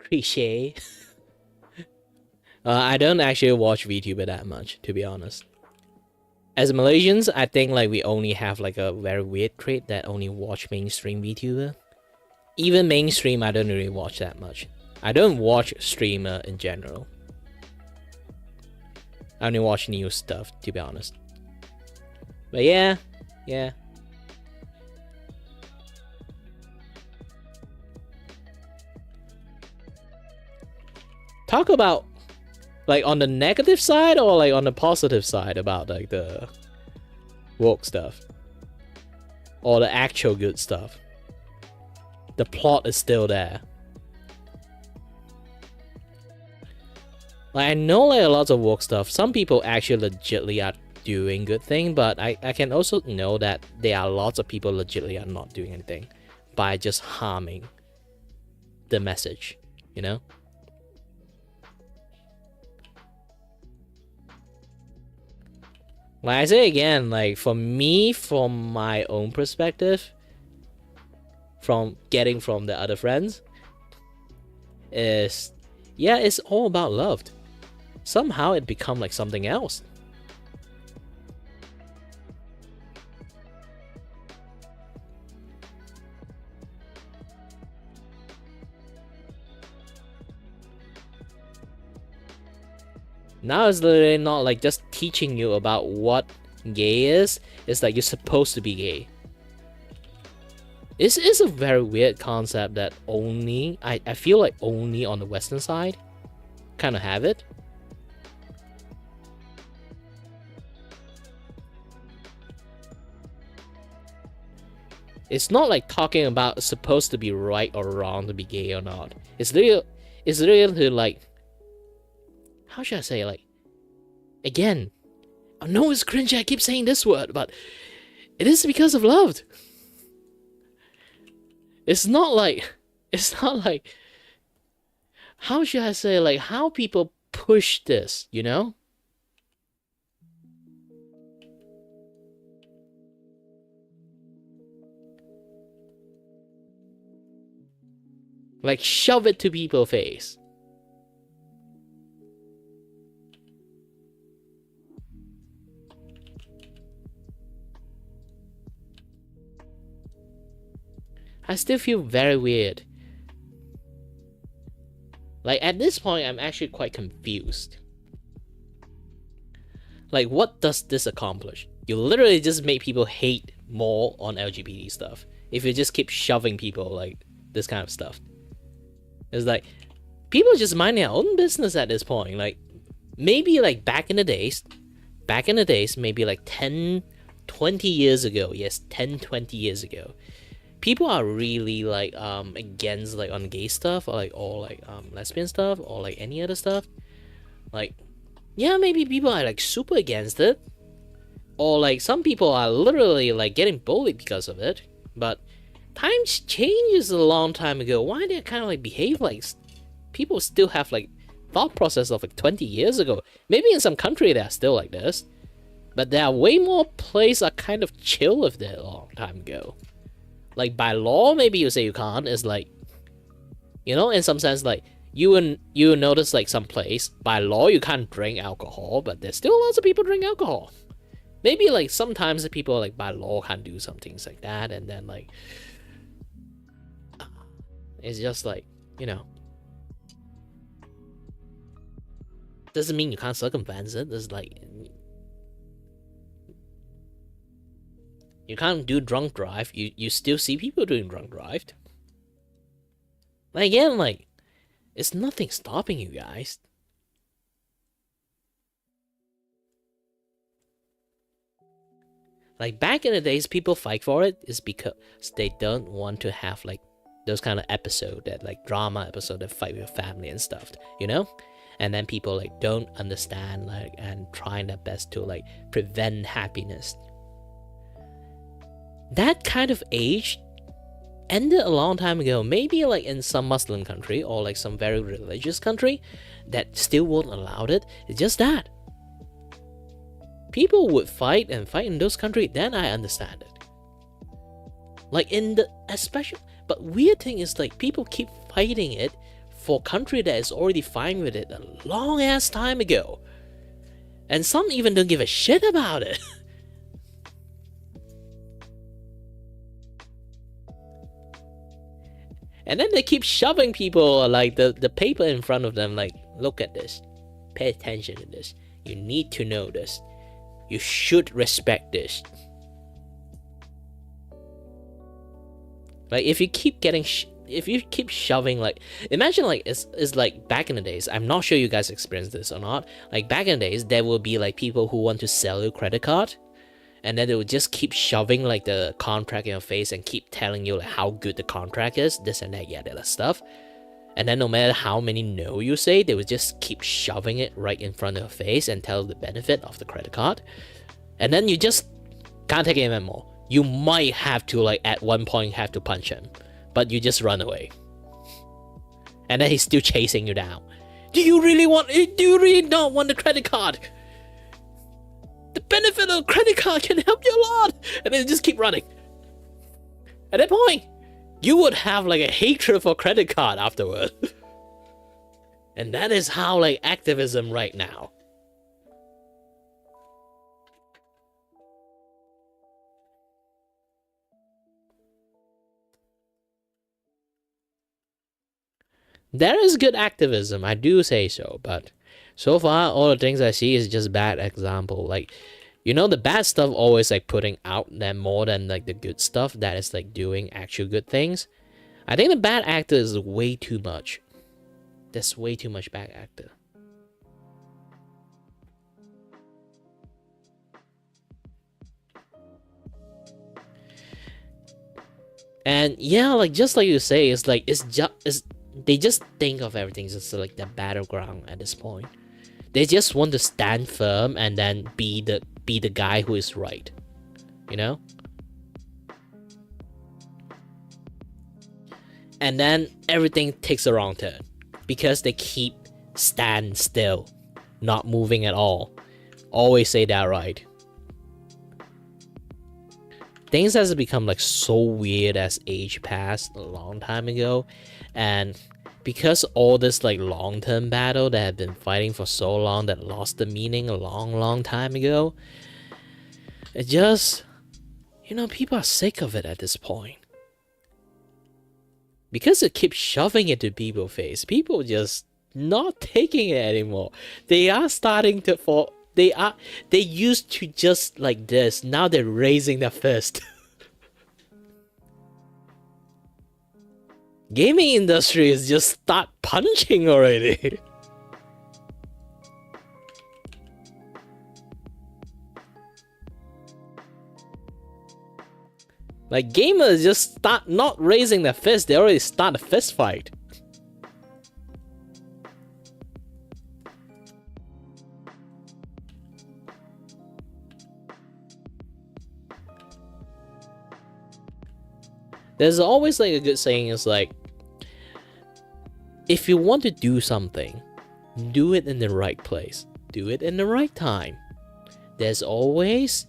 Cliche. I don't actually watch Vtuber that much, to be honest. As Malaysians, I think like we only have like a very weird trait that only watch mainstream VTuber. Even mainstream, I don't really watch that much. I don't watch streamer in general. I only watch new stuff, to be honest. But yeah. Talk about like on the negative side or like on the positive side about like the woke stuff. Or the actual good stuff. The plot is still there. Like I know like a lot of woke stuff. Some people actually legitly are doing good thing, but I can also know that there are lots of people legitly are not doing anything by just harming the message, you know? Like I say again, like for me, from my own perspective, from getting from the other friends, is yeah, it's all about love. Somehow it become like something else. Now it's literally not like just teaching you about what gay is. It's like you're supposed to be gay. This is a very weird concept that only, I feel like only on the Western side kind of have it. It's not like talking about it's supposed to be right or wrong to be gay or not. It's really to like, how should I say, like, Again, I know it's cringy, I keep saying this word, but it is because of love. It's not like, how should I say, like, how people push this, you know? Like, shove it to people's face. I still feel very weird. Like, at this point, I'm actually quite confused. Like, what does this accomplish? You literally just make people hate more on LGBT stuff. If you just keep shoving people, like, this kind of stuff. It's like, people just mind their own business at this point. Like, maybe, like, back in the days, maybe, like, 10, 20 years ago. Yes, 10, 20 years ago. People are really like against like on gay stuff or lesbian stuff or like any other stuff. Like, yeah, maybe people are like super against it, or like some people are literally like getting bullied because of it. But times changes a long time ago. Why they kind of like behave like people still have like thought process of like 20 years ago? Maybe in some country they are still like this, but there are way more places are kind of chill with that a long time ago. Like, by law, maybe you say you can't. It's like, you know, in some sense, like, you notice, like, some place, by law, you can't drink alcohol, but there's still lots of people drink alcohol. Maybe, like, sometimes the people, like, by law can't do some things like that, and then, like, it's just, like, you know. Doesn't mean you can't circumvent it. It's like, you can't do drunk drive. You still see people doing drunk drive. Like, again, like, it's nothing stopping you guys. Like, back in the days, people fight for it is because they don't want to have like those kind of episode, that like drama episode that fight with your family and stuff, you know? And then people like don't understand, like, and trying their best to like prevent happiness. That kind of age ended a long time ago. Maybe like in some Muslim country or like some very religious country that still won't allow it. It's just that people would fight in those countries. Then I understand it. Like in the especially, but weird thing is like people keep fighting it for country that is already fine with it a long ass time ago, and some even don't give a shit about it. And then they keep shoving people like the paper in front of them, like, look at this, pay attention to this, you need to know this, you should respect this. Like, if you keep getting if you keep shoving, like, imagine like it's like back in the days, I'm not sure you guys experienced this or not, like back in the days there will be like people who want to sell you credit card, and then they would just keep shoving like the contract in your face and keep telling you like how good the contract is, this and that, yeah, that stuff. And then no matter how many no you say, they would just keep shoving it right in front of your face and tell the benefit of the credit card. And then you just can't take it anymore. You might have to like at one point have to punch him, but you just run away. And then he's still chasing you down. Do you really not want the credit card? The benefit of a credit card can help you a lot. And then just keep running. At that point, you would have like a hatred for credit card afterward. And that is how like activism right now. There is good activism, I do say so, but so far all the things I see is just bad example. Like, you know, the bad stuff always like putting out them more than like the good stuff that is like doing actual good things. I think the bad actor is way too much. There's way too much bad actor. And yeah, like just like you say, it's they just think of everything as like the battleground at this point. They just want to stand firm and then be the guy who is right, you know? And then everything takes a wrong turn because they keep stand still, not moving at all. Always say that right. Things has become like so weird as age passed a long time ago, and because all this like long-term battle that had been fighting for so long that lost the meaning a long time ago, it just, you know, people are sick of it at this point. Because it keeps shoving it to people's face, people just not taking it anymore. They are starting to fall. They used to just like this. Now they're raising their fist. Gaming industry is just start punching already. Like gamers just start not raising their fist, they already start a fist fight. There's always like a good saying is like, if you want to do something, do it in the right place. Do it in the right time. There's always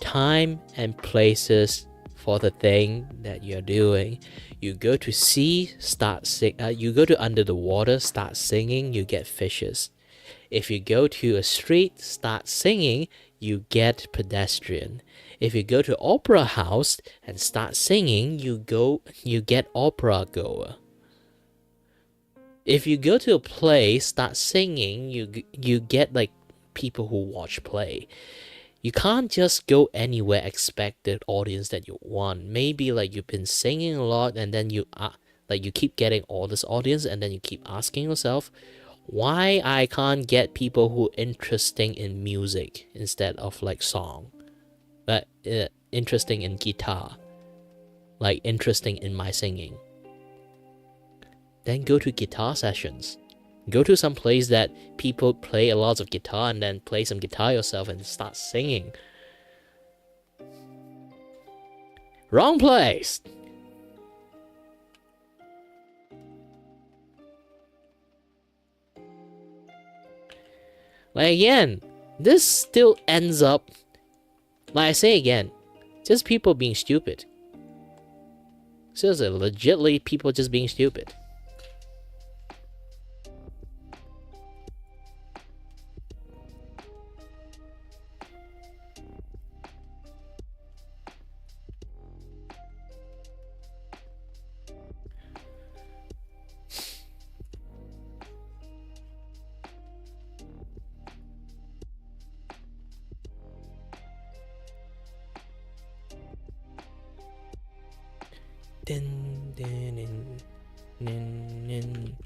time and places for the thing that you're doing. You go to sea, start sing. You go to under the water, start singing, you get fishes. If you go to a street, start singing, you get pedestrian. If you go to opera house and start singing, you get opera goer. If you go to a play, start singing, you get like people who watch play. You can't just go anywhere expect the audience that you want. Maybe like you've been singing a lot and then you keep getting all this audience and then you keep asking yourself, why I can't get people who interesting in music instead of like song, but interesting in guitar, like interesting in my singing. Then go to guitar sessions. Go to some place that people play a lot of guitar and then play some guitar yourself and start singing. Wrong place. Like again, this still ends up, like I say again, just people being stupid. Seriously, legitly people just being stupid. Din, din, din, din, din.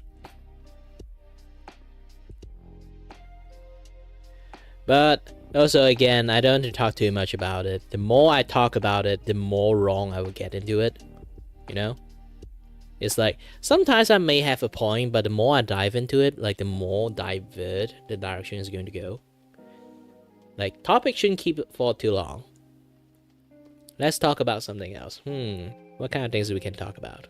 But also again, I don't want to talk too much about it. The more I talk about it, the more wrong I will get into it. You know? It's like, sometimes I may have a point, but the more I dive into it, like the more divert the direction is going to go. Like, topic shouldn't keep it for too long. Let's talk about something else. What kind of things we can talk about?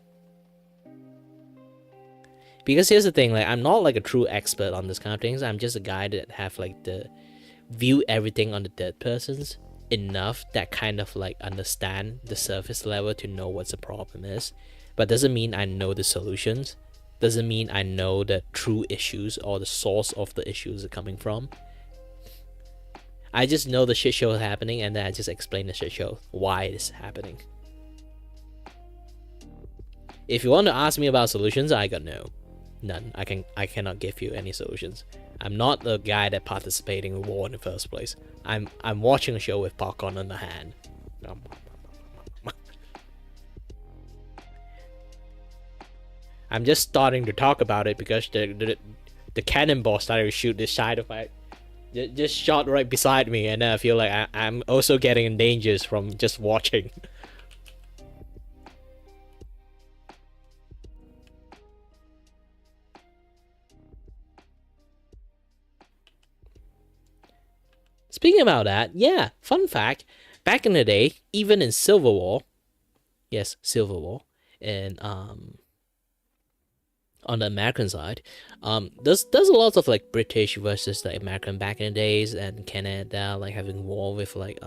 Because here's the thing, like, I'm not like a true expert on this kind of things. I'm just a guy that have like the view everything on the third persons enough that kind of like understand the surface level to know what the problem is. But doesn't mean I know the solutions. Doesn't mean I know the true issues or the source of the issues are coming from. I just know the shit show is happening and then I just explain the shit show, why it's happening. If you want to ask me about solutions, I got none. I cannot give you any solutions. I'm not the guy that participating in war in the first place. I'm watching a show with popcorn in the hand. I'm just starting to talk about it because the cannonball started to shoot this side of my, just shot right beside me, and I feel like I'm also getting in dangers from just watching. speaking about that, yeah, fun fact, back in the day, even in Civil War, yes, Civil War, and on the American side, there's a lot of like British versus the American back in the days, and Canada like having war with like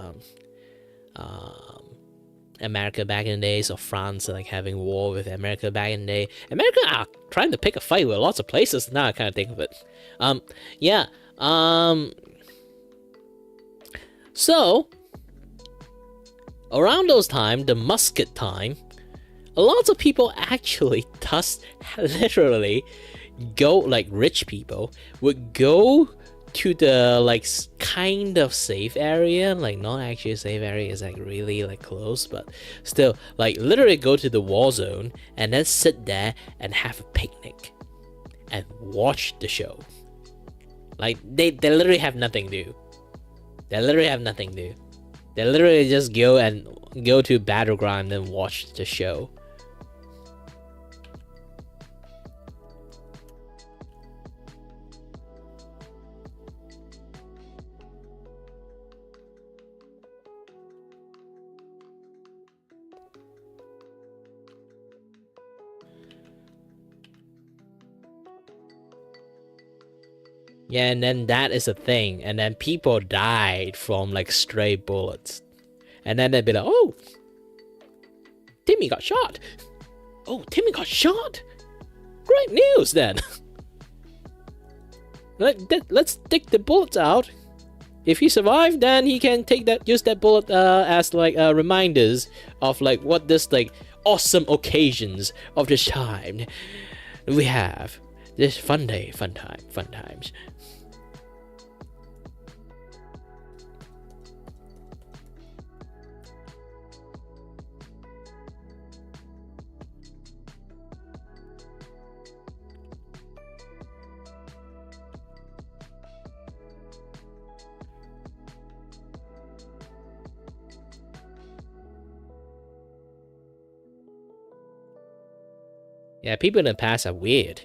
America back in the days, or France like having war with America back in the day. America are trying to pick a fight with lots of places. Now I kind of think of it. Yeah. So around those time, the musket time, a lot of people actually just literally go, like rich people would go to the like kind of safe area, like not actually a safe area, is like really like close, but still like literally go to the war zone and then sit there and have a picnic and watch the show. Like they literally have nothing to do. They literally have nothing to do. They literally just go to battleground and watch the show. Yeah, and then that is a thing, and then people died from like stray bullets, and then they'd be like, "Oh, Timmy got shot. Oh, Timmy got shot. Great news then. Let's take the bullets out. If he survived, then he can use that bullet as like reminders of like what this like awesome occasions of this time we have. This fun day, fun times." Yeah, people in the past are weird.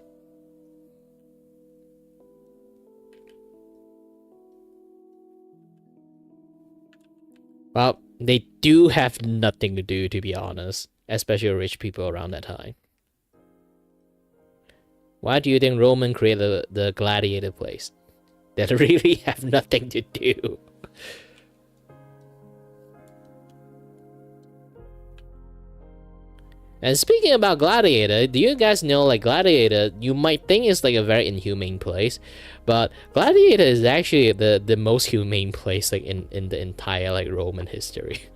Well, they do have nothing to do, to be honest, especially rich people around that time. Why do you think Roman created the gladiator place? That really have nothing to do. And speaking about Gladiator, do you guys know like Gladiator, you might think it's like a very inhumane place, but Gladiator is actually the most humane place like in the entire like Roman history.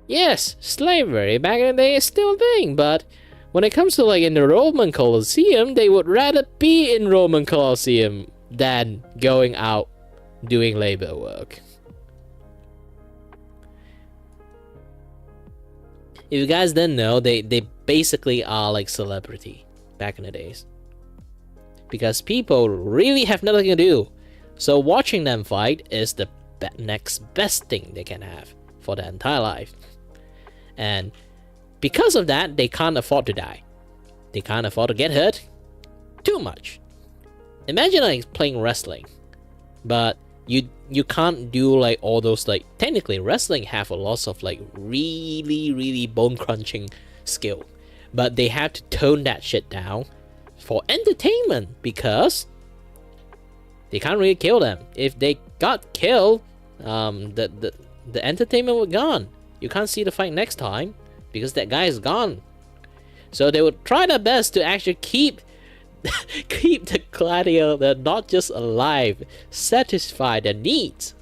Yes, slavery back in the day is still a thing, but when it comes to like in the Roman Colosseum, they would rather be in Roman Colosseum than going out doing labor work. If you guys didn't know, they basically are like celebrity back in the days. Because people really have nothing to do. So watching them fight is the next best thing they can have for their entire life. And because of that, they can't afford to die. They can't afford to get hurt too much. Imagine like playing wrestling, but you can't do like all those like technically wrestling have a lot of like really bone crunching skill, but they have to tone that shit down for entertainment because they can't really kill them. If they got killed, the entertainment was gone. You can't see the fight next time because that guy is gone. So they would try their best to actually keep the gladiator not just alive, satisfy their needs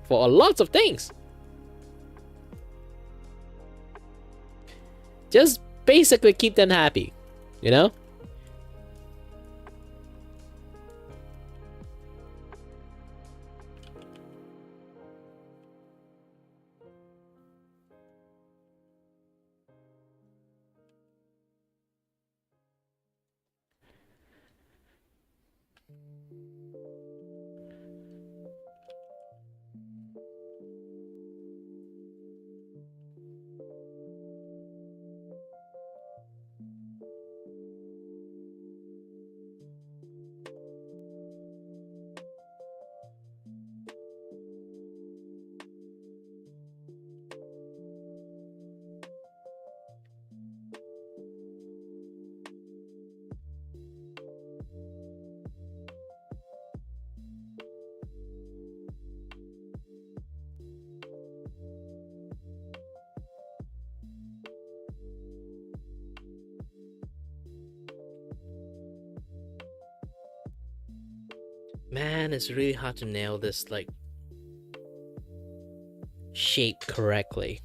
for a lot of things. Just basically keep them happy, you know? Man, it's really hard to nail this like shape correctly.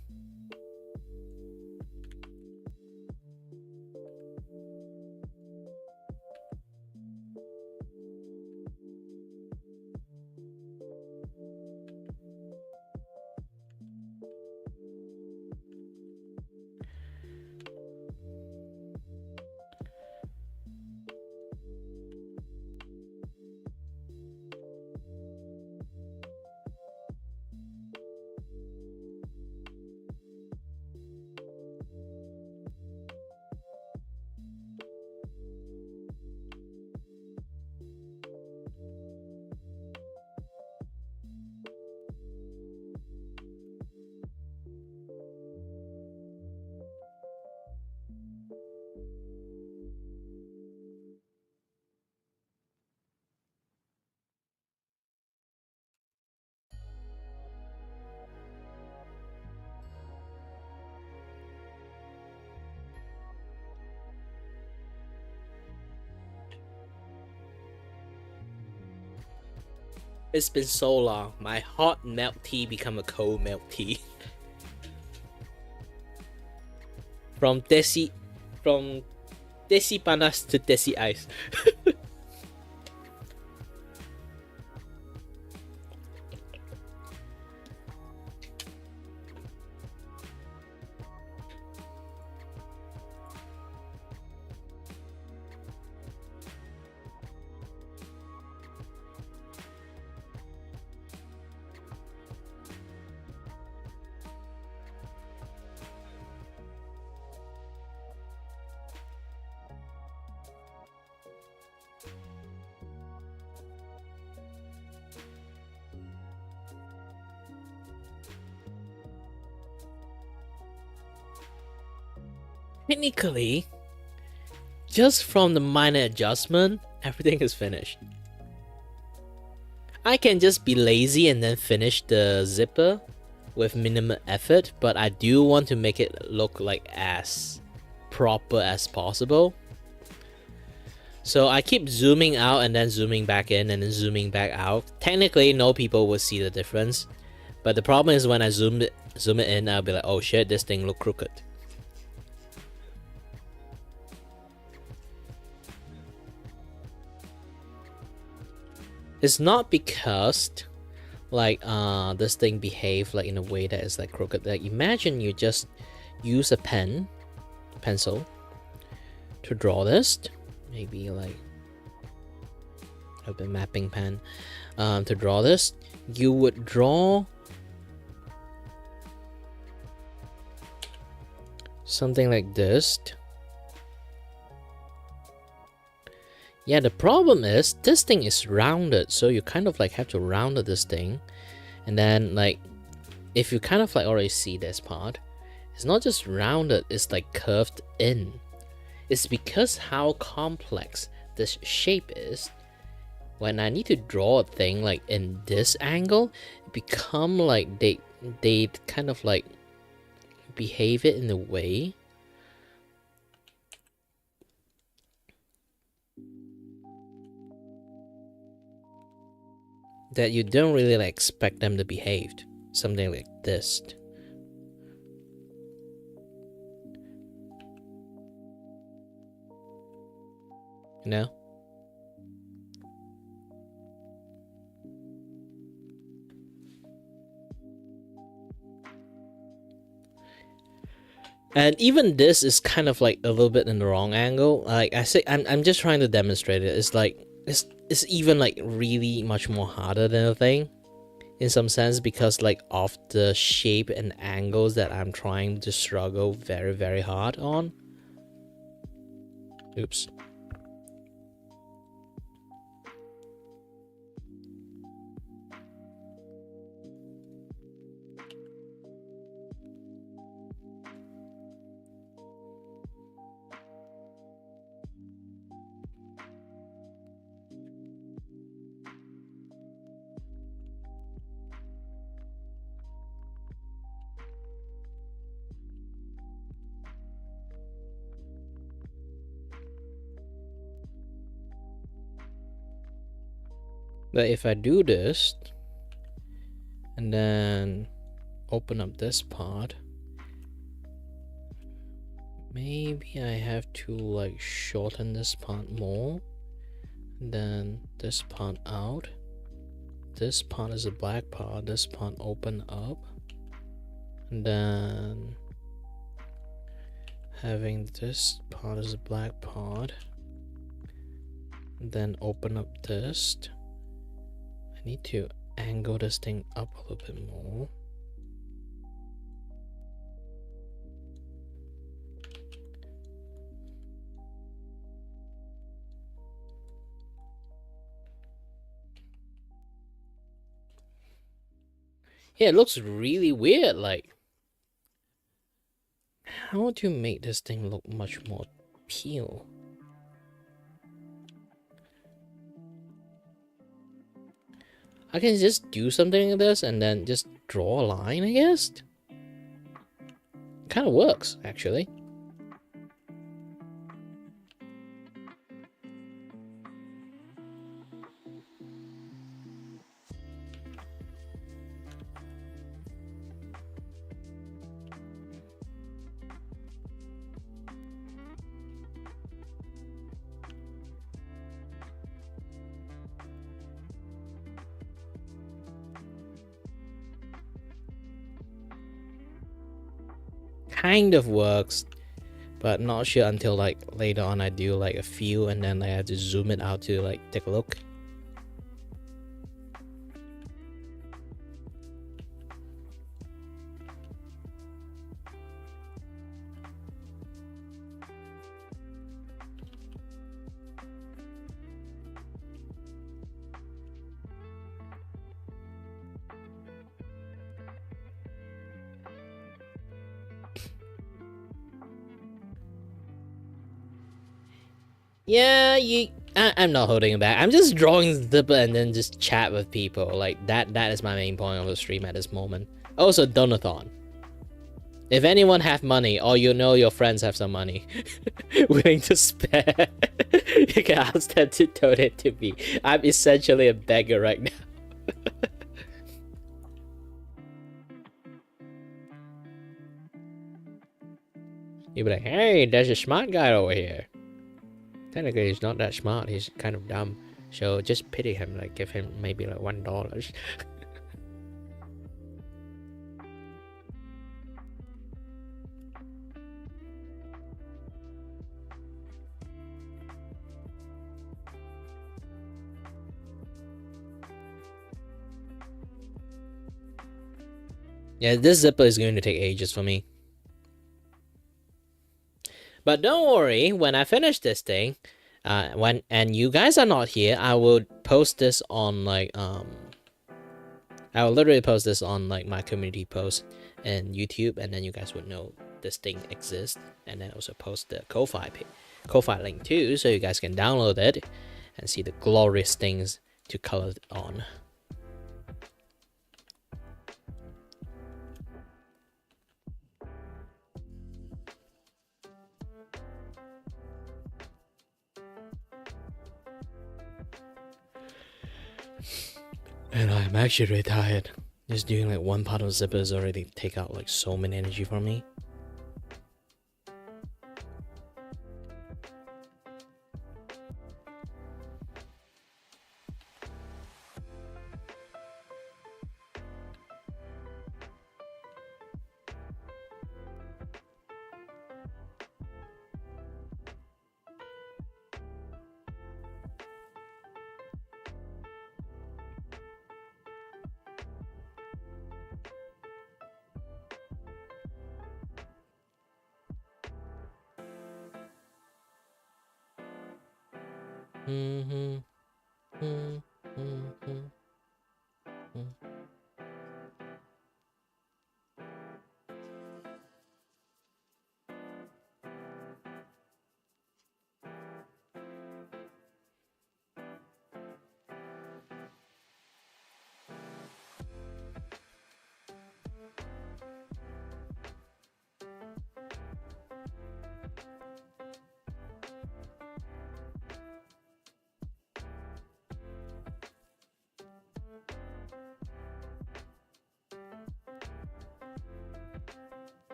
It's been so long. My hot milk tea become a cold milk tea. from desi panas to desi ice. Technically, just from the minor adjustment, everything is finished. I can just be lazy and then finish the zipper with minimum effort, but I do want to make it look like as proper as possible. So I keep zooming out and then zooming back in and then zooming back out. Technically, no people will see the difference, but the problem is when I zoom it in, I'll be like, oh shit, this thing look crooked. It's not because like this thing behave like in a way that is like crooked. Like imagine you just use a pencil to draw this, maybe like a mapping pen to draw this. You would draw something like this. Yeah, the problem is this thing is rounded, so you kind of like have to round this thing, and then like if you kind of like already see this part, it's not just rounded, it's like curved in. It's because how complex this shape is. When I need to draw a thing like in this angle, it become like they kind of like behave it in a way that you don't really like expect them to behave. Something like this. You know? And even this is kind of like a little bit in the wrong angle. Like I say, I'm just trying to demonstrate it. It's like it's even like really much more harder than a thing, in some sense, because like of the shape and angles that I'm trying to struggle very hard on. Oops. But if I do this and then open up this part, maybe I have to like shorten this part more, and then this part out. This part is a black part, this part open up, and then having this part as a black part, and then open up this. I need to angle this thing up a little bit more. Yeah, it looks really weird. Like, how to make this thing look much more appeal? I can just do something like this and then just draw a line, I guess. Kind of works, actually. Kind of works, but not sure until like later on I do like a few and then I have to zoom it out to like take a look. Yeah, I'm not holding it back. I'm just drawing zipper and then just chat with people. Like that is my main point of the stream at this moment. Also, donathon. If anyone have money, or you know your friends have some money willing to spare, you can ask them to donate to me. I'm essentially a beggar right now. You'd be like, hey, there's a smart guy over here. Technically, he's not that smart. He's kind of dumb. So just pity him. Like, give him maybe like $1. Yeah, this zipper is going to take ages for me. But don't worry, when I finish this thing, when you guys are not here, I will post this on like I will literally post this on like my community post and YouTube, and then you guys would know this thing exists, and then also post the Ko-Fi link too, so you guys can download it and see the glorious things to color it on. And I'm actually really tired. Just doing like one part of zippers already take out like so many energy from me.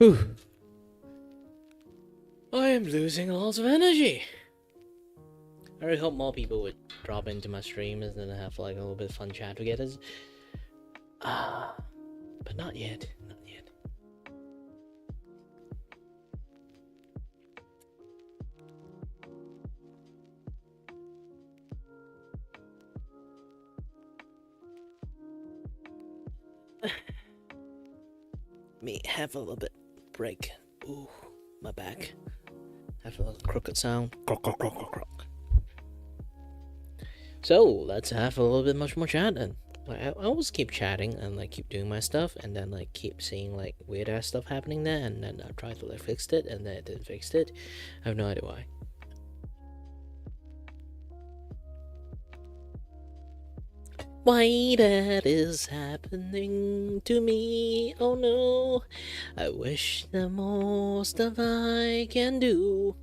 Whew. I am losing lots of energy. I really hope more people would drop into my streams and then have like a little bit of fun chat together. But not yet. Not yet. Me have a little bit break. Ooh, my back. Have a little crooked sound. Croak, croak, croak, croak, croak. So let's have a little bit much more chat and I always keep chatting and like keep doing my stuff and then like keep seeing like weird ass stuff happening there and then I try to like fix it and then it didn't fix it. I have no idea why. Why that is happening to me? Oh no, I wish the most that I can do.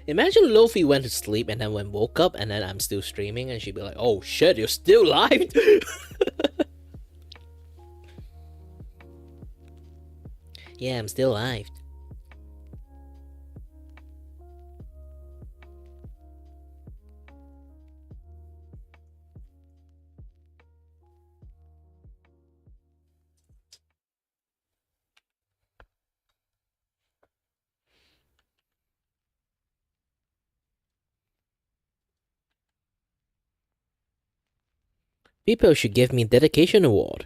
Imagine Lofi went to sleep and then when woke up and then I'm still streaming and she'd be like, oh shit, you're still live? Yeah, I'm still live. People should give me dedication award.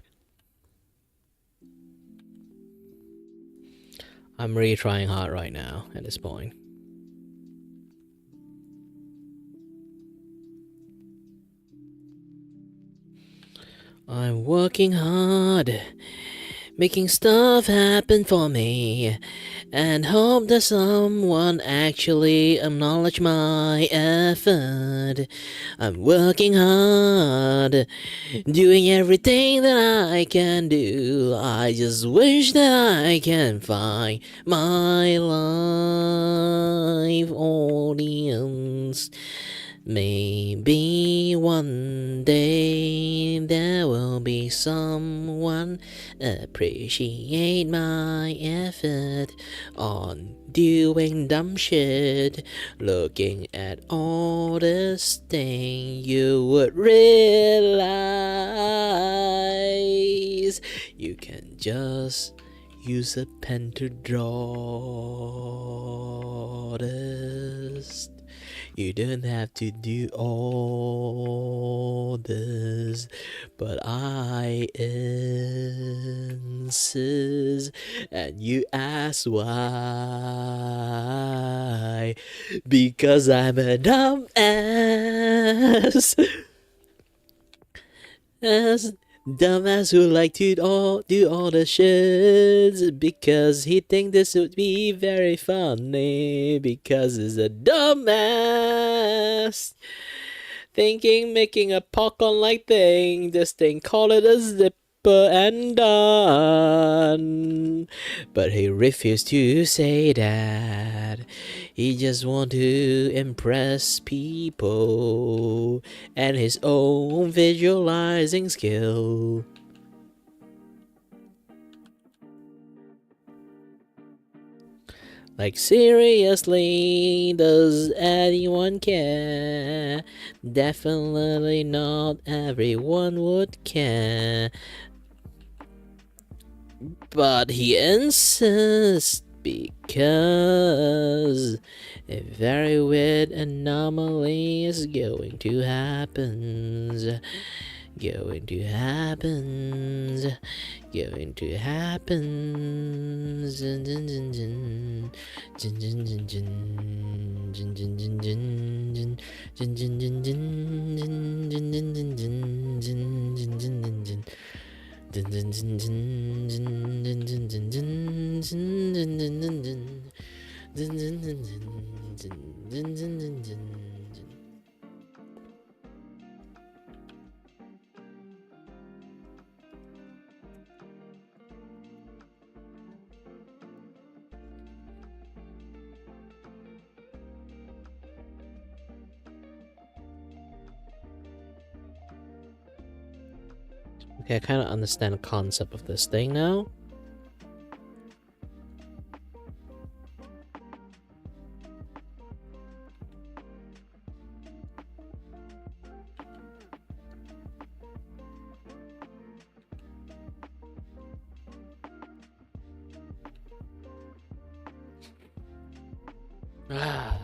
I'm really trying hard right now at this point. I'm working hard, making stuff happen for me, and hope that someone actually acknowledge my effort. I'm working hard, doing everything that I can do. I just wish that I can find my live audience. Maybe one day there will be someone appreciate my effort on doing dumb shit. Looking at all this thing, you would realize you can just use a pen to draw this. You don't have to do all this, but I insist. And you ask why? Because I'm a dumb ass. Dumbass who like to do all the shits because he think this would be very funny because he's a dumbass. Thinking making a popcorn like thing, this thing call it a zipper and done. But he refused to say that. He just want to impress people and his own visualizing skill. Like seriously, does anyone care? Definitely not everyone would care. But he insists because a very weird anomaly is going to happen. Going to happen. Going to happen. Okay, I kind of understand the concept of this thing now. Ah,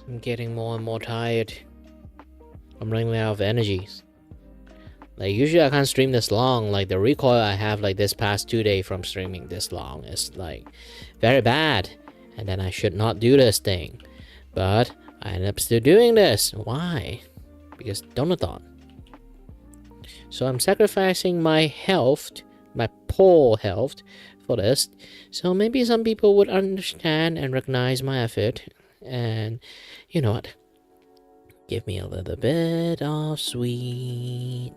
I'm getting more and more tired. I'm running out of energy. Like, usually I can't stream this long. Like, the recoil I have, like, this past 2 days from streaming this long is, like, very bad. And then I should not do this thing. But I end up still doing this. Why? Because Donathon. So I'm sacrificing my health, my poor health, for this. So maybe some people would understand and recognize my effort. And you know what? Give me a little bit of sweet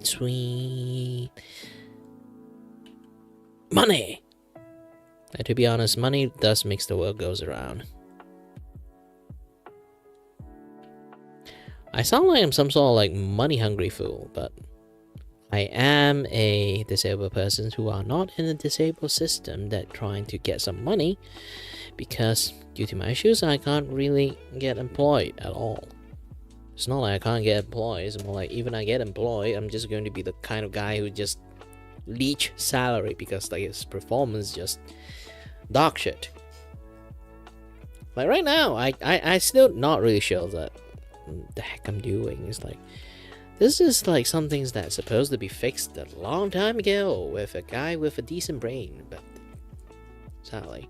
money. And to be honest, money does makes the world goes around. I sound like I'm some sort of like money hungry fool, but I am a disabled person who are not in a disabled system that trying to get some money, because due to my issues I can't really get employed at all. It's not like I can't get employed, it's more like even I get employed, I'm just going to be the kind of guy who just leech salary because like his performance just dog shit. Like right now, I still not really sure that the heck I'm doing. It's like, this is like some things that's supposed to be fixed a long time ago with a guy with a decent brain, but sadly,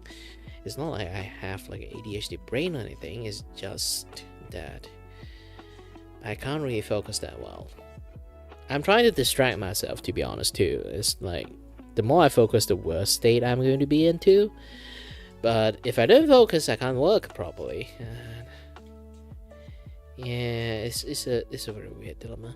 it's not like I have like an ADHD brain or anything, it's just that I can't really focus that well. I'm trying to distract myself, to be honest, too. It's like, the more I focus, the worse state I'm going to be into. But if I don't focus, I can't work properly. Yeah, it's a very weird dilemma.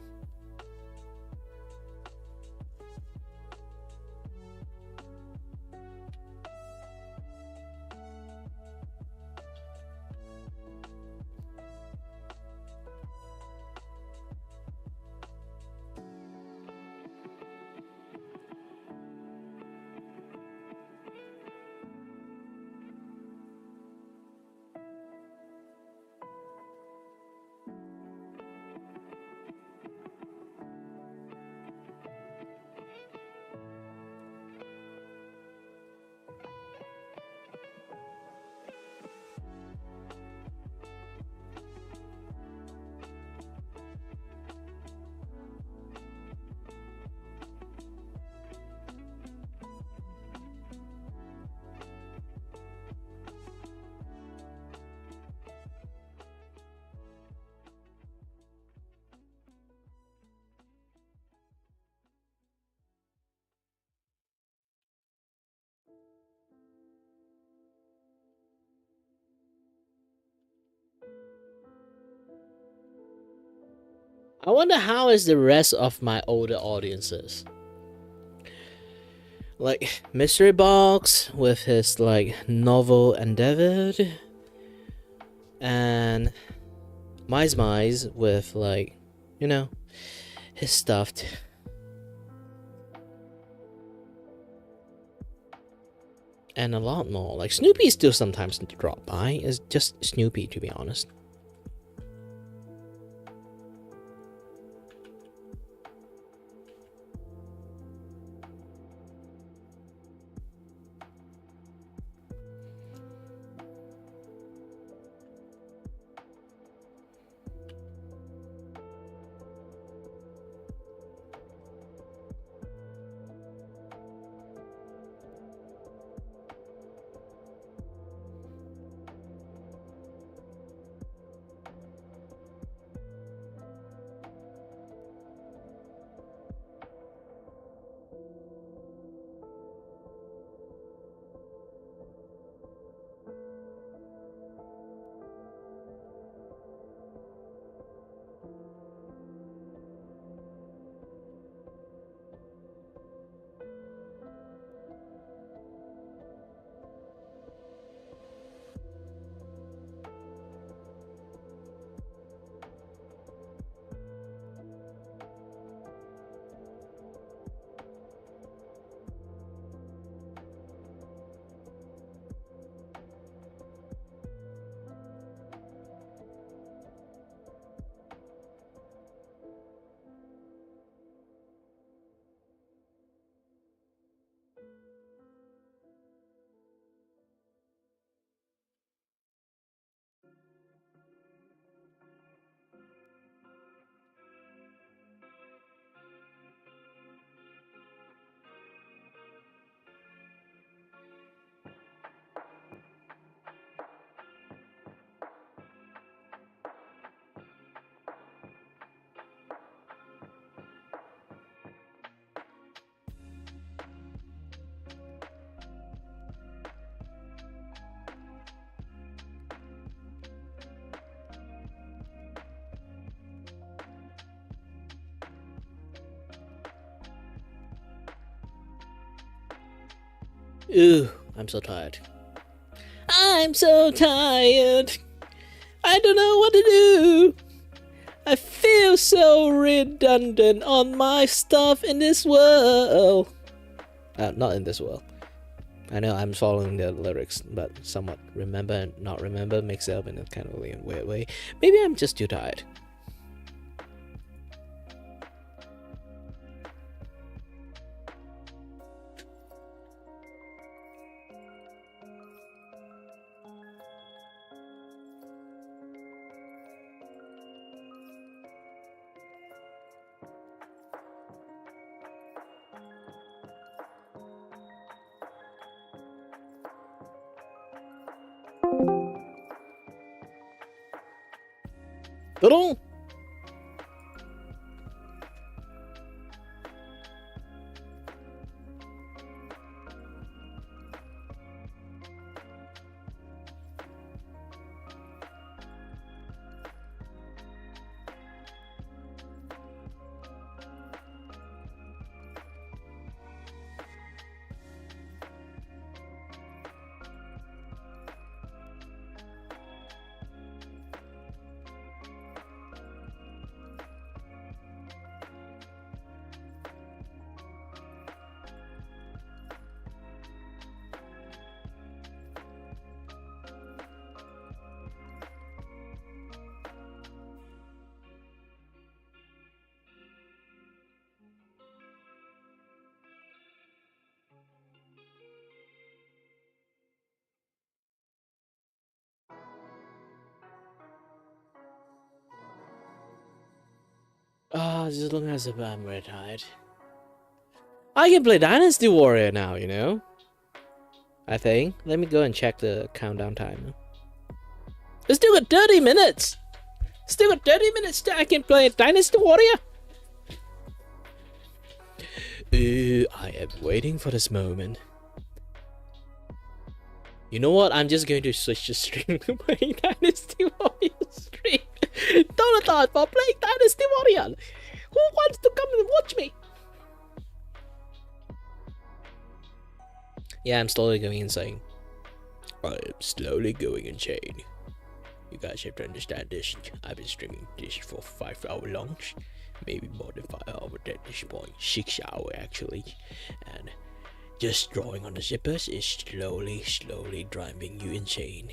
I wonder how is the rest of my older audiences. Like Mystery Box with his like novel Endeavored, and Mice with like, you know, his stuffed. And a lot more. Like Snoopy still sometimes drop by. It's just Snoopy, to be honest. Ooh, I'm so tired. I'm so tired. I don't know what to do. I feel so redundant on my stuff in this world. Not in this world. I know I'm following the lyrics, but somewhat remember and not remember mixed up in a kind of weird way. Maybe I'm just too tired. Tudung! Oh, as long as I'm very tired. I can play Dynasty Warrior now, you know? I think. Let me go and check the countdown time. It's still got 30 minutes! Still got 30 minutes till I can play Dynasty Warrior! I am waiting for this moment. You know what? I'm just going to switch the stream to playing Dynasty Warrior stream. Donathon for playing Dynasty Warrior! Who wants to come and watch me? Yeah, I'm slowly going insane. I am slowly going insane. You guys have to understand this. I've been streaming this for 5 hours long. Maybe more than 5 hours at this point. 6 hours actually. And just drawing on the zippers is slowly driving you insane.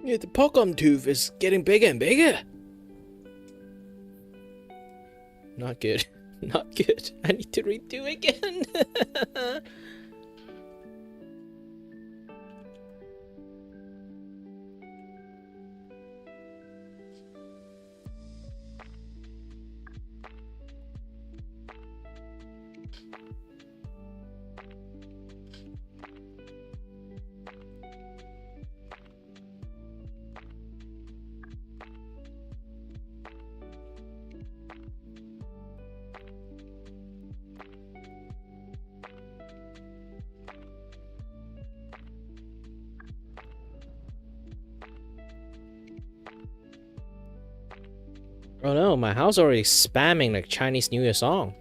Yeah, the Pokemon tooth is getting bigger and bigger. Not good. Not good. I need to redo again. Oh no, my house already spamming like Chinese New Year song.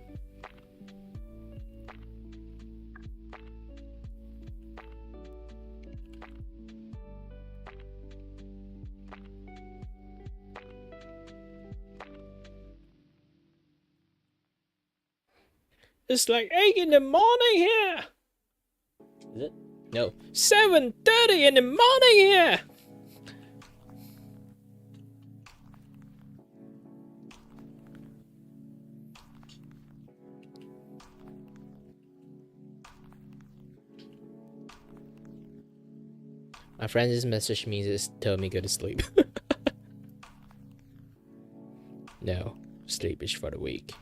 It's like 8 in the morning here. Is it? No. 7:30 in the morning here. My friend just messaged me, just told me go to sleep. No, sleep is for the weak.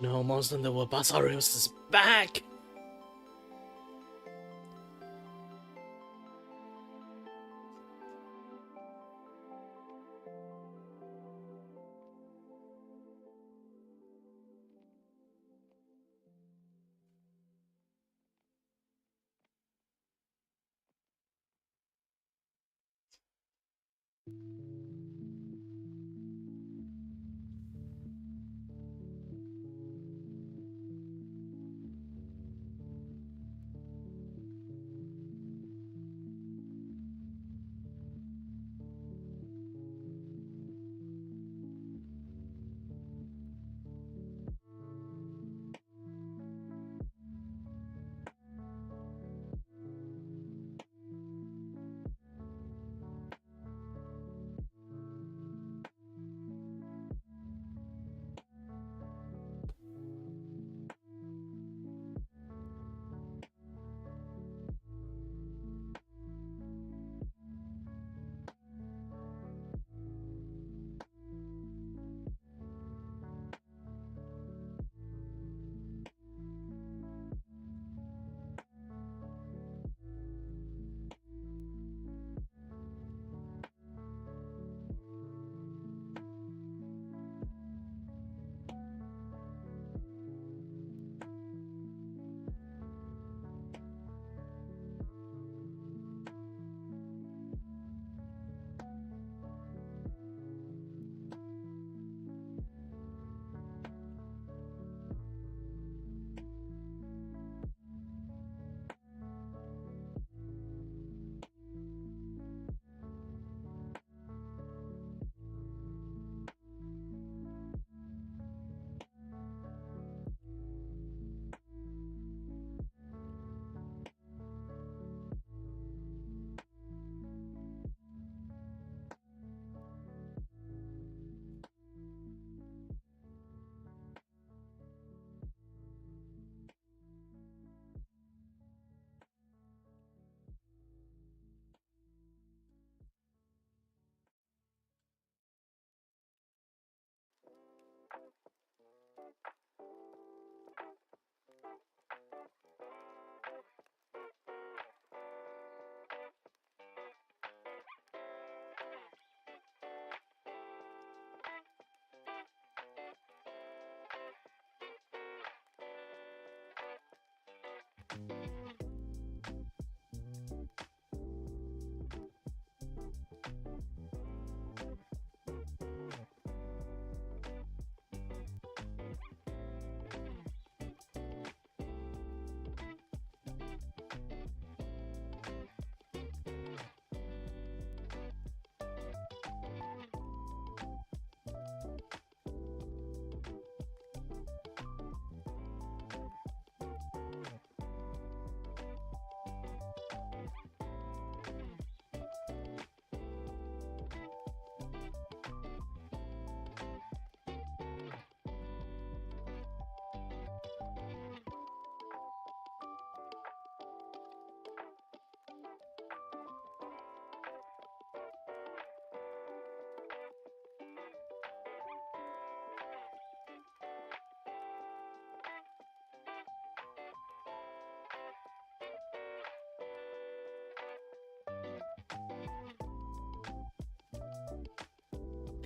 No, Monster in the World Basarios is back!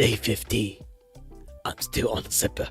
Day 50. I'm still on the zipper.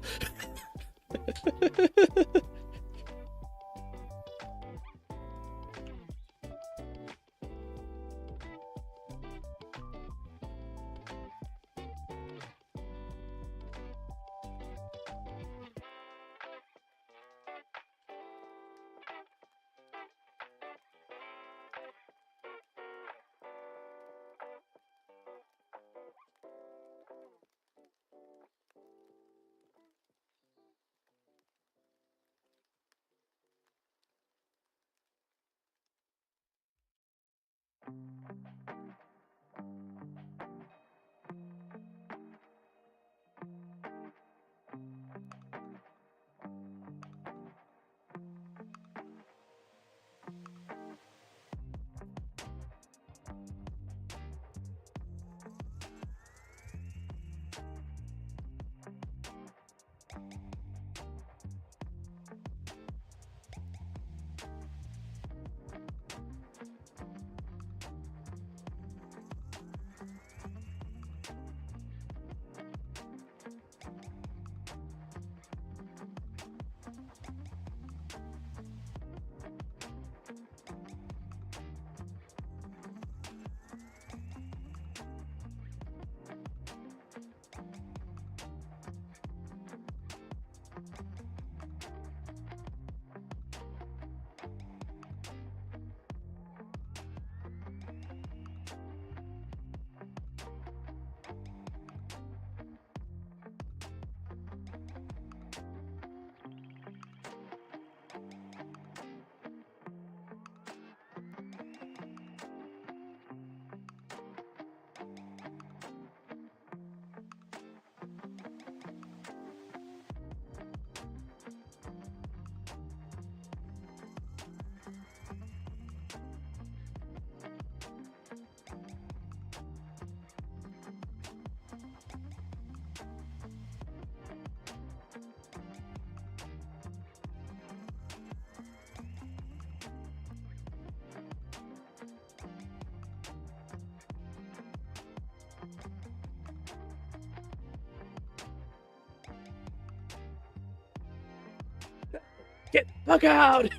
Get the fuck out!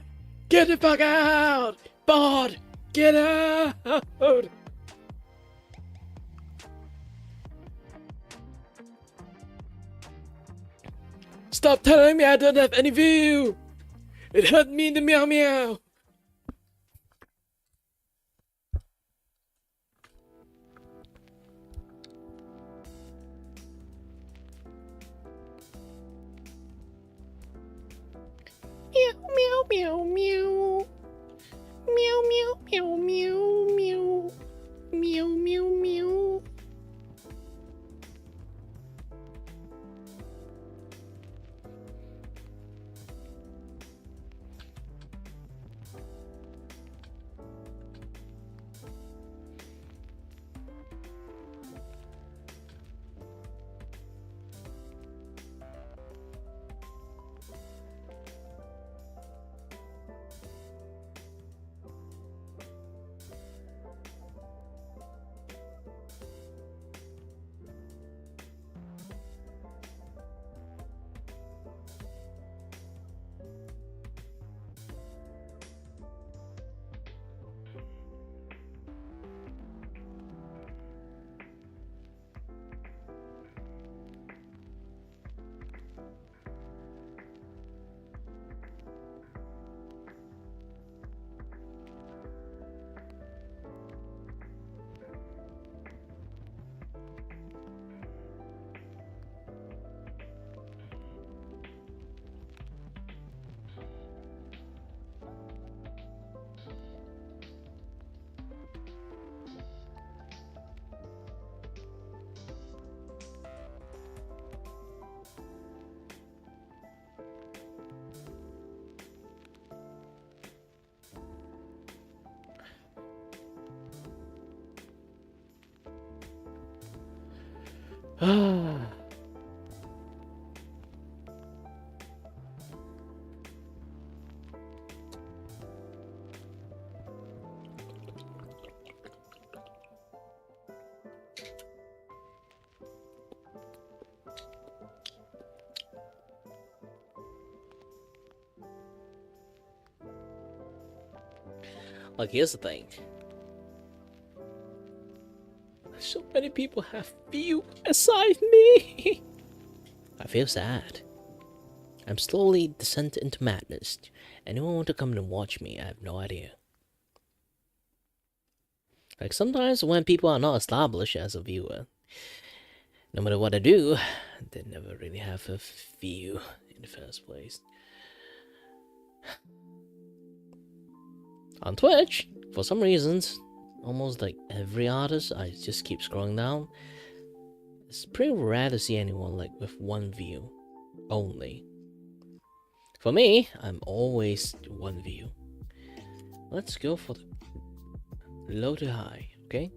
Get the fuck out! Bot! Get out! Stop telling me I don't have any view! It hurt me in the meow meow! Meow meow meow meow. Meow meow meow meow meow. Meow meow meow. Like, here's the thing. So many people have view aside me. I feel sad. I'm slowly descending into madness. Anyone want to come and watch me? I have no idea. Like, sometimes when people are not established as a viewer, no matter what I do, they never really have a view in the first place. On Twitch, for some reasons, almost like every artist, I just keep scrolling down. It's pretty rare to see anyone like with one view only. For me, I'm always one view. Let's go for the low to high, okay?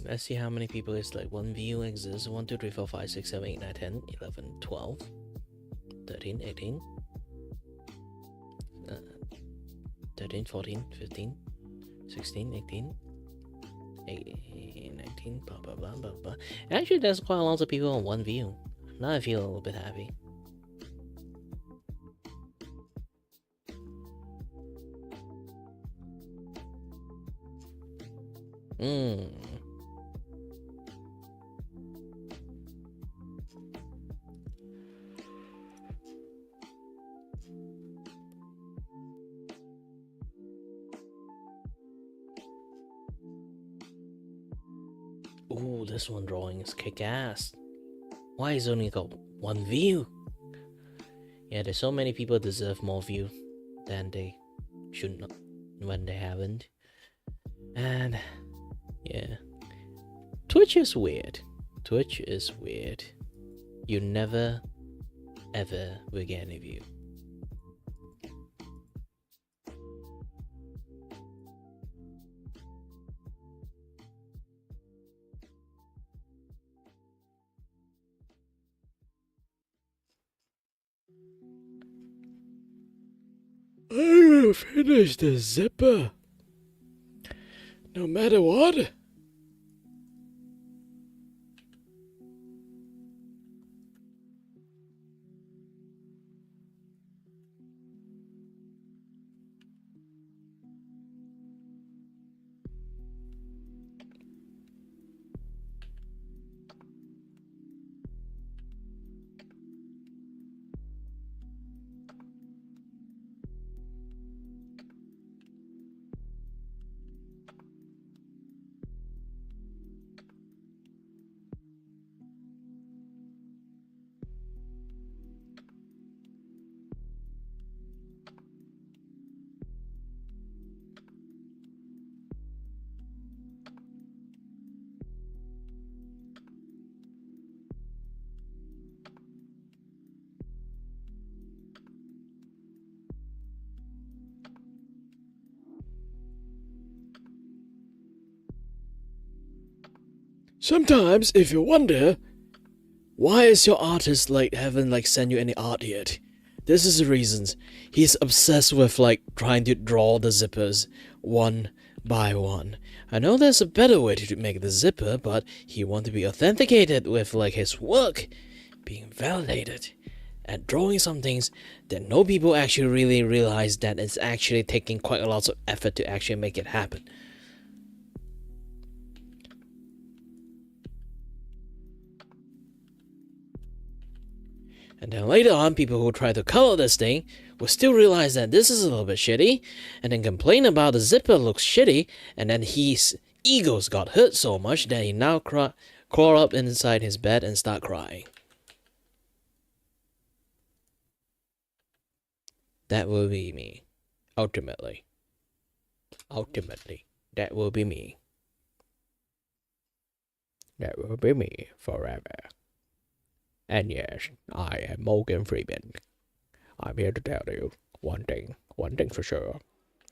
Let's see how many people is like one view exists. 1, 2, 3, 4, 5, 6, 7, 8, 9, 10, 11, 12, 13, 18, 13, 14, 15, 16, 18, 19, blah blah blah blah blah. Actually, there's quite a lot of people on one view. Now I feel a little bit happy. Ooh, this one drawing is kick-ass. Why is only got one view? Yeah, there's so many people deserve more view than they should not when they haven't. And yeah, Twitch is weird. Twitch is weird. You never ever will get any view. I will finish the zipper. No matter what. Sometimes, if you wonder, why is your artist haven't sent you any art yet? This is the reasons. He's obsessed with trying to draw the zippers one by one. I know there's a better way to make the zipper, but he wants to be authenticated with his work being validated. And drawing some things that no people actually really realize that it's actually taking quite a lot of effort to actually make it happen. And then later on, people who try to color this thing will still realize that this is a little bit shitty, and then complain about the zipper looks shitty, and then his egos got hurt so much that he now crawl up inside his bed and start crying. That will be me. Ultimately, that will be me. That will be me forever. And yes, I am Morgan Freeman. I'm here to tell you one thing for sure.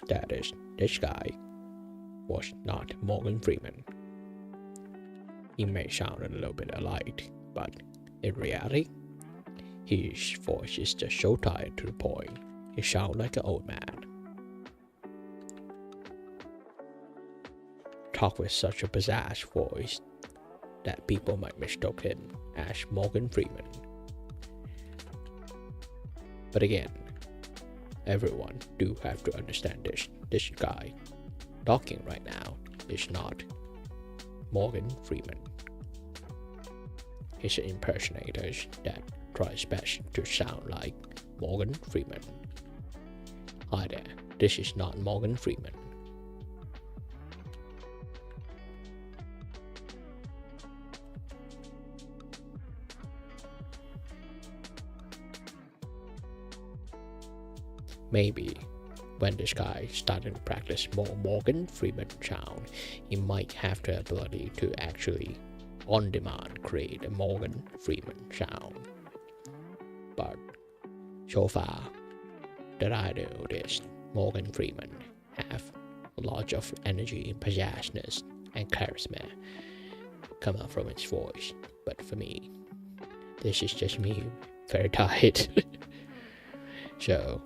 That is, this guy was not Morgan Freeman. He may sound a little bit alike, but in reality, his voice is just so tired to the point. He sounds like an old man. Talk with such a bizarre voice that people might mistake him as Morgan Freeman. But again, everyone do have to understand this. This guy talking right now is not Morgan Freeman. He's an impersonator that tries best to sound like Morgan Freeman. Hi there, this is not Morgan Freeman. Maybe when this guy started to practice more Morgan Freeman sound, he might have the ability to actually on demand create a Morgan Freeman sound. But so far that I know this, Morgan Freeman have a lot of energy, pizzazzness, and charisma come out from his voice. But for me, this is just me very tired. So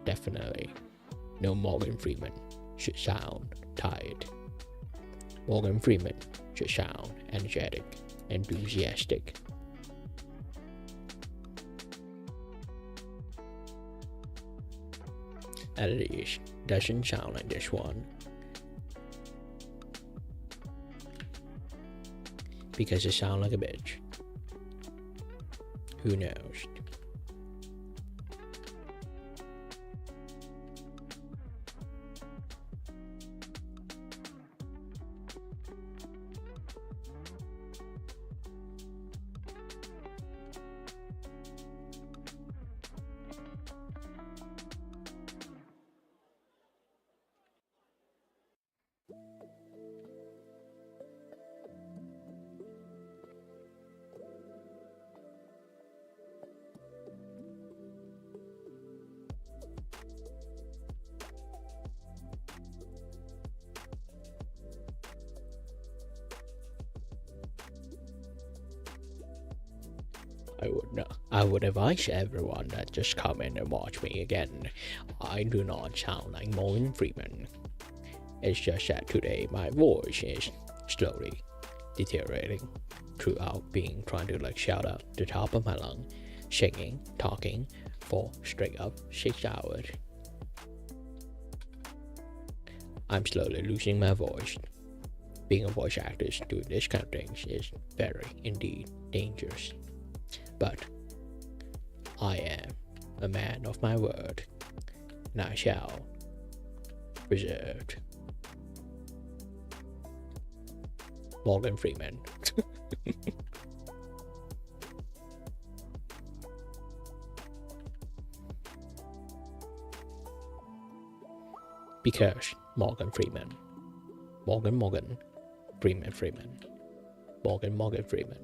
definitely no Morgan Freeman should sound tired. Morgan Freeman should sound energetic, enthusiastic. At least doesn't sound like this one. Because it sounds like a bitch. Who knows? I would advise everyone that just come in and watch me again. I do not sound like Morgan Freeman. It's just that today my voice is slowly deteriorating throughout trying to shout out the top of my lung, singing, talking for straight up 6 hours. I'm slowly losing my voice. Being a voice actor doing this kind of things is very indeed dangerous. But I am a man of my word, and I shall preserve Morgan Freeman. Because Morgan Freeman. Morgan Freeman. Morgan Freeman.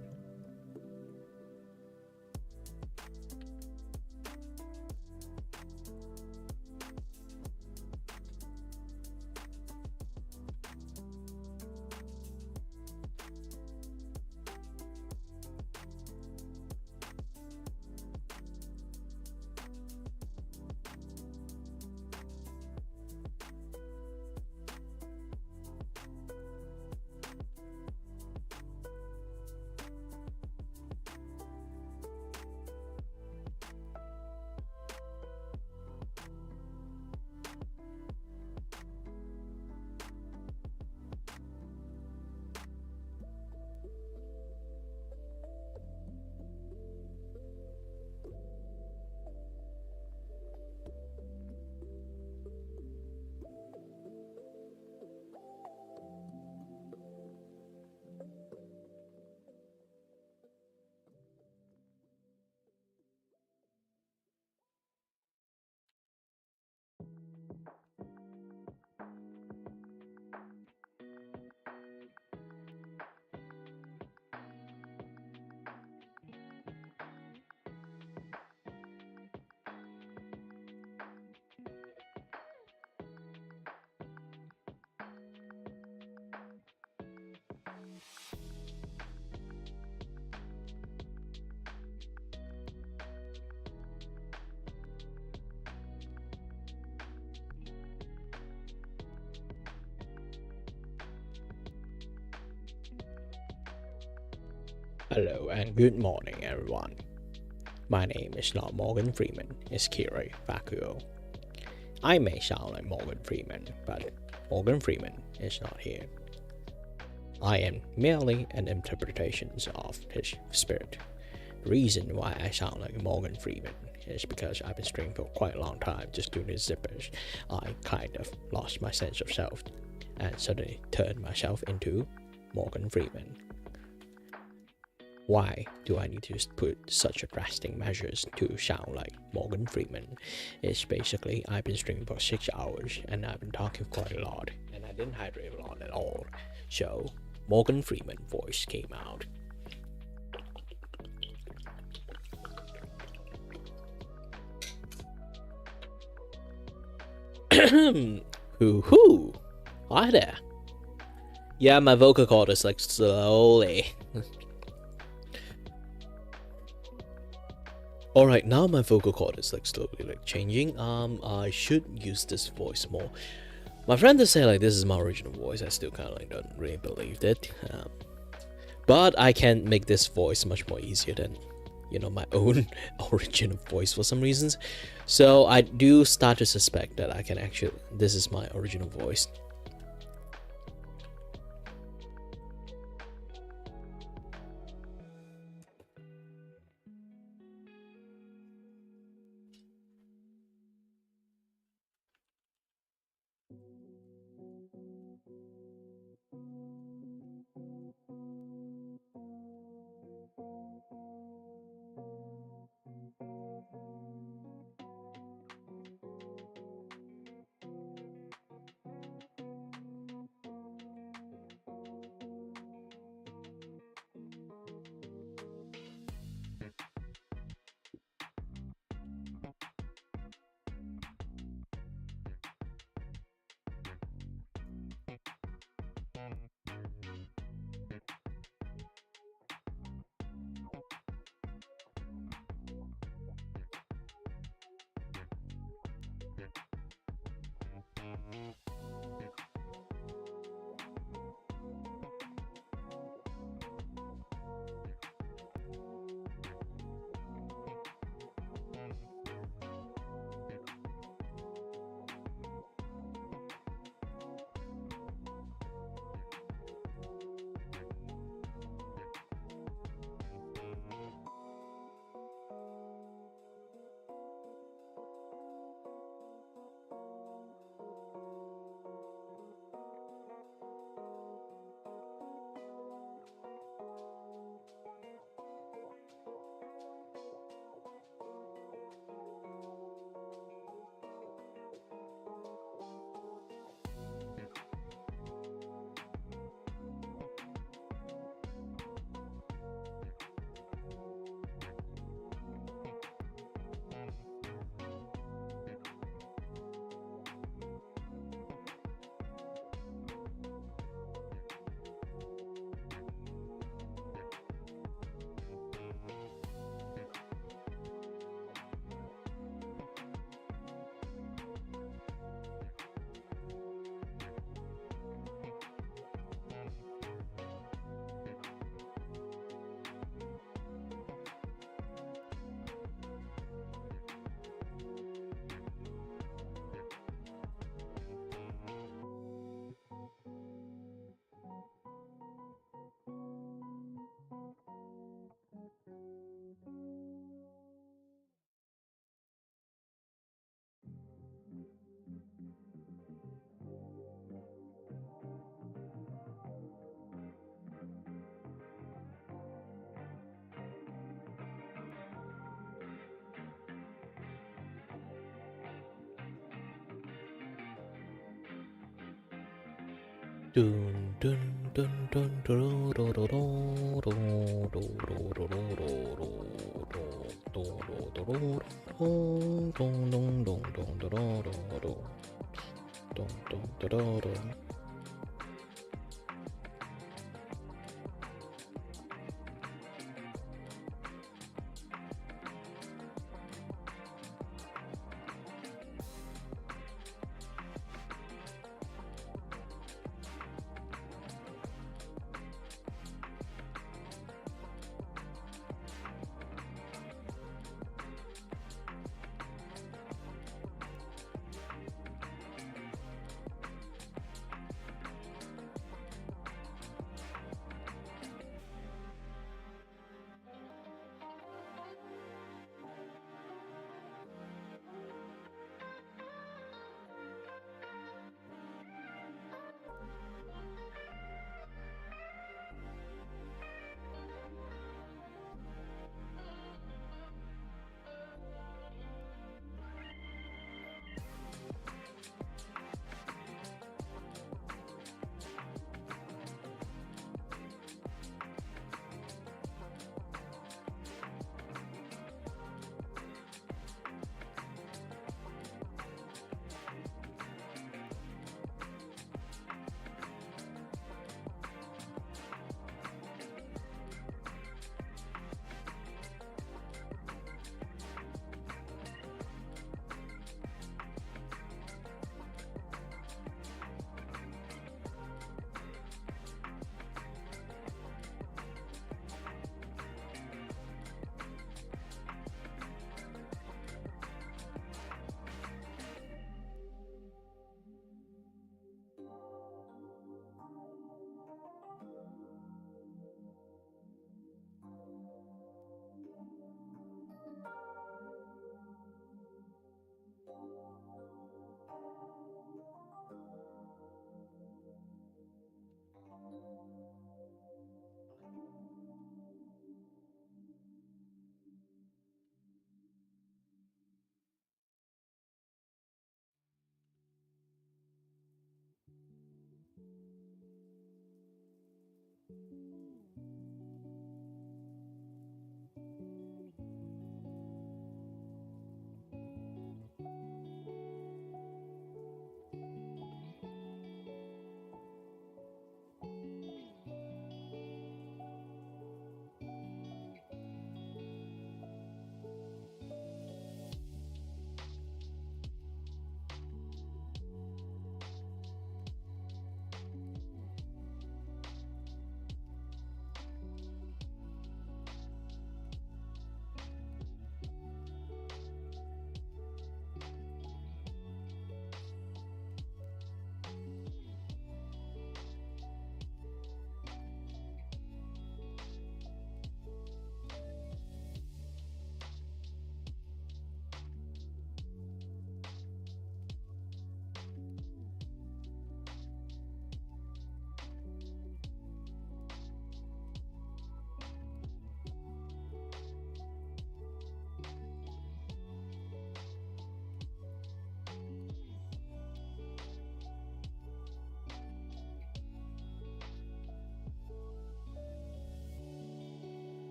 Hello and good morning, everyone. My name is not Morgan Freeman, it's Kiray Vacuo. I may sound like Morgan Freeman, but Morgan Freeman is not here. I am merely an interpretation of his spirit. The reason why I sound like Morgan Freeman is because I've been streaming for quite a long time just doing these zippers. I kind of lost my sense of self and suddenly turned myself into Morgan Freeman. Why do I need to put such drastic measures to sound like Morgan Freeman? It's basically I've been streaming for 6 hours and I've been talking quite a lot and I didn't hydrate a lot at all. So Morgan Freeman voice came out. Hoo-hoo! Hi there. Yeah, my vocal cord is like slowly. Alright, now my vocal cord is like slowly like changing. I should use this voice more. My friend does say like this is my original voice. I still kind of like don't really believe it. But I can make this voice much more easier than, you know, my own original voice for some reasons. So I do start to suspect that I can actually, this is my original voice. Dun dun dun dun dun dun dun dun.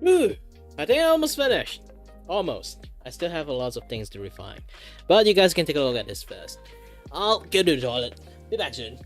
Ooh, I think I almost finished. Almost. I still have a lot of things to refine. But you guys can take a look at this first. I'll go to the toilet. Be back soon.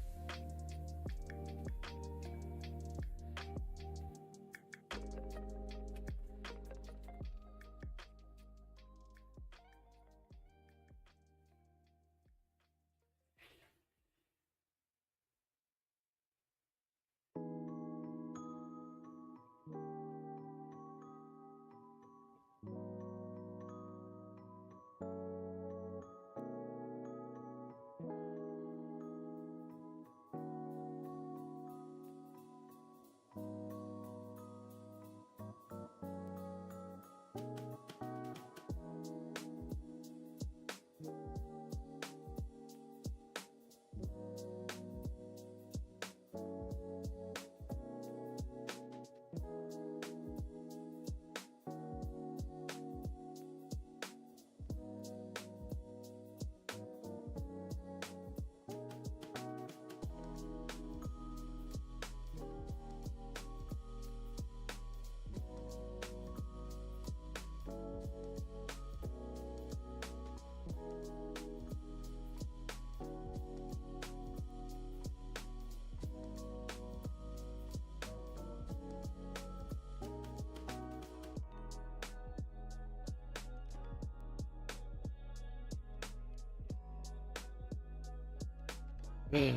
Alright.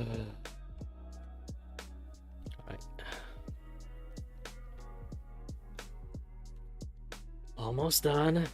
Almost done.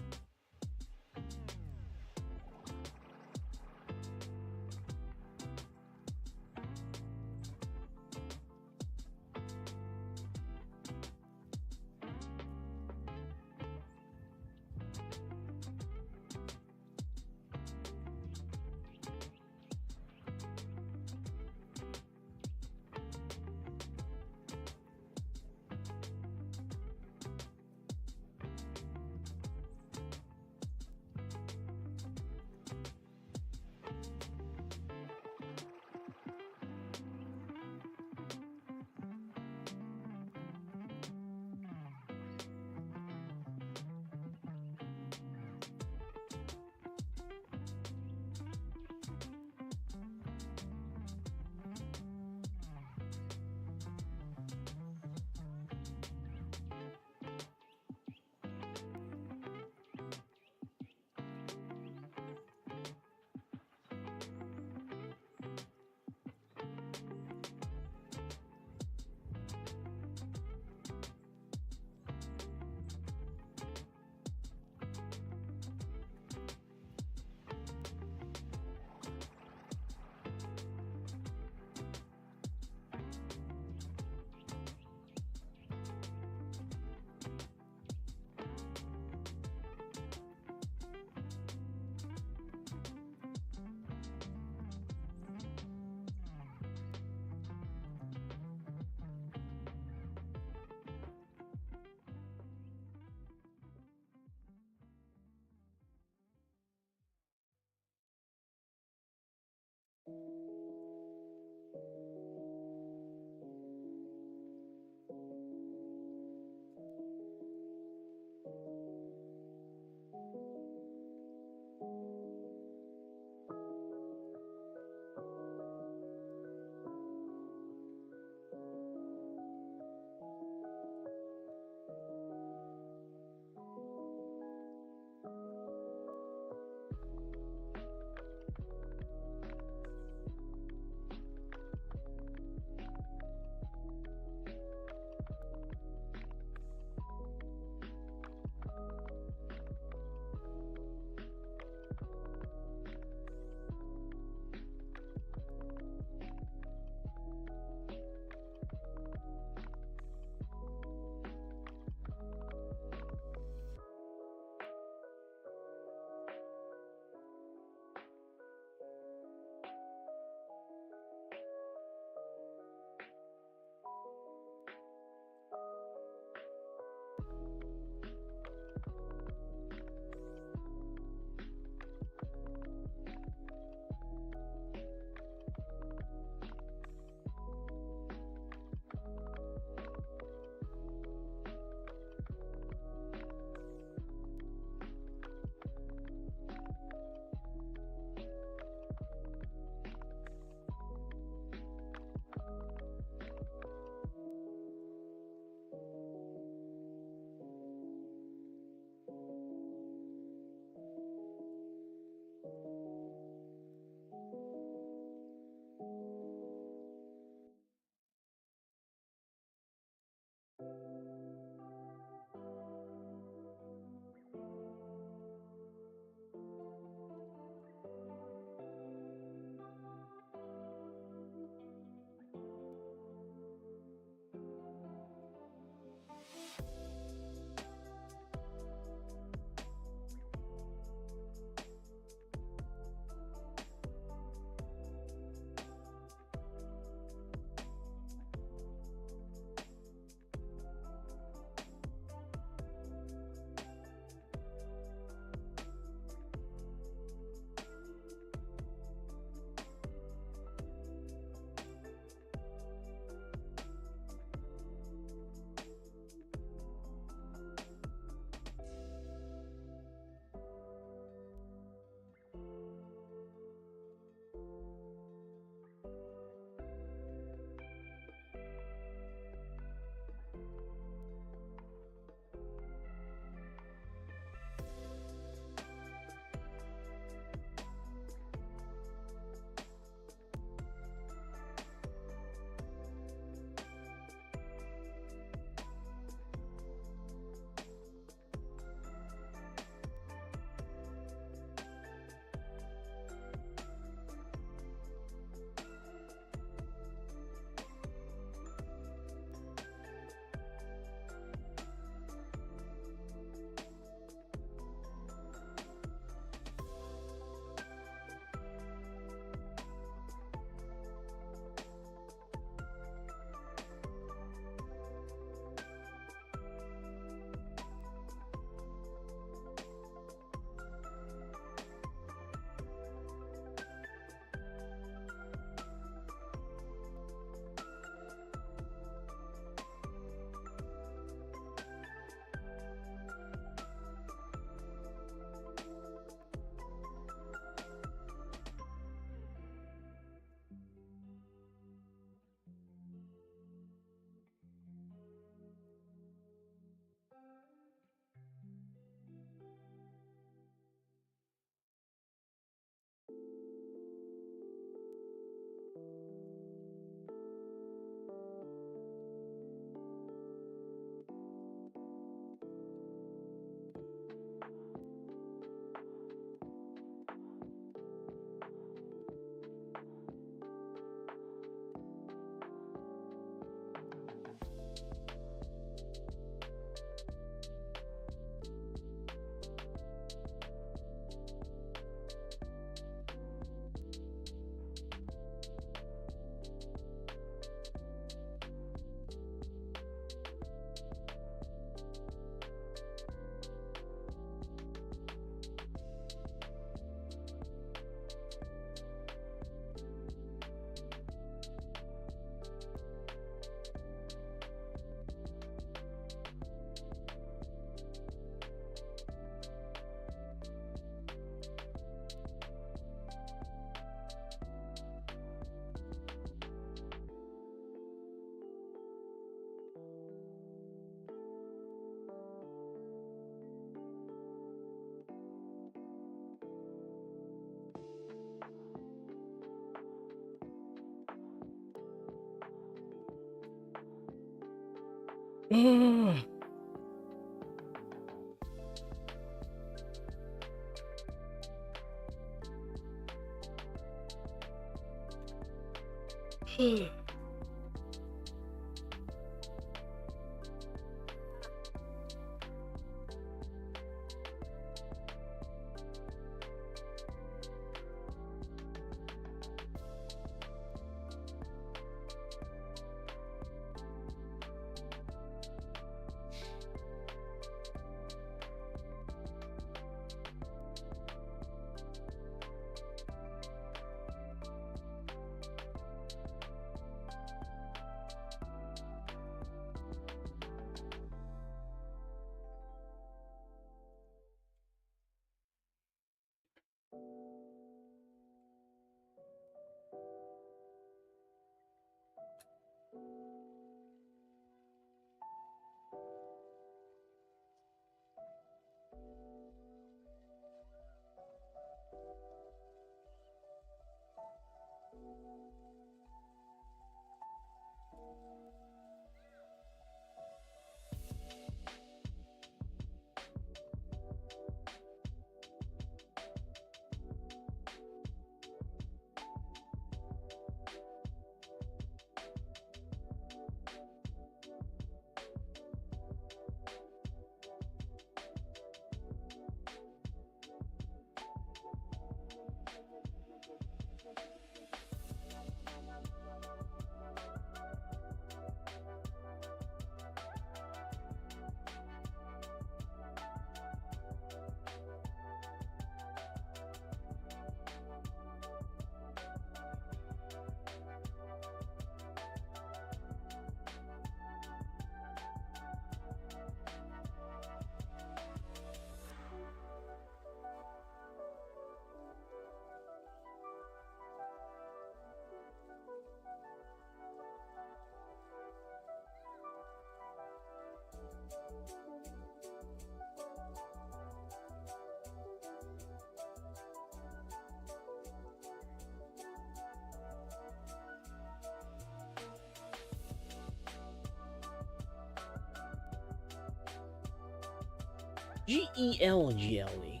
GELGLE.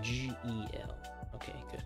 GEL. Okay, good.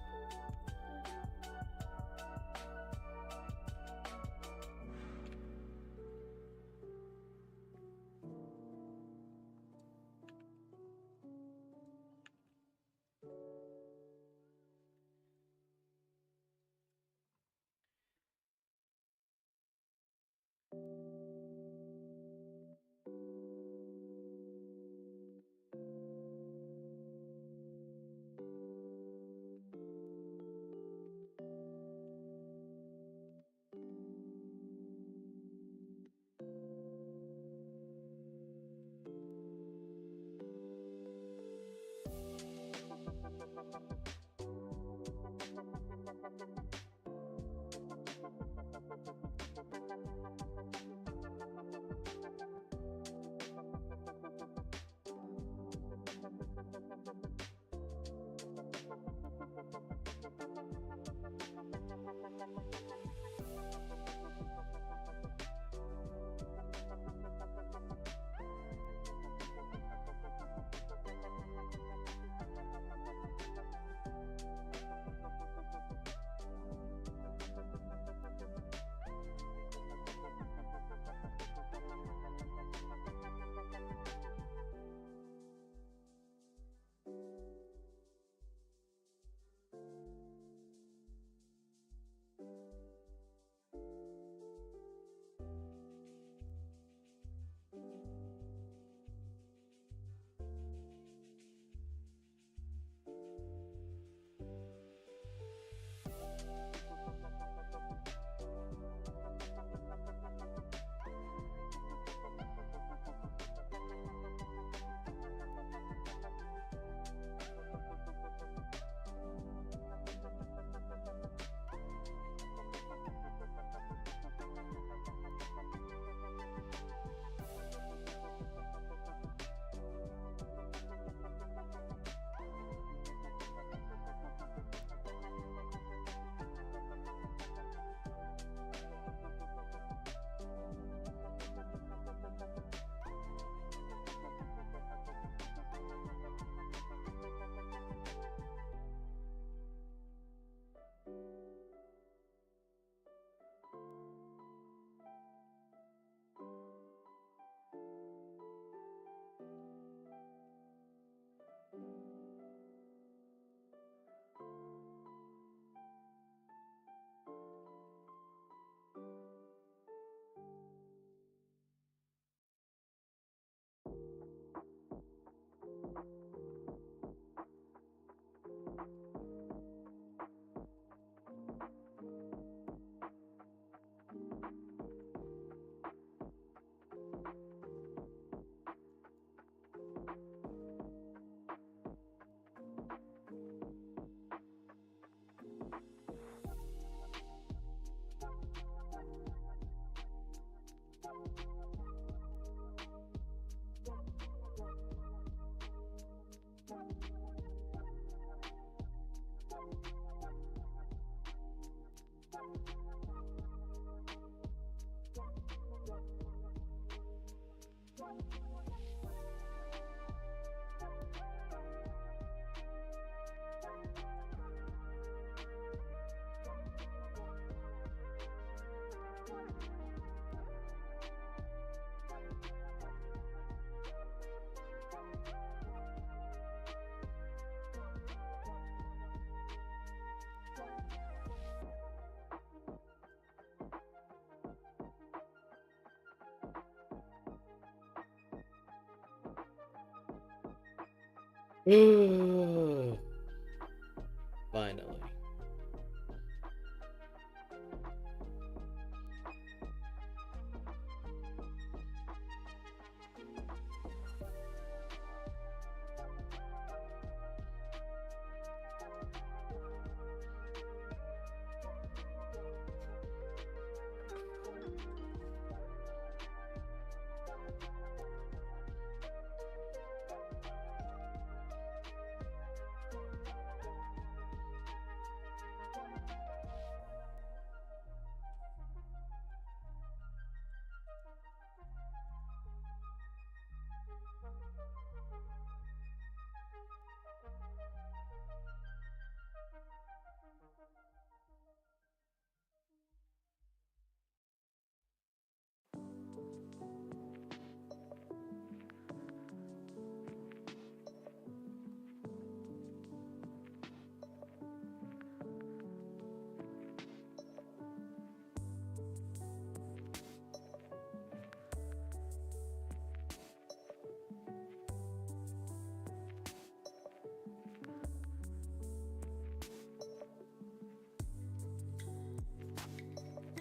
Finally.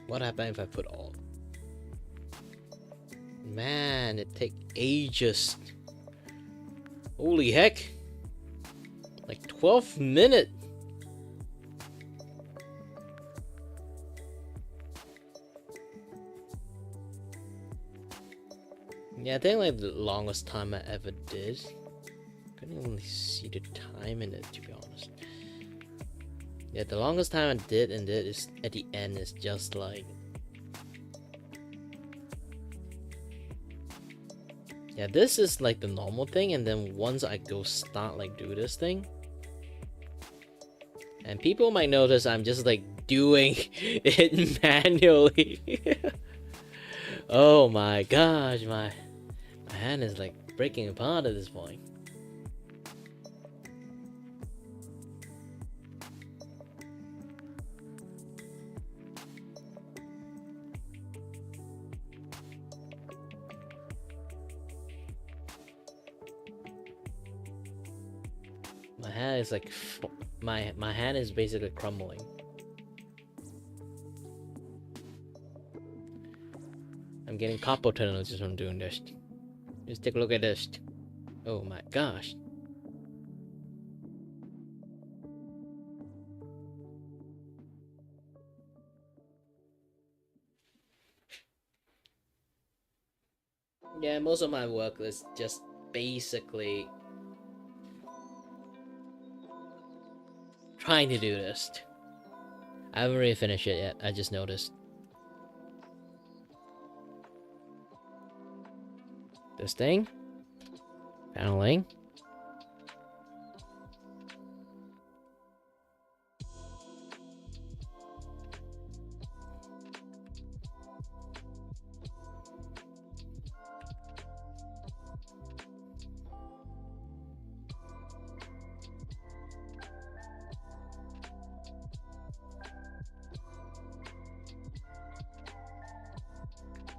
What happened if I put all? Man, it take ages. Holy heck. Like 12 minutes. Yeah, I think like the longest time I ever did. Couldn't really see the time in it, to be honest. Yeah, the longest time I did and did is at the end is just like, yeah, this is like the normal thing, and then once I go start like do this thing, and people might notice I'm just like doing it manually. Oh my gosh, my hand is like breaking apart at this point. My hand is like my hand is basically crumbling. I'm getting carpal tunnel just from doing this. Just take a look at this. Oh my gosh. Yeah, most of my work is just basically trying to do this. I haven't really finished it yet, I just noticed. This thing. Paneling.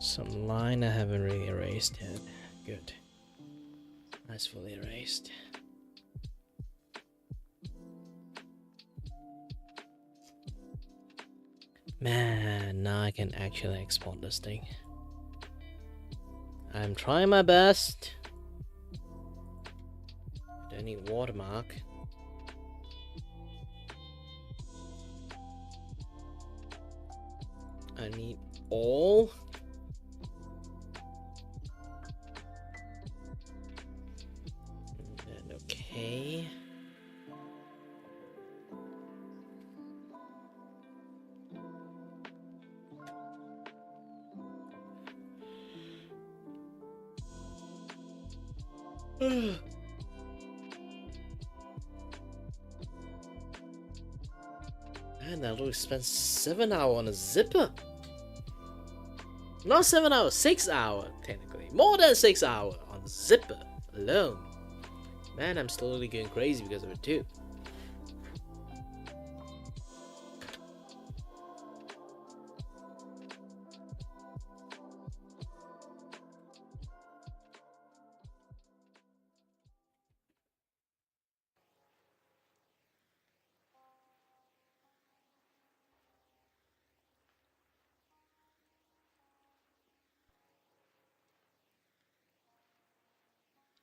Some line I haven't really erased yet. Good. That's fully erased. Man, now I can actually export this thing. I'm trying my best. Don't need watermark. I need all. And okay. Man, I literally spent 7 hours on a zipper. Not 7 hours, 6 hours technically. More than 6 hours on zipper alone. Man, I'm slowly going crazy because of it too.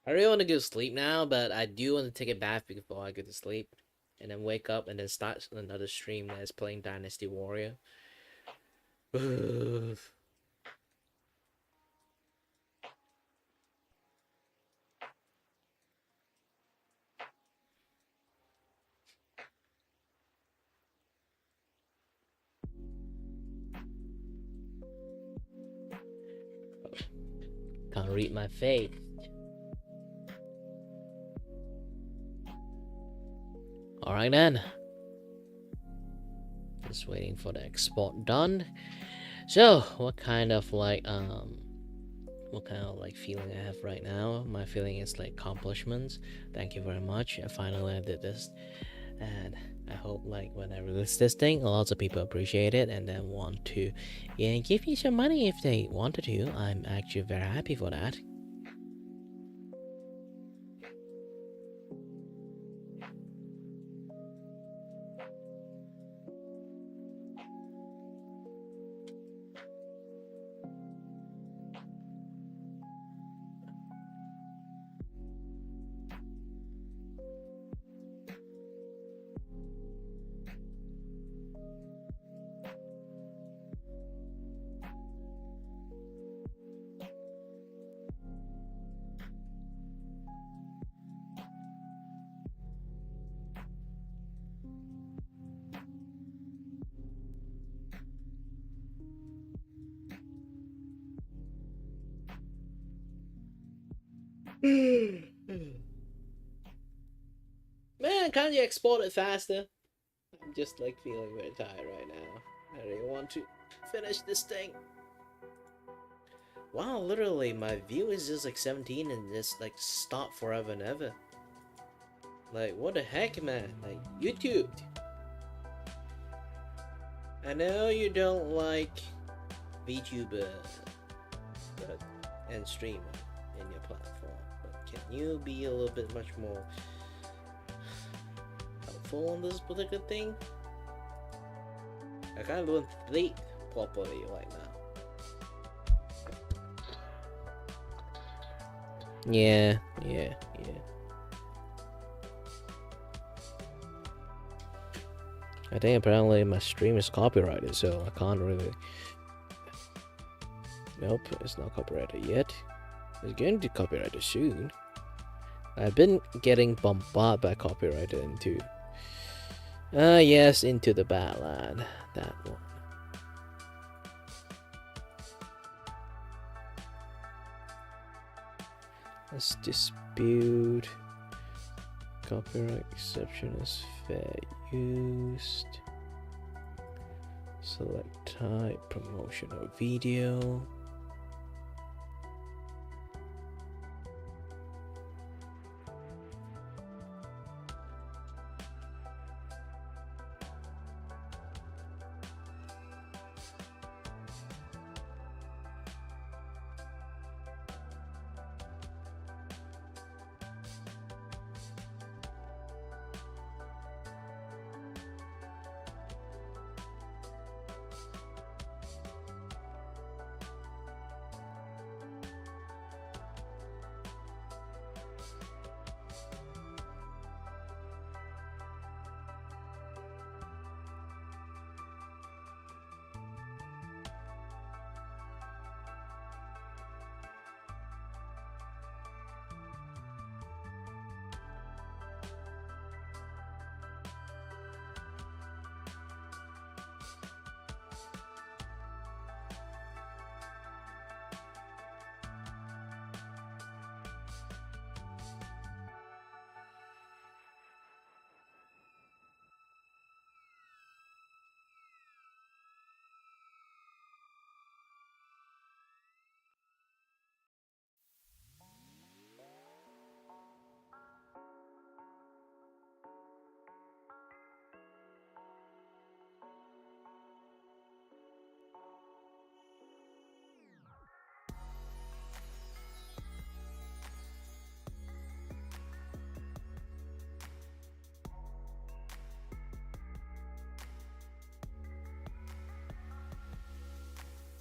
I really want to go to sleep now, but I do want to take a bath before I go to sleep, and then wake up and then start another stream that's playing Dynasty Warrior. Can't read my face. Alright then. Just waiting for the export done. So, what kind of like feeling I have right now? My feeling is like accomplishments. Thank you very much. I finally did this, and I hope like when I release this thing, lots of people appreciate it and then want to, give me some money if they wanted to. I'm actually very happy for that. Man, can't you export it faster? I'm just like feeling very tired right now. I really want to finish this thing. Wow, literally, my view is just like 17 and just like stop forever and ever. Like, what the heck, man? Like, YouTube. I know you don't like Vtuber and streamer in your platform, but can you be a little bit much more helpful on this particular thing? I can't learn sleep properly right now. Yeah. I think apparently my stream is copyrighted, so I can't really. Nope, it's not copyrighted yet. It's going to be copyrighted soon. I've been getting bombarded by copyrighted into. Yes, Into the Badland. That one. Let's dispute. Copyright exception is fair used. Select type, promotional video.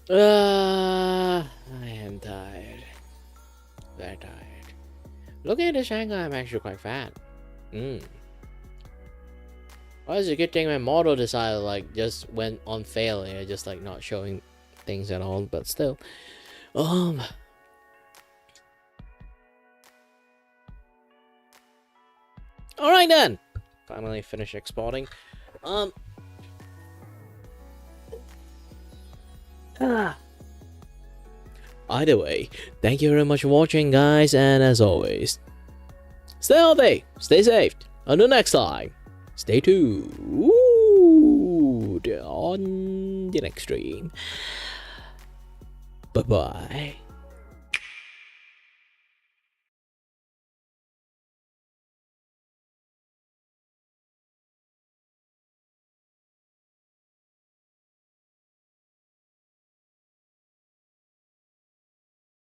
I am tired. Very tired. Looking at this angle, I'm actually quite fat. Well, it's a good thing my model decided like just went on failure, just like not showing things at all. But still, alright then. Finally finished exporting. Either way, thank you very much for watching, guys, and as always, stay healthy, stay safe. Until next time, stay tuned on the next stream. Bye bye.